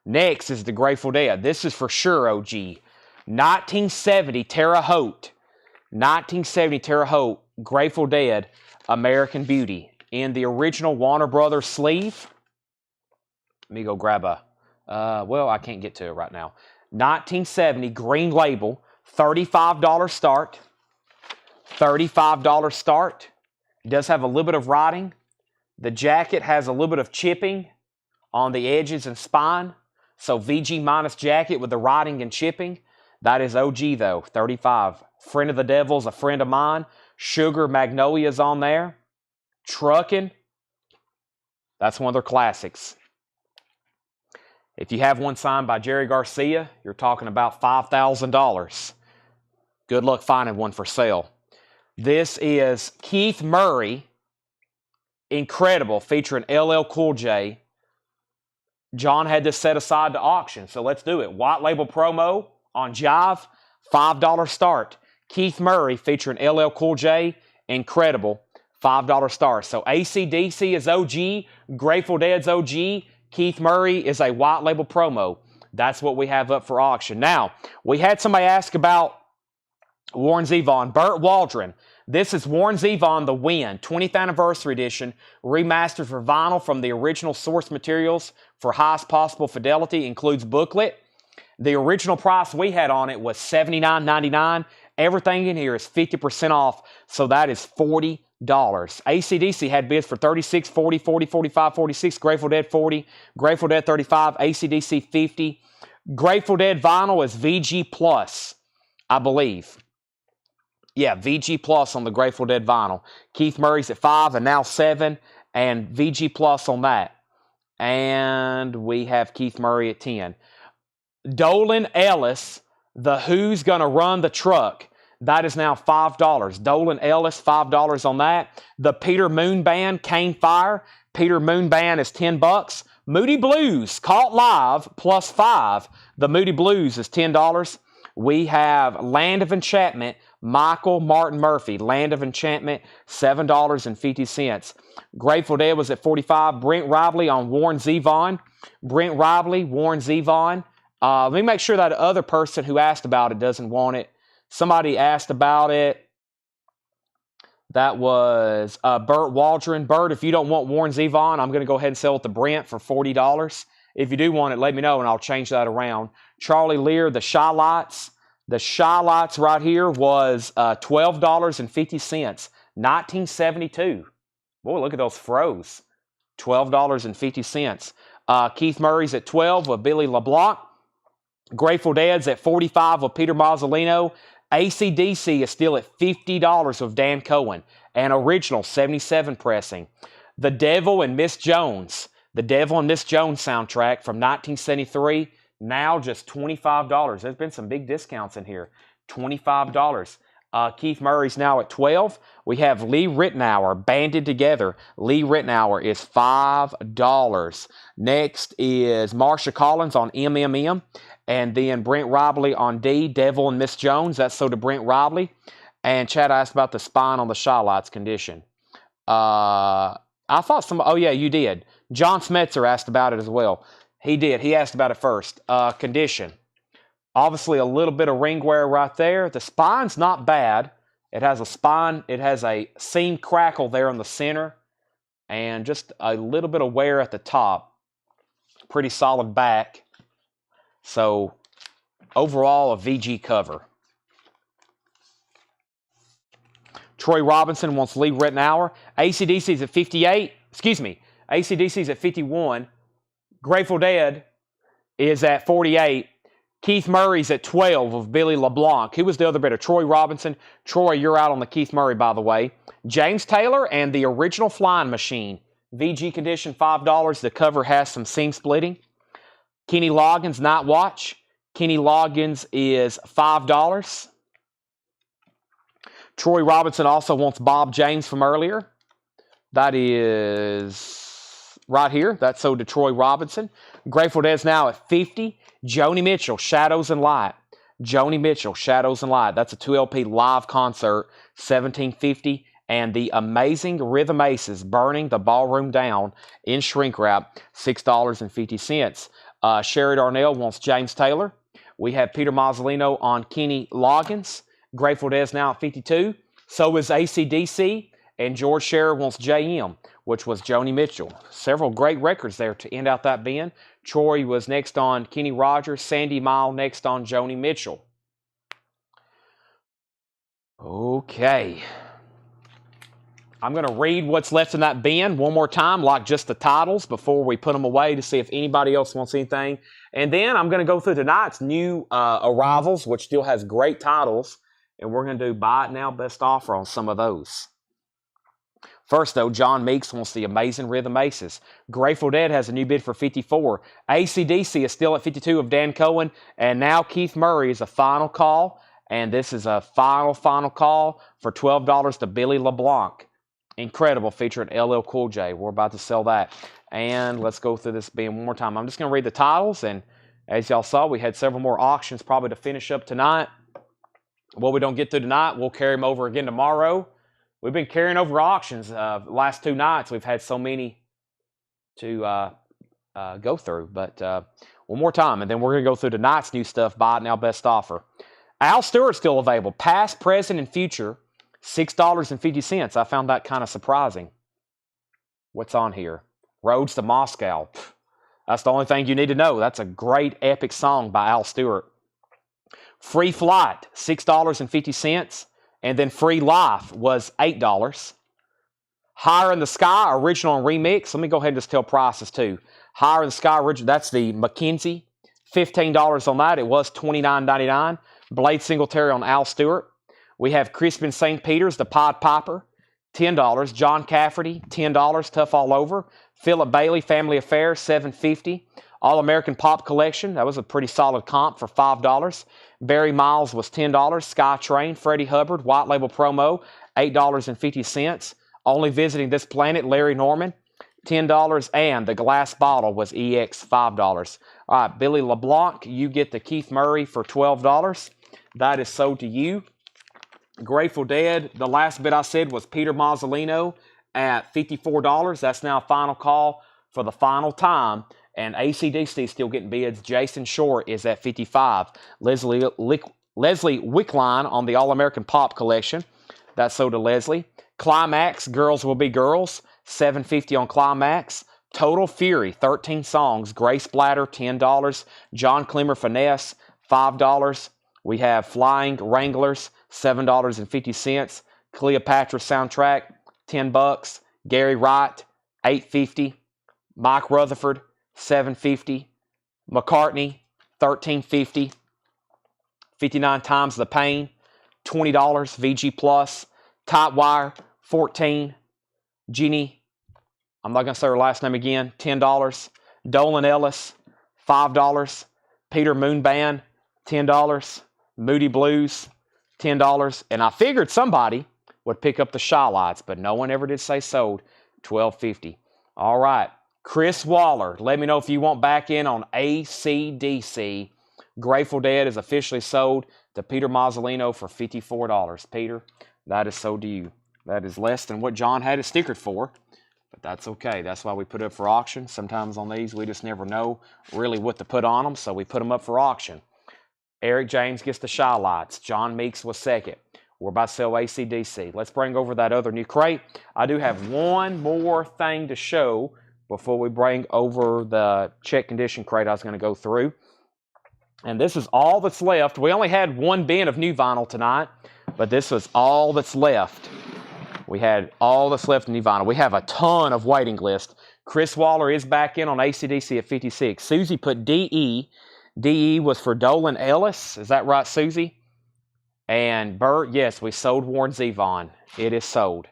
Next is the Grateful Dead. This is for sure OG. 1970 Terre Haute. 1970 Terre Haute, Grateful Dead, American Beauty. In the original Warner Brothers sleeve. Let me go grab a, well, I can't get to it right now. 1970 Green Label, $35 start. $35 start. It does have a little bit of writing. The jacket has a little bit of chipping on the edges and spine. So VG minus jacket with the writing and chipping. That is OG though, 35. Friend of the Devil's a friend of mine. Sugar Magnolia's on there. Truckin'. That's one of their classics. If you have one signed by Jerry Garcia, you're talking about $5,000. Good luck finding one for sale. This is Keith Murray, Incredible, featuring LL Cool J. John had this set aside to auction, so let's do it. White label promo on Jive, $5 start. Keith Murray featuring LL Cool J, Incredible, $5 start. So AC/DC is OG, Grateful Dead's OG, Keith Murray is a white label promo. That's what we have up for auction. Now, we had somebody ask about Warren Zevon. Burt Waldron. This is Warren Zevon, The Win, 20th Anniversary Edition, remastered for vinyl from the original source materials for highest possible fidelity, includes booklet. The original price we had on it was $79.99. Everything in here is 50% off, so that is $40. AC/DC had bids for $36, $40, $40, $45, $46, Grateful Dead $40, Grateful Dead $35, AC/DC $50. Grateful Dead vinyl is VG Plus, I believe. Yeah, VG Plus on the Grateful Dead vinyl. Keith Murray's at 5 and now 7, and VG Plus on that. And we have Keith Murray at 10. Dolan Ellis, The Who's Gonna Run the Truck. That is now $5. Dolan Ellis, $5 on that. The Peter Moon Band, Cane Fire. Peter Moon Band is $10. Moody Blues, Caught Live, plus 5. The Moody Blues is $10. We have Land of Enchantment, Michael Martin Murphy. Land of Enchantment, $7.50. Grateful Dead was at $45. Brent Ribley on Warren Zevon. Brent Ribley, Warren Zevon. Let me make sure that other person who asked about it doesn't want it. Somebody asked about it. That was Burt Waldron. Burt, if you don't want Warren Zevon, I'm going to go ahead and sell it to Brent for $40. If you do want it, let me know and I'll change that around. Charlie Lear, the Shy Lights. The Shy Lights right here was $12.50. 1972. Boy, look at those froze. $12.50. Keith Murray's at 12 with Billy LeBlanc. Grateful Dead's at 45 with Peter Mazzolino. AC/DC is still at $50 with Dan Cohen. An original 77 pressing. The Devil and Miss Jones. The Devil and Miss Jones soundtrack from 1973. Now just $25. There's been some big discounts in here. $25. Keith Murray's now at 12. We have Lee Ritenour banded together. Lee Ritenour is $5. Next is Marsha Collins on MMM. And then Brent Ribley on D, Devil and Miss Jones. That's so to Brent Ribley. And Chad asked about the spine on the shot lights condition. I thought oh yeah, you did. John Smetzer asked about it as well. He did. He asked about it first. Condition. Obviously a little bit of ring wear right there. The spine's not bad. It has a spine. It has a seam crackle there in the center. And just a little bit of wear at the top. Pretty solid back. So overall a VG cover. Troy Robinson wants Lee Ritenour. AC/DC's at 58. Excuse me. AC/DC's at 51. Grateful Dead is at 48. Keith Murray's at 12 of Billy LeBlanc. Who was the other bidder? Troy Robinson. Troy, you're out on the Keith Murray, by the way. James Taylor and the original Flying Machine. VG condition, $5. The cover has some seam splitting. Kenny Loggins, Night Watch. Kenny Loggins is $5. Troy Robinson also wants Bob James from earlier. That is right here. That's sold to Troy Robinson. Grateful Dead's now at 50. Joni Mitchell, Shadows and Light. Joni Mitchell, Shadows and Light. That's a 2LP live concert, $17.50. And the amazing Rhythm Aces, Burning the Ballroom Down in shrink wrap, $6.50. Sherry Darnell wants James Taylor. We have Peter Mazzolino on Kenny Loggins. Grateful Dead's now at 52. So is AC/DC. And George Scherer wants JM, which was Joni Mitchell. Several great records there to end out that bin. Troy was next on Kenny Rogers. Sandy Mile next on Joni Mitchell. Okay. I'm going to read what's left in that bin one more time, like just the titles, before we put them away to see if anybody else wants anything. And then I'm going to go through tonight's new arrivals, which still has great titles. And we're going to do buy it now, best offer on some of those. First, though, John Meeks wants the amazing Rhythm Aces. Grateful Dead has a new bid for 54. AC/DC is still at 52 of Dan Cohen. And now Keith Murray is a final call. And this is a final call for $12 to Billy LeBlanc. Incredible, featuring LL Cool J. We're about to sell that. And let's go through this bin one more time. I'm just going to read the titles. And as y'all saw, we had several more auctions probably to finish up tonight. What we don't get through tonight, we'll carry them over again tomorrow. We've been carrying over auctions the last two nights. We've had so many to go through. But one more time, and then we're going to go through tonight's new stuff. Buy it now, best offer. Al Stewart's still available. Past, present, and future, $6.50. I found that kind of surprising. What's on here? Roads to Moscow. That's the only thing you need to know. That's a great epic song by Al Stewart. Free Flight, $6.50. And then Free Life was $8. Higher in the Sky, original and remix. Let me go ahead and just tell prices too. Higher in the Sky, original, that's the Mackenzie. $15 on that. It was $29.99. Blade Singletary on Al Stewart. We have Crispin St. Peter's, the Pied Piper, $10. John Cafferty, $10. Tough All Over. Philip Bailey, Family Affairs, $7.50. All-American Pop Collection, that was a pretty solid comp for $5. Barry Miles was $10. Sky Train, Freddie Hubbard, White Label Promo, $8.50. Only Visiting This Planet, Larry Norman, $10. And the Glass Bottle was EX, $5. All right, Billy LeBlanc, you get the Keith Murray for $12. That is sold to you. Grateful Dead, the last bit I said was Peter Mazzolino at $54. That's now a final call for the final time. And AC/DC still getting bids. Jason Shore is at 55. Leslie Wickline on the All-American Pop Collection. That's sold to Leslie. Climax, Girls Will Be Girls, $7.50 on Climax. Total Fury, 13 songs. Grace Blatter, $10. John Clemmer Finesse, $5. We have Flying Wranglers, $7.50. Cleopatra Soundtrack, $10. Gary Wright, $8.50. Mike Rutherford, $7.50. McCartney, $13.50. 59 Times the Pain, $20. VG Plus. Tightwire, $14. Jeannie, I'm not going to say her last name again, $10. Dolan Ellis, $5. Peter Moonband, $10. Moody Blues, $10. And I figured somebody would pick up the Shy Lights, but no one ever did say sold. $12.50. All right. Chris Waller, let me know if you want back in on AC/DC. Grateful Dead is officially sold to to Peter Mazzolino for $54. Peter, that is sold to you. That is less than what John had it stickered for, but that's okay. That's why we put it up for auction. Sometimes on these, we just never know really what to put on them, so we put them up for auction. Eric James gets the Shy Lights. John Meeks was second. We're about to sell AC/DC. Let's bring over that other new crate. I do have one more thing to show before we bring over the check condition crate I was going to go through. And this is all that's left. We only had one bin of new vinyl tonight, but this was all that's left. We had all that's left in new vinyl. We have a ton of waiting list. Chris Waller is back in on AC/DC at 56. Susie put DE. DE was for Dolan Ellis. Is that right, Susie? And Bert, yes, we sold Warren Zevon. It is sold.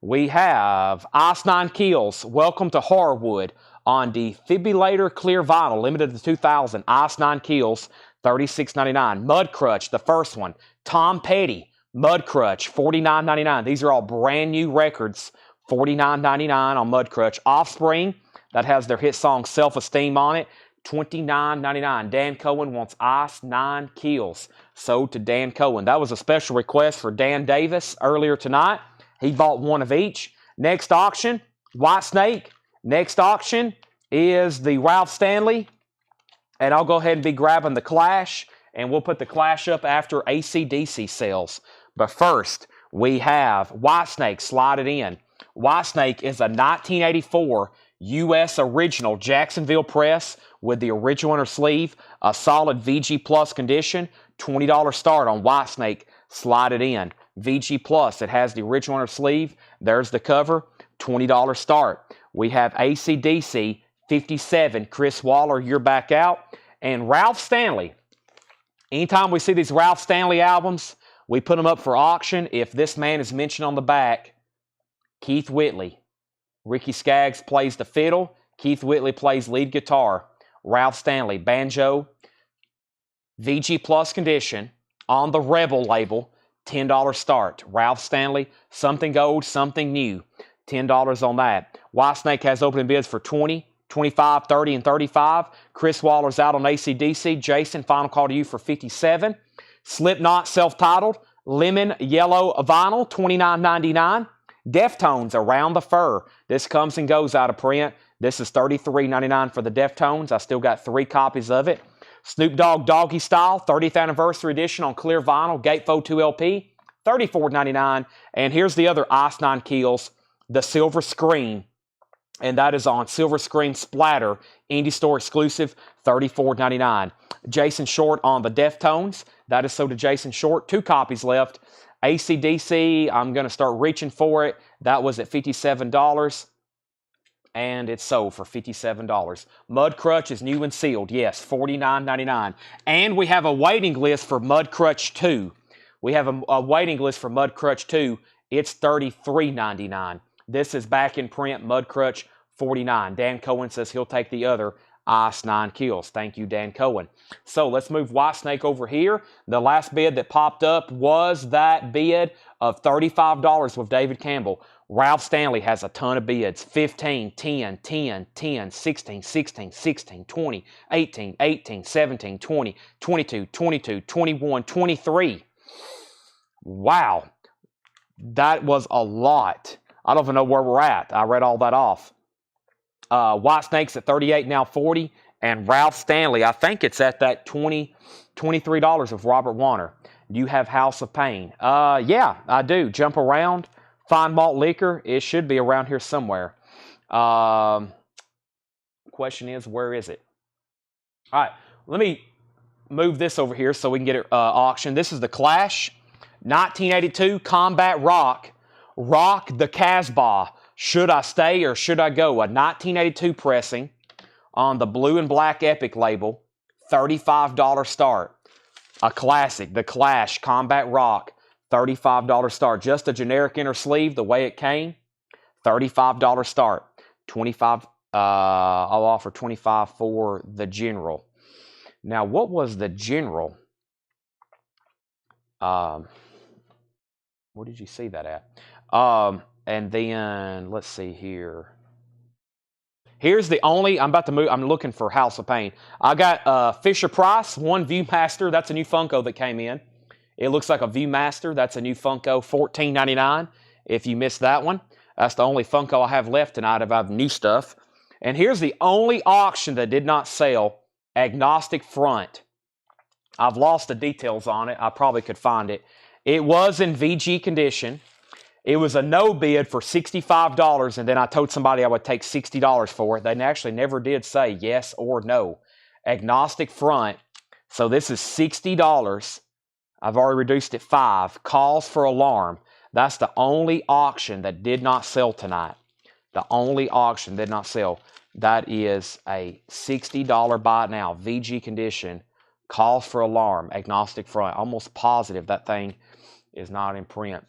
We have Ice 9 Kills. Welcome to Horrorwood on defibrillator clear vinyl, limited to 2,000. Ice 9 Kills, $36.99. Mud Crutch, the first one. Tom Petty, Mud Crutch, $49.99. These are all brand new records, $49.99 on Mud Crutch. Offspring, that has their hit song Self Esteem on it, $29.99. Dan Cohen wants Ice 9 Kills. Sold to Dan Cohen. That was a special request for Dan Davis earlier tonight. He bought one of each. Next auction, White Snake. Next auction is the Ralph Stanley. And I'll go ahead and be grabbing the Clash. And we'll put the Clash up after AC/DC sells. But first, we have White Snake. Slide it in. White Snake is a 1984 U.S. original Jacksonville press with the original inner sleeve, a solid VG Plus condition, $20 start on White Snake. Slide it in. VG Plus, it has the original inner sleeve. There's the cover, $20 start. We have AC/DC, 57. Chris Waller, you're back out. And Ralph Stanley. Anytime we see these Ralph Stanley albums, we put them up for auction. If this man is mentioned on the back, Keith Whitley. Ricky Skaggs plays the fiddle. Keith Whitley plays lead guitar. Ralph Stanley, banjo, VG Plus condition, on the Rebel label, $10 start. Ralph Stanley, something old, something new, $10 on that. White Snake has opening bids for 20, 25, 30, and 35. Chris Waller's out on AC/DC. Jason, final call to you for 57. Slipknot, self-titled, lemon yellow vinyl, $29.99. Deftones, Around the Fur. This comes and goes out of print. This is $33.99 for the Deftones. I still got 3 copies of it. Snoop Dogg Doggy Style, 30th Anniversary Edition on clear vinyl, Gatefold 2 LP, $34.99. And here's the other Ice 9 Kills, the Silver Screen. And that is on Silver Screen Splatter, Indie Store exclusive, $34.99. Jason Short on the Deftones. That is sold to Jason Short. 2 copies left. AC/DC, I'm going to start reaching for it. That was at $57. And it's sold for $57. Mud Crutch is new and sealed. Yes, $49.99. And we have a waiting list for Mud Crutch 2. We have a waiting list for Mud Crutch 2. It's $33.99. This is back in print, Mud Crutch, $49. Dan Cohen says he'll take the other Ice 9 Kills. Thank you, Dan Cohen. So let's move White Snake over here. The last bid that popped up was that bid of $35 with David Campbell. Ralph Stanley has a ton of bids. 15, 10, 10, 10, 16, 16, 16, 20, 18, 18, 17, 20, 22, 22, 21, 23. Wow. That was a lot. I don't even know where we're at. I read all that off. White Snake's at 38, now 40. And Ralph Stanley, I think it's at that $23 of Robert Warner. Do you have House of Pain? Yeah, I do. Jump Around. Fine Malt Liquor. It should be around here somewhere. Question is, where is it? All right, let me move this over here so we can get it auctioned. This is the Clash 1982 Combat Rock. Rock the Casbah. Should I stay or should I go? A 1982 pressing on the blue and black Epic label. $35 start. A classic, the Clash Combat Rock. $35 start. Just a generic inner sleeve, the way it came. $35 start. 25. I'll offer 25 for the General. Now, what was the General? Where did you see that at? And then let's see here. Here's the only. I'm about to move. I'm looking for House of Pain. I got Fisher Price, one Viewmaster. That's a new Funko that came in. It looks like a Viewmaster. That's a new Funko, $14.99. If you missed that one, that's the only Funko I have left tonight if I have new stuff. And here's the only auction that did not sell, Agnostic Front. I've lost the details on it. I probably could find it. It was in VG condition. It was a no bid for $65, and then I told somebody I would take $60 for it. They actually never did say yes or no. Agnostic Front. So this is $60. I've already reduced it $5. Calls for alarm. That's the only auction that did not sell tonight. The only auction did not sell. That is a $60 buy it now. VG condition. Calls for alarm. Agnostic Front. Almost positive that thing is not in print.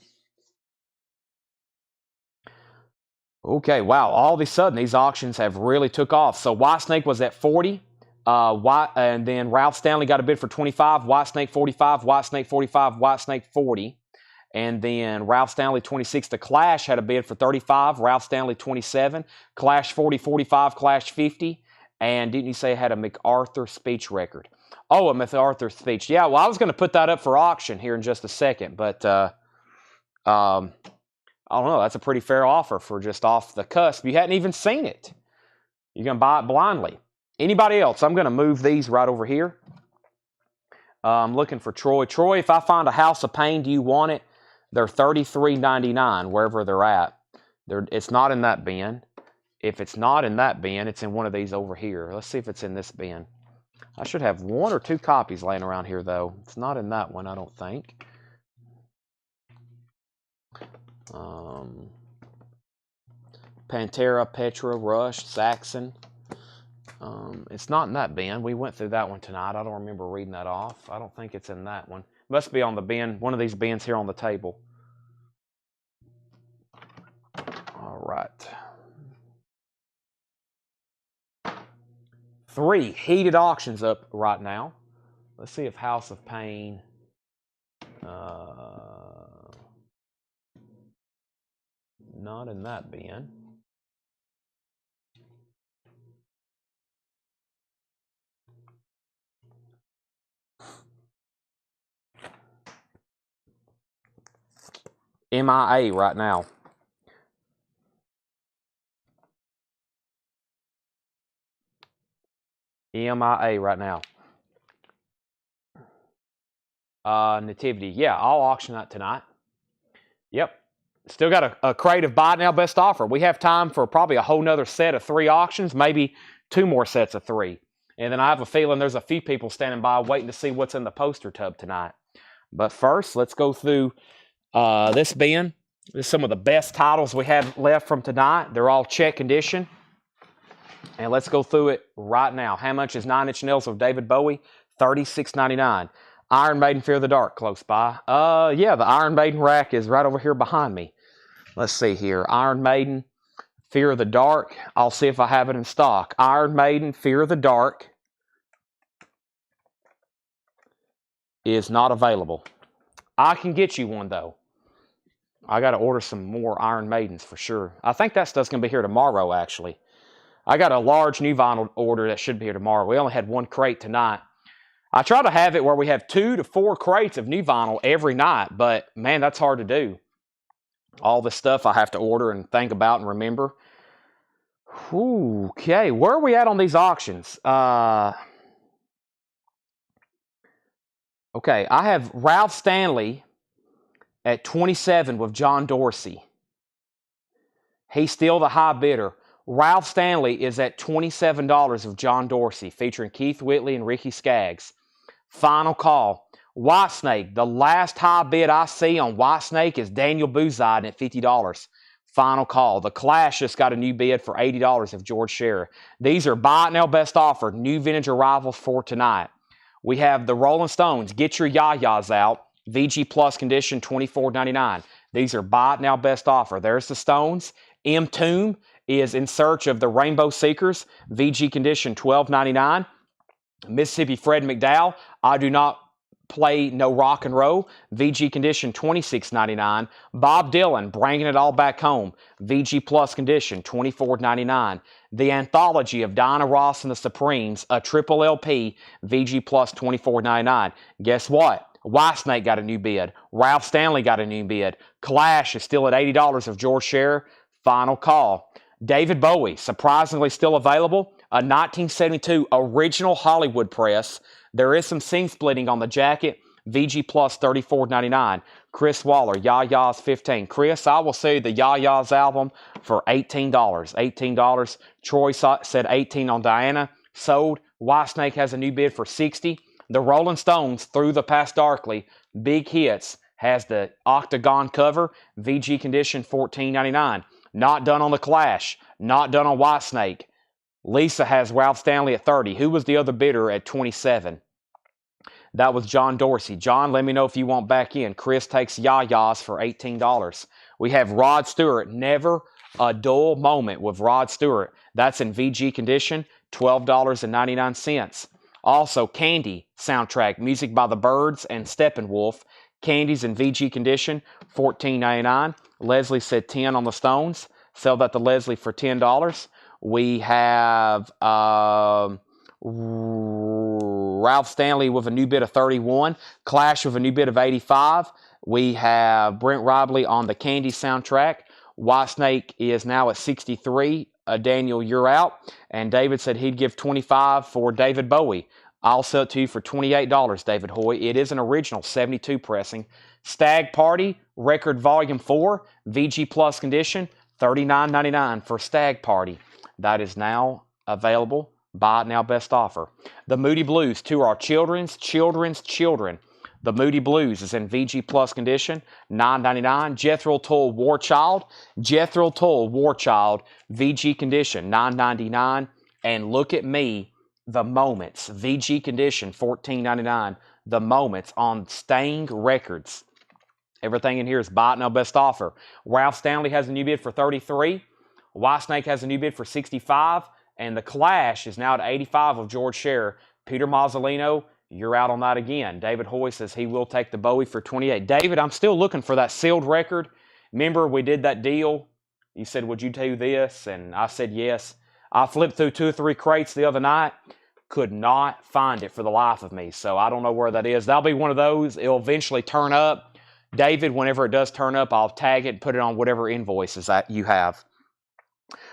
Okay, wow. All of a sudden, these auctions have really took off. So Whitesnake was at 40. And then Ralph Stanley got a bid for 25. Whitesnake 45. Whitesnake 45. Whitesnake 40. And then Ralph Stanley 26. The Clash had a bid for 35. Ralph Stanley 27. Clash 40, 45. Clash 50. And didn't you say it had a MacArthur speech record? Oh, a MacArthur speech. Yeah, well, I was going to put that up for auction here in just a second. But I don't know. That's a pretty fair offer for just off the cusp. You hadn't even seen it. You're going to buy it blindly. Anybody else? I'm going to move these right over here. I'm looking for Troy. Troy, if I find a House of Pain, do you want it? They're $33.99 wherever they're at. It's not in that bin. If it's not in that bin, it's in one of these over here. Let's see if it's in this bin. I should have 1 or 2 copies laying around here, though. It's not in that one, I don't think. Pantera, Petra, Rush, Saxon. It's not in that bin. We went through that one tonight. I don't remember reading that off. I don't think it's in that one. Must be on the bin, one of these bins here on the table. All right. 3 heated auctions up right now. Let's see if House of Pain. Not in that bin. MIA right now. MIA right now. Nativity. Yeah, I'll auction that tonight. Yep. Still got a crate of buy now best offer. We have time for probably a whole nother set of 3 auctions, maybe 2 more sets of 3. And then I have a feeling there's a few people standing by waiting to see what's in the poster tub tonight. But first, let's go through this bin. This is some of the best titles we have left from tonight. They're all check condition. And let's go through it right now. How much is 9 Inch Nails of David Bowie? $36.99. Iron Maiden, Fear the Dark, close by. Yeah, the Iron Maiden rack is right over here behind me. Let's see here. Iron Maiden, Fear the Dark. I'll see if I have it in stock. Iron Maiden, Fear the Dark is not available. I can get you one, though. I got to order some more Iron Maidens for sure. I think that stuff's going to be here tomorrow, actually. I got a large new vinyl order that should be here tomorrow. We only had 1 crate tonight. I try to have it where we have 2 to 4 crates of new vinyl every night, but man, that's hard to do. All the stuff I have to order and think about and remember. Okay, where are we at on these auctions? Okay, I have Ralph Stanley at 27 with John Dorsey. He's still the high bidder. Ralph Stanley is at $27 of John Dorsey, featuring Keith Whitley and Ricky Skaggs. Final call. Whitesnake, the last high bid I see on Whitesnake is Daniel Bouzide at $50. Final call. The Clash just got a new bid for $80 of George Scherer. These are buy it now best offer, new vintage arrivals for tonight. We have the Rolling Stones, Get Your Yah-Yahs Out, VG Plus condition, $24.99. These are buy it now best offer. There's the Stones. M. Tomb is In Search of the Rainbow Seekers, VG condition, $12.99. Mississippi Fred McDowell, I Do Not Play No Rock and Roll, VG condition, $26.99. Bob Dylan, Bringing It All Back Home, VG Plus condition, $24.99. The Anthology of Diana Ross and the Supremes, a triple LP, VG Plus, $24.99. Guess what? Whitesnake got a new bid. Ralph Stanley got a new bid. Clash is still at $80 of George Scherer. Final call. David Bowie, surprisingly still available. A 1972 original Hollywood press. There is some seam splitting on the jacket. VG Plus $34.99. Chris Waller, Ya-Ya's $15. Chris, I will see the Ya-Ya's album for $18. $18. Troy said $18 on Diana. Sold. Whitesnake has a new bid for $60. The Rolling Stones, Through the Past Darkly, Big Hits, has the octagon cover. VG condition $14.99. Not done on the Clash. Not done on Whitesnake. Lisa has Ralph Stanley at $30. Who was the other bidder at $27? That was John Dorsey. John, let me know if you want back in. Chris takes Ya-Ya's for $18. We have Rod Stewart. Never a dull moment with Rod Stewart. That's in VG condition, $12.99. Also, Candy soundtrack, music by the Byrds and Steppenwolf. Candy's in VG condition, $14.99. Leslie said $10 on the Stones. Sell that to Leslie for $10. We have Ralph Stanley with a new bid of $31. Clash with a new bid of $85. We have Brent Robley on the Candy soundtrack. Whitesnake is now at $63. Daniel, you're out. And David said he'd give $25 for David Bowie. I'll sell it to you for $28, David Hoy. It is an original 72 pressing. Stag Party, record volume 4, VG Plus condition, $39.99 for Stag Party. That is now available. Buy it now, best offer. The Moody Blues, to our children's children. The Moody Blues is in VG Plus condition, $9.99. Jethro Tull War Child, VG condition, $9.99. And Look at Me, The Moments, VG condition, $14.99. The Moments on Stained Records. Everything in here is buy it now, best offer. Ralph Stanley has a new bid for $33. Whitesnake has a new bid for $65. And the Clash is now at $85 of George Scherer. Peter Mazzolino, you're out on that again. David Hoy says he will take the Bowie for $28. David, I'm still looking for that sealed record. Remember we did that deal? You said, would you do this? And I said yes. I flipped through 2 or 3 crates the other night. Could not find it for the life of me. So I don't know where that is. That'll be one of those. It'll eventually turn up. David, whenever it does turn up, I'll tag it and put it on whatever invoices that you have.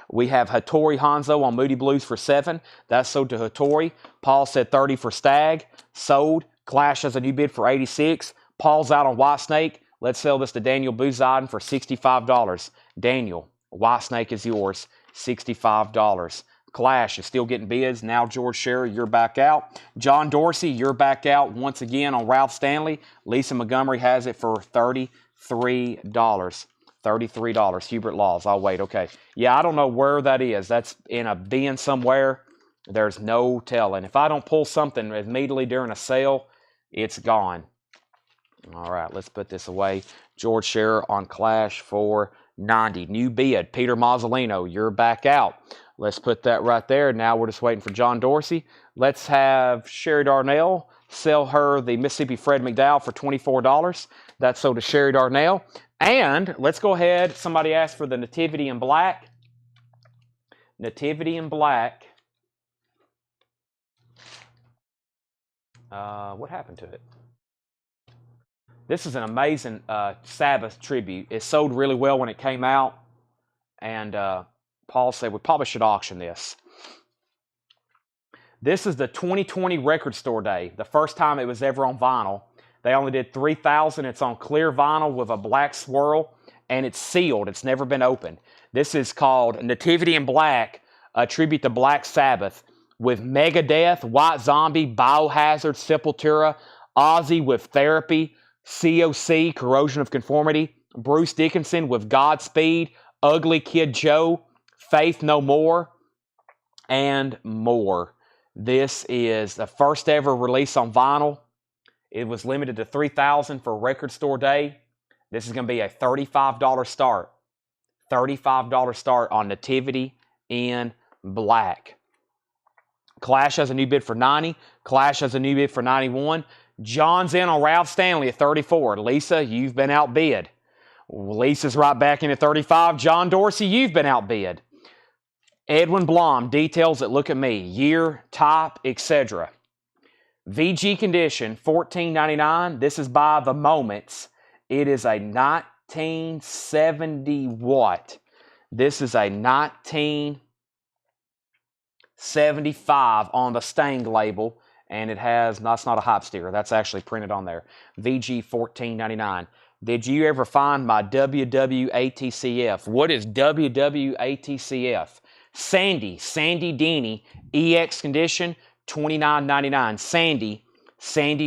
We have Hattori Hanzo on Moody Blues for $7. That's sold to Hattori. Paul said $30 for Stag. Sold. Clash has a new bid for $86. Paul's out on Whitesnake. Let's sell this to Daniel Buzadin for $65. Daniel, Whitesnake is yours. $65. Clash is still getting bids. Now, George Scherer, you're back out. John Dorsey, you're back out once again on Ralph Stanley. Lisa Montgomery has it for $33. $33. Hubert Laws. I'll wait. Okay. Yeah, I don't know where that is. That's in a bin somewhere. There's no telling. If I don't pull something immediately during a sale, it's gone. All right, let's put this away. George Scherer on Clash for $90. New bid. Peter Mazzolino, you're back out. Let's put that right there. Now we're just waiting for John Dorsey. Let's have Sherry Darnell sell her the Mississippi Fred McDowell for $24. That's sold to Sherry Darnell. And let's go ahead. Somebody asked for the Nativity in Black. Nativity in Black. What happened to it? This is an amazing Sabbath tribute. It sold really well when it came out. And Paul said we probably should auction this. This is the 2020 Record Store Day. The first time it was ever on vinyl. They only did 3,000. It's on clear vinyl with a black swirl, and it's sealed. It's never been opened. This is called Nativity in Black, a tribute to Black Sabbath, with Megadeth, White Zombie, Biohazard, Sepultura, Ozzy with Therapy, COC, Corrosion of Conformity, Bruce Dickinson with Godspeed, Ugly Kid Joe, Faith No More, and more. This is the first ever release on vinyl. It was limited to 3,000 for Record Store Day. This is going to be a $35 start. $35 start on Nativity in Black. Clash has a new bid for $90. Clash has a new bid for $91. John's in on Ralph Stanley at $34. Lisa, you've been outbid. Lisa's right back in at $35. John Dorsey, you've been outbid. Edwin Blom, details that Look at Me, year, type, etc. VG condition, $14.99. This is by The Moments. It is a 1970 what? This is a 1975 on the Stang label, and it has, that's not a hop sticker, that's actually printed on there. VG $14.99. Did you ever find my WWATCF? What is WWATCF? Sandy Deany, EX condition, $29.99. Sandy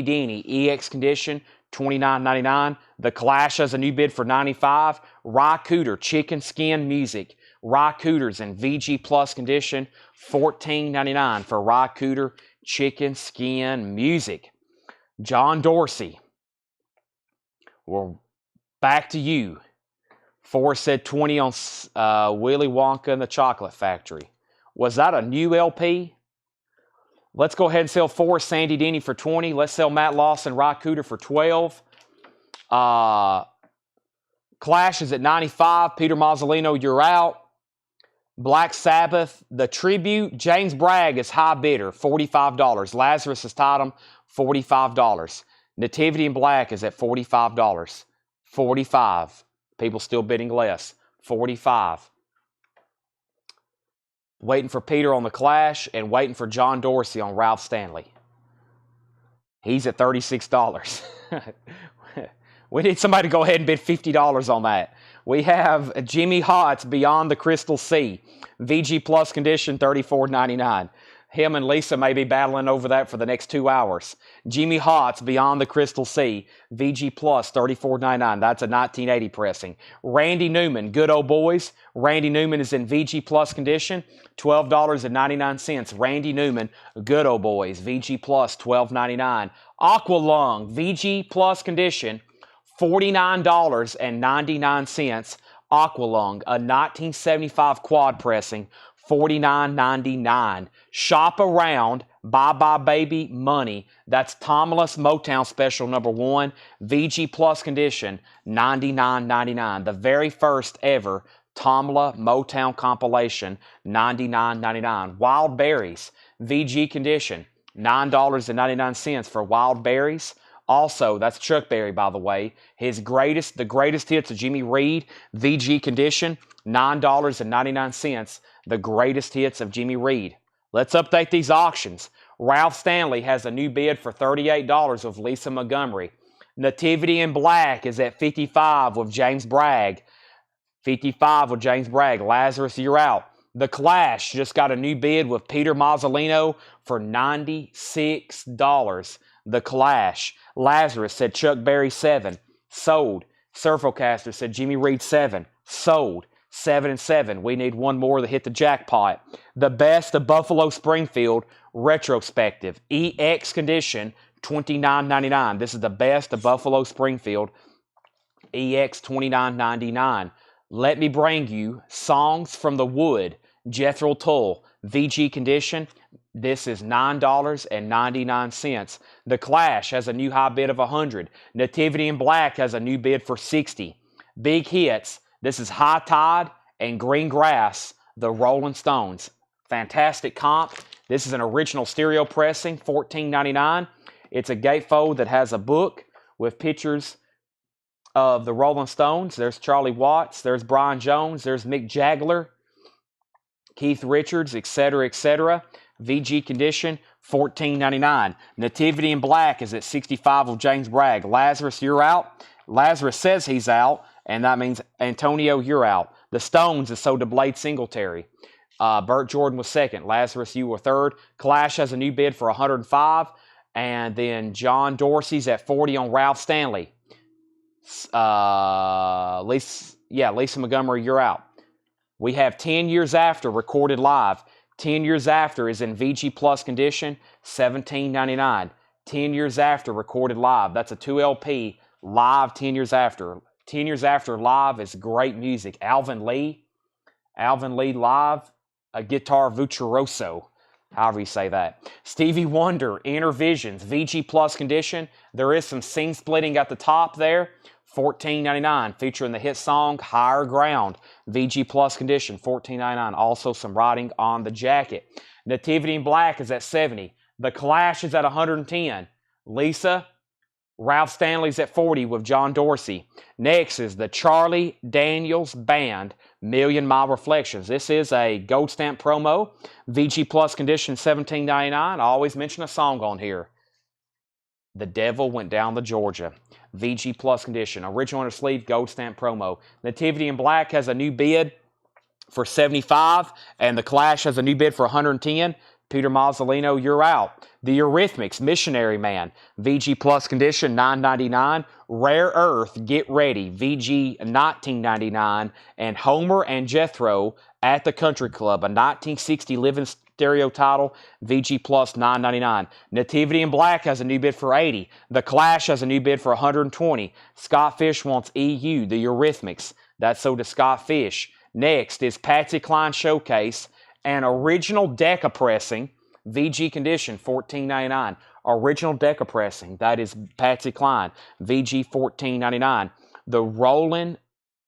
Deany, EX condition, $29.99. The Clash has a new bid for $95. Rye Cooter, Chicken Skin Music. Rye Cooters in VG Plus condition, $14.99 for Rye Cooter, Chicken Skin Music. John Dorsey, we're back to you. Forrest said 20 on Willy Wonka and the Chocolate Factory. Was that a new LP? Let's go ahead and sell Forrest Sandy Deany for 20. Let's sell Matt Lawson Rye Cooter for 12. Clash is at 95. Peter Mazzolino, you're out. Black Sabbath, the Tribute. James Bragg is high bidder, $45. Lazarus has tied him, $45. Nativity in Black is at $45. $45. People still bidding less. $45. Waiting for Peter on the Clash and waiting for John Dorsey on Ralph Stanley. He's at $36. We need somebody to go ahead and bid $50 on that. We have Jimmy Hott's Beyond the Crystal Sea. VG Plus condition, $34.99. Him and Lisa may be battling over that for the next 2 hours. Jimmy Hott's Beyond the Crystal Sea. VG Plus, $34.99. That's a 1980 pressing. Randy Newman, Good Old Boys. Randy Newman is in VG Plus condition, $12.99. Randy Newman, Good Old Boys. VG Plus, $12.99. Aqualung, VG Plus condition, $49.99. Aqualung, a 1975 quad pressing, $49.99. Shop Around, Bye Bye Baby Money. That's Tomless Motown Special number 1. VG Plus condition, $99.99. The very first ever Tomla Motown compilation, $99.99. Wild Berries, VG condition, $9.99 for Wild Berries. Also, that's Chuck Berry, by the way. The greatest hits of Jimmy Reed, VG condition, $9.99. The greatest hits of Jimmy Reed. Let's update these auctions. Ralph Stanley has a new bid for $38 with Lisa Montgomery. Nativity in Black is at $55 with James Bragg. $55 with James Bragg. Lazarus, you're out. The Clash just got a new bid with Peter Mazzolino for $96. The Clash. Lazarus said Chuck Berry 7. Sold. Surfocaster said Jimmy Reed 7. Sold. 7 and 7. We need one more to hit the jackpot. The Best of Buffalo Springfield retrospective. EX condition, $29.99. This is the Best of Buffalo Springfield. EX $29.99. Let me bring you Songs from the Wood. Jethro Tull. VG condition. This is $9.99. The Clash has a new high bid of $100. Nativity in Black has a new bid for $60. Big hits. This is High Tide and Green Grass, the Rolling Stones. Fantastic comp. This is an original stereo pressing, $14.99. It's a gatefold that has a book with pictures of the Rolling Stones. There's Charlie Watts. There's Brian Jones. There's Mick Jagger, Keith Richards, etc., etc. VG condition, $14.99. Nativity in Black is at $65 with James Bragg. Lazarus, you're out. Lazarus says he's out, and that means Antonio, you're out. The Stones is sold to Blade Singletary. Burt Jordan was second. Lazarus, you were third. Clash has a new bid for $105. And then John Dorsey's at $40 on Ralph Stanley. Lisa Montgomery, you're out. We have 10 Years After recorded live. 10 Years After is in VG Plus condition, $17.99. 10 Years After recorded live. That's a 2LP live 10 Years After. 10 Years After live is great music. Alvin Lee live, a guitar virtuoso, however you say that. Stevie Wonder, Inner Visions, VG Plus condition. There is some scene splitting at the top there. $14.99, featuring the hit song Higher Ground. VG Plus condition, $14.99. Also some writing on the jacket. Nativity in Black is at $70. The Clash is at 110. Lisa, Ralph Stanley's at 40 with John Dorsey. Next is the Charlie Daniels Band Million Mile Reflections. This is a gold stamp promo. VG Plus condition $17.99. I always mention a song on here. The Devil Went Down to Georgia. VG Plus condition. Original inner sleeve, gold stamp promo. Nativity in Black has a new bid for 75, and the Clash has a new bid for 110. Peter Mazzolino, you're out. The Eurythmics, Missionary Man, VG Plus condition, $9.99. Rare Earth, Get Ready, VG, $19.99. And Homer and Jethro at the Country Club, a 1960 Living Stereo title, VG Plus, $9.99. Nativity in Black has a new bid for 80. The Clash has a new bid for 120. Scott Fish wants EU, the Eurythmics. That's so does Scott Fish. Next is Patsy Cline Showcase, an original Decca pressing, VG condition, $14.99. Original Decca pressing, that is Patsy Cline, VG, $14.99. The Roland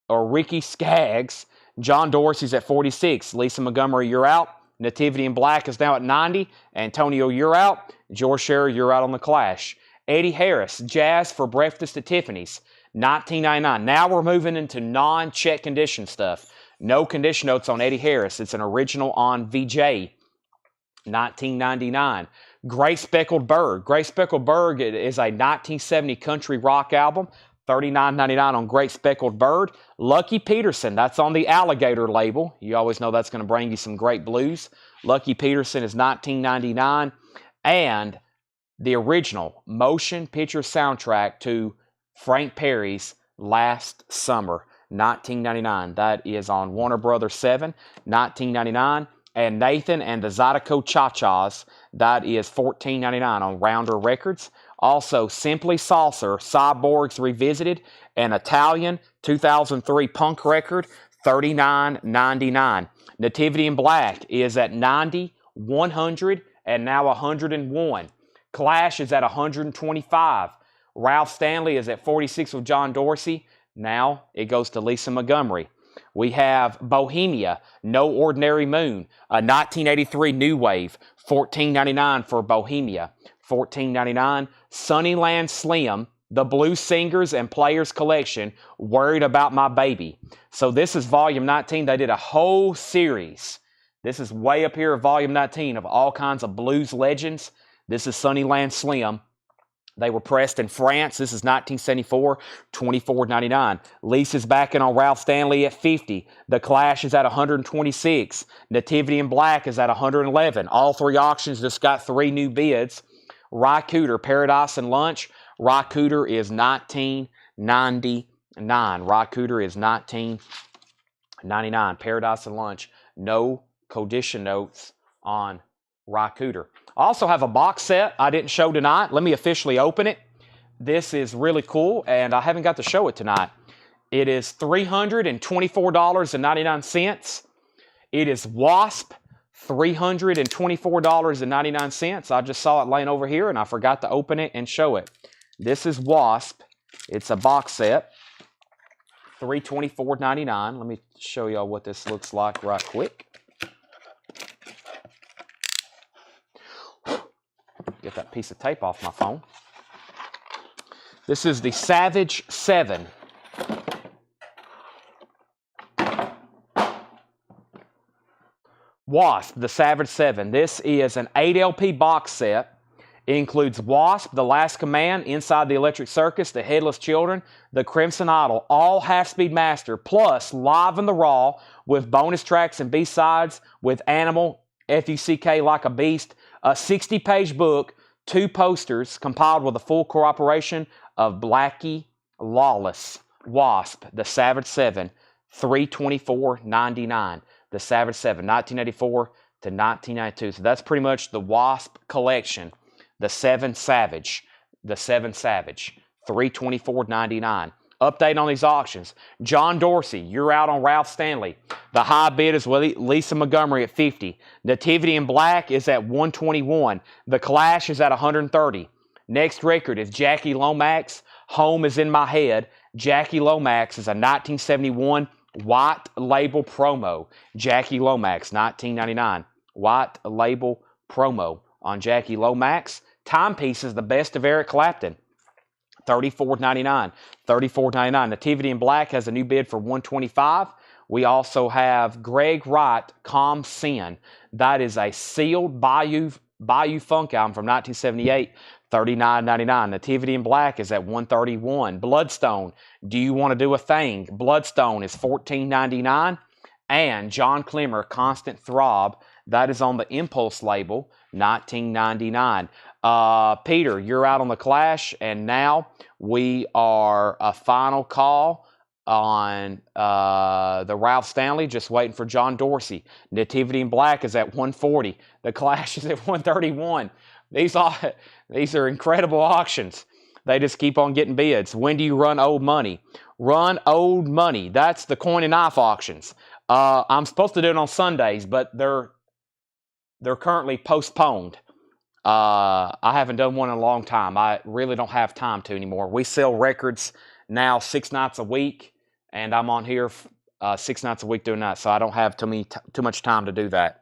or Ricky Skaggs, John Dorsey's at 46. Lisa Montgomery, you're out. Nativity in Black is now at 90. Antonio, you're out. George Scherer, you're out on the Clash. Eddie Harris, Jazz for Breakfast at Tiffany's, $19.99. Now we're moving into non-check condition stuff. No condition notes on Eddie Harris. It's an original on VJ, $19.99. Gray Speckled Bird. Gray Speckled Bird is a 1970 country rock album, $39.99 on Great Speckled Bird. Lucky Peterson, that's on the Alligator label. You always know that's going to bring you some great blues. Lucky Peterson is $19.99. And the original motion picture soundtrack to Frank Perry's Last Summer, $19.99. That is on Warner Brothers 7, $19.99. And Nathan and the Zydeco Cha-Chas, that is $14.99 on Rounder Records. Also, Simply Saucer, Cyborgs Revisited, an Italian 2003 punk record, $39.99. Nativity in Black is at 90, 100, and now 101. Clash is at 125. Ralph Stanley is at 46 with John Dorsey. Now it goes to Lisa Montgomery. We have Bohemia, No Ordinary Moon, a 1983 new wave, $14.99 for Bohemia, $14.99. Sunnyland Slim, the Blues Singers and Players Collection, Worried About My Baby. So this is volume 19. They did a whole series. This is way up here of volume 19 of all kinds of blues legends. This is Sunnyland Slim. They were pressed in France. This is 1974, $24.99. Lisa's backing on Ralph Stanley at 50. The Clash is at 126. Nativity in Black is at 111. All three auctions just got 3 new bids. Ry Cooder, Paradise and Lunch. Ry Cooder is $19.99. Ry Cooder is $19.99. Paradise and Lunch. No condition notes on Ry Cooder. I also have a box set I didn't show tonight. Let me officially open it. This is really cool, and I haven't got to show it tonight. It is $324.99. It is Wasp, $324.99. I just saw it laying over here, and I forgot to open it and show it. This is Wasp. It's a box set, $324.99. Let me show y'all what this looks like right quick. Get that piece of tape off my phone. This is the Savage 7. Wasp, the Savage 7. This is an 8 LP box set. It includes Wasp, The Last Command, Inside the Electric Circus, The Headless Children, The Crimson Idol, all half-speed master, plus Live in the Raw with bonus tracks and B-sides with Animal, F-U-C-K, Like a Beast, a 60-page book, 2 posters compiled with the full cooperation of Blackie Lawless. Wasp, the Savage 7, $324.99. The Savage 7, 1984 to 1992. So that's pretty much the Wasp collection. The 7 Savage, $324.99. Update on these auctions. John Dorsey, you're out on Ralph Stanley. The high bid is Lisa Montgomery at 50. Nativity in Black is at 121. The Clash is at 130. Next record is Jackie Lomax. Home is in My Head. Jackie Lomax is a 1971 white label promo. Jackie Lomax, $19.99. White label promo. on Jackie Lomax. Timepiece is the best of Eric Clapton. $34.99. $34.99. Nativity in Black has a new bid for $125. We also have Greg Wright, Calm Sin. That is a sealed Bayou Funk album from 1978. $39.99. Nativity in Black is at $131. Bloodstone, Do You Want to Do a Thing? Bloodstone is $14.99. And John Clemmer, Constant Throb, that is on the Impulse label, $19.99. Peter, you're out on the Clash, and now we are a final call on the Ralph Stanley, just waiting for John Dorsey. Nativity in Black is at $140. The Clash is at $131. These are incredible auctions. They just keep on getting bids. When do you run old money? Run old money. That's the coin and knife auctions. I'm supposed to do it on Sundays, but they're currently postponed. I haven't done one in a long time. I really don't have time to anymore. We sell records now 6 nights a week, and I'm on here 6 nights a week doing that, so I don't have too much time to do that.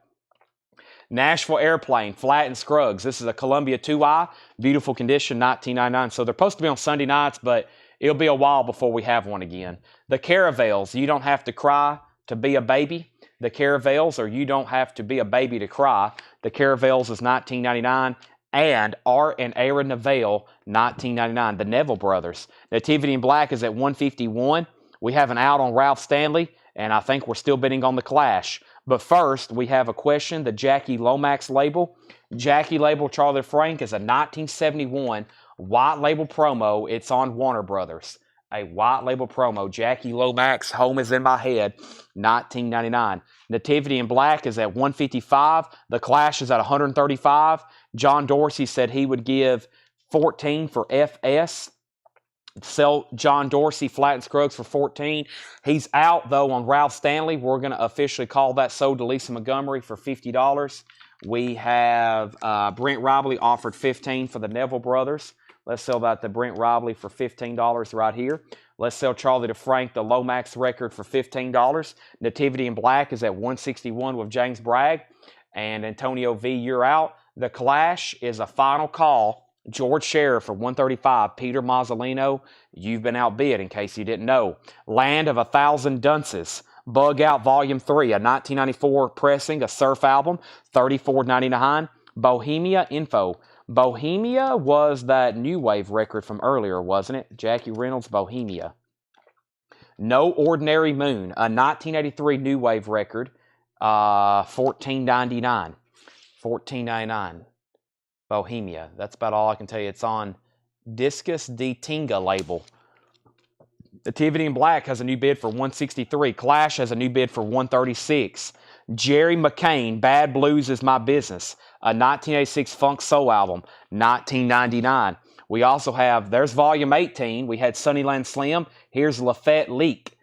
Nashville Airplane, Flat and Scruggs. This is a Columbia 2i, beautiful condition, $19.99. So they're supposed to be on Sunday nights, but it'll be a while before we have one again. The Caravels, You Don't Have to Cry to Be a Baby. The Caravels, or You Don't Have to Be a Baby to Cry. The Caravels is $19.99. And Art and Aaron Neville, $19.99. The Neville Brothers. Nativity in Black is at $151. We have an out on Ralph Stanley, and I think we're still bidding on the Clash. But first, we have a question. The Jackie Lomax label. Jackie label Charlie Frank is a 1971 white label promo. It's on Warner Brothers. A white label promo. Jackie Lomax, Home is in My Head, $19.99. Nativity in Black is at $155. The Clash is at $135. John Dorsey said he would give $14 for FS. Sell John Dorsey Flat and Scruggs for $14. He's out, though, on Ralph Stanley. We're going to officially call that sold to Lisa Montgomery for $50. We have Brent Robley offered $15 for the Neville Brothers. Let's sell that to Brent Robley for $15 right here. Let's sell Charlie DeFrank the Lomax record for $15. Nativity in Black is at $161 with James Bragg. And Antonio V, you're out. The Clash is a final call. George Sheriff for $135. Peter Mazzolino, you've been outbid in case you didn't know. Land of a Thousand Dunces. Bug Out Volume 3, a 1994 pressing, a surf album, $34.99. Bohemia Info. Bohemia was that new wave record from earlier, wasn't it? Jackie Reynolds, Bohemia. No Ordinary Moon, a 1983 new wave record, $14.99. $14.99. Bohemia. That's about all I can tell you. It's on Discus de Tinga label. Nativity in Black has a new bid for $163. Clash has a new bid for $136. Jerry McCain, Bad Blues Is My Business, a 1986 funk soul album, $19.99. We also have, there's Volume 18. We had Sunnyland Slim. Here's Lafette Leak,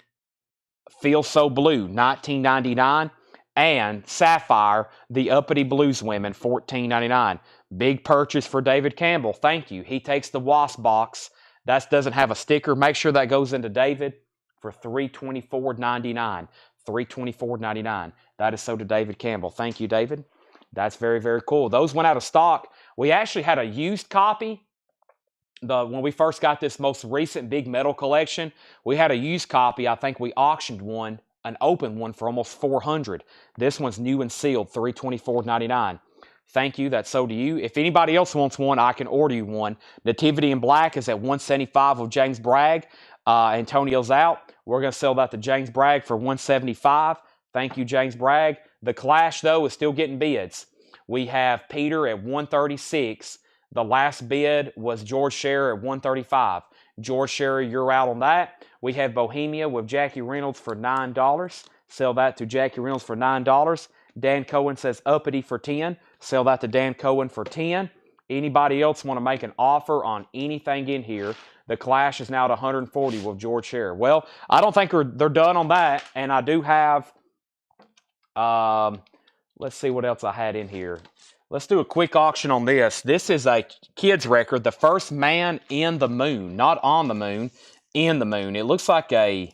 Feel So Blue, $19.99. And Sapphire, The Uppity Blues Women, $14.99. Big purchase for David Campbell. Thank you. He takes the Wasp box. That doesn't have a sticker. Make sure that goes into David for $324.99. $324.99. That is so to David Campbell. Thank you, David. That's very, very cool. Those went out of stock. We actually had a used copy. When we first got this most recent big metal collection, we had a used copy. I think we auctioned one, an open one, for almost $400. This one's new and sealed, $324.99. Thank you. That's so to you. If anybody else wants one, I can order you one. Nativity in Black is at $175 with James Bragg. Antonio's out. We're going to sell that to James Bragg for $175. Thank you, James Bragg. The Clash, though, is still getting bids. We have Peter at $136. The last bid was George Scherer at $135. George Scherer, you're out on that. We have Bohemia with Jackie Reynolds for $9. Sell that to Jackie Reynolds for $9. Dan Cohen says uppity for $10. Sell that to Dan Cohen for $10. Anybody else want to make an offer on anything in here? The Clash is now at $140 with George Scherer. Well, I don't think they're done on that. And I do have, let's see what else I had in here. Let's do a quick auction on this. This is a kid's record, The First Man in the Moon. Not on the moon, in the moon. It looks like is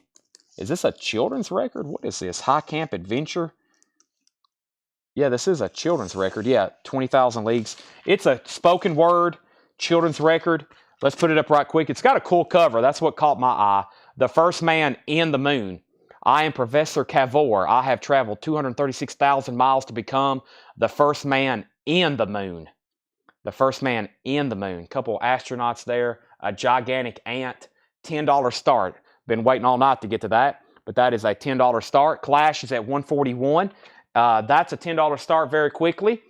this a children's record? What is this? High Camp Adventure? Yeah, this is a children's record. Yeah, 20,000 Leagues. It's a spoken word children's record. Let's put it up right quick. It's got a cool cover. That's what caught my eye. The first man in the moon. I am Professor Cavor. I have traveled 236,000 miles to become the first man in the moon. The first man in the moon. Couple astronauts there. A gigantic ant. $10 start. Been waiting all night to get to that, but that is a $10 start. Clash is at 141. That's a $10 start very quickly.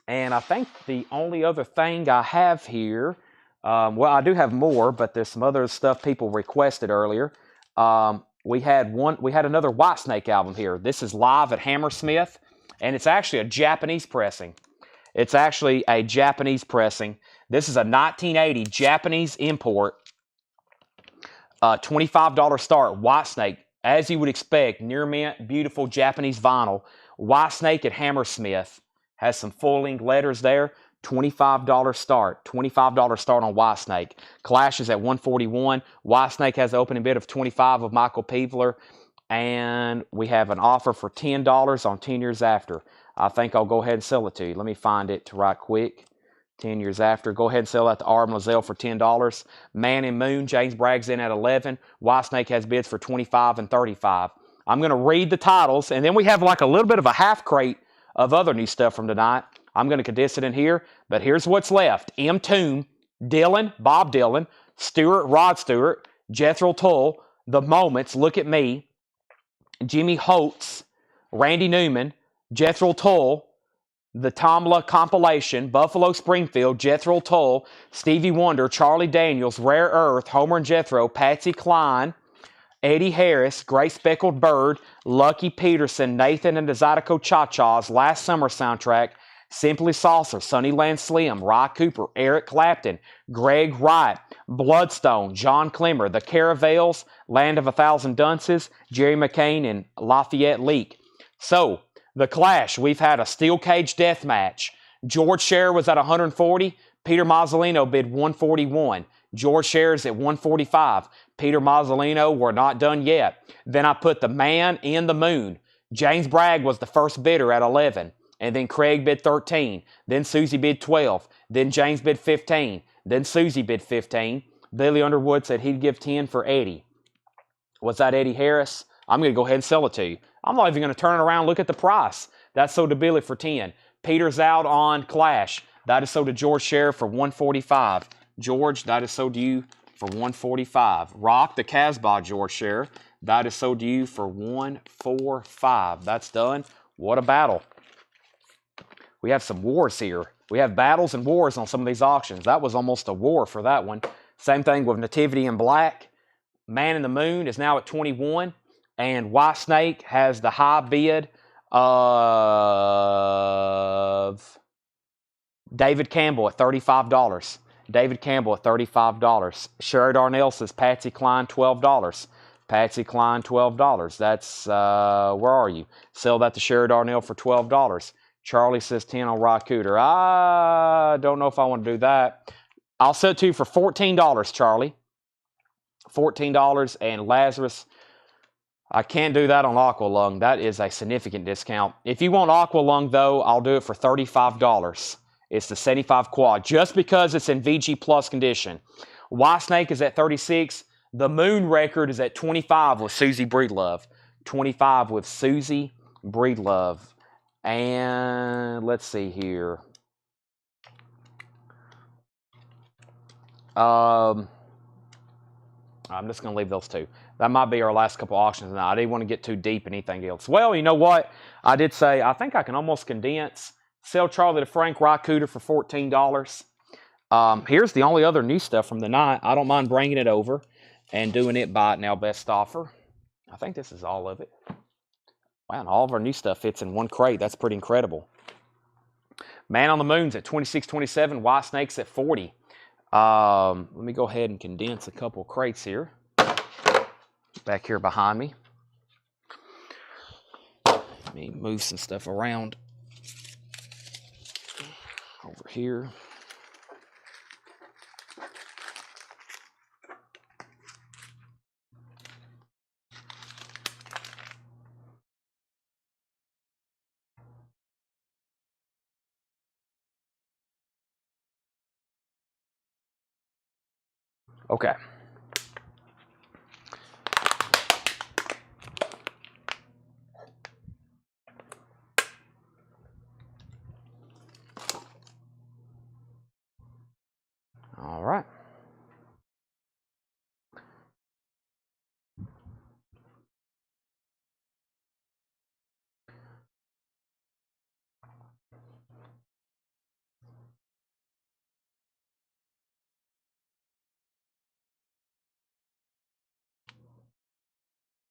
And I think the only other thing I have here, well, I do have more, but there's some other stuff people requested earlier. We had another Whitesnake album here. This is live at Hammersmith, and it's actually a Japanese pressing. It's actually a Japanese pressing. This is a 1980 Japanese import. $25 start, Whitesnake. As you would expect, near mint, beautiful Japanese vinyl. Whitesnake at Hammersmith has some full-length letters there. $25 start. $25 start on Whitesnake. Clash is at 141. Whitesnake has an opening bid of 25 of Michael Peevler. And we have an offer for $10 on 10 Years After. I think I'll go ahead and sell it to you. Let me find it right quick. 10 Years After. Go ahead and sell that to Arm Lazelle for $10. Man and Moon, James Bragg's in at 11. Whitesnake has bids for 25 and 35. I'm going to read the titles, and then we have like a little bit of a half crate of other new stuff from tonight. I'm going to condense it in here, but here's what's left. M. Tomb, Dylan, Bob Dylan, Stewart, Rod Stewart, Jethro Tull, The Moments, Look at Me, Jimmy Holtz, Randy Newman, Jethro Tull, The Tomla Compilation, Buffalo Springfield, Jethro Tull, Stevie Wonder, Charlie Daniels, Rare Earth, Homer and Jethro, Patsy Cline, Eddie Harris, Gray Speckled Bird, Lucky Peterson, Nathan and the Zydeco Cha-Cha's, Last Summer Soundtrack, Simply Saucer, Sunnyland Slim, Ry Cooper, Eric Clapton, Greg Wright, Bloodstone, John Clemmer, The Caravels, Land of a Thousand Dunces, Jerry McCain, and Lafayette Leak. So, The Clash, we've had a steel cage death match. George Scherer was at 140. Peter Mazzolino bid 141. George Scherer's at 145. Peter Mazzolino, we're not done yet. Then I put the man in the moon. James Bragg was the first bidder at 11. And then Craig bid 13. Then Susie bid 12. Then James bid 15. Then Susie bid 15. Billy Underwood said he'd give 10 for Eddie. Was that Eddie Harris? I'm going to go ahead and sell it to you. I'm not even going to turn it around and look at the price. That's sold to Billy for 10. Peter's out on Clash. That is sold to George Scherer for 145. George, that is sold to you for 145. Rock the Casbah, George Scherer. That is sold to you for 145. That's done. What a battle. We have some wars here. We have battles and wars on some of these auctions. That was almost a war for that one. Same thing with Nativity in Black. Man in the Moon is now at 21. And Whitesnake has the high bid of David Campbell at $35. David Campbell at $35. Sherry Darnell says Patsy Cline, $12. Patsy Cline, $12. That's, where are you? Sell that to Sherry Darnell for $12. Charlie says 10 on Ry Cooter. I don't know if I want to do that. I'll sell it to you for $14, Charlie. $14. And Lazarus, I can't do that on Aqualung. That is a significant discount. If you want Aqualung, though, I'll do it for $35. It's the 75 quad, just because it's in VG Plus condition. Whitesnake is at 36. The Moon record is at 25 with Susie Breedlove. 25 with Susie Breedlove. And let's see here. I'm just going to leave those two. That might be our last couple auctions now. I didn't want to get too deep in anything else. Well, you know what? I did say I think I can almost condense. Sell Charlie to Frank Ry Cooter for $14. Here's the only other new stuff from the night. I don't mind bringing it over and doing it by now best offer. I think this is all of it. Wow, and all of our new stuff fits in one crate. That's pretty incredible. Man on the Moon's at 26.27. Whitesnake's at 40. Let me go ahead and condense a couple crates here. Back here behind me. Let me move some stuff around over here. Okay. All right.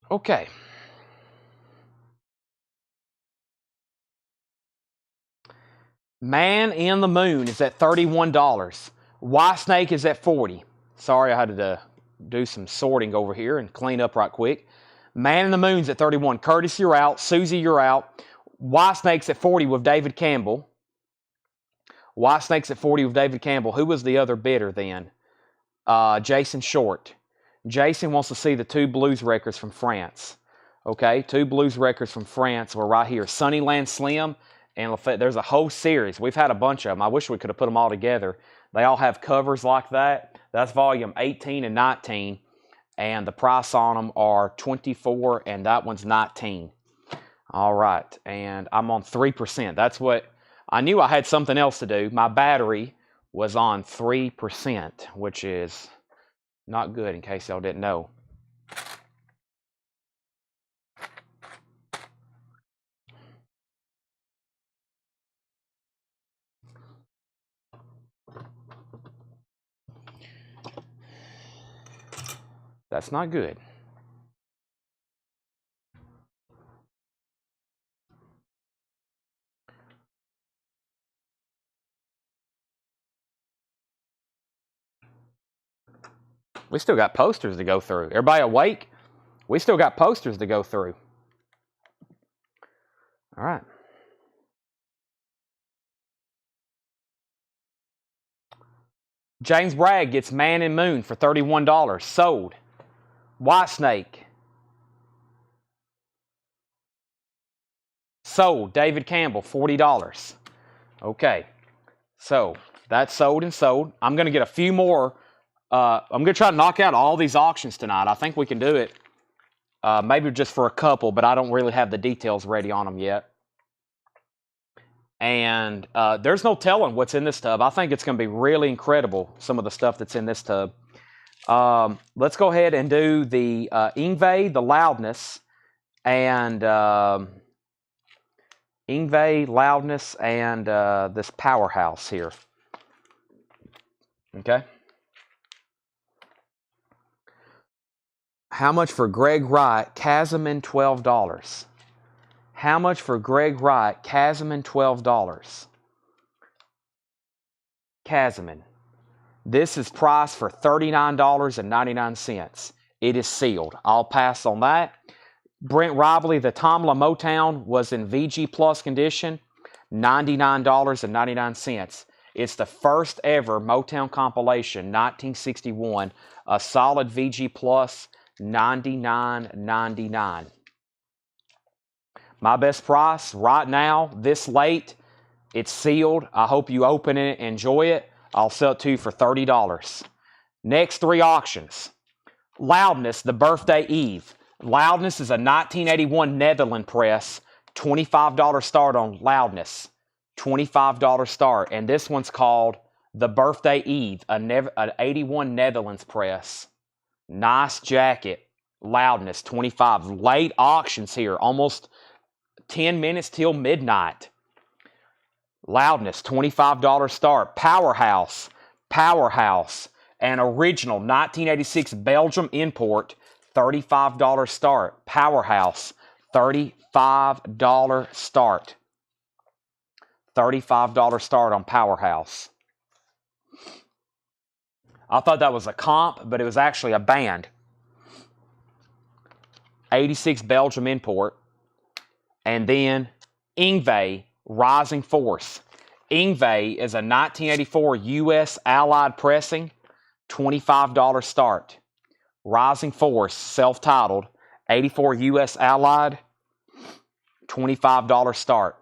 Okay. Man in the Moon is at $31. White Snake is at $40. Sorry, I had to do some sorting over here and clean up right quick. Man in the Moon's at 31. Curtis, you're out. Susie, you're out. White Snake's at 40 with David Campbell. White Snake's at 40 with David Campbell. Who was the other bidder then? Jason Short. Jason wants to see the two blues records from France. Okay, two blues records from France were right here. Sunnyland Slim and Lafayette. There's a whole series. We've had a bunch of them. I wish we could have put them all together. They all have covers like that. That's volume 18 and 19. And the price on them are $24, and that one's $19. All right, and I'm on 3%. That's what I knew. I had something else to do. My battery was on 3%, which is not good, in case y'all didn't know. That's not good. We still got posters to go through. Everybody awake? We still got posters to go through. All right. James Bragg gets Man and Moon for $31. Sold. White Snake. Sold. David Campbell, $40. Okay. So that's sold and sold. I'm going to get a few more. I'm going to try to knock out all these auctions tonight. I think we can do it. Maybe just for a couple, but I don't really have the details ready on them yet. And there's no telling what's in this tub. I think it's going to be really incredible, some of the stuff that's in this tub. Let's go ahead and do the Ingve, the Loudness, and Ingve, Loudness, and this Powerhouse here. Okay. How much for Greg Wright, Casamin, $12. How much for Greg Wright, Casamin, $12. Casamin. This is priced for $39.99. It is sealed. I'll pass on that. Brent Ribley, the Tomla Motown, was in VG Plus condition, $99.99. It's the first ever Motown compilation, 1961. A solid VG Plus, $99.99. My best price right now, this late, it's sealed. I hope you open it and enjoy it. I'll sell it to you for $30. Next three auctions. Loudness, the Birthday Eve. Loudness is a 1981 Netherlands press. $25 start on Loudness. $25 start. And this one's called the Birthday Eve, an 81 Netherlands press. Nice jacket. Loudness, 25. Late auctions here, almost 10 minutes till midnight. Loudness, $25 start. Powerhouse, an original 1986 Belgium import, $35 start. Powerhouse, $35 start. $35 start on Powerhouse. I thought that was a comp, but it was actually a band. 86 Belgium import. And then Ingve, Rising Force. Ingve is a 1984 U.S. Allied pressing, $25 start. Rising Force, self-titled, 84 U.S. Allied, $25 start.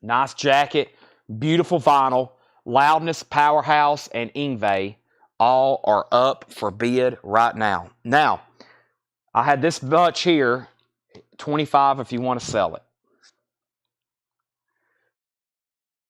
Nice jacket, beautiful vinyl. Loudness, Powerhouse, and Ingve All are up for bid right now. Now, I had this much here, 25 if you want to sell it.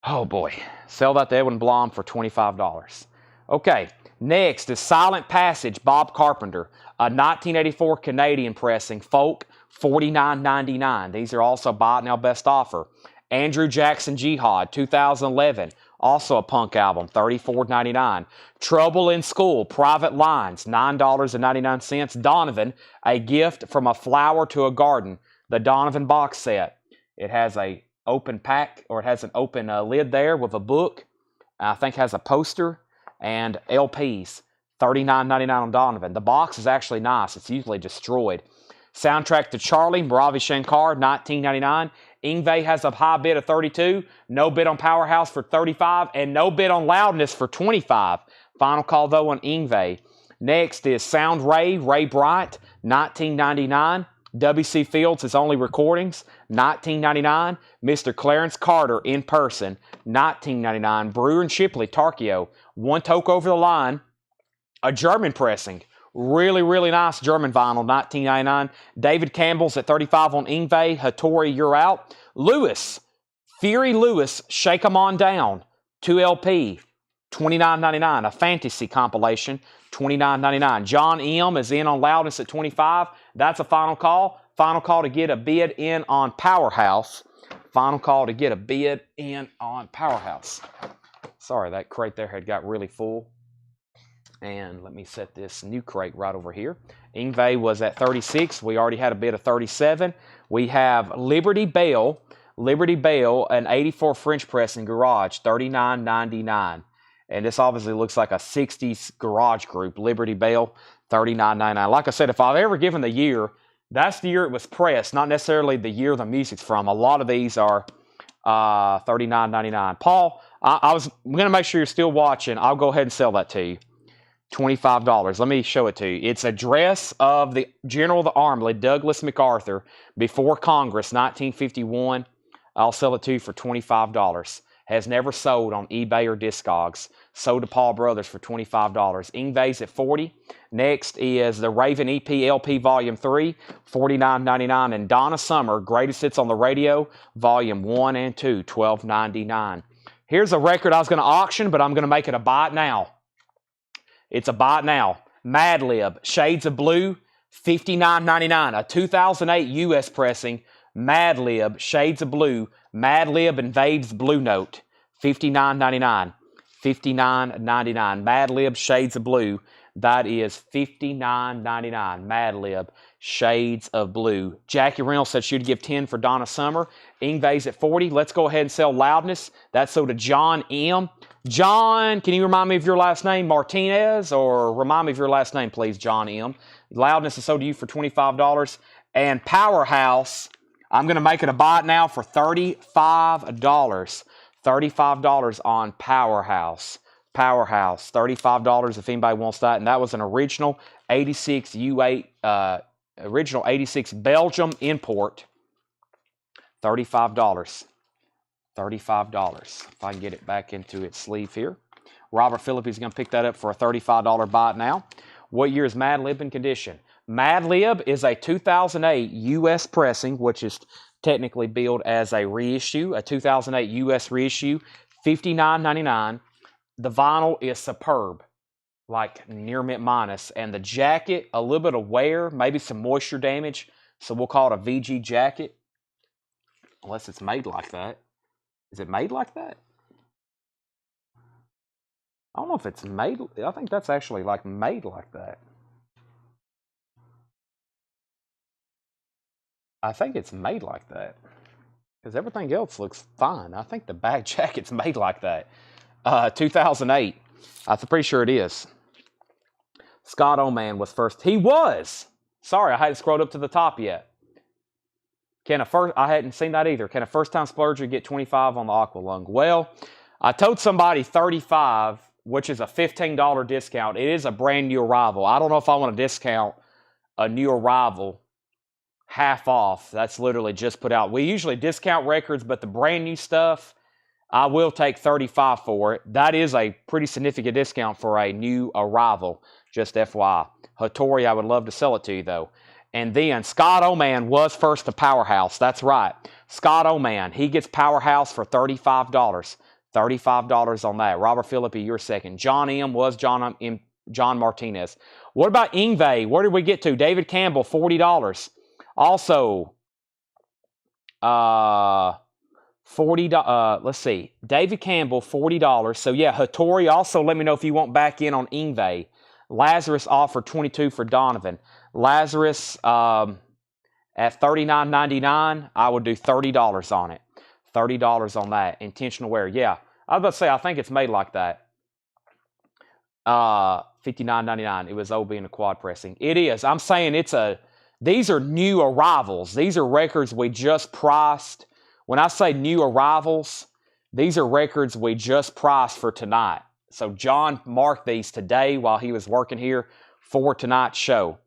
Oh boy, sell that to Edwin Blom for $25. Okay, next is Silent Passage, Bob Carpenter, a 1984 Canadian pressing, folk, $49.99. These are also buy it now best offer. Andrew Jackson Jihad, 2011, also a punk album, $34.99. Trouble in School, Private Lines, $9.99. Donovan, A Gift from a Flower to a Garden, the Donovan box set. It has a open pack, or it has an open lid there with a book. I think has a poster and LPs. $39.99 on Donovan. The box is actually nice. It's usually destroyed. Soundtrack to Charlie, Ravi Shankar, $19.99. Ingve has a high bid of $32. No bid on Powerhouse for $35. And no bid on Loudness for $25. Final call, though, on Ingve. Next is Sound Ray, Ray Bright, $19.99. W.C. Fields, His Only Recordings, $19.99. Mr. Clarence Carter, In Person, $19.99. Brewer and Shipley, Tarkio, one toke over the line. A German pressing, really, really nice German vinyl, $19.99. David Campbell's at $35 on Ingve. Hattori, You're Out. Lewis, Fury Lewis, Shake 'Em On Down, 2LP, $29.99. A fantasy compilation, $29.99. John M. is in on Loudness at $25. That's a final call. Final call to get a bid in on Powerhouse. Final call to get a bid in on Powerhouse. Sorry, that crate there had got really full. And let me set this new crate right over here. Ingve was at 36. We already had a bid of 37. We have Liberty Bell, an 84 French press in garage, $39.99. And this obviously looks like a 60s garage group. Liberty Bell, $39.99. Like I said, if I've ever given the year, that's the year it was pressed, not necessarily the year the music's from. A lot of these are $39.99. Paul, I'm going to make sure you're still watching. I'll go ahead and sell that to you. $25. Let me show it to you. It's a dress of the General of the Army, Douglas MacArthur, before Congress, 1951. I'll sell it to you for $25. Has never sold on eBay or Discogs. Sold to Paul Brothers for $25. Ingve's at $40. Next is the Raven EP LP Volume 3, $49.99. And Donna Summer, Greatest Hits on the Radio, Volume 1 and 2, $12.99. Here's a record I was going to auction, but I'm going to make it a buy it now. It's a buy it now. Madlib, Shades of Blue, $59.99. A 2008 U.S. pressing. Madlib, Shades of Blue. Madlib Invades Blue Note, $59.99. $59.99. Madlib, Shades of Blue. That is $59.99. Madlib, Shades of Blue. Jackie Reynolds said she'd give 10 for Donna Summer. Ingve's at 40. Let's go ahead and sell Loudness. That's sold to John M. John, can you remind me of your last name? Martinez? Or remind me of your last name, please, John M. Loudness is sold to you for $25. And Powerhouse, I'm going to make it a buy it now for $35. $35 on Powerhouse. Powerhouse, $35 if anybody wants that. And that was an original 86 U8, original 86 Belgium import. $35. $35. If I can get it back into its sleeve here. Robert Phillips is going to pick that up for a $35 buy it now. What year is Madlib in condition? Madlib is a 2008 U.S. pressing, which is technically billed as a reissue, a 2008 U.S. reissue, $59.99. The vinyl is superb, like near mint minus. And the jacket, a little bit of wear, maybe some moisture damage. So we'll call it a VG jacket. Unless it's made like that. Is it made like that? I don't know if it's made. I think that's actually like made like that. I think it's made like that. Because everything else looks fine. I think the bag jacket's made like that. 2008. I'm pretty sure it is. Scott Oman was first. He was! Sorry, I hadn't scrolled up to the top yet. I hadn't seen that either. Can a first-time splurger get 25 on the Aqualung? Well, I told somebody 35, which is a $15 discount. It is a brand new arrival. I don't know if I want to discount a new arrival half off. That's literally just put out. We usually discount records, but the brand new stuff, I will take $35 for it. That is a pretty significant discount for a new arrival, just FYI. Hattori, I would love to sell it to you, though. And then Scott Oman was first to Powerhouse. That's right. Scott Oman, he gets Powerhouse for $35. $35 on that. Robert Philippi, you're second. John M. was John Martinez. What about Ingve? Where did we get to? David Campbell, $40. Also, let's see. David Campbell, $40. So yeah, Hattori, also let me know if you want back in on Ingve. Lazarus offered $22 for Donovan. Lazarus at $39.99, I would do $30 on it. $30 on that. Intentional wear. Yeah. I was about to say, I think it's made like that. $59.99. It was OB in the quad pressing. It is. I'm saying these are new arrivals. These are records we just priced. When I say new arrivals, these are records we just priced for tonight. So John marked these today while he was working here for tonight's show.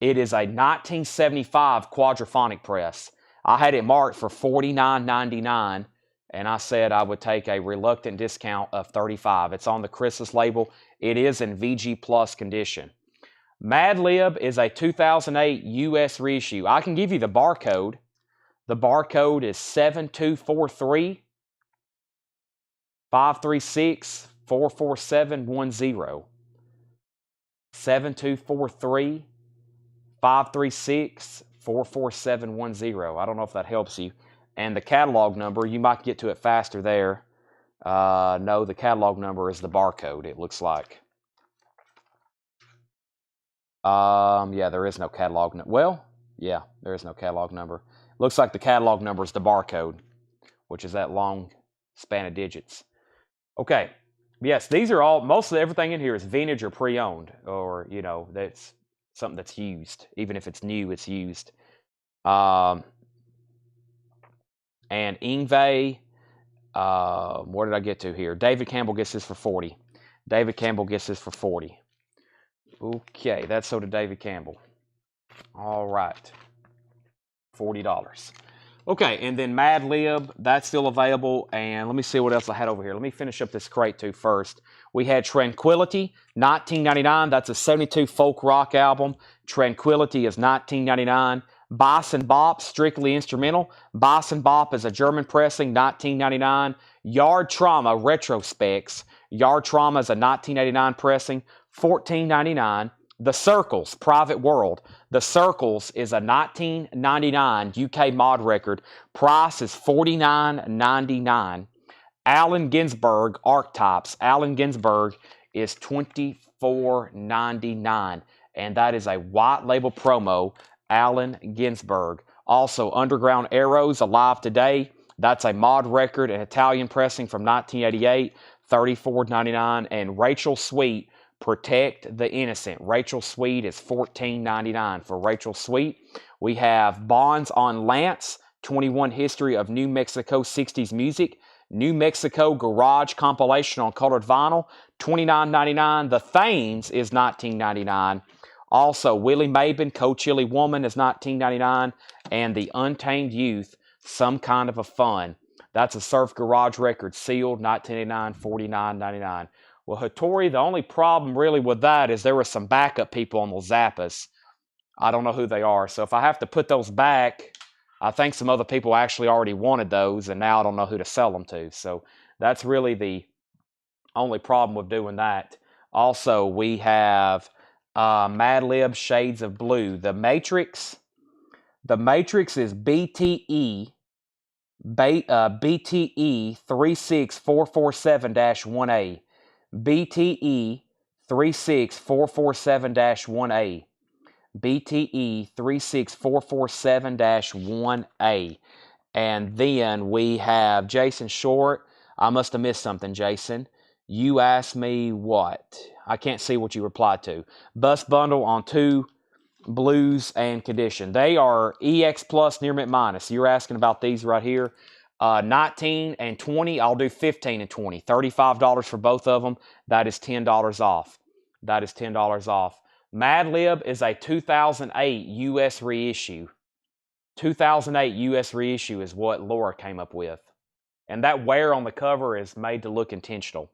It is a 1975 quadraphonic press. I had it marked for $49.99, and I said I would take a reluctant discount of $35. It's on the Chris's label. It is in VG Plus condition. Mad Lib is a 2008 U.S. reissue. I can give you the barcode. The barcode is 7243 536 44710. 7243 536 44710. I don't know if that helps you. And the catalog number, you might get to it faster there. No, the catalog number is the barcode, it looks like. Yeah, there is no catalog number. Well, yeah, there is no catalog number. Looks like the catalog number is the barcode, which is that long span of digits. Okay. Yes, these are all, most of everything in here is vintage or pre-owned, or, you know, that's something that's used. Even if it's new, it's used. And Ingve, where did I get to here? David Campbell gets this for $40. David Campbell gets this for $40. Okay, that's so to David Campbell. All right. $40. Okay, and then Mad Lib, that's still available. And let me see what else I had over here. Let me finish up this crate too first. We had Tranquility, $19.99. That's a 72 folk rock album. Tranquility is $19.99. Boss and Bop, strictly instrumental. Boss and Bop is a German pressing, $19.99. Yard Trauma, retrospects. Yard Trauma is a 1989 pressing, $14.99. The Circles, Private World. The Circles is a 1999 UK mod record. Price is $49.99. Allen Ginsberg, Archetypes. Allen Ginsberg is $24.99. And that is a white label promo. Allen Ginsberg. Also, Underground Arrows, Alive Today. That's a mod record, an Italian pressing from 1988, $34.99. And Rachel Sweet, Protect the Innocent. Rachel Sweet is $14.99 for Rachel Sweet. We have Bonds on Lance, 21 History of New Mexico 60s Music. New Mexico Garage compilation on colored vinyl, $29.99. The Thames is $19.99. Also, Willie Mabin, Co-Chilly Woman is $19.99. And The Untamed Youth, Some Kind of a Fun. That's a Surf Garage record, sealed, $19.99, $49.99. Well, Hattori, the only problem really with that is there were some backup people on those Zappas. I don't know who they are. So if I have to put those back, I think some other people actually already wanted those, and now I don't know who to sell them to. So that's really the only problem with doing that. Also, we have Mad Lib, Shades of Blue. The Matrix is BTE 36447-1A. BTE 36447-1A. BTE 36447-1A. And then we have Jason Short. I must have missed something, Jason. You asked me what? I can't see what you replied to. Bus bundle on 2 blues and condition. They are EX plus near mint minus. You're asking about these right here. 19 and 20, I'll do 15 and 20. $35 for both of them. That is $10 off. That is $10 off. Mad Lib is a 2008 U.S. reissue. 2008 U.S. reissue is what Laura came up with. And that wear on the cover is made to look intentional.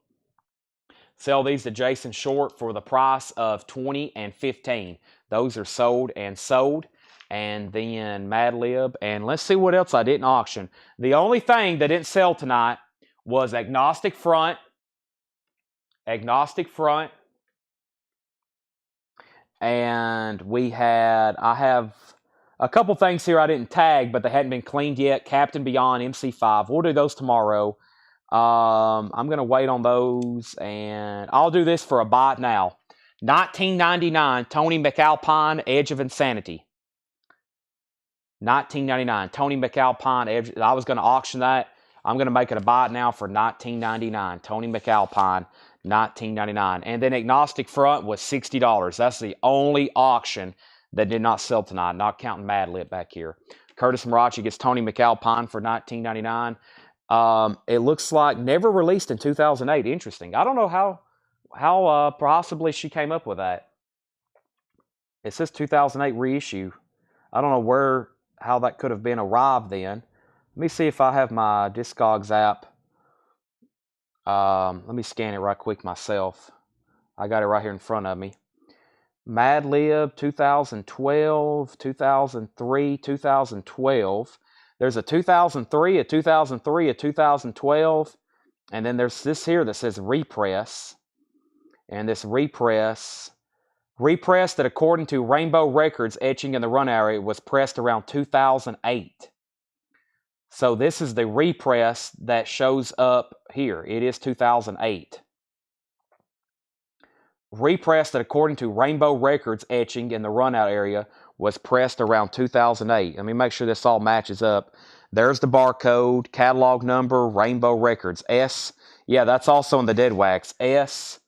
Sell these to Jason Short for the price of $20 and $15. Those are sold and sold. And then Mad Lib. And let's see what else I didn't auction. The only thing that didn't sell tonight was Agnostic Front. Agnostic Front. And I have a couple things here I didn't tag, but they hadn't been cleaned yet. Captain Beyond, MC5. We'll do those tomorrow. I'm going to wait on those, and I'll do this for a bot now. $19.99, Tony McAlpine, Edge of Insanity. $19.99, Tony McAlpine, Edge. I was going to auction that. I'm going to make it a bot now for $19.99, Tony McAlpine, $19.99. And then Agnostic Front was $60. That's the only auction that did not sell tonight, not counting Mad Lib back here. Curtis Marachi gets Tony McAlpine for $19.99. It looks like never released in 2008. Interesting. I don't know how possibly she came up with that. It says 2008 reissue. I don't know how that could have been arrived then. Let me see if I have my Discogs app. Let me scan it right quick myself. I got it right here in front of me. Mad Lib 2012, 2003, 2012. There's a 2003, a 2003, a 2012, and then there's this here that says repress. And this repress that according to Rainbow Records etching in the run area was pressed around 2008. So this is the repress that shows up here. It is 2008. Repress that according to Rainbow Records etching in the run out area was pressed around 2008. Let me make sure this all matches up. There's the barcode, catalog number, Rainbow Records. S, yeah, that's also in the dead wax. S,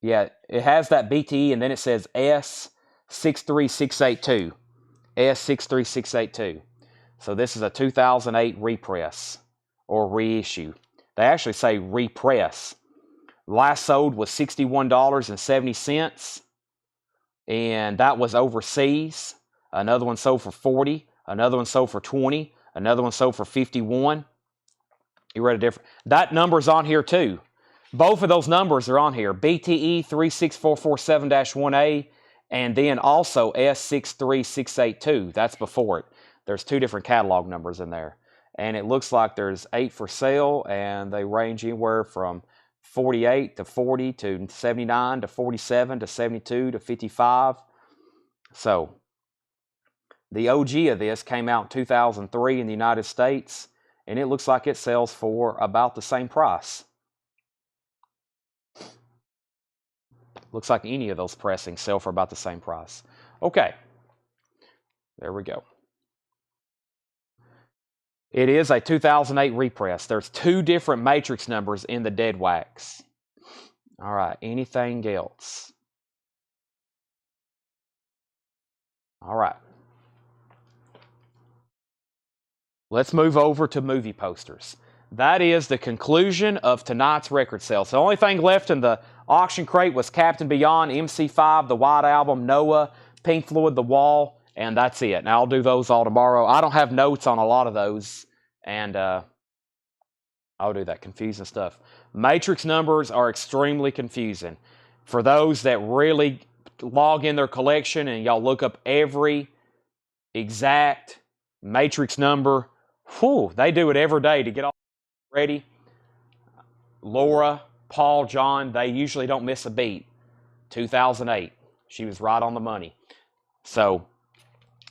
yeah, it has that BTE, and then it says S63682. S63682. So this is a 2008 repress or reissue. They actually say repress. Last sold was $61.70. And that was overseas. Another one sold for $40. Another one sold for $20. Another one sold for $51. You read a different. That number's on here too. Both of those numbers are on here. BTE 36447-1A and then also S63682. That's before it. There's two different catalog numbers in there. And it looks like there's 8 for sale, and they range anywhere from 48 to 40 to 79 to 47 to 72 to 55. So the OG of this came out in 2003 in the United States, and it looks like it sells for about the same price. Looks like any of those pressings sell for about the same price. Okay, there we go. It is a 2008 repress. There's 2 different matrix numbers in the dead wax. All right, anything else? All right. Let's move over to movie posters. That is the conclusion of tonight's record sale. So the only thing left in the auction crate was Captain Beyond, MC5, the White Album, Noah, Pink Floyd, The Wall, and that's it. Now, I'll do those all tomorrow. I don't have notes on a lot of those, and I'll do that confusing stuff. Matrix numbers are extremely confusing. For those that really log in their collection and y'all look up every exact matrix number, they do it every day to get all ready. Laura, Paul, John, they usually don't miss a beat. 2008, she was right on the money. So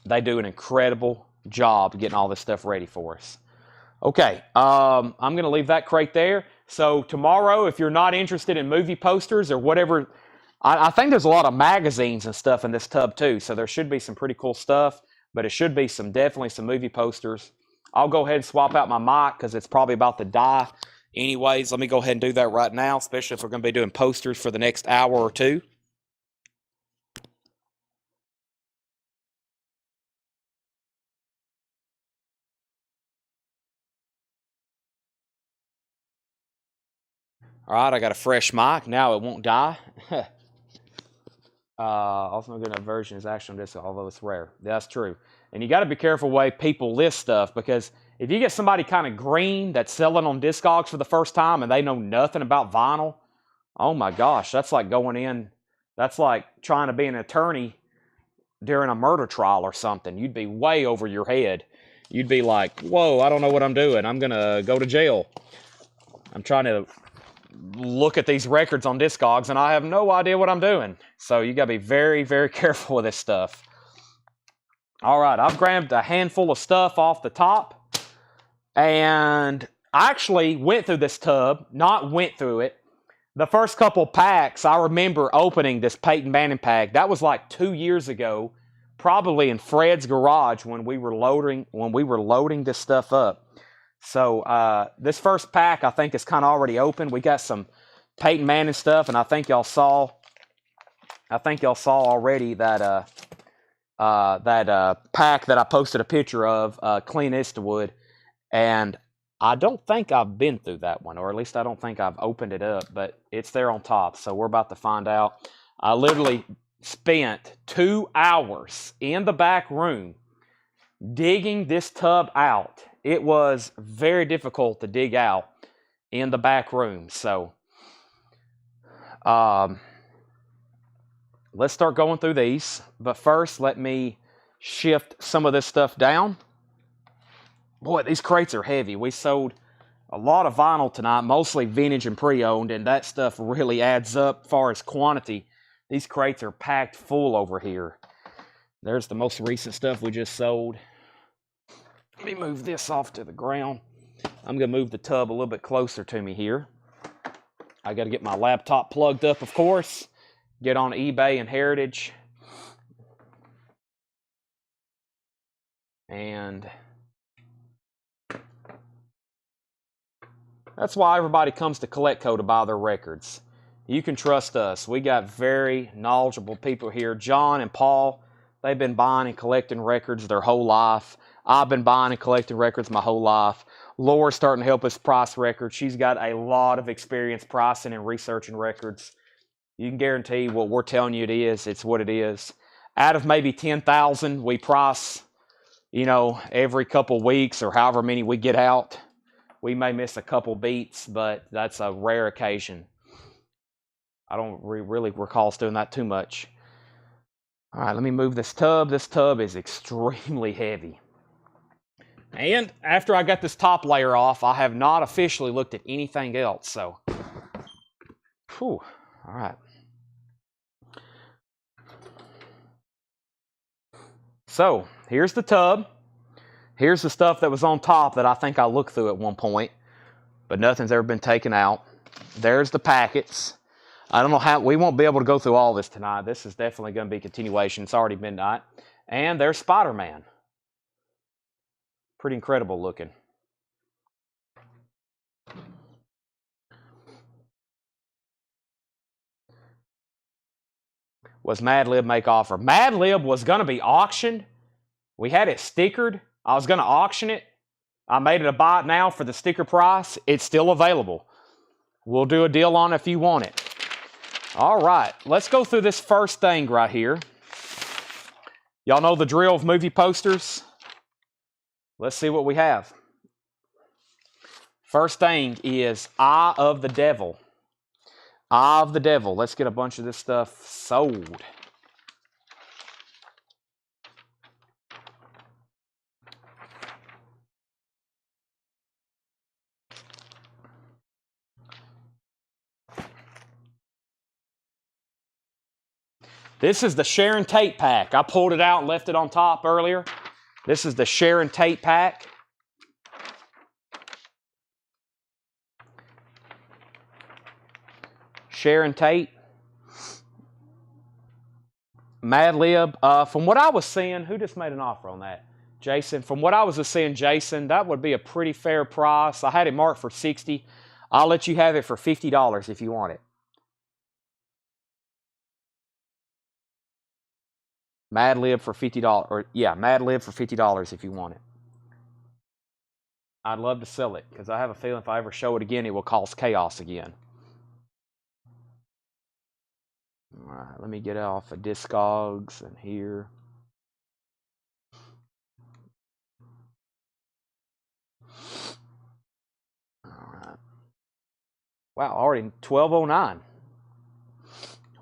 they do an incredible job getting all this stuff ready for us. Okay, I'm going to leave that crate there. So tomorrow, if you're not interested in movie posters or whatever, I think there's a lot of magazines and stuff in this tub too. So there should be some pretty cool stuff, but it should be definitely some movie posters. I'll go ahead and swap out my mic because it's probably about to die. Anyways, let me go ahead and do that right now, especially if we're going to be doing posters for the next hour or two. All right, I got a fresh mic. Now it won't die. Also, good version is actually on this, although it's rare. That's true. And you got to be careful the way people list stuff, because If you get somebody kind of green that's selling on Discogs for the first time and they know nothing about vinyl, oh my gosh, that's like going in, that's like trying to be an attorney during a murder trial or something. You'd be way over your head. You'd be like, whoa, I don't know what I'm doing. I'm going to go to jail. I'm trying to look at these records on Discogs and I have no idea what I'm doing. So you got to be very, very careful with this stuff. All right, I've grabbed a handful of stuff off the top, and I actually went through this tub, not went through it. The first couple packs, I remember opening this Peyton Manning pack. That was like 2 years ago, probably in Fred's garage when we were loading this stuff up. So this first pack, I think, is kind of already open. We got some Peyton Manning stuff, and I think y'all saw already that pack that I posted a picture of, Clint Eastwood, and I don't think I've been through that one, or at least I don't think I've opened it up, but it's there on top, so we're about to find out. I literally spent 2 hours in the back room digging this tub out. It was very difficult to dig out in the back room, so let's start going through these, but first let me shift some of this stuff down. Boy, these crates are heavy. We sold a lot of vinyl tonight, mostly vintage and pre-owned, and that stuff really adds up as far as quantity. These crates are packed full over here. There's the most recent stuff we just sold. Let me move this off to the ground. I'm going to move the tub a little bit closer to me here. I got to get my laptop plugged up, of course. Get on eBay and Heritage. And that's why everybody comes to CollectCo to buy their records. You can trust us. We got very knowledgeable people here. John and Paul, they've been buying and collecting records their whole life. I've been buying and collecting records my whole life. Laura's starting to help us price records. She's got a lot of experience pricing and researching records. You can guarantee what we're telling you it is. It's what it is. Out of maybe 10,000, we price, every couple weeks or however many we get out. We may miss a couple beats, but that's a rare occasion. I don't really recall us doing that too much. All right, let me move this tub. This tub is extremely heavy. And after I got this top layer off, I have not officially looked at anything else. So, whew, all right. So, here's the tub. Here's the stuff that was on top that I think I looked through at one point, but nothing's ever been taken out. There's the packets. I don't know how, we won't be able to go through all this tonight. This is definitely going to be a continuation. It's already midnight. And there's Spider-Man. Pretty incredible looking. Was Mad Lib make offer? Mad Lib was going to be auctioned. We had it stickered. I was going to auction it. I made it a buy it now for the sticker price. It's still available. We'll do a deal on it if you want it. All right, let's go through this first thing right here. Y'all know the drill of movie posters? Let's see what we have. First thing is Eye of the Devil. Eye of the Devil. Let's get a bunch of this stuff sold. This is the Sharon Tate pack. I pulled it out and left it on top earlier. This is the Sharon Tate pack. Sharon Tate. Mad Lib. From what I was seeing, who just made an offer on that? Jason. From what I was seeing, Jason, that would be a pretty fair price. I had it marked for $60. I'll let you have it for $50 if you want it. Mad Lib for $50, or yeah, Mad Lib for $50 if you want it. I'd love to sell it because I have a feeling if I ever show it again, it will cause chaos again. All right, let me get off of Discogs and here. All right. Wow, already 12:09.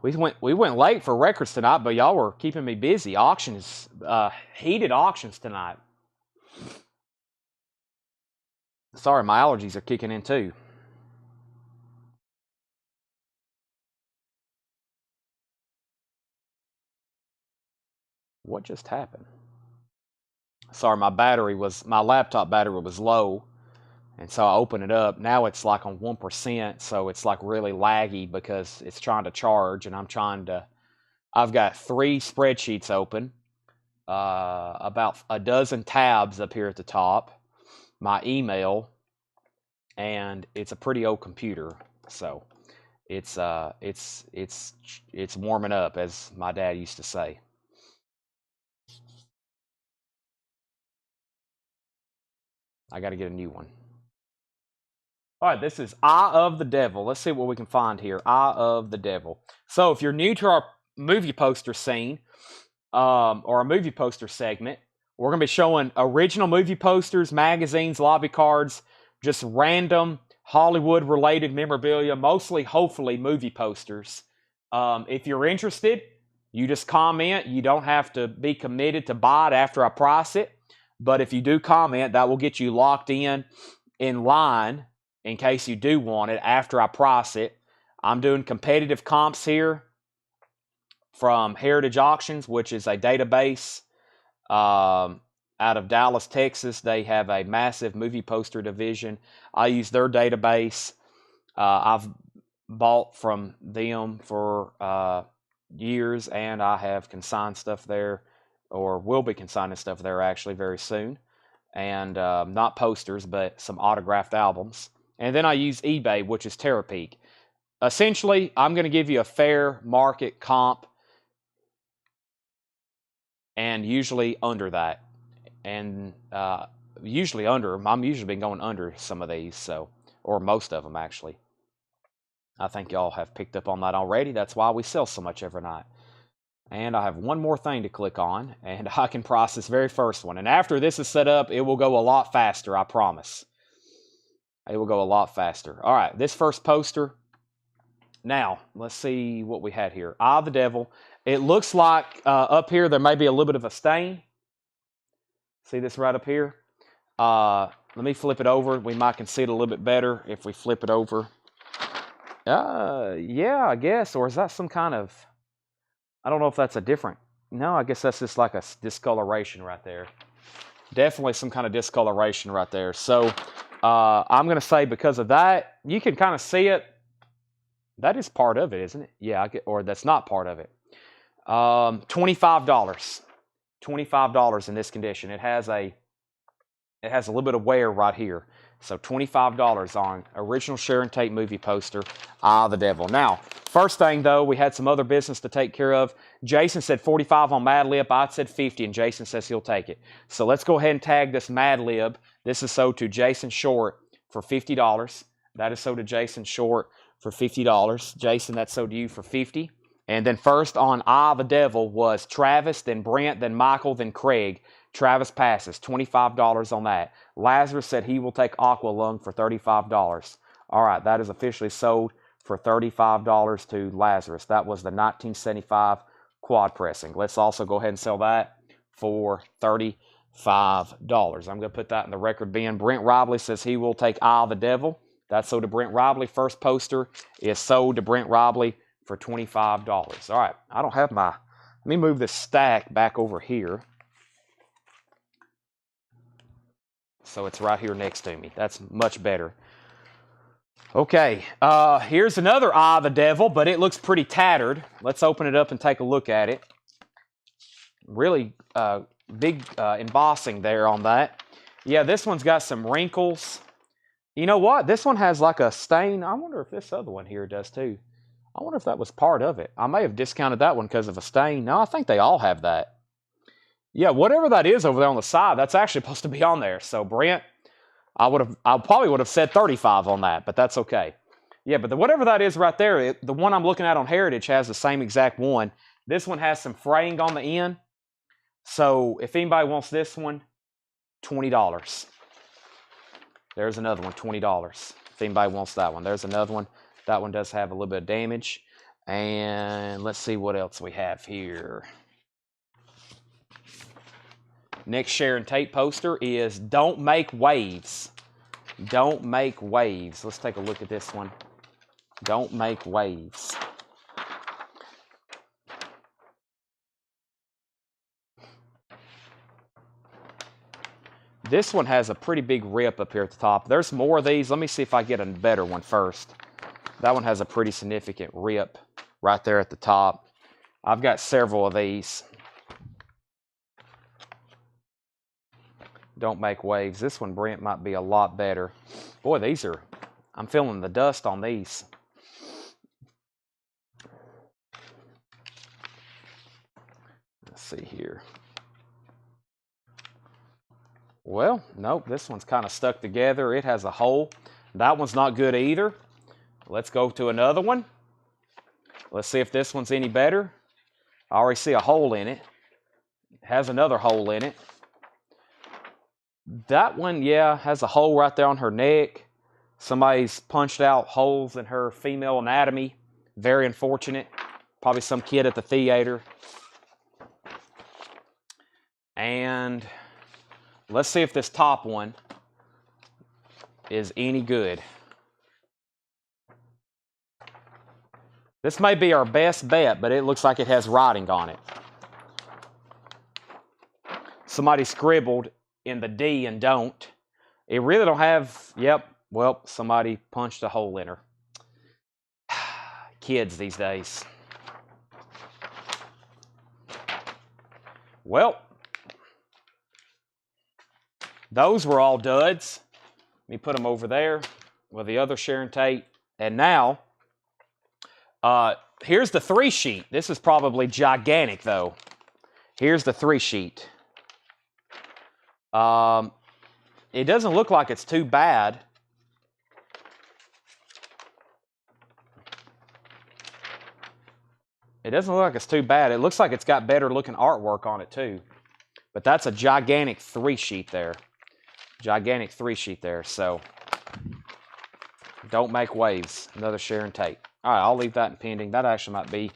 We went late for records tonight, but y'all were keeping me busy. Auctions, heated auctions tonight. Sorry, my allergies are kicking in too. What just happened? Sorry, my laptop battery was low, and so I opened it up. Now it's like on 1%, so it's like really laggy because it's trying to charge, and I've got 3 spreadsheets open, about a dozen tabs up here at the top, my email, and it's a pretty old computer, so it's warming up, as my dad used to say. I got to get a new one. All right, this is Eye of the Devil. Let's see what we can find here. Eye of the Devil. So if you're new to our movie poster scene, or a movie poster segment, we're going to be showing original movie posters, magazines, lobby cards, just random Hollywood-related memorabilia, mostly, hopefully, movie posters. If you're interested, you just comment. You don't have to be committed to buy it after I price it. But if you do comment, that will get you locked in line in case you do want it after I price it. I'm doing competitive comps here from Heritage Auctions, which is a database out of Dallas, Texas. They have a massive movie poster division. I use their database. I've bought from them for years, and I have consigned stuff there, or will be consigning stuff there actually very soon. And not posters, but some autographed albums. And then I use eBay, which is Terapeak. Essentially, I'm going to give you a fair market comp, and usually under that. And usually under, I'm usually been going under some of these, so, or most of them actually. I think y'all have picked up on that already. That's why we sell so much every night. And I have one more thing to click on, and I can price this very first one. And after this is set up, it will go a lot faster, I promise. It will go a lot faster. All right, this first poster. Now, let's see what we had here. Eye of the Devil. It looks like up here there may be a little bit of a stain. See this right up here? Let me flip it over. We might can see it a little bit better if we flip it over. Yeah, I guess. Or is that some kind of... I don't know if that's a different... No, I guess that's just like a discoloration right there. Definitely some kind of discoloration right there. So I'm going to say because of that, you can kind of see it. That is part of it, isn't it? Yeah, or that's not part of it. $25. $25 in this condition. It has a little bit of wear right here. So $25 on original Sharon Tate movie poster, Eye of the Devil. Now, first thing though, we had some other business to take care of. Jason said 45 on Mad Lib. I said 50, and Jason says he'll take it. So let's go ahead and tag this Mad Lib. This is sold to Jason Short for $50. That is sold to Jason Short for $50. Jason, that's sold to you for $50. And then first on Eye of the Devil was Travis, then Brent, then Michael, then Craig. Travis passes, $25 on that. Lazarus said he will take Aqua Lung for $35. All right, that is officially sold for $35 to Lazarus. That was the 1975 quad pressing. Let's also go ahead and sell that for $35. I'm going to put that in the record bin. Brent Robley says he will take Eye of the Devil. That's sold to Brent Robley. First poster is sold to Brent Robley for $25. All right, I don't have my... Let me move this stack back over here. So it's right here next to me. That's much better. Okay, here's another Eye of the Devil, but it looks pretty tattered. Let's open it up and take a look at it. Really big embossing there on that. Yeah, this one's got some wrinkles. You know what? This one has like a stain. I wonder if this other one here does too. I wonder if that was part of it. I may have discounted that one because of a stain. No, I think they all have that. Yeah, whatever that is over there on the side, that's actually supposed to be on there. So Brent, I probably would have said 35 on that, but that's okay. Yeah, but whatever that is right there, the one I'm looking at on Heritage has the same exact one. This one has some fraying on the end. So if anybody wants this one, $20. There's another one, $20. If anybody wants that one. There's another one. That one does have a little bit of damage. And let's see what else we have here. Next Sharon Tate poster is Don't Make Waves. Don't make waves. Let's take a look at this one. Don't make waves. This one has a pretty big rip up here at the top. There's more of these. Let me see if I get a better one first. That one has a pretty significant rip right there at the top. I've got several of these. Don't make waves. This one, Brent, might be a lot better. Boy, these are, I'm feeling the dust on these. Let's see here. Well, nope, this one's kind of stuck together. It has a hole. That one's not good either. Let's go to another one. Let's see if this one's any better. I already see a hole in it. It has another hole in it. That one, yeah, has a hole right there on her neck. Somebody's punched out holes in her female anatomy. Very unfortunate. Probably some kid at the theater. And let's see if this top one is any good. This may be our best bet, but it looks like it has writing on it. Somebody scribbled in the D and don't. It really don't have, yep, well, somebody punched a hole in her. Kids these days. Well, those were all duds. Let me put them over there with the other Sharon Tate. And now, here's the 3 sheet. This is probably gigantic, though. Here's the 3 sheet. It doesn't look like it's too bad. It doesn't look like it's too bad. It looks like it's got better looking artwork on it, too. But that's a gigantic 3 sheet there. Gigantic 3 sheet there. So, Don't Make Waves. Another Sharon Tate. All right, I'll leave that in pending. That actually might be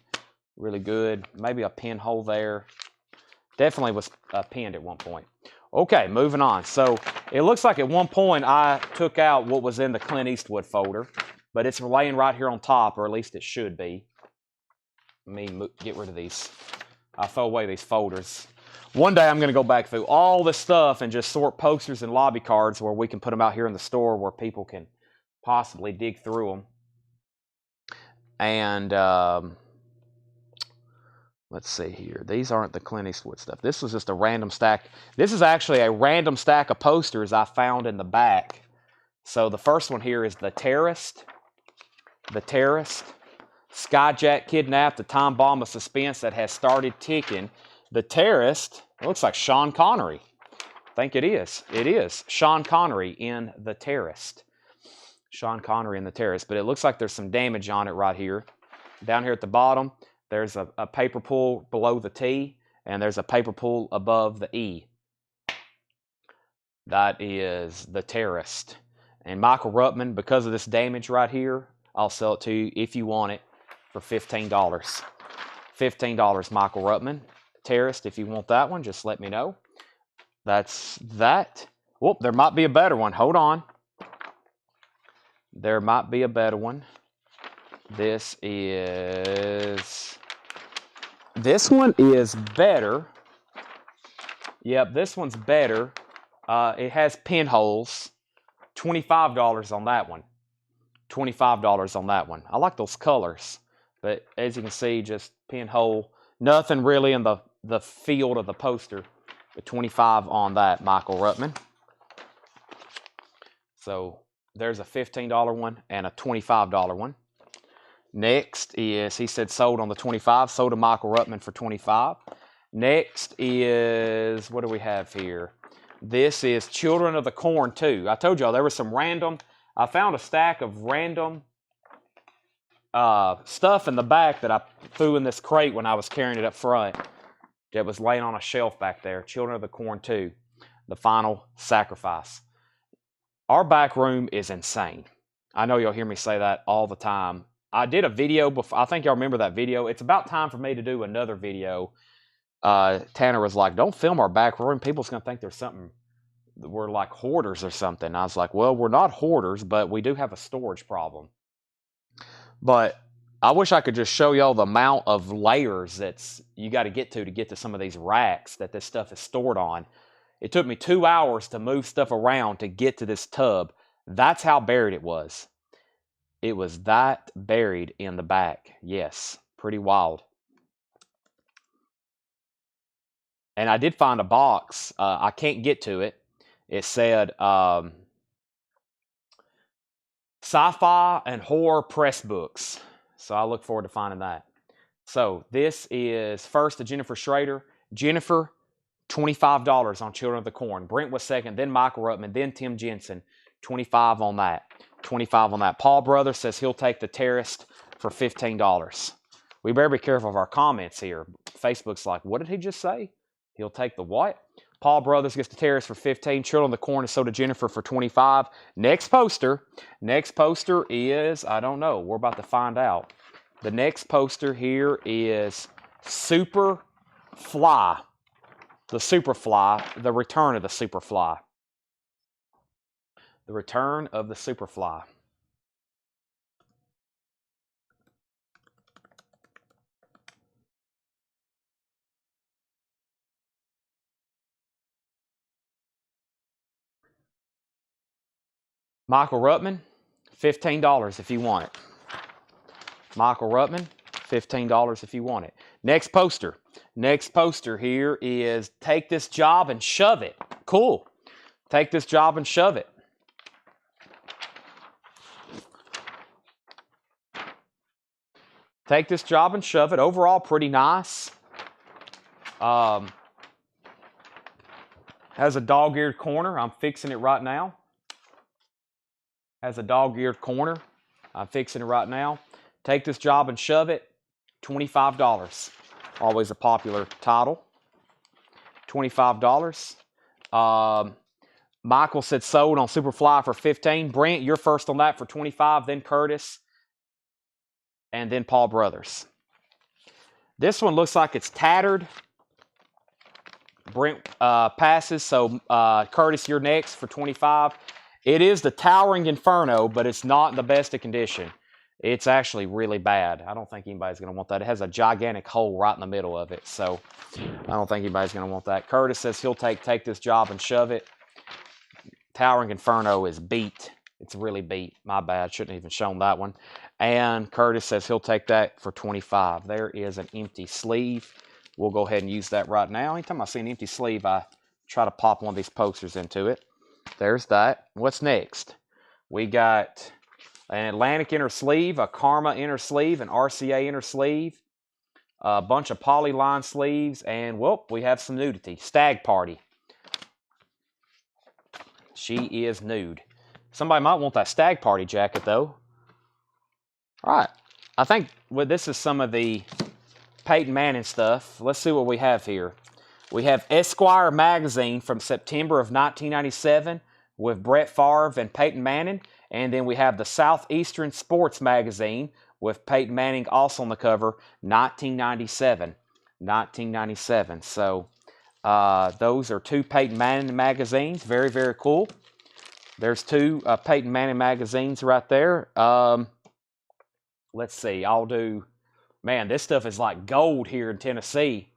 really good. Maybe a pinhole there. Definitely was pinned at one point. Okay, moving on. So, it looks like at one point I took out what was in the Clint Eastwood folder. But it's laying right here on top, or at least it should be. Let me get rid of these. I'll throw away these folders. One day I'm going to go back through all this stuff and just sort posters and lobby cards where we can put them out here in the store where people can possibly dig through them. And let's see here. These aren't the Clint Eastwood stuff. This was just a random stack. This is actually a random stack of posters I found in the back. So the first one here is The Terrorist. The Terrorist. Skyjack kidnapped, a time bomb of suspense that has started ticking. The Terrorist, it looks like Sean Connery. I think it is. It is. Sean Connery in The Terrorist. Sean Connery in The Terrorist. But it looks like there's some damage on it right here. Down here at the bottom, there's a paper pull below the T, and there's a paper pull above the E. That is The Terrorist. And Michael Ruttman, because of this damage right here, I'll sell it to you if you want it for $15. $15, Michael Ruttman. Terrorist, if you want that one, just let me know. That's that. Whoop, there might be a better one. Hold on. There might be a better one. This one is better. Yep, this one's better. It has pinholes. $25 on that one. $25 on that one. I like those colors. But as you can see, just pinhole. Nothing really in the field of the poster. But $25 on that, Michael Ruttman. So there's a $15 one and a $25 one. Next is, he said sold on the 25, sold to Michael Ruttman for 25. Next is, what do we have here? This is Children of the Corn 2. I told y'all there was some random, I found a stack of random stuff in the back that I threw in this crate when I was carrying it up front. That was laying on a shelf back there. Children of the Corn 2, The Final Sacrifice. Our back room is insane. I know you'll hear me say that all the time. I did a video before. I think y'all remember that video. It's about time for me to do another video. Tanner was like, don't film our back room. People's going to think there's something, we're like hoarders or something. I was like, well, we're not hoarders, but we do have a storage problem. But I wish I could just show y'all the amount of layers that's you got to get to some of these racks that this stuff is stored on. It took me 2 hours to move stuff around to get to this tub. That's how buried it was. It was that buried in the back. Yes, pretty wild. And I did find a box. I can't get to it. It said sci-fi and horror press books. So I look forward to finding that. So this is first to Jennifer Schrader. Jennifer, $25 on Children of the Corn. Brent was second, then Michael Ruttman, then Tim Jensen. 25 on that. 25 on that. Paul Brothers says he'll take the Terrorist for $15. We better be careful of our comments here. Facebook's like, what did he just say? He'll take the what? Paul Brothers gets the Terrace for 15. Children of the Corn is sold to Jennifer for 25. Next poster is, I don't know. We're about to find out. The next poster here is Super Fly. The Superfly, the return of the Superfly. The return of the Superfly. Michael Ruttman, $15 if you want it. Michael Ruttman, $15 if you want it. Next poster. Next poster here is Take This Job and Shove It. Cool. Take This Job and Shove It. Take This Job and Shove It. Overall, pretty nice. Has a dog-eared corner. I'm fixing it right now. Has a dog-eared corner. I'm fixing it right now. Take This Job and Shove It. $25. Always a popular title. $25. Michael said sold on Superfly for $15. Brent, you're first on that for $25. Then Curtis. And then Paul Brothers. This one looks like it's tattered. Brent passes. So Curtis, you're next for $25. It is the Towering Inferno, but it's not in the best of condition. It's actually really bad. I don't think anybody's going to want that. It has a gigantic hole right in the middle of it, so I don't think anybody's going to want that. Curtis says he'll take This Job and Shove It. Towering Inferno is beat. It's really beat. My bad. Shouldn't have even shown that one. And Curtis says he'll take that for $25. There is an empty sleeve. We'll go ahead and use that right now. Anytime I see an empty sleeve, I try to pop one of these posters into it. There's that. What's next? We got an Atlantic inner sleeve, a Karma inner sleeve, an RCA inner sleeve, a bunch of polyline sleeves, and, well, we have some nudity. Stag Party. She is nude. Somebody might want that Stag Party jacket, though. All right. I think this is some of the Peyton Manning stuff. Let's see what we have here. We have Esquire magazine from September of 1997 with Brett Favre and Peyton Manning. And then we have the Southeastern Sports magazine with Peyton Manning also on the cover, 1997. 1997. So those are two Peyton Manning magazines. Very, very cool. There's two Peyton Manning magazines right there. Let's see. I'll do... Man, this stuff is like gold here in Tennessee.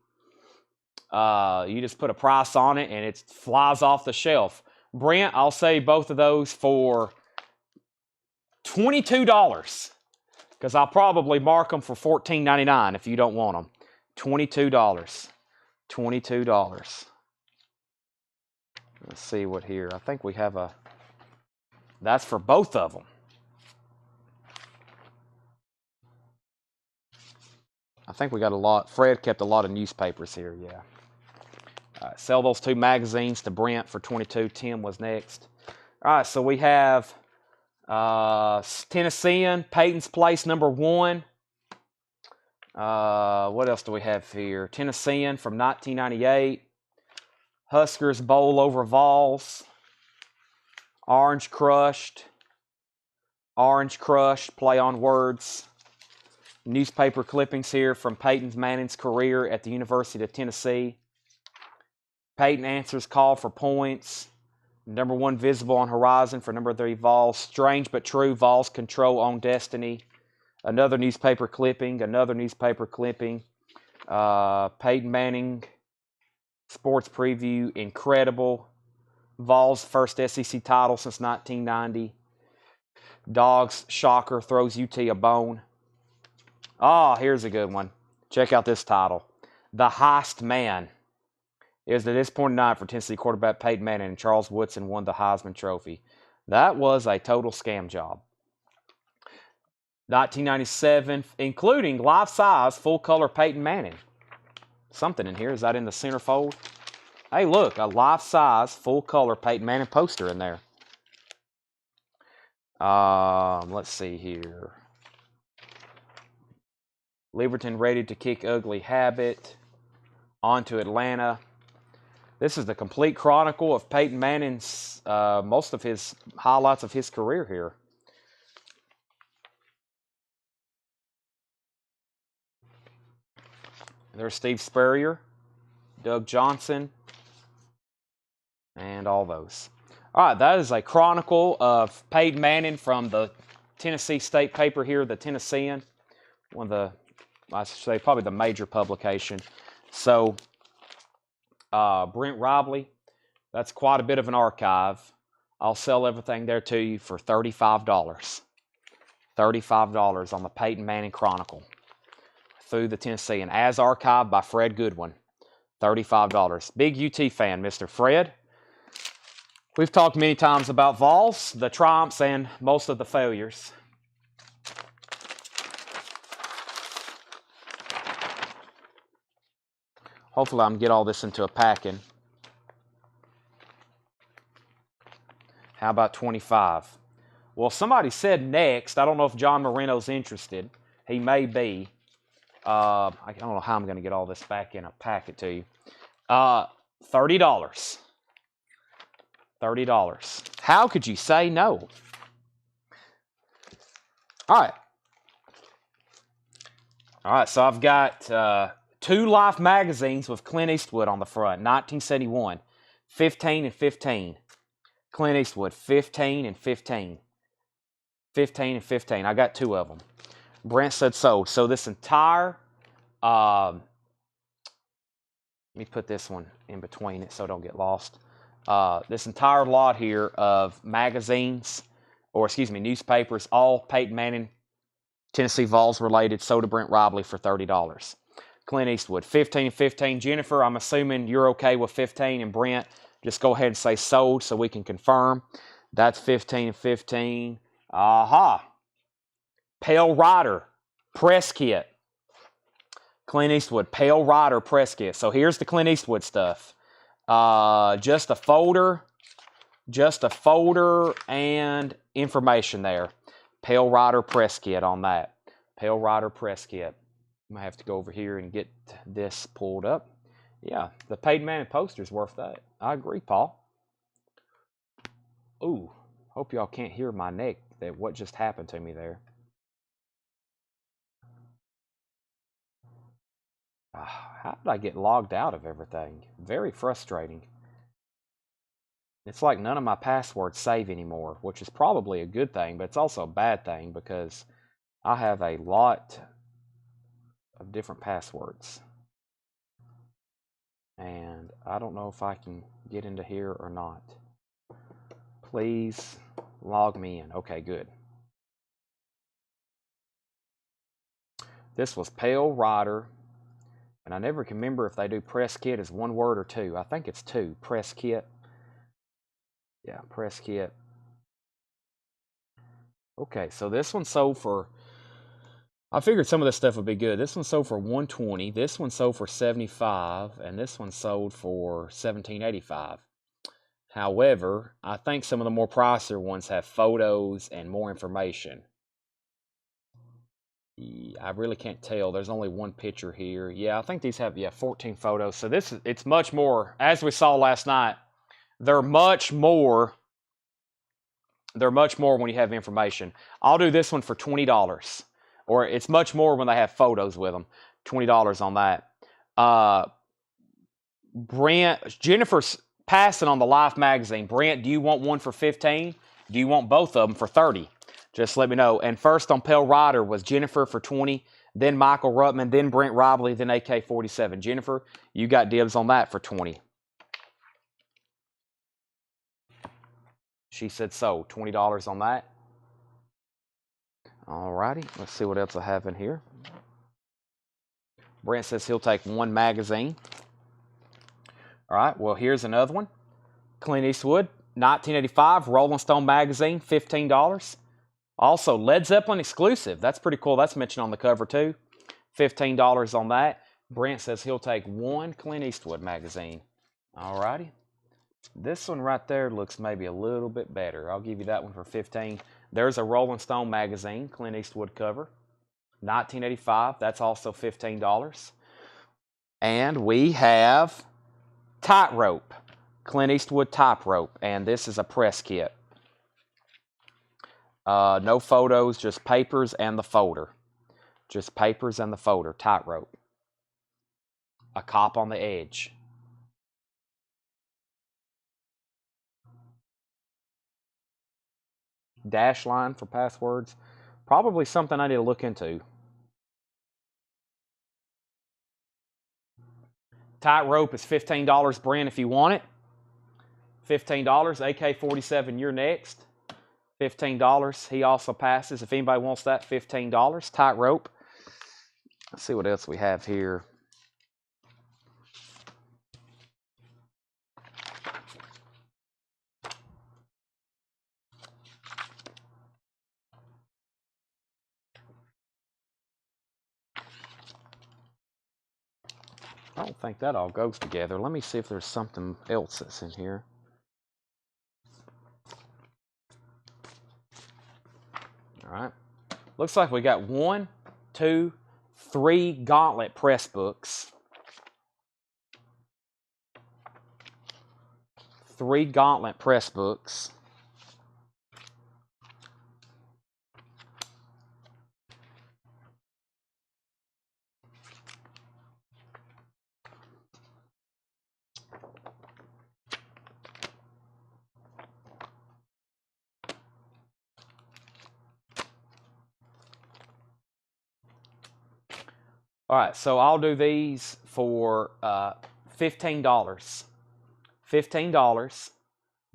You just put a price on it and it flies off the shelf. Brent, I'll say both of those for $22. Because I'll probably mark them for $14.99 if you don't want them. $22. $22. Let's see what here. I think we have a... That's for both of them. I think we got a lot. Fred kept a lot of newspapers here, yeah. Sell those two magazines to Brent for $22. Tim was next. All right, so we have Tennessean, Peyton's Place, #1. What else do we have here? Tennessean from 1998. Huskers Bowl over Vols. Orange Crushed, play on words. Newspaper clippings here from Peyton Manning's career at the University of Tennessee. Peyton answers call for points. Number 1 visible on horizon for number 3 Vols. Strange but true, Vols control on destiny. Another newspaper clipping. Peyton Manning sports preview, incredible. Vols first SEC title since 1990. Dogs shocker throws UT a bone. Here's a good one. Check out this title. The Heist Man. It was a disappointing night for Tennessee quarterback Peyton Manning, and Charles Woodson won the Heisman Trophy. That was a total scam job. 1997, including life-size, full-color Peyton Manning. Something in here. Is that in the centerfold? Hey, look, a life-size, full-color Peyton Manning poster in there. Let's see here. Liberton ready to kick ugly habit. On to Atlanta. This is the complete chronicle of Peyton Manning's, most of his highlights of his career here. There's Steve Spurrier, Doug Johnson, and all those. All right, that is a chronicle of Peyton Manning from the Tennessee State paper here, the Tennessean. One of the, I should say, probably the major publication. So, Brent Robley, that's quite a bit of an archive. I'll sell everything there to you for $35. $35 on the Peyton Manning Chronicle through the Tennessean, as archived by Fred Goodwin. $35. Big UT fan, Mr. Fred. We've talked many times about Vols, the triumphs, and most of the failures. Hopefully I can get all this into a packing. How about 25? Well, somebody said next. I don't know if John Marino's interested. He may be. I don't know how I'm going to get all this back in a packet to you. $30. $30. How could you say no? All right, so I've got 2 Life magazines with Clint Eastwood on the front. 1971. 15 and 15. Clint Eastwood, 15 and 15. 15 and 15. I got 2 of them. Brent said sold. So this entire, let me put this one in between it so I don't get lost. This entire lot here of magazines, or excuse me, newspapers, all Peyton Manning, Tennessee Vols related, sold to Brent Robley for $30. Clint Eastwood, 15 and 15. Jennifer, I'm assuming you're okay with 15, and Brent, just go ahead and say sold so we can confirm. That's 15 and 15. Aha. Pale Rider press kit. Clint Eastwood, Pale Rider press kit. So here's the Clint Eastwood stuff. Just a folder and information there. Pale Rider press kit on that. Pale Rider press kit. I'm going to have to go over here and get this pulled up. Yeah, the Peyton Manning poster's worth that. I agree, Paul. Ooh, hope y'all can't hear my neck, that what just happened to me there. How did I get logged out of everything? Very frustrating. It's like none of my passwords save anymore, which is probably a good thing, but it's also a bad thing because I have a lot of different passwords. And I don't know if I can get into here or not. Please log me in. Okay, good. This was Pale Rider. And I never can remember if they do press kit as 1 word or 2. I think it's 2. Press kit. Yeah, press kit. Okay, so this one sold for, I figured some of this stuff would be good. This one sold for $120. This one sold for $75. And this one sold for $17.85. However, I think some of the more pricier ones have photos and more information. I really can't tell. There's only 1 picture here. Yeah, I think these have 14 photos. So it's much more, as we saw last night, they're much more They're much more when you have information. I'll do this one for $20. Or it's much more when they have photos with them. $20 on that. Jennifer's passing on the Life magazine. Brent, do you want one for 15? Do you want both of them for 30? Just let me know. And first on Pale Rider was Jennifer for 20, then Michael Ruttman, then Brent Robley, then AK-47. Jennifer, you got dibs on that for 20. She said so. $20 on that. Alrighty, let's see what else I have in here. Brent says he'll take one magazine. All right, well, here's another one. Clint Eastwood, 1985, Rolling Stone magazine, $15. Also, Led Zeppelin exclusive. That's pretty cool. That's mentioned on the cover, too. $15 on that. Brent says he'll take one Clint Eastwood magazine. All righty. This one right there looks maybe a little bit better. I'll give you that one for 15. There's a Rolling Stone magazine, Clint Eastwood cover. 1985, that's also $15. And we have Tightrope, Clint Eastwood Tightrope, and this is a press kit. No photos, just papers and the folder. Just papers and the folder, Tightrope. A cop on the edge. Dash line for passwords. Probably something I need to look into. Tightrope is $15, Brent, if you want it. $15. AK-47, you're next. $15. He also passes. If anybody wants that, $15. Tightrope. Let's see what else we have here. I don't think that all goes together. Let me see if there's something else that's in here. All right. Looks like we got 1, 2, 3 Gauntlet press books. 3 Gauntlet press books. All right, so I'll do these for $15. $15.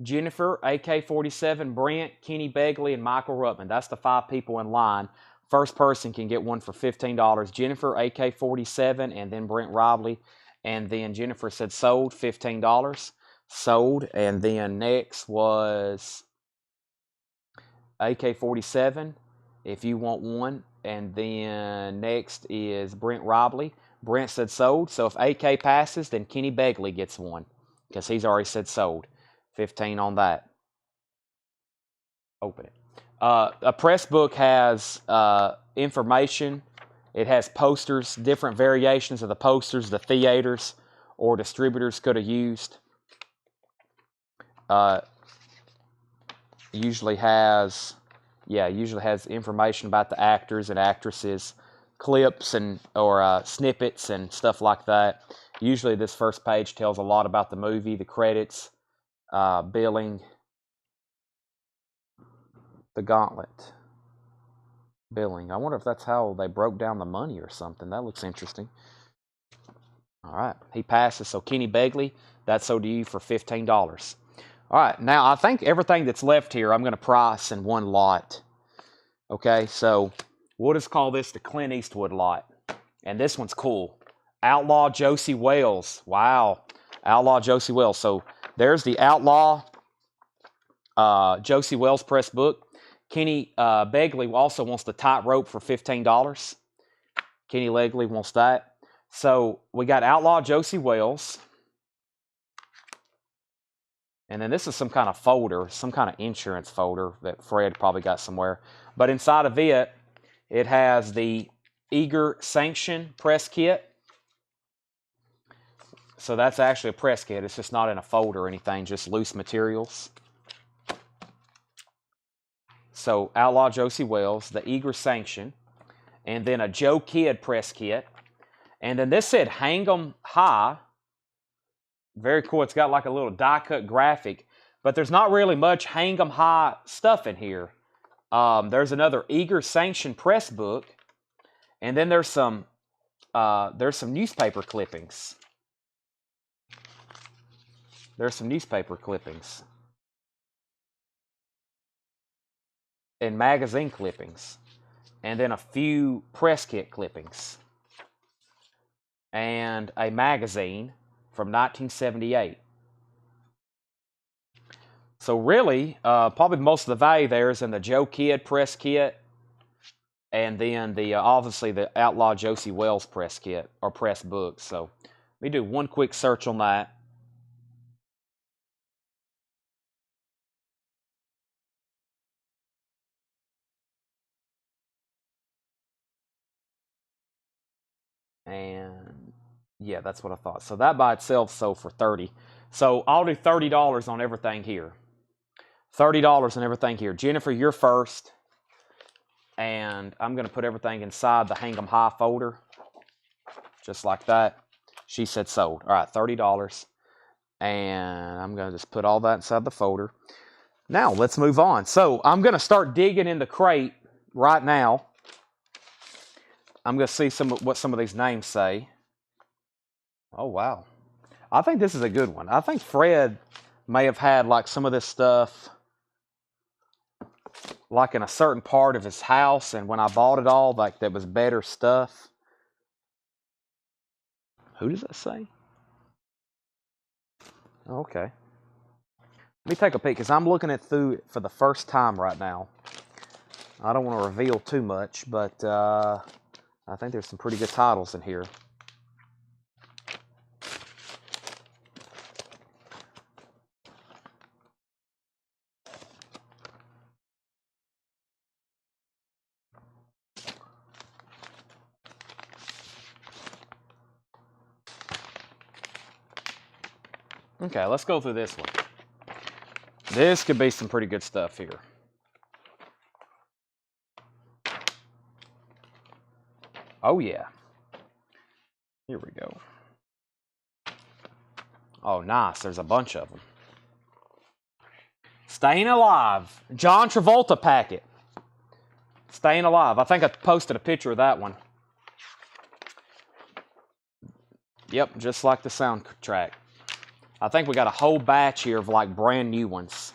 Jennifer, AK-47, Brent, Kenny Begley, and Michael Ruttman. That's the 5 people in line. First person can get one for $15. Jennifer, AK-47, and then Brent Robley. And then Jennifer said sold, $15. Sold. And then next was AK-47, if you want one. And then next is Brent Robley. Brent said sold. So if AK passes, then Kenny Begley gets one because he's already said sold. 15 on that. Open it. A press book has information. It has posters, different variations of the posters the theaters or distributors could have used. Usually has information about the actors and actresses, clips and or snippets and stuff like that. Usually this first page tells a lot about the movie, the credits, billing, the Gauntlet. Billing. I wonder if that's how they broke down the money or something. That looks interesting. All right. He passes. So Kenny Begley, that's sold to you for $15. All right, now I think everything that's left here I'm going to price in one lot. Okay, so we'll just call this the Clint Eastwood lot. And this one's cool. Outlaw Josie Wales. Wow, Outlaw Josie Wales. So there's the Outlaw Josie Wales press book. Kenny Begley also wants the Tightrope for $15. Kenny Begley wants that. So we got Outlaw Josie Wales. And then this is some kind of folder, some kind of insurance folder that Fred probably got somewhere. But inside of it, it has the Eager Sanction press kit. So that's actually a press kit. It's just not in a folder or anything, just loose materials. So Outlaw Josie Wells, the Eager Sanction, and then a Joe Kidd press kit. And then this said Hang 'em High. Very cool. It's got like a little die-cut graphic, but there's not really much Hang 'em High stuff in here. There's another Eager Sanction press book, and then there's some newspaper clippings. There's some newspaper clippings and magazine clippings, and then a few press kit clippings, and a magazine from 1978. So really, probably most of the value there is in the Joe Kidd press kit, and then the obviously the Outlaw Josie Wells press kit or press book. So let me do one quick search on that. And yeah, that's what I thought. So that by itself sold for $30. So I'll do $30 on everything here. $30 on everything here. Jennifer, you're first. And I'm going to put everything inside the Hang 'em High folder. Just like that. She said sold. All right, $30. And I'm going to just put all that inside the folder. Now, let's move on. So I'm going to start digging in the crate right now. I'm going to see what some of these names say. Oh, wow. I think this is a good one. I think Fred may have had like some of this stuff like in a certain part of his house, and when I bought it all, like that was better stuff. Who does that say? Okay. Let me take a peek, because I'm looking at through it for the first time right now. I don't want to reveal too much, but I think there's some pretty good titles in here. Okay, let's go through this one. This could be some pretty good stuff here. Oh, yeah. Here we go. Oh, nice. There's a bunch of them. Staying Alive. John Travolta packet. Staying Alive. I think I posted a picture of that one. Yep, just like the soundtrack. I think we got a whole batch here of like brand new ones.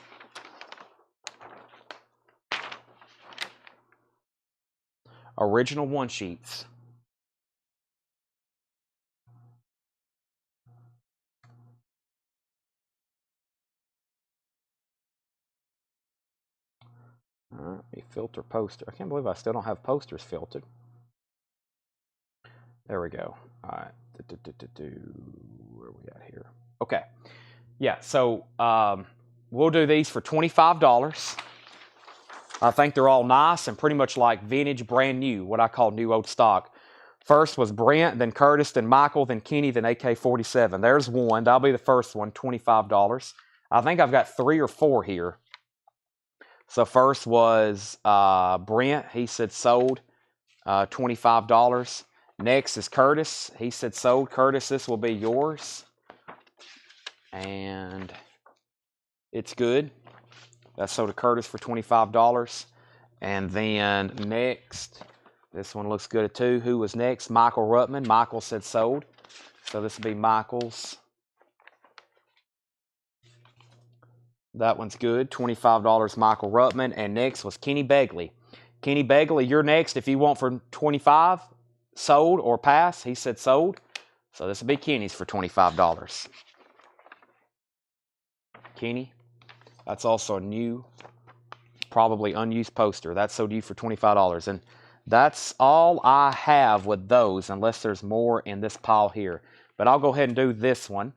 Original one sheets. All right, let me filter poster. I can't believe I still don't have posters filtered. There we go. All right. Where are we at here? Okay. Yeah, so we'll do these for $25. I think they're all nice and pretty much like vintage, brand new, what I call new old stock. First was Brent, then Curtis, then Michael, then Kenny, then AK-47. There's one. That'll be the first one, $25. I think I've got 3 or 4 here. So first was Brent. He said sold, $25. Next is Curtis. He said sold. Curtis, this will be yours. And it's good. That's sold to Curtis for $25. And then next, this one looks good too. Who was next? Michael Ruttman. Michael said sold. So this will be Michael's. That one's good. $25, Michael Ruttman. And next was Kenny Begley. Kenny Begley, you're next. If you want for $25, sold or pass. He said sold. So this will be Kenny's for $25. Kenny. That's also a new, probably unused poster. That's sold you for $25. And that's all I have with those, unless there's more in this pile here. But I'll go ahead and do this one.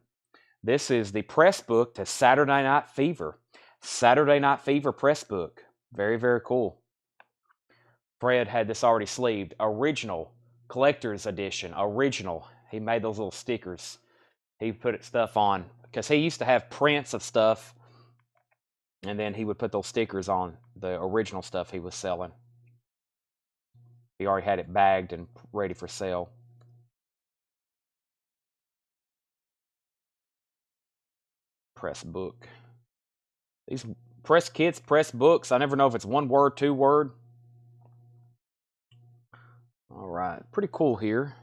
This is the press book to Saturday Night Fever. Saturday Night Fever press book. Very, very cool. Fred had this already sleeved. Original. Collector's edition. Original. He made those little stickers. He put stuff on. Because he used to have prints of stuff And then he would put those stickers on the original stuff he was selling. He already had it bagged and ready for sale. Press book. These press kits, press books. I never know if it's one word, two word. All right, pretty cool here.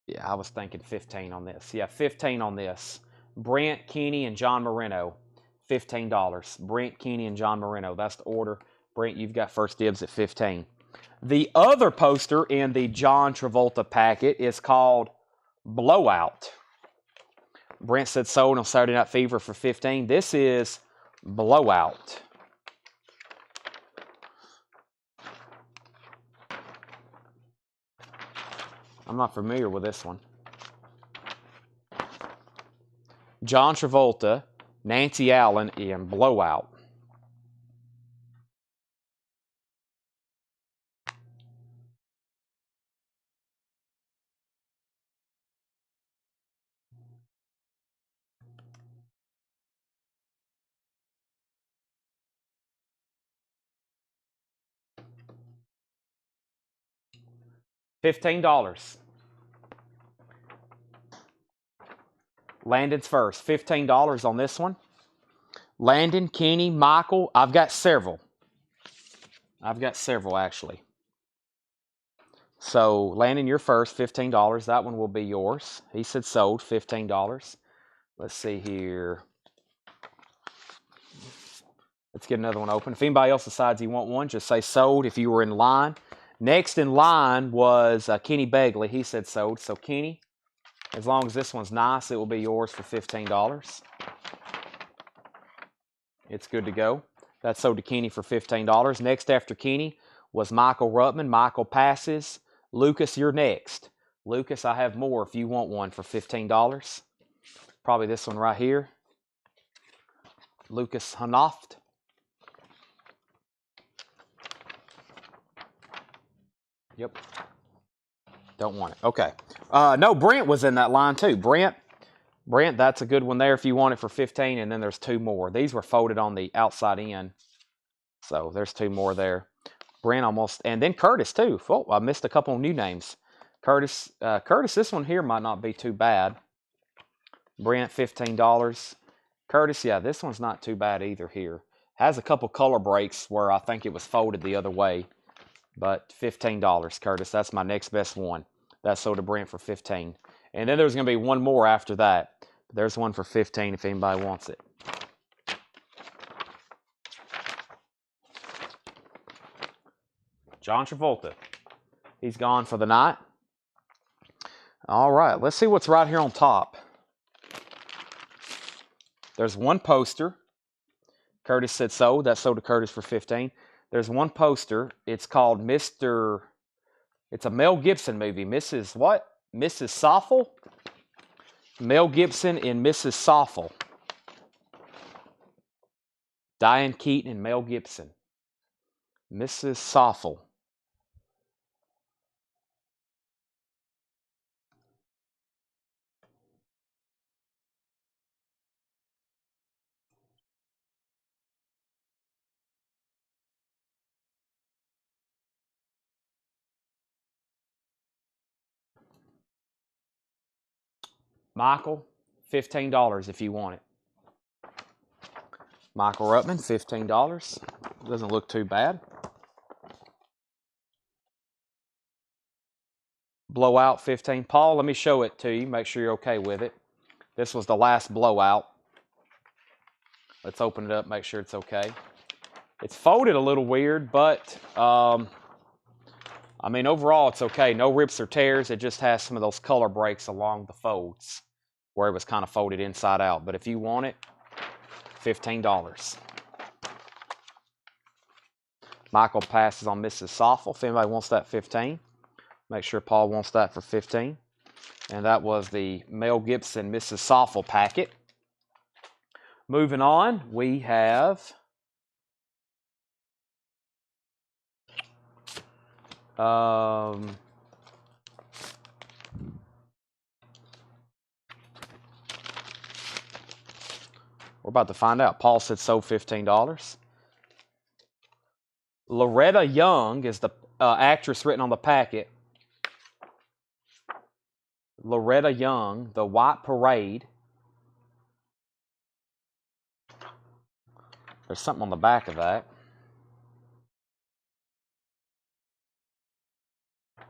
Yeah, I was thinking 15 on this. Yeah, 15 on this. Brent, Kenny, and John Marino. $15. Brent, Kenny, and John Marino. That's the order. Brent, you've got first dibs at 15. The other poster in the John Travolta packet is called Blowout. Brent said sold on Saturday Night Fever for 15. This is Blowout. I'm not familiar with this one. John Travolta, Nancy Allen in Blowout. $15. Landon's first. $15 on this one. Landon, Kenny, Michael. I've got several. Actually. So, Landon, you're first. $15. That one will be yours. He said sold. $15. Let's see here. Let's get another one open. If anybody else decides you want one, just say sold if you were in line. Next in line was Kenny Begley. He said sold. So, Kenny, as long as this one's nice, it will be yours for $15. It's good to go. That's sold to Kenny for $15. Next after Kenny was Michael Ruttman. Michael passes. Lucas, you're next. Lucas, I have more if you want one for $15. Probably this one right here. Lucas Hanaft. Yep. Don't want it. Okay. No, Brent was in that line too. Brent, that's a good one there if you want it for 15, and then there's two more. These were folded on the outside in. So there's two more there. Brent almost, and then Curtis too. Oh, I missed a couple of new names. Curtis, this one here might not be too bad. Brent, $15. Curtis, yeah, this one's not too bad either here. Has a couple color breaks where I think it was folded the other way. But $15, Curtis. That's my next best one. That's sold to Brent for 15. And then there's going to be one more after that. There's one for 15 if anybody wants it. John Travolta. He's gone for the night. All right, let's see what's right here on top. There's one poster. Curtis said sold. That's sold to Curtis for 15. There's one poster. It's called Mr. It's a Mel Gibson movie. Mrs. what? Mrs. Soffel? Mel Gibson in Mrs. Soffel. Diane Keaton and Mel Gibson. Mrs. Soffel. Michael, $15 if you want it. Michael Ruttman, $15. Doesn't look too bad. Blowout, 15. Paul, let me show it to you. Make sure you're okay with it. This was the last blowout. Let's open it up, make sure it's okay. It's folded a little weird, but I mean, overall, it's okay. No rips or tears. It just has some of those color breaks along the folds where it was kind of folded inside out. But if you want it, $15. Michael passes on Mrs. Soffel. If anybody wants that, 15. Make sure Paul wants that for 15. And that was the Mel Gibson Mrs. Soffel packet. Moving on, we have We're about to find out. Paul said sold $15. Loretta Young is the actress written on the packet. Loretta Young, The White Parade. There's something on the back of that.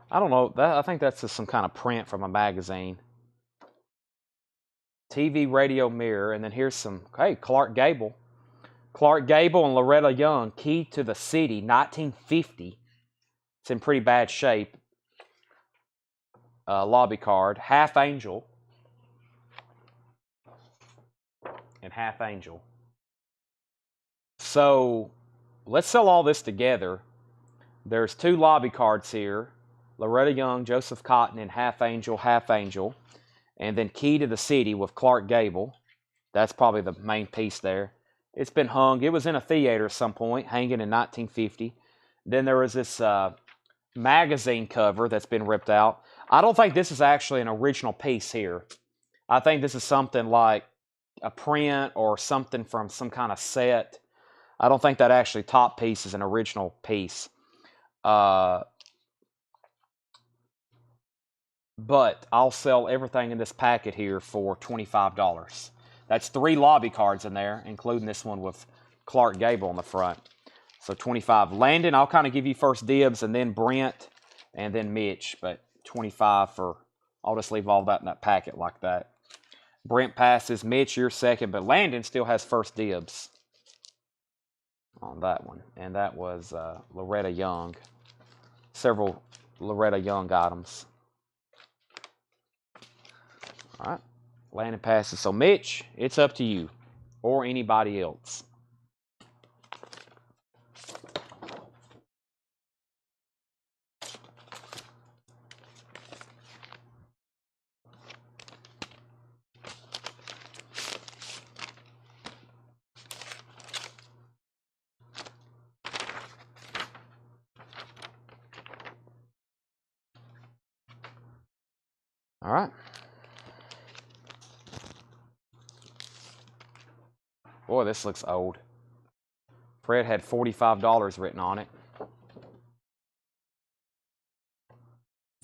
I don't know. I think that's just some kind of print from a magazine. TV, radio, mirror, and then here's some, hey, Clark Gable. Clark Gable and Loretta Young, Key to the City, 1950. It's in pretty bad shape. Lobby card. Half Angel. And Half Angel. So, let's sell all this together. There's 2 lobby cards here. Loretta Young, Joseph Cotton, and Half Angel, Half Angel. And then Key to the City with Clark Gable. That's probably the main piece there. It's been hung. It was in a theater at some point, hanging in 1950. Then there was this magazine cover that's been ripped out. I don't think this is actually an original piece here. I think this is something like a print or something from some kind of set. I don't think that actually top piece is an original piece. But I'll sell everything in this packet here for $25. That's 3 lobby cards in there, including this one with Clark Gable on the front. So $25. Landon, I'll kind of give you first dibs, and then Brent, and then Mitch. But $25 for, I'll just leave all that in that packet like that. Brent passes. Mitch, you're second, but Landon still has first dibs on that one. And that was Loretta Young. Several Loretta Young items. All right, Landon passes. So, Mitch, it's up to you or anybody else. All right. Boy, this looks old. Fred had $45 written on it.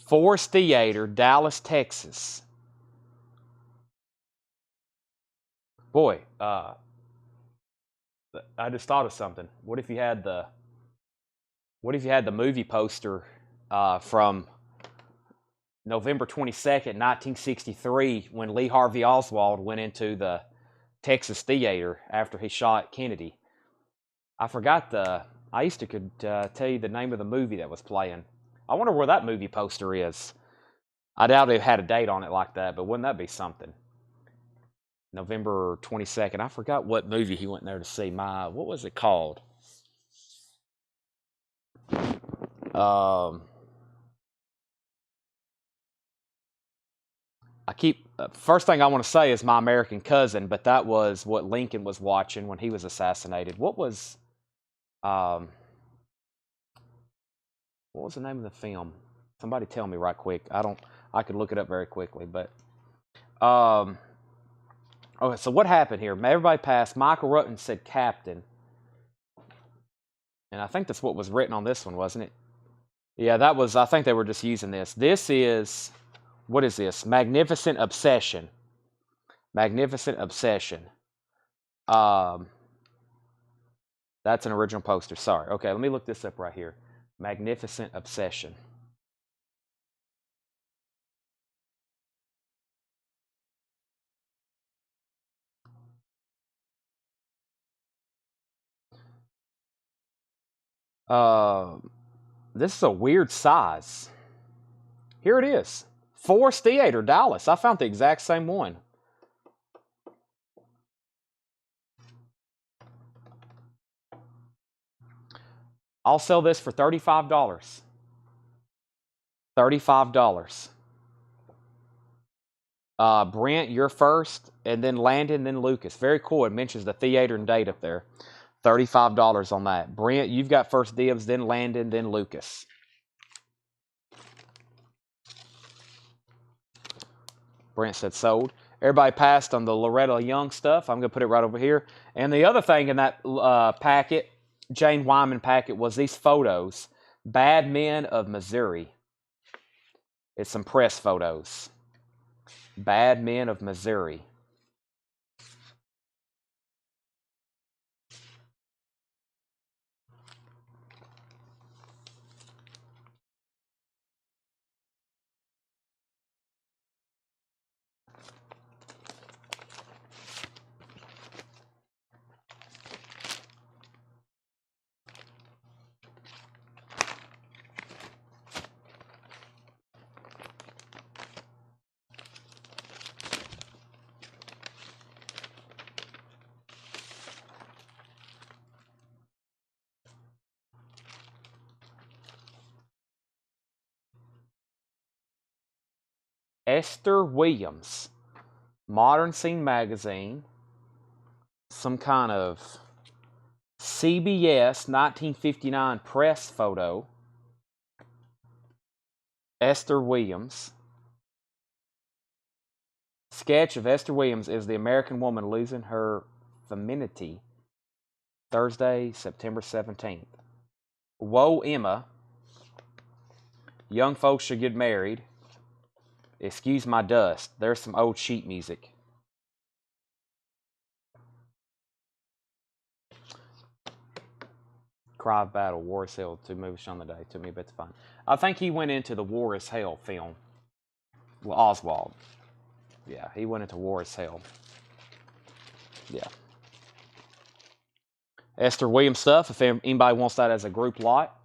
Forest Theater, Dallas, Texas. Boy, I just thought of something. What if you had the movie poster from November 22nd, 1963, when Lee Harvey Oswald went into the Texas theater after he shot Kennedy. I forgot I used to could tell you the name of the movie that was playing. I wonder where that movie poster is. I doubt it had a date on it like that, but wouldn't that be something? November 22nd. I forgot what movie he went there to see. What was it called? First thing I want to say is My American Cousin, but that was what Lincoln was watching when he was assassinated. What was the name of the film? Somebody tell me right quick. I could look it up very quickly, but okay, so what happened here? Everybody passed. Michael Rutten said captain. And I think that's what was written on this one, wasn't it? Yeah, that was, I think they were just using this. This is, what is this? Magnificent Obsession. Magnificent Obsession. That's an original poster. Sorry. Okay, let me look this up right here. Magnificent Obsession. This is a weird size. Here it is. Forest Theater, Dallas. I found the exact same one. I'll sell this for $35. $35. Brent, you're first, and then Landon, then Lucas. Very cool. It mentions the theater and date up there. $35 on that. Brent, you've got first dibs, then Landon, then Lucas. Brent said sold. Everybody passed on the Loretta Young stuff. I'm going to put it right over here. And the other thing in that packet, Jane Wyman packet, was these photos. Bad Men of Missouri. It's some press photos. Bad Men of Missouri. Esther Williams, Modern Scene Magazine, some kind of CBS 1959 press photo. Esther Williams. Sketch of Esther Williams is the American woman losing her femininity. Thursday, September 17th. Whoa, Emma. Young folks should get married. Excuse my dust. There's some old sheet music. Cry of Battle, War is Hell, 2 movies shown today. Took me a bit to find. I think he went into the War is Hell film. Well, Oswald. Yeah, he went into War is Hell. Yeah. Esther Williams stuff, if anybody wants that as a group lot.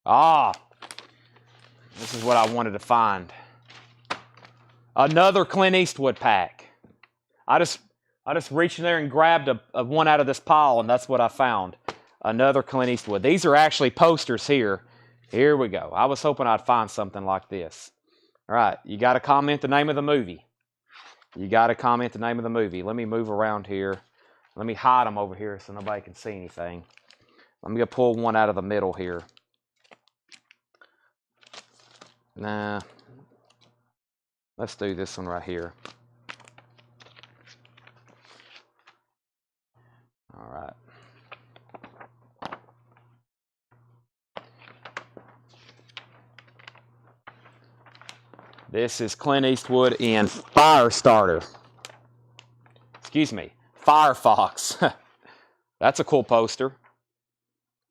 Ah, this is what I wanted to find. Another Clint Eastwood pack. I just reached in there and grabbed a one out of this pile, and that's what I found. Another Clint Eastwood. These are actually posters here. Here we go. I was hoping I'd find something like this. All right, you got to comment the name of the movie. You got to comment the name of the movie. Let me move around here. Let me hide them over here so nobody can see anything. Let me pull one out of the middle here. Nah. Let's do this one right here. All right. This is Clint Eastwood in Firestarter. Excuse me, Firefox. That's a cool poster.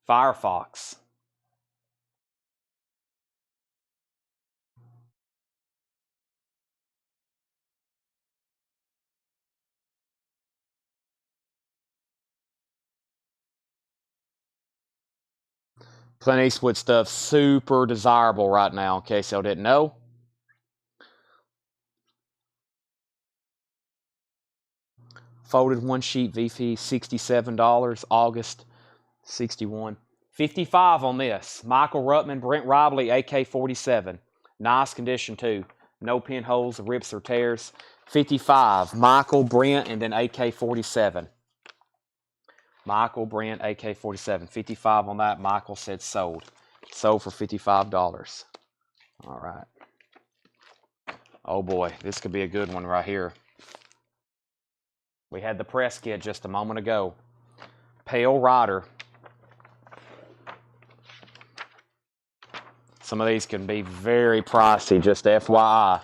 Firefox. Clint Eastwood stuff, super desirable right now, in case y'all didn't know. Folded one sheet VP, $67. August, 61. 55 on this. Michael Ruttman, Brent Robley, AK-47. Nice condition too. No pinholes, rips, or tears. 55. Michael, Brent, and then AK-47. Michael, Brent, AK-47. 55 on that. Michael said sold. Sold for $55. All right. Oh boy, this could be a good one right here. We had the press kit just a moment ago. Pale Rider. Some of these can be very pricey, just FYI.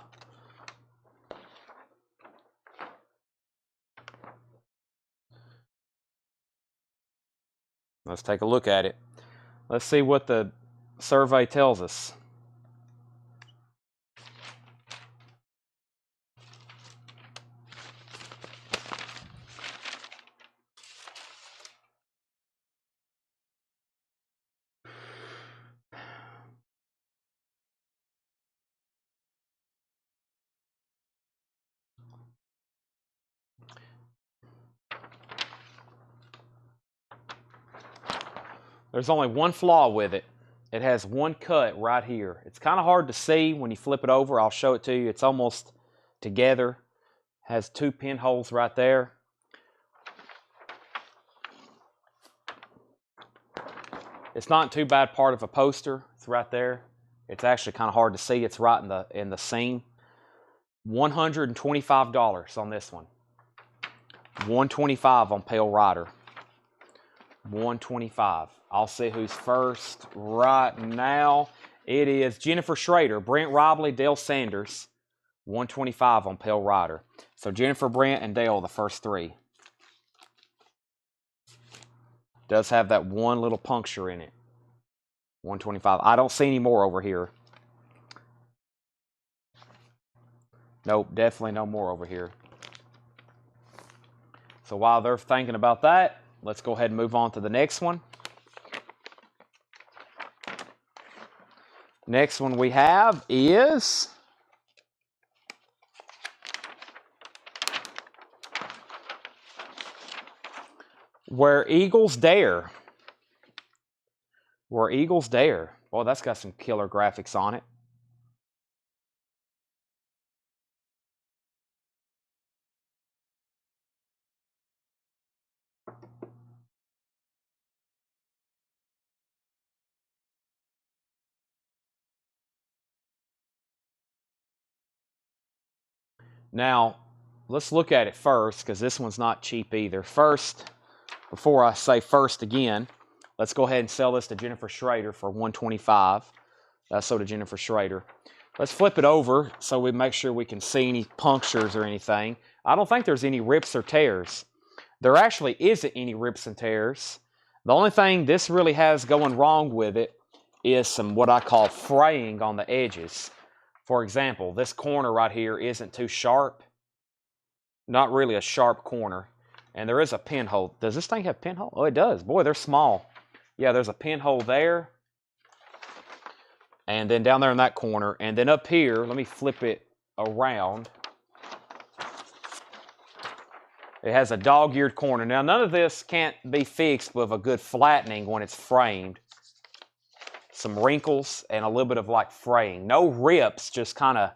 Let's take a look at it. Let's see what the survey tells us. There's only one flaw with it. It has one cut right here. It's kind of hard to see when you flip it over. I'll show it to you. It's almost together. Has 2 pinholes right there. It's not too bad part of a poster. It's right there. It's actually kind of hard to see. It's right in the seam. $125 on this one. $125 on Pale Rider. $125. I'll see who's first right now. It is Jennifer Schrader, Brent Robley, Dale Sanders. $125 on Pale Rider. So Jennifer, Brent, and Dale, the first three. Does have that one little puncture in it. $125. I don't see any more over here. Nope, definitely no more over here. So while they're thinking about that, let's go ahead and move on to the next one. Next one we have is Where Eagles Dare. Where Eagles Dare. Boy, that's got some killer graphics on it. Now, let's look at it first, because this one's not cheap either. First, before I say first again, let's go ahead and sell this to Jennifer Schrader for $125. That's sold to Jennifer Schrader. Let's flip it over so we make sure we can see any punctures or anything. I don't think there's any rips or tears. There actually isn't any rips and tears. The only thing this really has going wrong with it is some what I call fraying on the edges. For example, this corner right here isn't too sharp. Not really a sharp corner. And there is a pinhole. Does this thing have pinhole? Oh, it does. Boy, they're small. Yeah, there's a pinhole there. And then down there in that corner. And then up here, let me flip it around. It has a dog-eared corner. Now, none of this can't be fixed with a good flattening when it's framed. Some wrinkles and a little bit of like fraying. No rips, just kind of,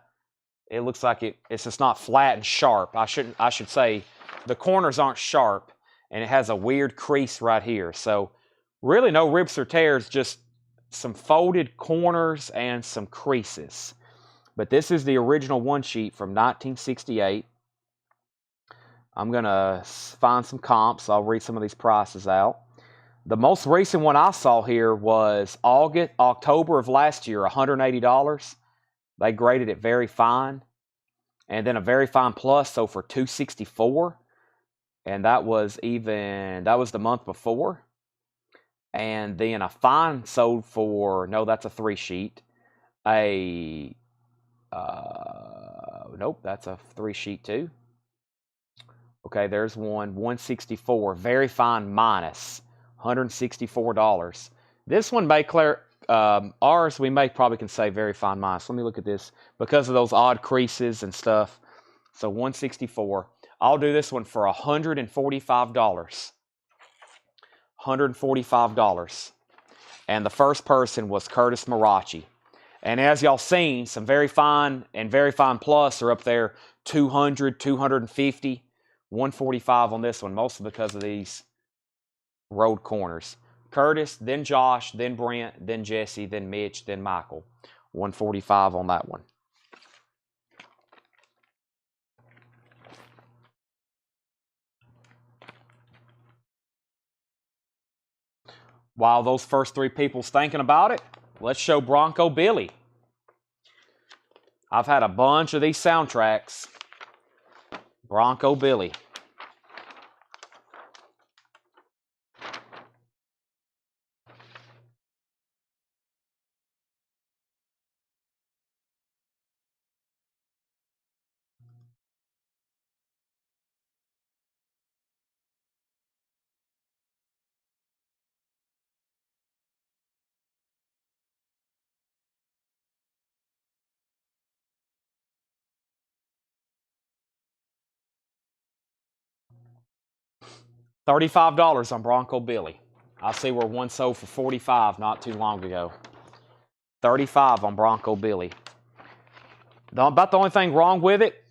it looks like it's just not flat and sharp. I should say the corners aren't sharp, and it has a weird crease right here. So really no rips or tears, just some folded corners and some creases. But this is the original one sheet from 1968. I'm going to find some comps. I'll read some of these prices out. The most recent one I saw here was October of last year, $180. They graded it very fine. And then a very fine plus, so for $264. And that was the month before. And then a fine sold for, no, that's a 3 sheet. Nope, that's a 3 sheet too. Okay, there's one, $164, very fine minus. $164. This one may clear, ours we may probably can say very fine minus. Let me look at this because of those odd creases and stuff. So $164. I'll do this one for $145. $145. And the first person was Curtis Marachi. And as y'all seen, some very fine and very fine plus are up there, 200, 250, 145 on this one, mostly because of these road corners. Curtis, then Josh, then Brent, then Jesse, then Mitch, then Michael. 145 on that one. While those first 3 people's thinking about it, let's show Bronco Billy. I've had a bunch of these soundtracks. Bronco Billy. $35 on Bronco Billy. I see where one sold for $45 not too long ago. $35 on Bronco Billy. About the only thing wrong with it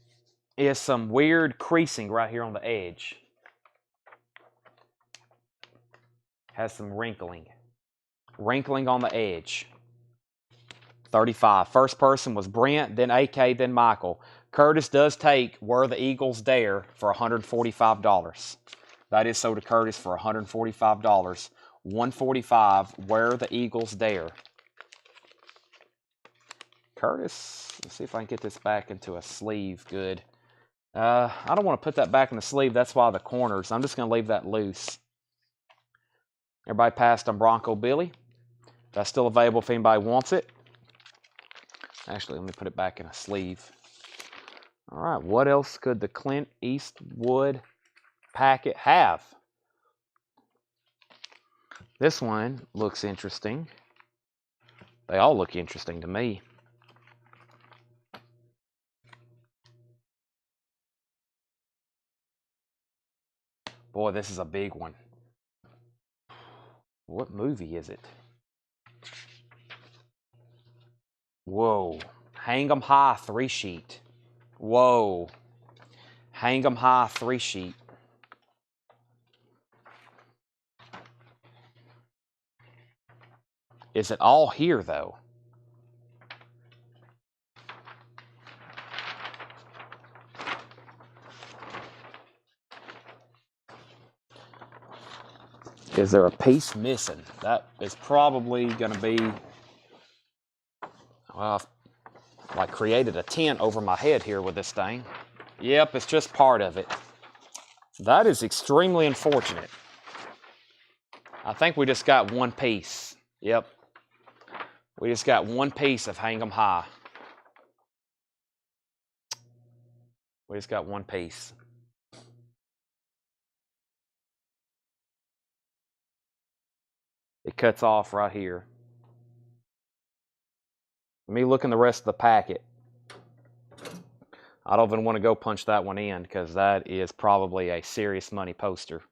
is some weird creasing right here on the edge. Has some wrinkling. Wrinkling on the Edge. 35. First person was Brent, then AK, then Michael. Curtis does take Where the Eagles Dare for $145. That is sold to Curtis for $145. 145, Where the Eagles Dare. Curtis, let's see if I can get this back into a sleeve good. I don't want to put that back in the sleeve. That's why the corners. I'm just going to leave that loose. Everybody passed on Bronco Billy. That's still available if anybody wants it. Actually, let me put it back in a sleeve. All right, what else could the Clint Eastwood packet have? This one looks interesting. They all look interesting to me. Boy, this is a big one. What movie is it? Whoa. Hang 'em High 3-sheet. Whoa. Hang 'em High 3-sheet. Is it all here, though? Is there a piece missing? That is probably going to be... Well, I've like created a tent over my head here with this thing. Yep, it's just part of it. That is extremely unfortunate. I think we just got one piece. Yep. We just got one piece of Hang 'em High. We just got one piece. It cuts off right here. Let me look in the rest of the packet. I don't even want to go punch that one in because that is probably a serious money poster.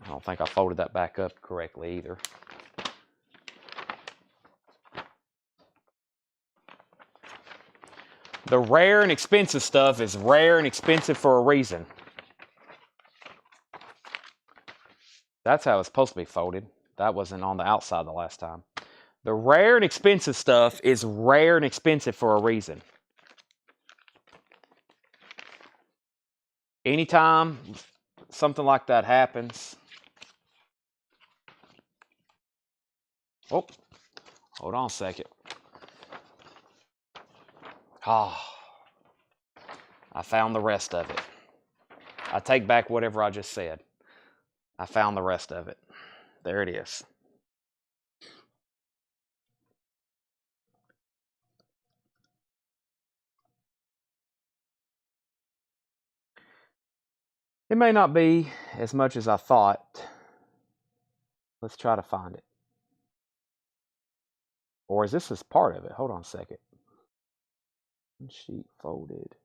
I don't think I folded that back up correctly either. The rare and expensive stuff is rare and expensive for a reason. That's how it's supposed to be folded. That wasn't on the outside the last time. The rare and expensive stuff is rare and expensive for a reason. Anytime something like that happens... Oh, hold on a second. Ah, I found the rest of it. I take back whatever I just said. I found the rest of it. There it is. It may not be as much as I thought. Let's try to find it. Or is this part of it? Hold on a second. Sheet folded.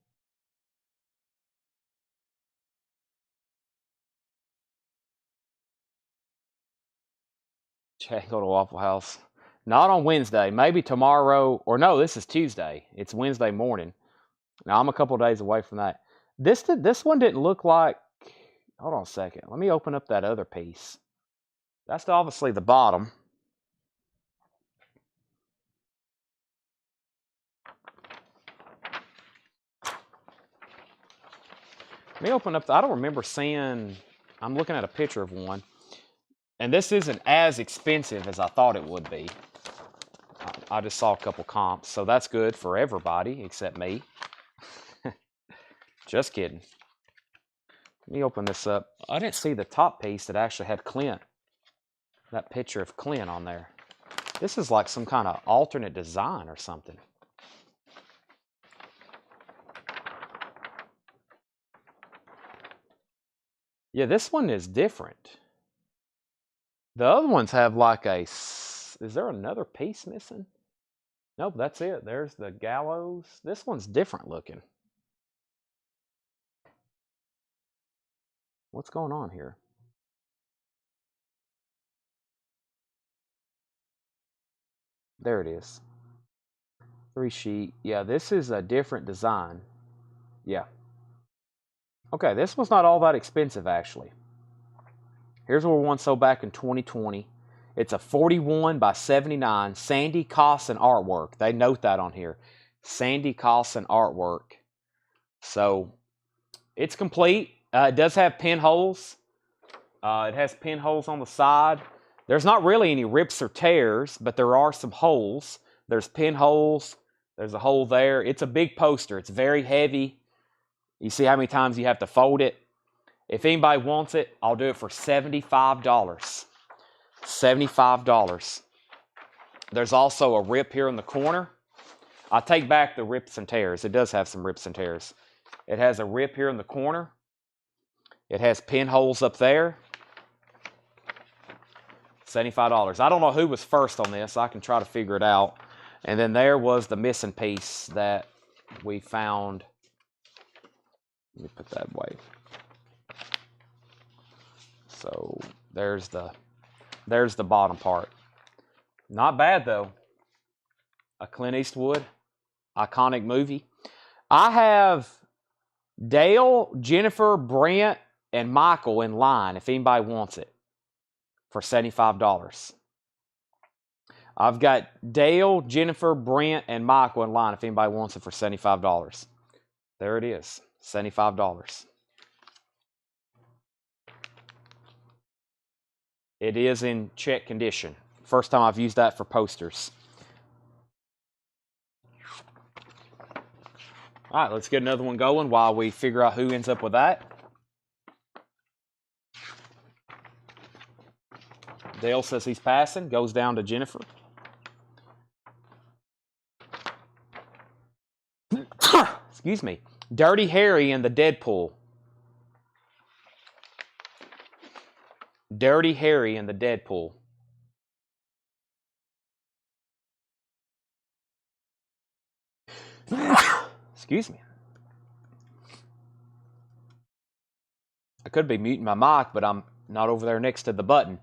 Check, go to Waffle House. Not on Wednesday. Maybe tomorrow. Or no, this is Tuesday. It's Wednesday morning. Now, I'm a couple days away from that. This one didn't look like... Hold on a second. Let me open up that other piece. That's obviously the bottom. Let me open up... I don't remember seeing... I'm looking at a picture of one. And this isn't as expensive as I thought it would be. I just saw a couple comps, so that's good for everybody except me. Just kidding. Let me open this up. I didn't see the top piece that actually had Clint. That picture of Clint on there. This is like some kind of alternate design or something. Yeah, this one is different. The other ones have like a... Is there another piece missing? Nope, that's it. There's the gallows. This one's different looking. What's going on here? There it is. 3 sheet. Yeah, this is a different design. Yeah. Okay, this was not all that expensive, actually. Here's what one sold back in 2020. It's a 41 by 79 Sandy Cosson artwork. They note that on here. Sandy Cosson artwork. So it's complete. It does have pinholes. It has pinholes on the side. There's not really any rips or tears, but there are some holes. There's pinholes. There's a hole there. It's a big poster. It's very heavy. You see how many times you have to fold it? If anybody wants it, I'll do it for $75. $75. There's also a rip here in the corner. I take back the rips and tears. It does have some rips and tears. It has a rip here in the corner. It has pinholes up there. $75. I don't know who was first on this. I can try to figure it out. And then there was the missing piece that we found. Let me put that away. So there's the bottom part. Not bad though. A Clint Eastwood, iconic movie. I have Dale, Jennifer, Brent, and Michael in line if anybody wants it for $75. I've got Dale, Jennifer, Brent, and Michael in line if anybody wants it for $75. There it is, $75. It is in check condition. First time I've used that for posters. All right, let's get another one going while we figure out who ends up with that. Dale says he's passing, goes down to Jennifer. Excuse me. Dirty Harry and the Deadpool. Dirty Harry and the Deadpool. Excuse me. I could be muting my mic, but I'm not over there next to the button.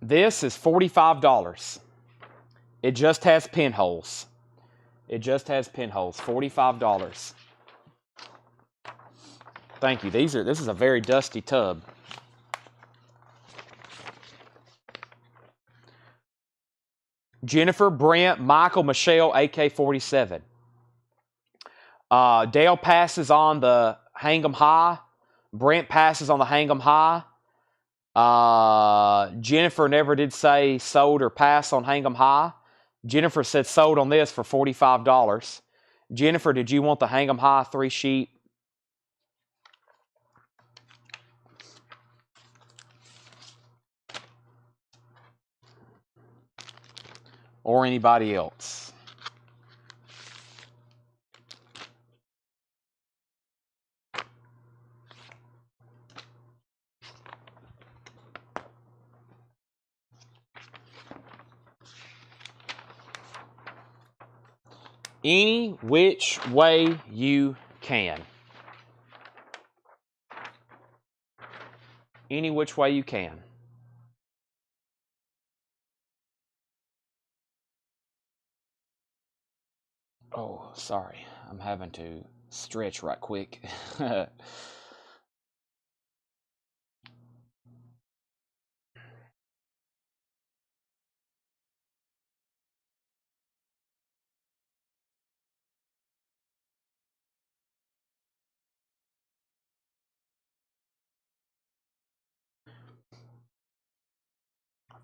This is $45. It just has pinholes. It just has pinholes. $45. Thank you. This is a very dusty tub. Jennifer, Brent, Michael, Michelle, AK-47. Dale passes on the Hang 'em High. Brent passes on the Hang 'em High. Jennifer never did say sold or pass on Hang 'em High. Jennifer said sold on this for $45. Jennifer, did you want the Hang 'em High 3 sheet? Or anybody else? Any which way you can. Any which way you can. Oh, sorry. I'm having to stretch right quick.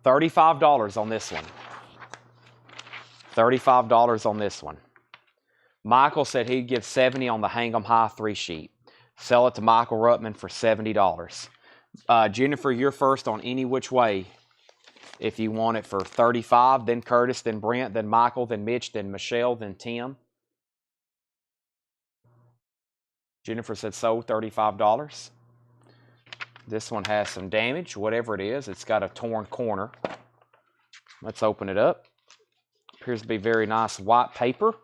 $35 on this one. $35 on this one. Michael said he'd give $70 on the Hang 'em High 3 sheet. Sell it to Michael Ruttman for $70. Jennifer, you're first on any which way. If you want it for $35, then Curtis, then Brent, then Michael, then Mitch, then Michelle, then Tim. Jennifer said sold, $35. This one has some damage, whatever it is. It's got a torn corner. Let's open it up. appears to be very nice white paper.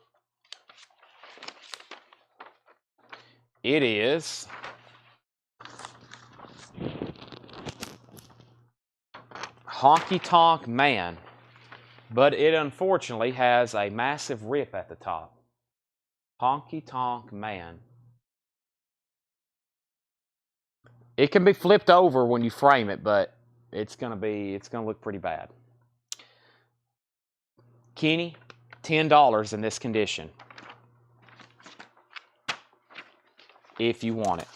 It is Honky Tonk Man, but it unfortunately has a massive rip at the top. Honky Tonk Man. It can be flipped over when you frame it, but it's gonna look pretty bad. Kenny, $10 in this condition, if you want it.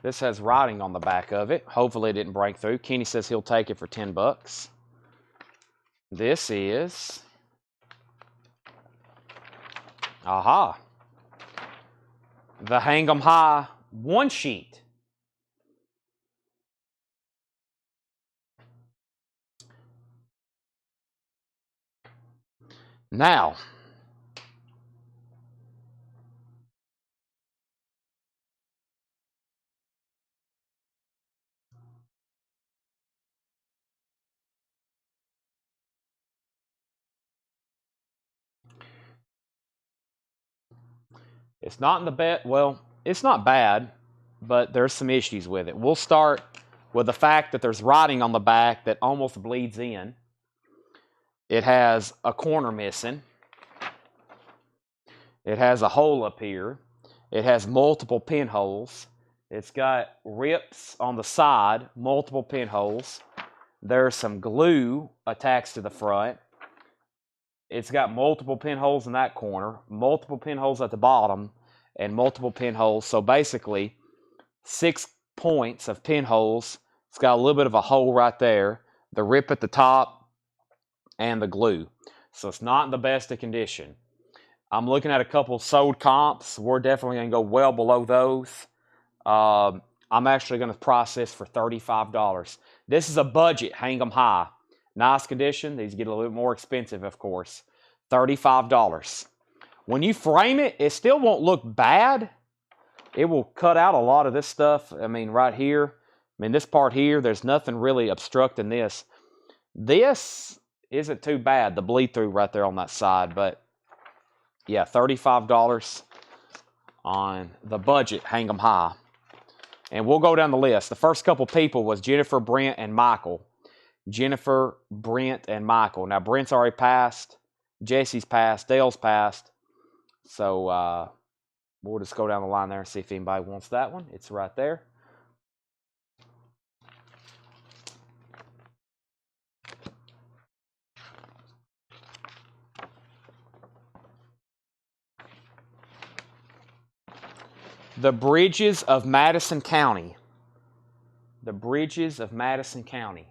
This has writing on the back of it. Hopefully it didn't break through. Kenny says he'll take it for 10 bucks. This is, aha, the Hang 'em High one sheet. Now, it's not in the best, well, it's not bad, but there's some issues with it. We'll start with the fact that there's writing on the back that almost bleeds in. It has a corner missing. It has a hole up here. It has multiple pinholes. It's got rips on the side, multiple pinholes. There's some glue attached to the front. It's got multiple pinholes in that corner, multiple pinholes at the bottom, and multiple pinholes. So basically, 6 points of pinholes. It's got a little bit of a hole right there, the rip at the top, and the glue. So it's not in the best of condition. I'm looking at a couple sold comps. We're definitely going to go well below those. I'm actually going to price this for $35. This is a budget Hang 'em High. Nice condition. These get a little bit more expensive, of course. $35. When you frame it, it still won't look bad. It will cut out a lot of this stuff. I mean, right here. I mean, this part here, there's nothing really obstructing this. This isn't too bad, the bleed through right there on that side. But, yeah, $35 on the budget Hang 'em High. And we'll go down the list. The first couple people was Jennifer, Brent, and Michael. Jennifer, Brent, and Michael. Now, Brent's already passed. Jesse's passed. Dale's passed. So, we'll just go down the line there and see if anybody wants that one. It's right there. The Bridges of Madison County. The Bridges of Madison County.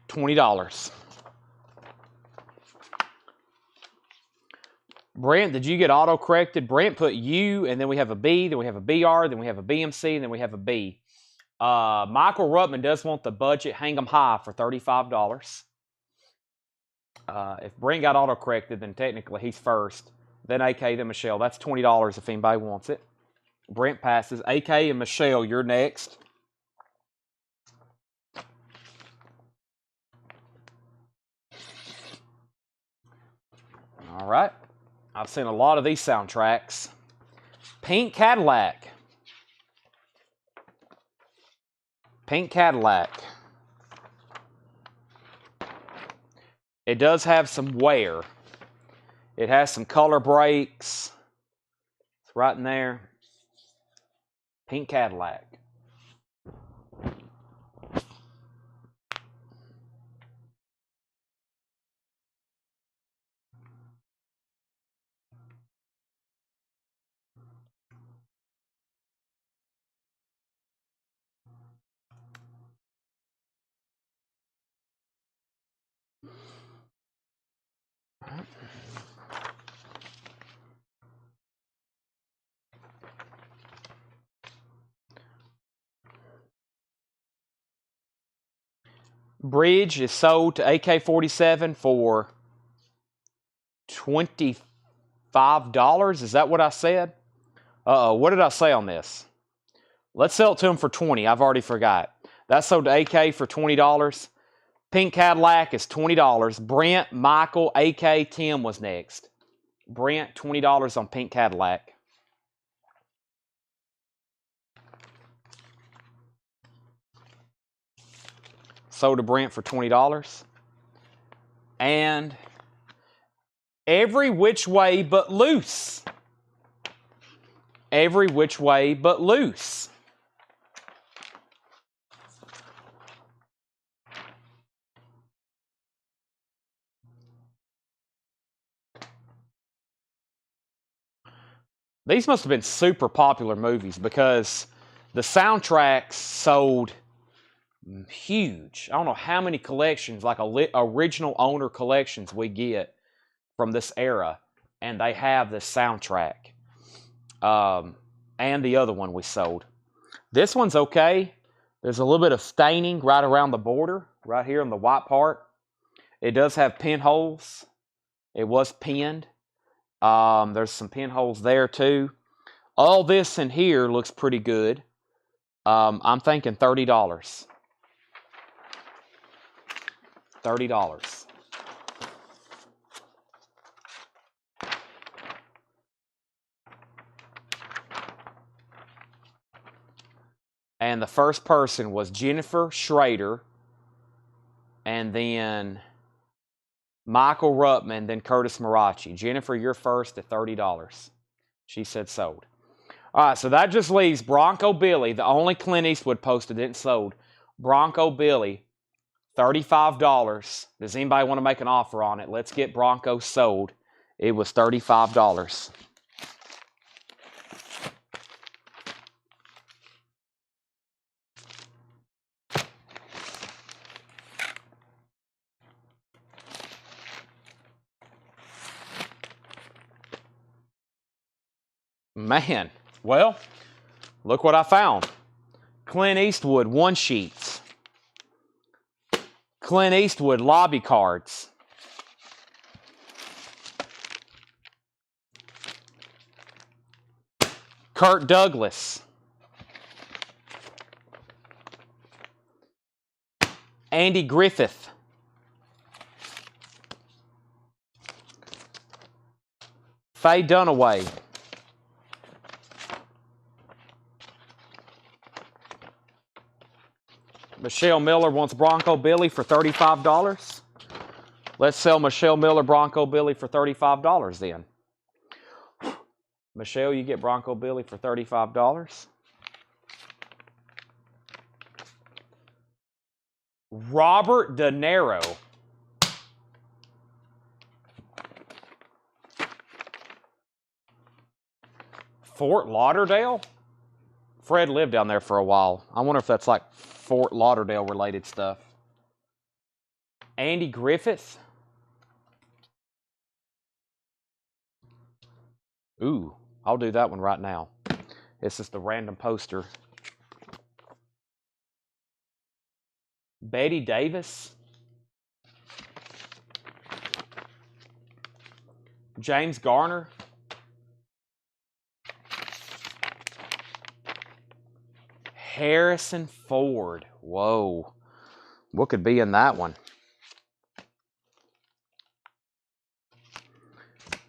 $20. Brent, did you get auto-corrected? Brent put U, and then we have a B, then we have a BR, then we have a BMC, and then we have a B. Michael Ruttman does want the budget Hang 'em High for $35. If Brent got auto-corrected, then technically he's first. Then AK, then Michelle. That's $20 if anybody wants it. Brent passes. AK and Michelle, you're next. All right. I've seen a lot of these soundtracks. Pink Cadillac. Pink Cadillac. It does have some wear. It has some color breaks. It's right in there. Pink Cadillac. Bridge is sold to AK-47 for $25. Is that what I said? Uh-oh, what did I say on this? Let's sell it to him for $20. I've already forgot. That's sold to AK for $20. Pink Cadillac is $20. Brent, Michael, AK, Tim was next. Brent, $20 on Pink Cadillac. Sold to Brent for $20. And Every Which Way But Loose. Every Which Way But Loose. These must have been super popular movies because the soundtracks sold huge. I don't know how many collections, like original owner collections we get from this era, and they have this soundtrack. And the other one we sold. This one's okay. There's a little bit of staining right around the border, right here on the white part. It does have pinholes. It was pinned. There's some pinholes there too. All this in here looks pretty good. I'm thinking $30. $30. And the first person was Jennifer Schrader, and then Michael Ruttman, then Curtis Marachi. Jennifer, you're first at $30. She said sold. All right, so that just leaves Bronco Billy, the only Clint Eastwood poster that isn't sold. Bronco Billy, $35. Does anybody want to make an offer on it? Let's get Bronco sold. It was $35. Man, well, look what I found. Clint Eastwood one sheets. Clint Eastwood lobby cards. Kirk Douglas. Andy Griffith. Faye Dunaway. Michelle Miller wants Bronco Billy for $35. Let's sell Michelle Miller Bronco Billy for $35 then. Michelle, you get Bronco Billy for $35. Robert De Niro. Fort Lauderdale? Fred lived down there for a while. I wonder if that's like Fort Lauderdale related stuff. Andy Griffith. Ooh, I'll do that one right now. It's just a random poster. Betty Davis. James Garner. Harrison Ford. Whoa. What could be in that one?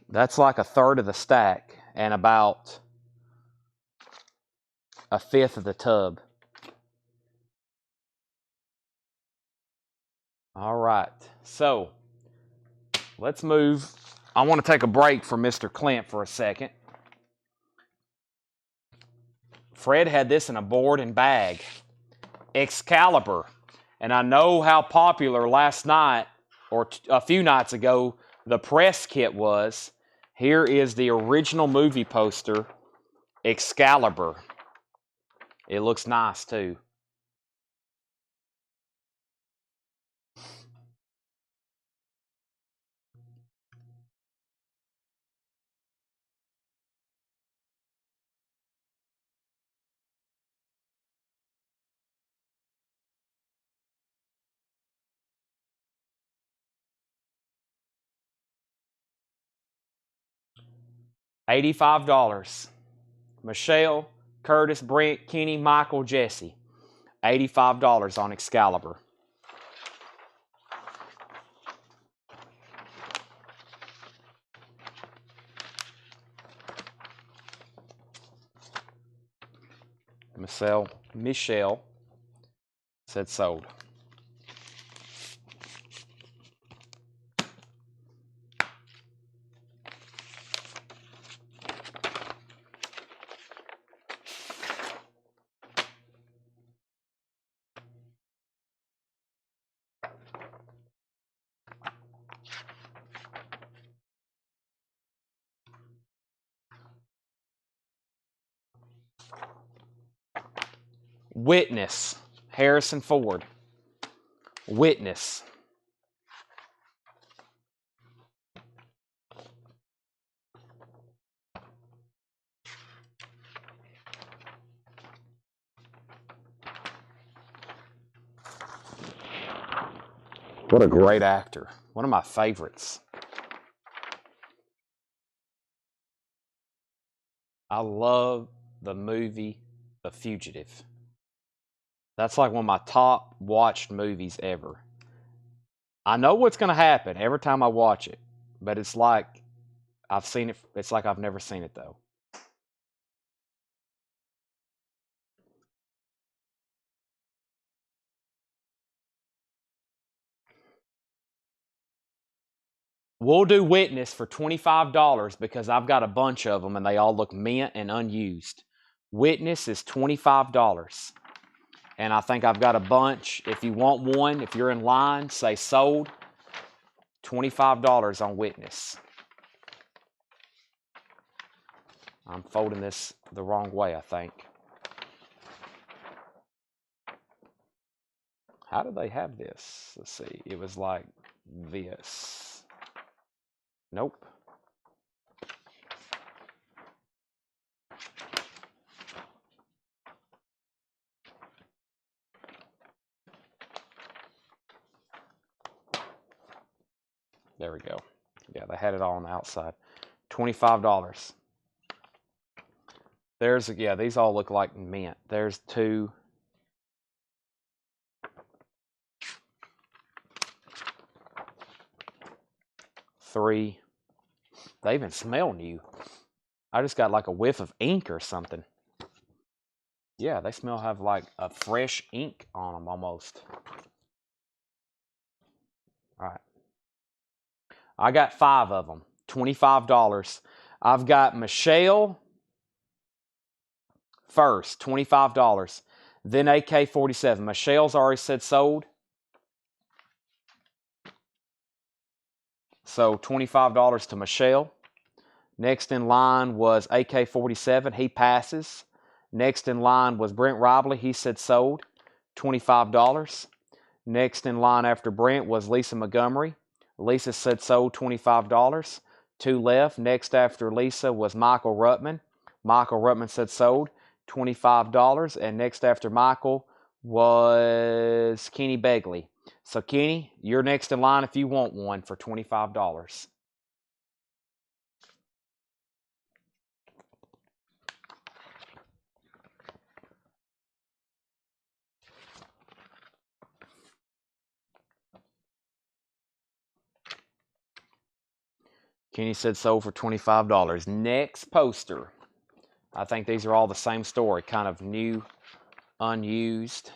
That's like a third of the stack and about a fifth of the tub. All right. So, let's move. I want to take a break from Mr. Clint for a second. Fred had this in a board and bag. Excalibur. And I know how popular last night, or a few nights ago, the press kit was. Here is the original movie poster, Excalibur. It looks nice too. $85. Michelle, Curtis, Brent, Kenny, Michael, Jesse. $85 on Excalibur. Michelle said sold. Witness, Harrison Ford. Witness. What a great actor. One of my favorites. I love the movie The Fugitive. That's like one of my top watched movies ever. I know what's going to happen every time I watch it, but it's like I've seen it. It's like I've never seen it though. We'll do Witness for $25 because I've got a bunch of them and they all look mint and unused. Witness is $25. And I think I've got a bunch. If you want one, if you're in line, say sold. $25 on Witness. I'm folding this the wrong way, I think. How did they have this? Let's see. It was like this. Nope. There we go. Yeah, they had it all on the outside. $25. There's, yeah, these all look like mint. There's two. Three. They even smell new. I just got like a whiff of ink or something. Yeah, they smell have like a fresh ink on them almost. All right. I got 5 of them. $25. I've got Michelle first, $25. Then AK-47. Michelle's already said sold. So $25 to Michelle. Next in line was AK-47. He passes. Next in line was Brent Robley. He said sold. $25. Next in line after Brent was Lisa Montgomery. Lisa said sold, $25. 2 left. Next after Lisa was Michael Ruttman. Michael Ruttman said sold, $25. And next after Michael was Kenny Begley. So Kenny, you're next in line if you want one for $25. Kenny said sold for $25. Next poster. I think these are all the same story, kind of new, unused.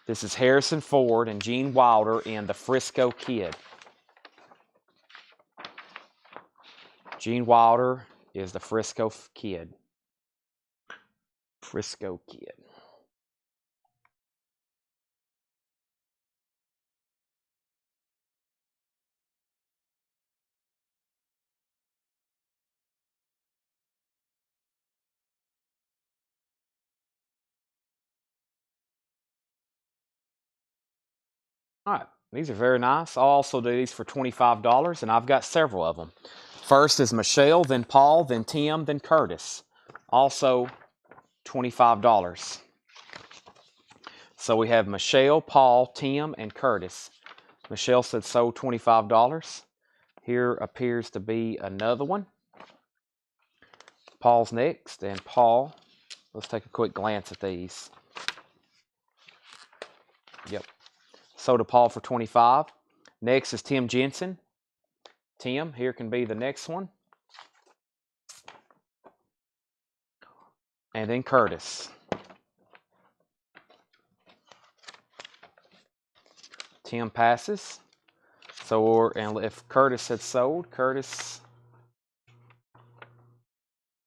This is Harrison Ford and Gene Wilder in The Frisco Kid. Gene Wilder is the Frisco Kid. Frisco Kid. All right, these are very nice. I'll also do these for $25, and I've got several of them. First is Michelle, then Paul, then Tim, then Curtis. Also $25. So we have Michelle, Paul, Tim, and Curtis. Michelle said sold $25. Here appears to be another one. Paul's next, and Paul, let's take a quick glance at these. Yep. Sold to Paul for $25. Next is Tim Jensen. Tim, here can be the next one. And then Curtis. Tim passes. So, and if Curtis had sold, Curtis,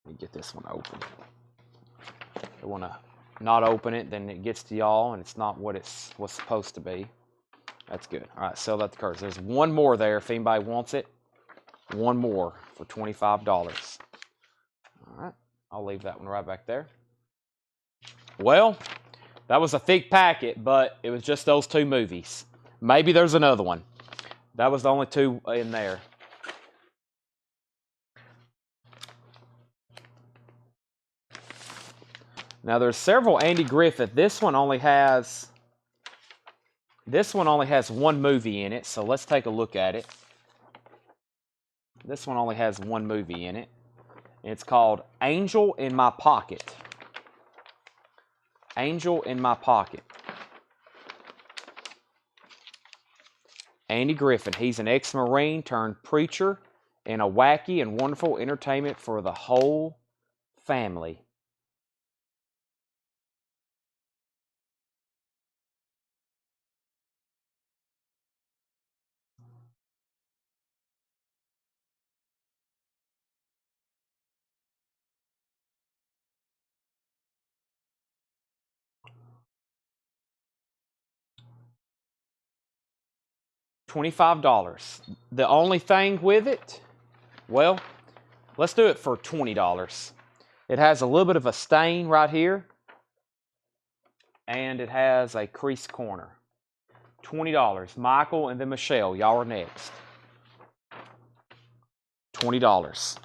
let me get this one open. I want to not open it, then it gets to y'all, and it's not what it's what's supposed to be. That's good. All right, sell that to Curtis. There's one more there if anybody wants it. One more for $25. All right, I'll leave that one right back there. Well, that was a thick packet, but it was just those two movies. Maybe there's another one. That was the only two in there. Now there's several Andy Griffith. This one only has one movie in it, so let's take a look at it. This one only has one movie in it. It's called Angel in My Pocket. Angel in My Pocket. Andy Griffith, he's an ex-Marine turned preacher in a wacky and wonderful entertainment for the whole family. $25. The only thing with it, well, let's do it for $20. It has a little bit of a stain right here, and it has a creased corner. $20. Michael and then Michelle, y'all are next. $20.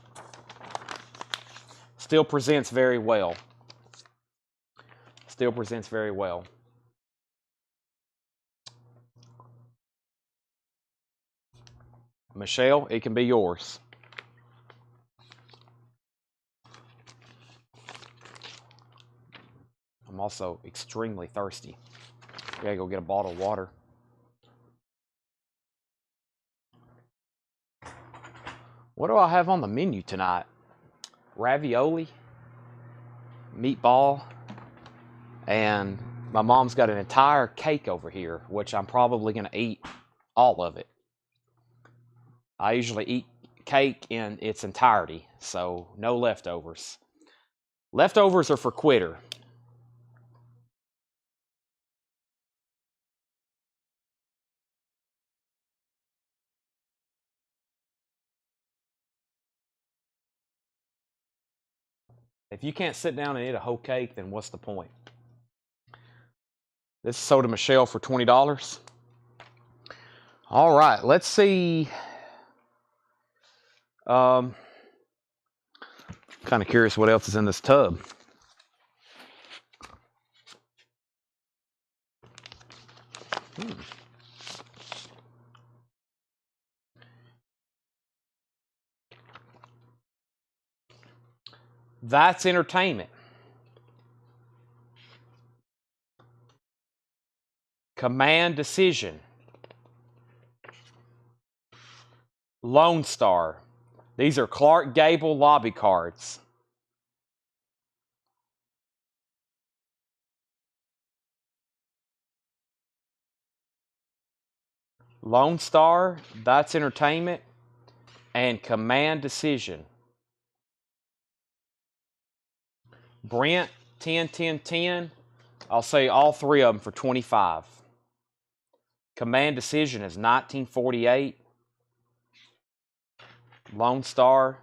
Still presents very well. Still presents very well. Michelle, it can be yours. I'm also extremely thirsty. I gotta go get a bottle of water. What do I have on the menu tonight? Ravioli, meatball, and my mom's got an entire cake over here, which I'm probably gonna eat all of it. I usually eat cake in its entirety, so no leftovers. Leftovers are for quitter. If you can't sit down and eat a whole cake, then what's the point? This is sold to Michelle for $20. All right, let's see. Kind of curious what else is in this tub. That's entertainment. Command Decision. Lone Star. These are Clark Gable lobby cards. Lone Star, That's Entertainment, and Command Decision. Brent, 10, 10, 10. I'll say all three of them for $25. Command Decision is 1948. Lone Star,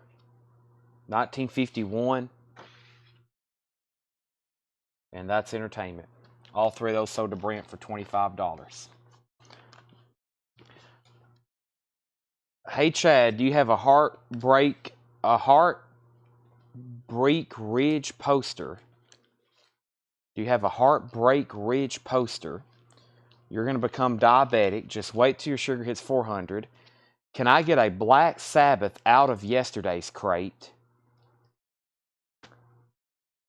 1951. And That's Entertainment. All three of those sold to Brent for $25. Hey Chad, do you have a Heartbreak Ridge poster? Do you have a Heartbreak Ridge poster? You're going to become diabetic. Just wait till your sugar hits 400. Can I get a Black Sabbath Out of Yesterday's crate?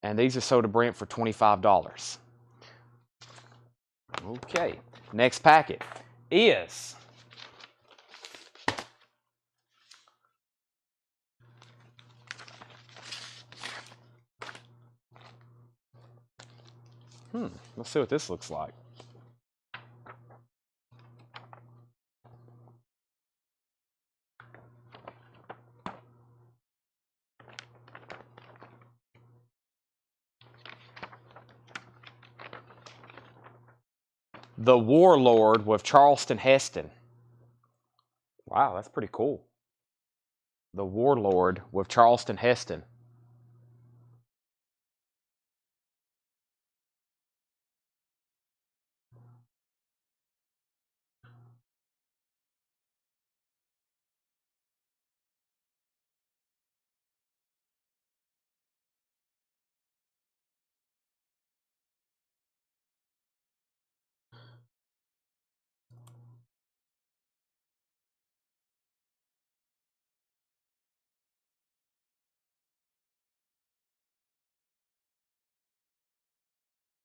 And these are sold to Brent for $25. Okay, next packet is let's see what this looks like. The Warlord with Charleston Heston. Wow, that's pretty cool. The Warlord with Charleston Heston.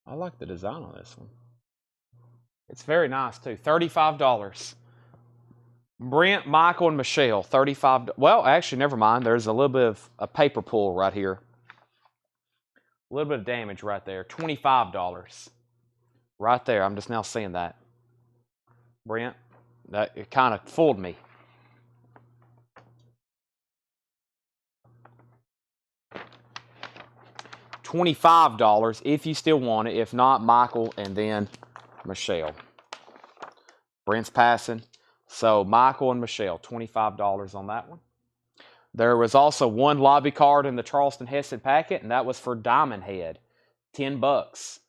I like the design on this one. It's very nice too. $35. Brent, Michael, and Michelle. $35. Well, actually, never mind. There's a little bit of a paper pull right here. A little bit of damage right there. $25. Right there. I'm just now seeing that. Brent, that it kind of fooled me. $25 if you still want it. If not, Michael and then Michelle. Brent's passing. So Michael and Michelle, $25 on that one. There was also one lobby card in the Charleston Heston packet, and that was for Diamond Head. $10.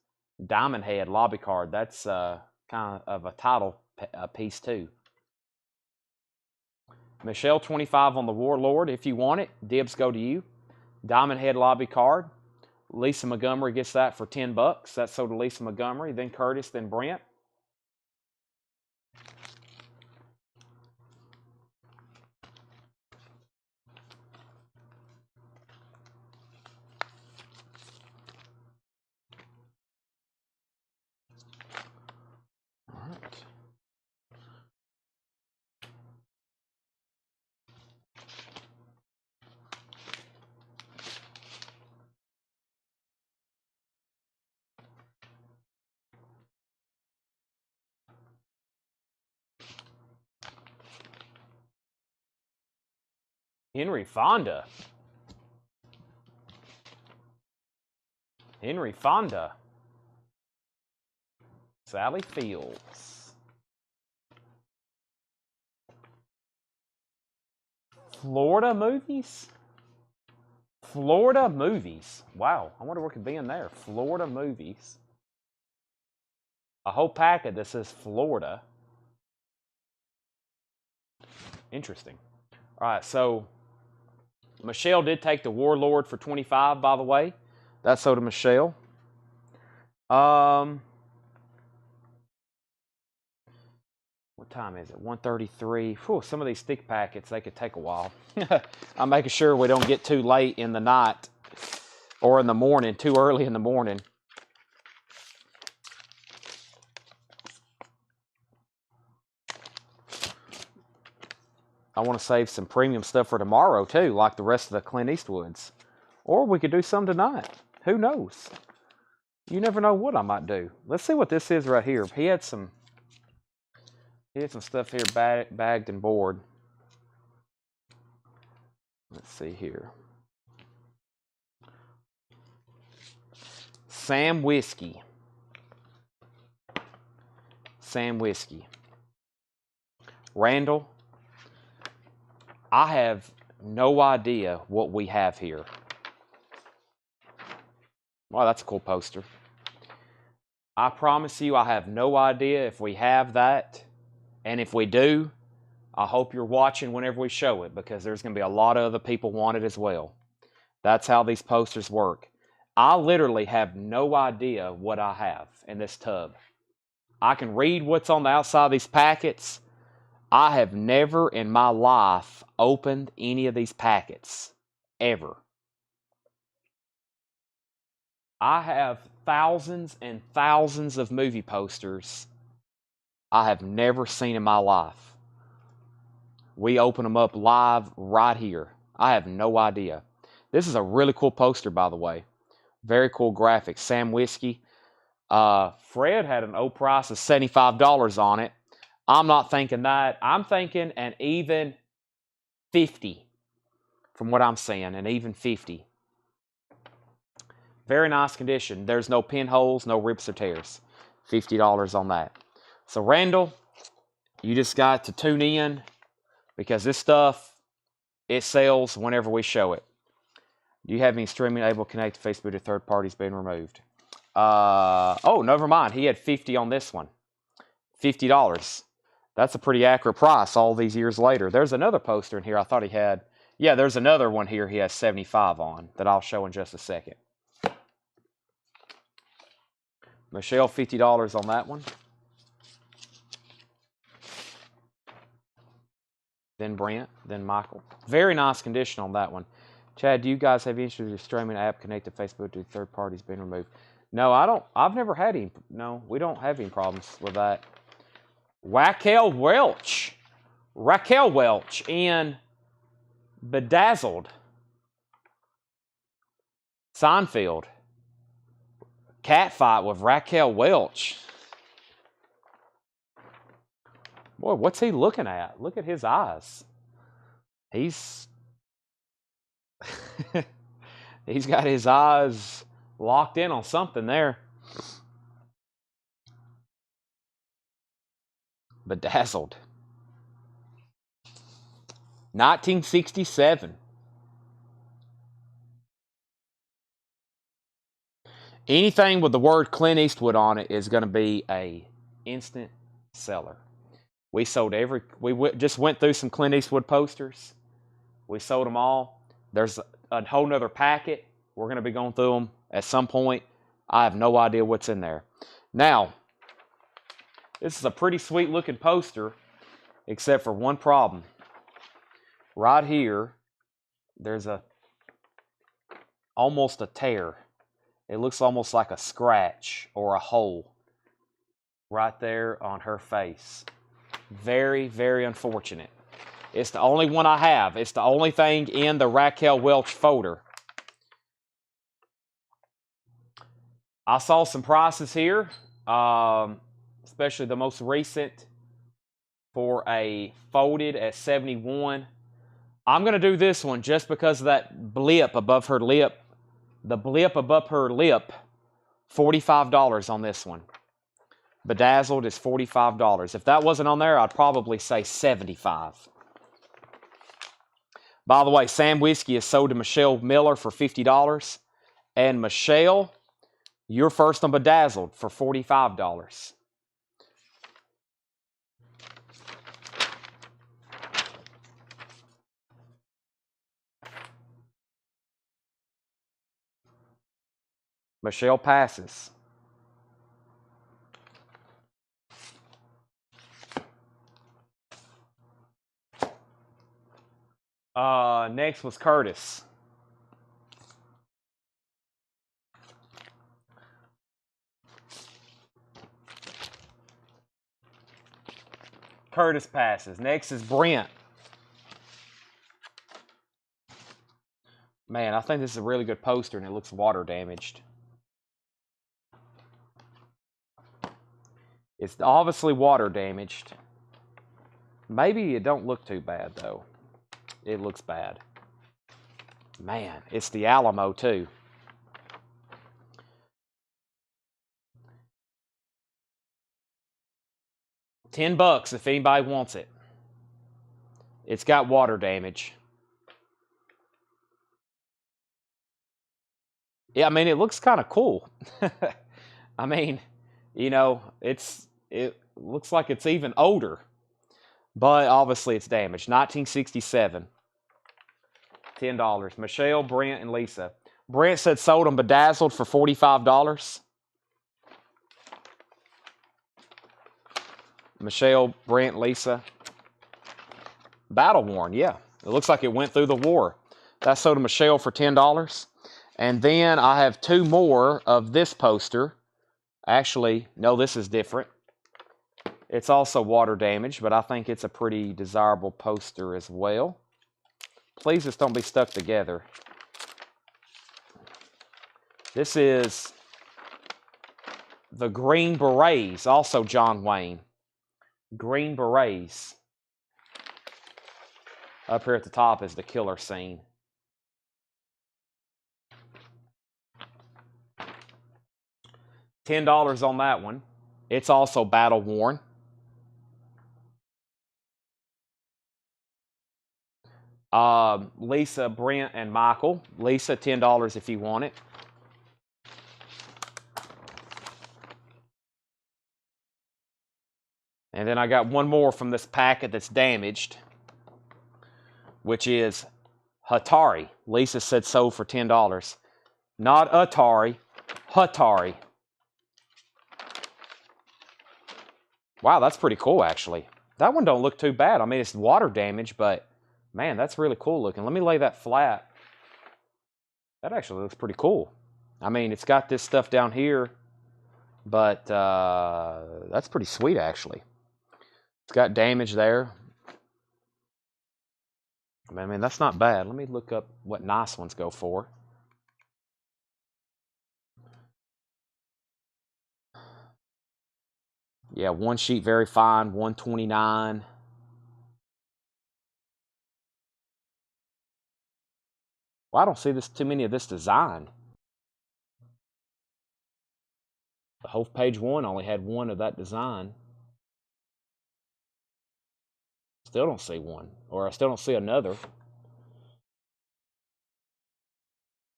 Diamond Head lobby card. That's kind of a title piece too. Michelle, $25 on the Warlord. If you want it, dibs go to you. Diamond Head lobby card. Lisa Montgomery gets that for $10. That's sold to Lisa Montgomery, then Curtis, then Brent. All right. Henry Fonda. Henry Fonda. Sally Fields. Florida movies? Florida movies. Wow, I wonder what could be in there. Florida movies. A whole packet that says Florida. Interesting. All right, so Michelle did take the Warlord for $25, by the way. That's sold to Michelle. What time is it? 1:33. Whew, some of these stick packets, they could take a while. I'm making sure we don't get too late in the night or in the morning, too early in the morning. I want to save some premium stuff for tomorrow, too, like the rest of the Clint Eastwoods. Or we could do some tonight. Who knows? You never know what I might do. Let's see what this is right here. He had some stuff here bagged and board. Let's see here. Sam Whiskey. Sam Whiskey. Randall, I have no idea what we have here. Wow, that's a cool poster. I promise you, I have no idea if we have that. And if we do, I hope you're watching whenever we show it, because there's going to be a lot of other people want it as well. That's how these posters work. I literally have no idea what I have in this tub. I can read what's on the outside of these packets. I have never in my life opened any of these packets, ever. I have thousands and thousands of movie posters I have never seen in my life. We open them up live right here. I have no idea. This is a really cool poster, by the way. Very cool graphics. Sam Whiskey. Fred had an old price of $75 on it. I'm not thinking that. I'm thinking an even 50 from what I'm seeing, an even 50. Very nice condition. There's no pinholes, no rips or tears. $50 on that. So Randall, you just got to tune in because this stuff, it sells whenever we show it. Do you have any streaming able to connect to Facebook to third parties being removed? Oh, never mind. He had 50 on this one. $50. That's a pretty accurate price all these years later. There's another poster in here I thought he had. Yeah, there's another one here he has 75 on that I'll show in just a second. Michelle, $50 on that one. Then Brent, then Michael. Very nice condition on that one. Chad, do you guys have any issues with streaming app connected to Facebook to third parties being removed? No, I don't. I've never had any. No, we don't have any problems with that. Raquel Welch in Bedazzled. Seinfeld. Cat fight with Raquel Welch. Boy, what's he looking at? Look at his eyes. He's he's got his eyes locked in on something there. Bedazzled. 1967. Anything with the word Clint Eastwood on it is going to be a instant seller. We sold just went through some Clint Eastwood posters. We sold them all. There's a whole nother packet. We're going to be going through them at some point. I have no idea what's in there. Now, this is a pretty sweet looking poster, except for one problem. Right here, there's almost a tear. It looks almost like a scratch or a hole right there on her face. Very, very unfortunate. It's the only one I have. It's the only thing in the Raquel Welch folder. I saw some prices here, especially the most recent for a folded at $71. I'm going to do this one just because of that blip above her lip. The blip above her lip, $45 on this one. Bedazzled is $45. If that wasn't on there, I'd probably say $75. By the way, Sam Whiskey is sold to Michelle Miller for $50. And Michelle, you're first on Bedazzled for $45. Michelle passes. Next was Curtis. Curtis passes. Next is Brent. Man, I think this is a really good poster and it looks water damaged. It's obviously water damaged. Maybe it don't look too bad though. It looks bad. Man, it's the Alamo too. $10 if anybody wants it. It's got water damage. Yeah, I mean, it looks kind of cool. I mean, you know, it looks like it's even older. But obviously it's damaged. 1967. $10. Michelle, Brent, and Lisa. Brent said sold them Bedazzled for $45. Michelle, Brent, Lisa. Battle worn, yeah. It looks like it went through the war. That sold to Michelle for $10. And then I have 2 more of this poster. Actually, no, this is different. It's also water damaged, but I think it's a pretty desirable poster as well. Please just don't be stuck together. This is the Green Berets, also John Wayne. Green Berets. Up here at the top is the killer scene. $10 on that one. It's also battle worn. Lisa, Brent, and Michael. Lisa, $10 if you want it. And then I got one more from this packet that's damaged, which is Hatari. Lisa said sold for $10. Not Atari, Hatari. Wow, that's pretty cool, actually. That one don't look too bad. I mean, it's water damage, but man, that's really cool looking. Let me lay that flat. That actually looks pretty cool. I mean, it's got this stuff down here, but that's pretty sweet, actually. It's got damage there. I mean, that's not bad. Let me look up what nice ones go for. Yeah, one sheet very fine, $129. Well, I don't see too many of this design. The whole page 1 only had one of that design. Still don't see one, or I still don't see another.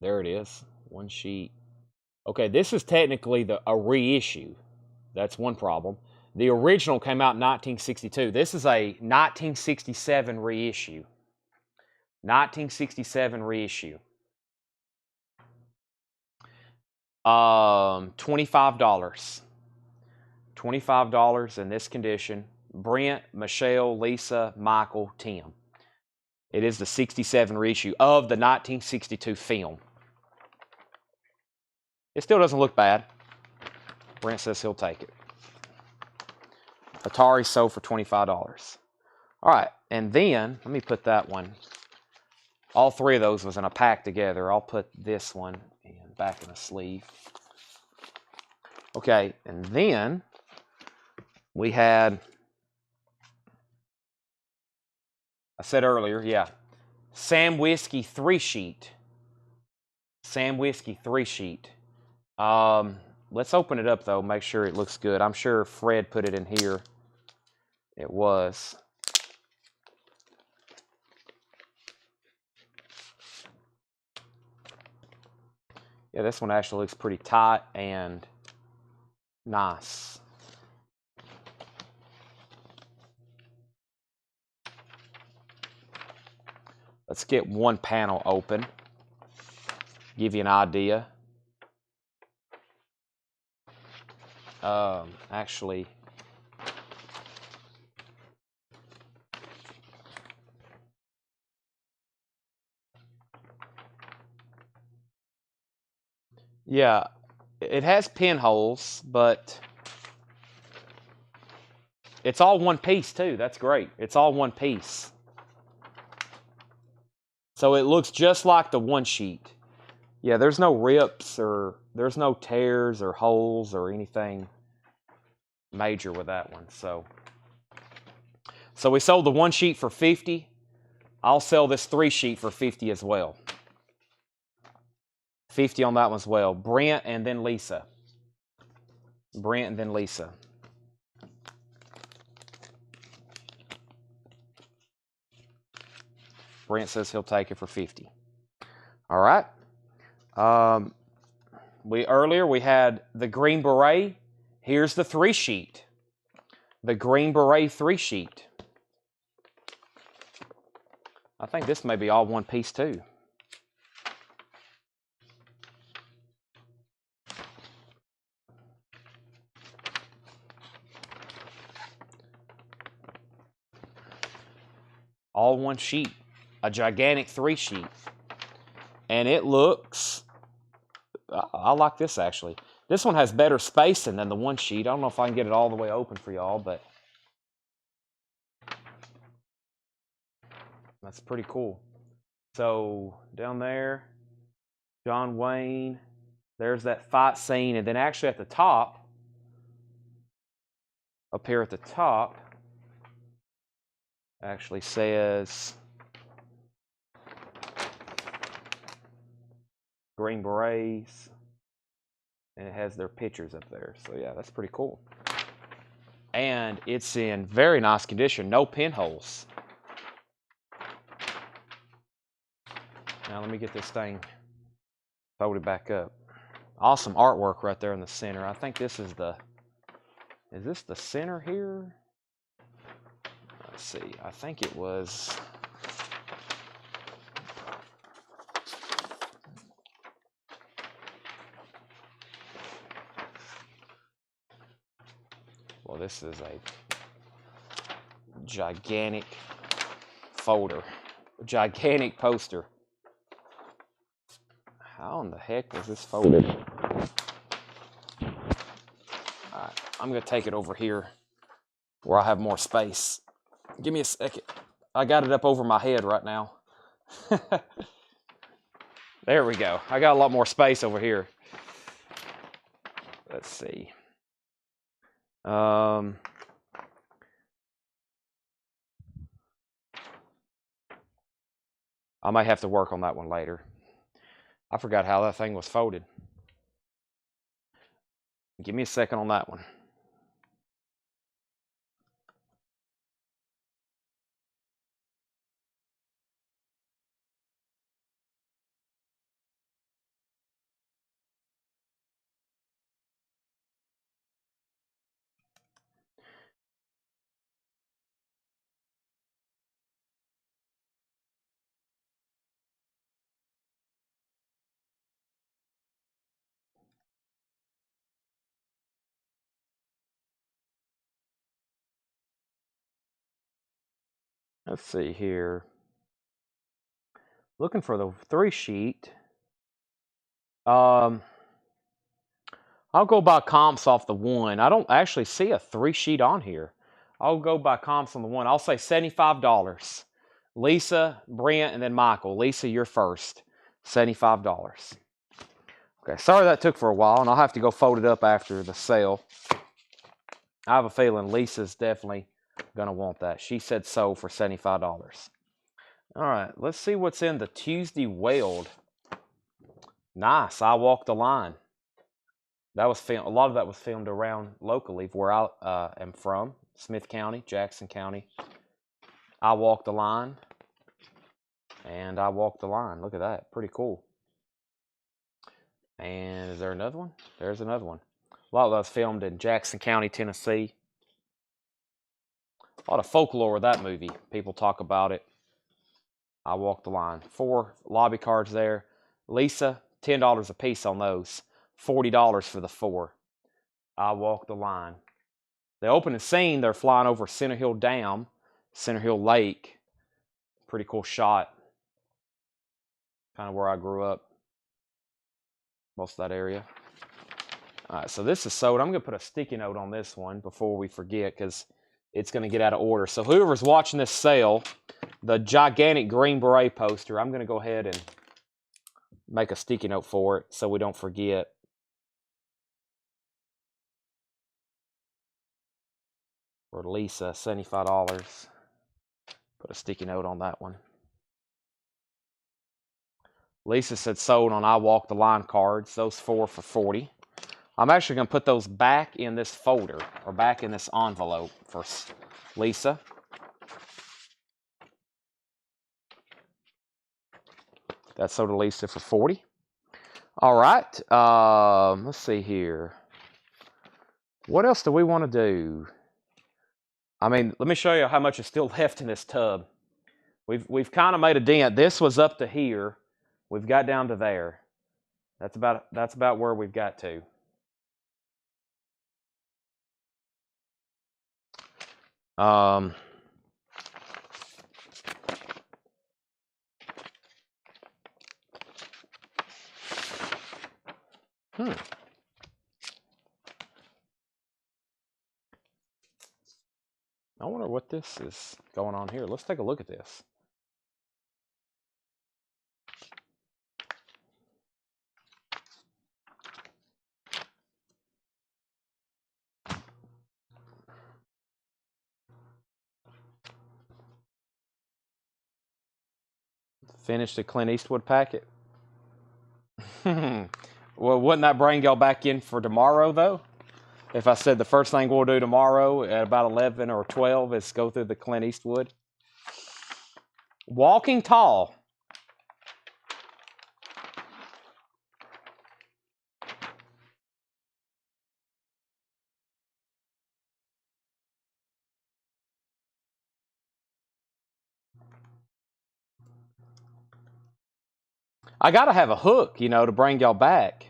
There it is, one sheet. Okay, this is technically a reissue. That's one problem. The original came out in 1962. This is a 1967 reissue. 1967 reissue. $25. $25 in this condition. Brent, Michelle, Lisa, Michael, Tim. It is the 67 reissue of the 1962 film. It still doesn't look bad. Brent says he'll take it. Atari sold for $25. All right, and then, let me put that one. All 3 of those was in a pack together. I'll put this one back in a sleeve. Okay, and then we had, I said earlier, yeah, Sam Whiskey 3-sheet. Sam Whiskey 3-sheet. Let's open it up, though, make sure it looks good. I'm sure Fred put it in here. It was. Yeah, this one actually looks pretty tight and nice. Let's get one panel open. Give you an idea. Actually, yeah, it has pinholes, but it's all one piece too. That's great. It's all one piece. So it looks just like the one sheet. Yeah, there's no rips or there's no tears or holes or anything major with that one. So we sold the one sheet for $50. I'll sell this 3-sheet for $50 as well. $50 on that one as well. Brent and then Lisa. Brent and then Lisa. Brent says he'll take it for $50. All right. Earlier we had the Green Beret. Here's the 3-sheet. The Green Beret 3-sheet. I think this may be all one piece too. All one sheet. A gigantic 3-sheet. And it looks I like this actually. This one has better spacing than the one sheet. I don't know if I can get it all the way open for y'all, but that's pretty cool. So down there, John Wayne, there's that fight scene, and then actually at the top, up here at the top, actually says Green Berets, and it has their pictures up there. So yeah, that's pretty cool. And it's in very nice condition, no pinholes. Now let me get this thing folded back up. Awesome artwork right there in the center. I think this is this the center here? Let's see, I think it was. Well, this is a gigantic folder, a gigantic poster. How in the heck was this folded? Alright, I'm going to take it over here where I have more space. Give me a second. I got it up over my head right now. There we go. I got a lot more space over here. Let's see. I might have to work on that one later. I forgot how that thing was folded. Give me a second on that one. Let's see here. Looking for the 3 sheet. I'll go by comps off the 1. I don't actually see a 3 sheet on here. I'll go by comps on the 1. I'll say $75. Lisa, Brent, and then Michael. Lisa, you're first. $75. Okay, sorry that took for a while, and I'll have to go fold it up after the sale. I have a feeling Lisa's definitely going to want that. She said so for $75. All right, let's see what's in the Tuesday Weld. Nice, I Walk the Line. That was filmed. A lot of that was filmed around locally where I am from, Smith County, Jackson County. I Walk the Line, and I Walk the Line. Look at that, pretty cool. And is there another one? There's another one. A lot of that was filmed in Jackson County, Tennessee. A lot of folklore with that movie. People talk about it. I Walk the Line. 4 lobby cards there. Lisa, $10 a piece on those. $40 for the 4. I Walk the Line. The opening scene, they're flying over Center Hill Dam, Center Hill Lake. Pretty cool shot. Kind of where I grew up. Most of that area. All right, so this is sold. I'm going to put a sticky note on this one before we forget because it's going to get out of order. So whoever's watching this sale, the gigantic Green Beret poster, I'm going to go ahead and make a sticky note for it so we don't forget. For Lisa, $75. Put a sticky note on that one. Lisa said sold on I Walk the Line cards. Those 4 for $40. I'm actually going to put those back in this folder or back in this envelope for Lisa. That's sold to Lisa for $40. All right. Let's see here. What else do we want to do? I mean, let me show you how much is still left in this tub. We've kind of made a dent. This was up to here. We've got down to there. That's about where we've got to. I wonder what this is going on here. Let's take a look at this. Finished the Clint Eastwood packet. Well, wouldn't that bring y'all back in for tomorrow, though? If I said the first thing we'll do tomorrow at about 11 or 12 is go through the Clint Eastwood. Walking Tall. I got to have a hook, you know, to bring y'all back.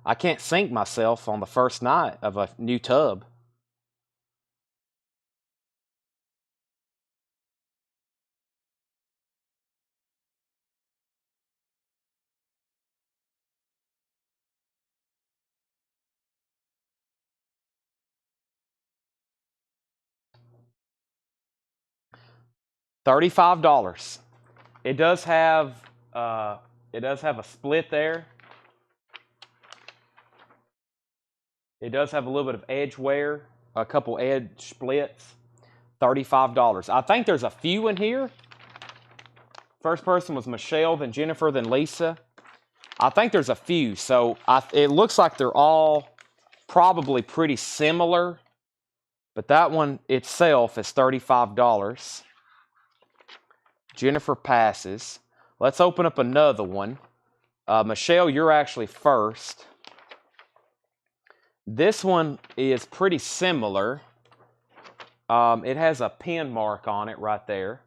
I can't sink myself on the first night of a new tub. $35. It does have a split there. It does have a little bit of edge wear, a couple edge splits. $35. I think there's a few in here. First person was Michelle, then Jennifer, then Lisa. I think there's a few, so it looks like they're all probably pretty similar, but that one itself is $35. Jennifer passes. Let's open up another one. Michelle, you're actually first. This one is pretty similar. It has a pin mark on it right there.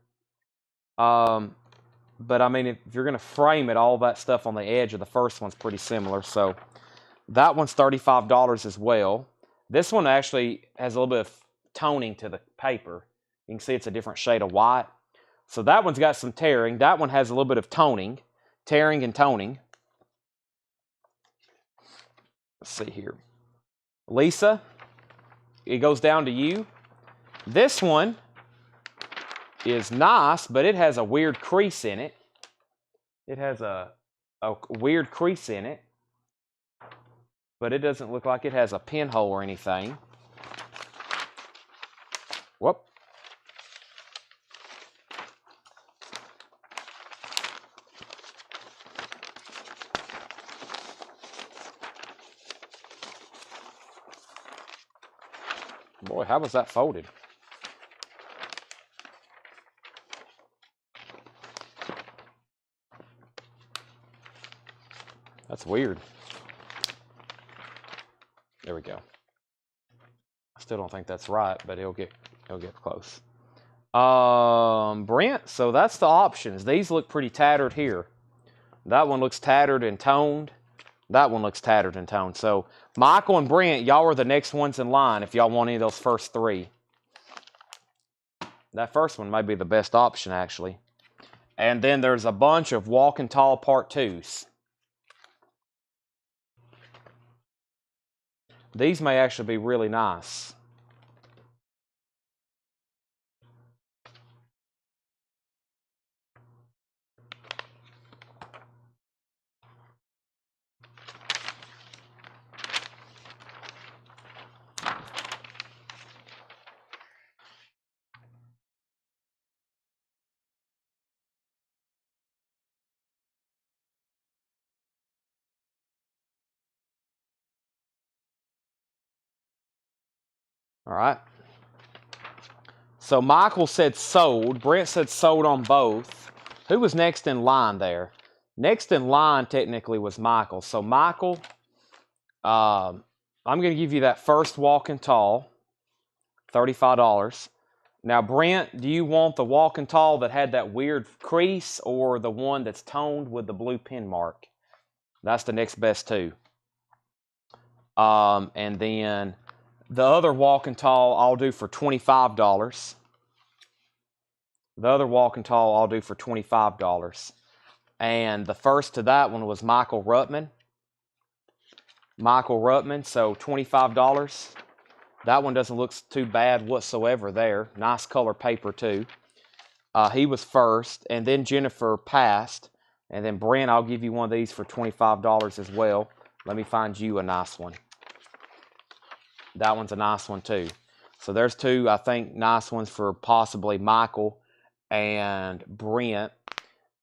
But I mean, if you're going to frame it, all that stuff on the edge of the first one's pretty similar. So that one's $35 as well. This one actually has a little bit of toning to the paper. You can see it's a different shade of white. So that one's got some tearing. That one has a little bit of toning, tearing and toning. Let's see here. Lisa, it goes down to you. This one is nice, but it has a weird crease in it. It has a weird crease in it, but it doesn't look like it has a pinhole or anything. Whoop. Boy, how was that folded? That's weird. There we go. I still don't think that's right, but he'll get close. Brent, so that's the options. These look pretty tattered here. That one looks tattered and toned. That one looks tattered and toned. So Michael and Brent, y'all are the next ones in line if y'all want any of those first three. That first one might be the best option, actually. And then there's a bunch of Walking Tall Part 2s. These may actually be really nice. All right. So Michael said sold. Brent said sold on both. Who was next in line there? Next in line technically was Michael. So Michael, I'm going to give you that first Walking Tall, $35. Now Brent, do you want the Walking Tall that had that weird crease or the one that's toned with the blue pin mark? That's the next best two. And then the other Walking Tall I'll do for $25. The other Walking Tall I'll do for $25. And the first to that one was Michael Ruttman. Michael Ruttman, so $25. That one doesn't look too bad whatsoever there. Nice color paper too. He was first, and then Jennifer passed, and then Brent, I'll give you one of these for $25 as well. Let me find you a nice one. That one's a nice one too. So there's two, I think, nice ones for possibly Michael and Brent.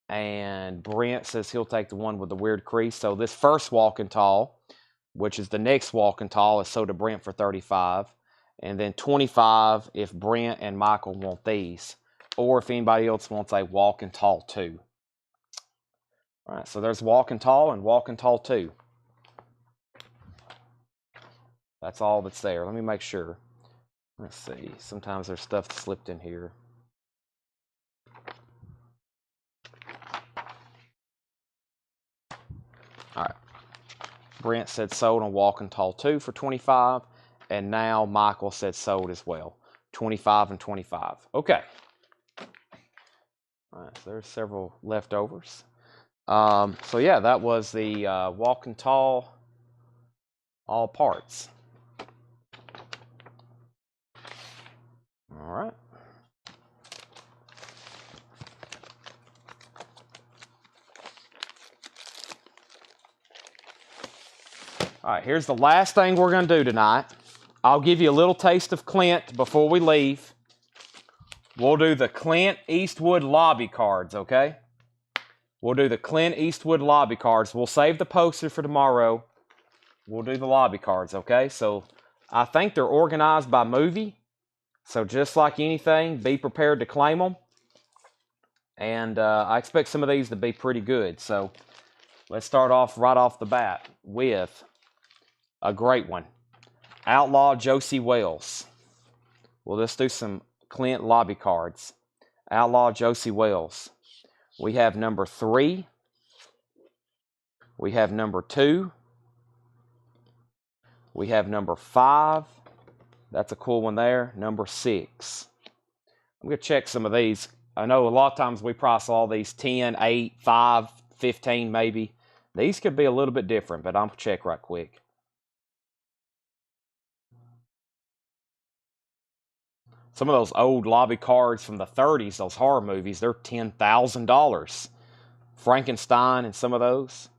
And Brent says he'll take the one with the weird crease. So this first walking tall, which is the next walking tall, is sold to Brent for $35. And then $25 if Brent and Michael want these. Or if anybody else wants a walking tall too. All right, so there's walking tall and walking tall too. That's all that's there. Let me make sure. Let's see. Sometimes there's stuff slipped in here. All right. Brent said sold on walking tall 2 for $25, and now Michael said sold as well, $25 and $25. Okay. All right, so there's several leftovers. So yeah, that was the walking tall, all parts. All right. All right, here's the last thing we're going to do tonight. I'll give you a little taste of Clint before we leave. We'll do the Clint Eastwood lobby cards, okay? We'll do the Clint Eastwood lobby cards. We'll save the poster for tomorrow. We'll do the lobby cards, okay? So I think they're organized by movie. So just like anything, be prepared to claim them. And I expect some of these to be pretty good. So let's start off right off the bat with a great one. Outlaw Josie Wells. Well, let's do some Clint lobby cards. Outlaw Josie Wells. We have number 3. We have number 2. We have number 5. That's a cool one there. Number 6. I'm going to check some of these. I know a lot of times we price all these 10, 8, 5, 15 maybe. These could be a little bit different, but I'll check right quick. Some of those old lobby cards from the 30s, those horror movies, they're $10,000. Frankenstein and some of those.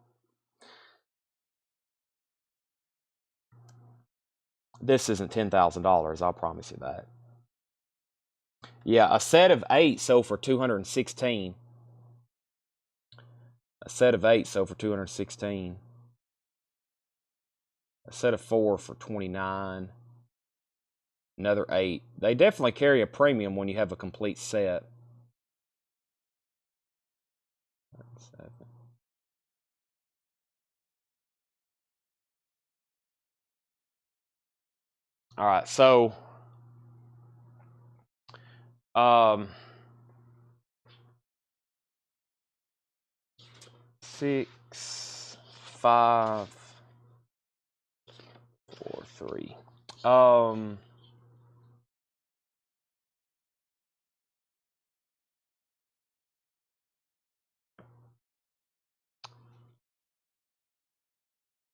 This isn't $10,000, I'll promise you that. Yeah, a set of 8 sold for $216. A set of 8 sold for $216. A set of 4 for $29. Another 8. They definitely carry a premium when you have a complete set. All right, so 6, 5, 4, 3.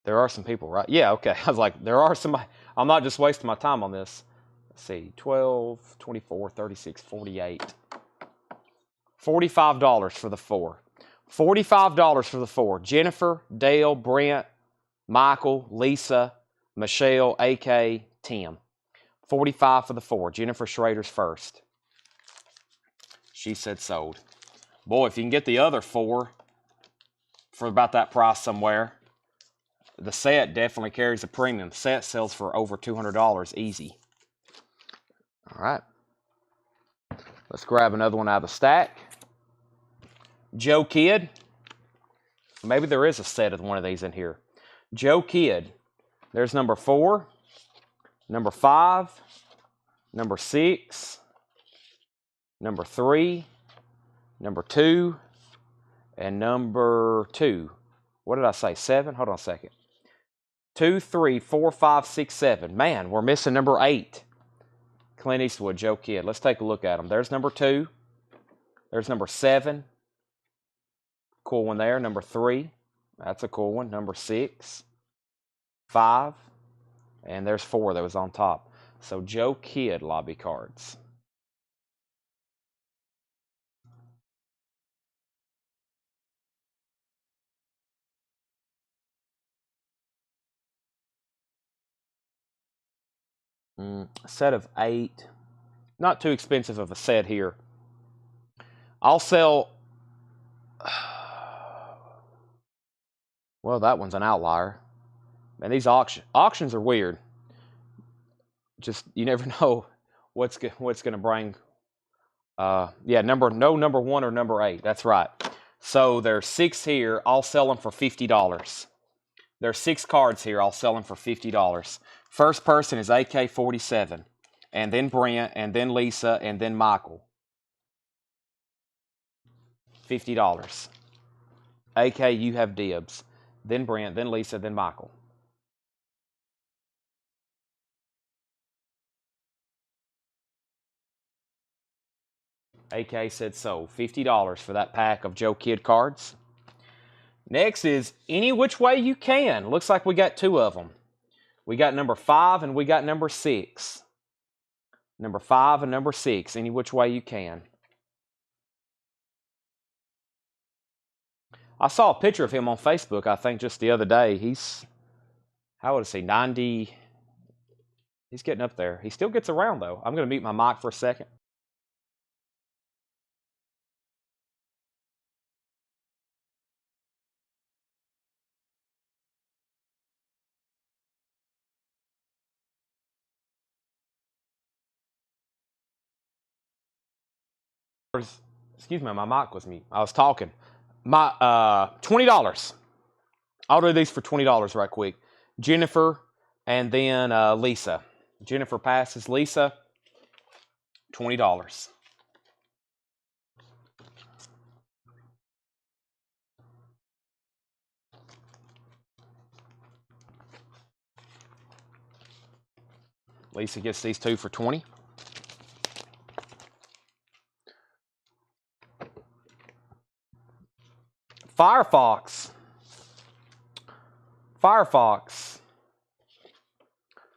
There are some people, right? Yeah, okay. I was like, there are some. I'm not just wasting my time on this. Let's see, 12, 24, 36, 48. $45 for the 4. $45 for the 4. Jennifer, Dale, Brent, Michael, Lisa, Michelle, AK, Tim. $45 for the 4. Jennifer Schrader's first. She said sold. Boy, if you can get the other 4 for about that price somewhere, the set definitely carries a premium. Set sells for over $200 easy. All right. Let's grab another one out of the stack. Joe Kidd. Maybe there is a set of one of these in here. Joe Kidd. There's number 4, number 5, number 6, number 3, number 2, and number 2. What did I say? 7? Hold on a second. 2, 3, 4, 5, 6, 7. Man, we're missing number 8. Clint Eastwood, Joe Kidd. Let's take a look at them. There's number 2. There's number 7. Cool one there. Number 3. That's a cool one. Number 6. 5, and there's 4 that was on top. So Joe Kidd lobby cards. A set of 8. Not too expensive of a set here. I'll sell... Well, that one's an outlier. Man, these auctions are weird. Just, you never know what's going to bring. Yeah, no number 1 or number 8. That's right. So there's 6 here. I'll sell them for $50. There's 6 cards here. I'll sell them for $50. First person is AK-47, and then Brent, and then Lisa, and then Michael. $50. AK, you have dibs. Then Brent, then Lisa, then Michael. AK said so. $50 for that pack of Joe Kidd cards. Next is Any Which Way You Can. Looks like we got 2 of them. We got number 5 and we got number 6. Number 5 and number 6. Any Which Way You Can. I saw a picture of him on Facebook, I think, just the other day. He's, how old is he, 90? He's getting up there. He still gets around, though. I'm going to mute my mic for a second. Excuse me, my mic was mute. I was talking. My $20. I'll do these for $20 right quick. Jennifer and then Lisa. Jennifer passes Lisa. $20. Lisa gets these 2 for $20. Firefox.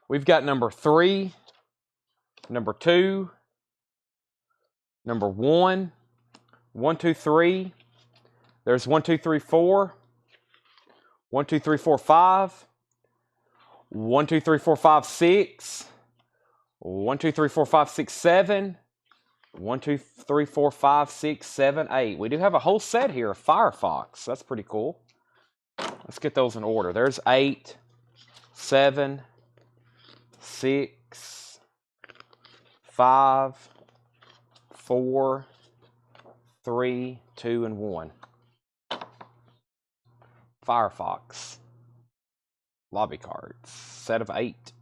We've got number 3, number 2, number 1, 1, 2, 3. There's 1, 2, 3, 4. 1, 2, 3, 4, 5. 1, 2, 3, 4, 5, 6. 1, 2, 3, 4, 5, 6, 7. 1, 2, 3, 4, 5, 6, 7, 8. We do have a whole set here of Firefox. That's pretty cool. Let's get those in order. There's 8, 7, 6, 5, 4, 3, 2, and 1. Firefox. Lobby cards. Set of 8.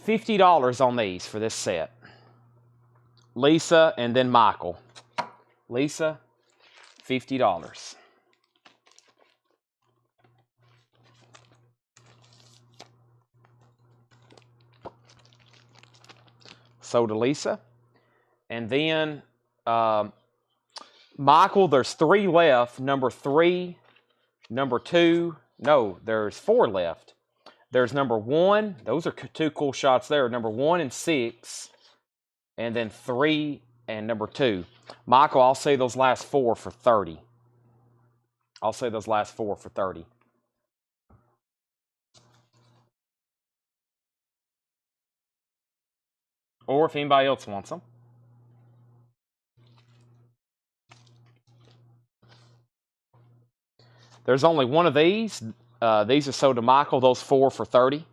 $50 on these for this set. Lisa and then Michael. Lisa, $50. So to Lisa. And then Michael, there's 3 left. Number 3, number 2. No, there's 4 left. There's number 1. Those are 2 cool shots there. Number 1 and 6. And then 3 and number 2. Michael, I'll say those last 4 for 30. I'll say those last 4 for 30. Or if anybody else wants them. There's only 1 of these. These are sold to Michael. Those 4 for 30.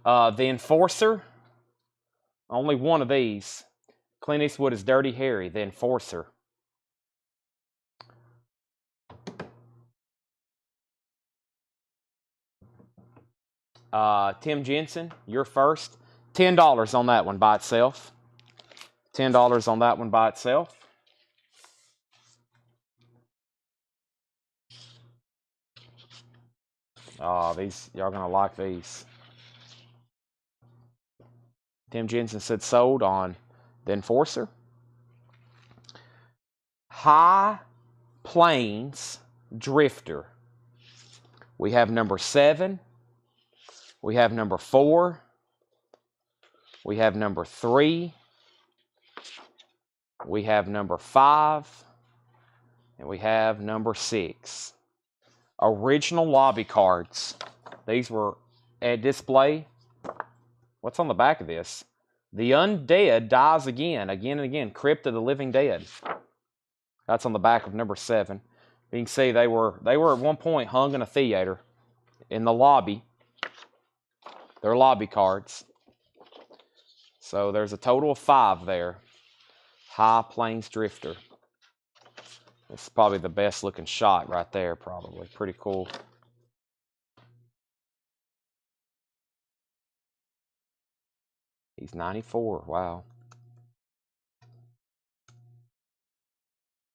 The Enforcer. Only 1 of these. Clint Eastwood is Dirty Harry. The Enforcer. Tim Jensen, you're first. $10 on that one by itself. $10 on that one by itself. Oh, these, y'all gonna like these. Tim Jensen said sold on the Enforcer. High Plains Drifter. We have number 7. We have number 4. We have number 3. We have number 5. And we have number 6. Original lobby cards. These were at display. What's on the back of this? The undead dies again and again. Crypt of the Living Dead. That's on the back of number 7. You can see they were at one point hung in a theater in the lobby. They're lobby cards. So there's a total of 5 there. High Plains Drifter. This is probably the best looking shot right there, probably. Pretty cool. He's 94. Wow.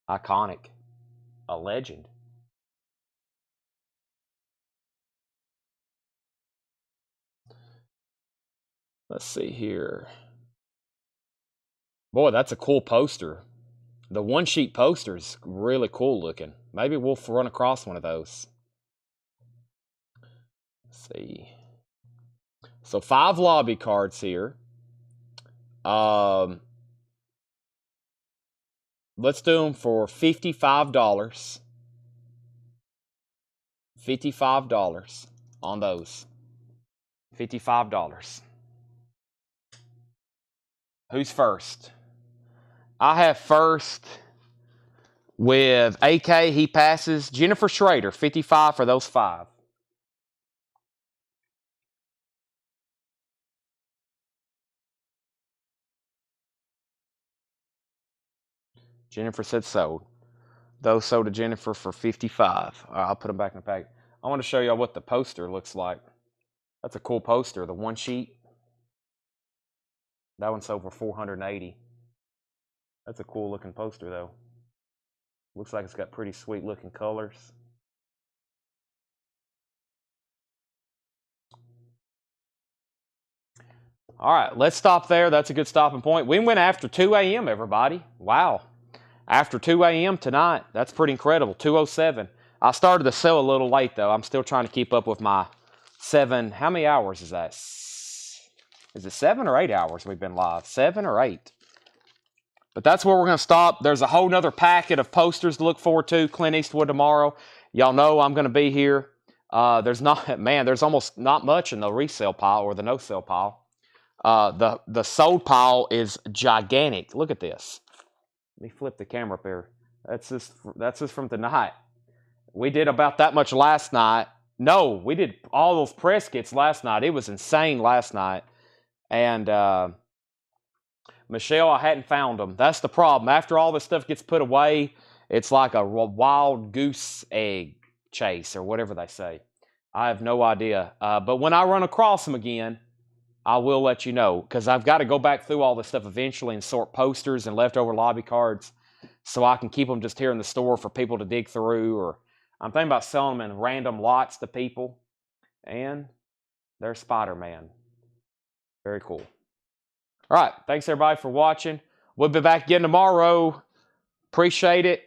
Iconic. A legend. Let's see here. Boy, that's a cool poster. The one-sheet poster is really cool looking. Maybe we'll run across one of those. Let's see. So 5 lobby cards here. Let's do them for $55. $55 on those. $55. Who's first? I have first with AK. He passes. Jennifer Schrader, 55 for those 5. Jennifer said sold. Those sold to Jennifer for 55. I'll put them back in the pack. I want to show y'all what the poster looks like. That's a cool poster. The one sheet. That one's sold for 480. That's a cool looking poster though. Looks like it's got pretty sweet looking colors. All right, let's stop there. That's a good stopping point. We went after 2 a.m., everybody. Wow. After 2 a.m. tonight. That's pretty incredible. 2:07. I started to sell a little late, though. I'm still trying to keep up with my 7. How many hours is that? Is it 7 or 8 hours we've been live? 7 or 8? But that's where we're going to stop. There's a whole nother packet of posters to look forward to. Clint Eastwood tomorrow. Y'all know I'm going to be here. There's almost not much in the resale pile or the no-sale pile. The sold pile is gigantic. Look at this. Let me flip the camera up here. That's just from tonight. We did about that much last night. No, we did all those press kits last night. It was insane last night. And Michelle, I hadn't found them. That's the problem. After all this stuff gets put away, it's like a wild goose egg chase or whatever they say. I have no idea. But when I run across them again, I will let you know, because I've got to go back through all this stuff eventually and sort posters and leftover lobby cards so I can keep them just here in the store for people to dig through. Or I'm thinking about selling them in random lots to people. And there's Spider-Man. Very cool. All right. Thanks, everybody, for watching. We'll be back again tomorrow. Appreciate it.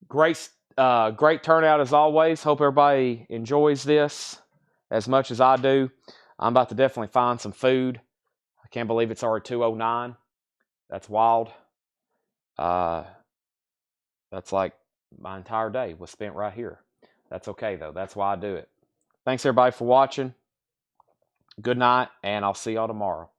Great turnout as always. Hope everybody enjoys this as much as I do. I'm about to definitely find some food. I can't believe it's already 2:09. That's wild. That's like my entire day was spent right here. That's okay, though. That's why I do it. Thanks, everybody, for watching. Good night, and I'll see y'all tomorrow.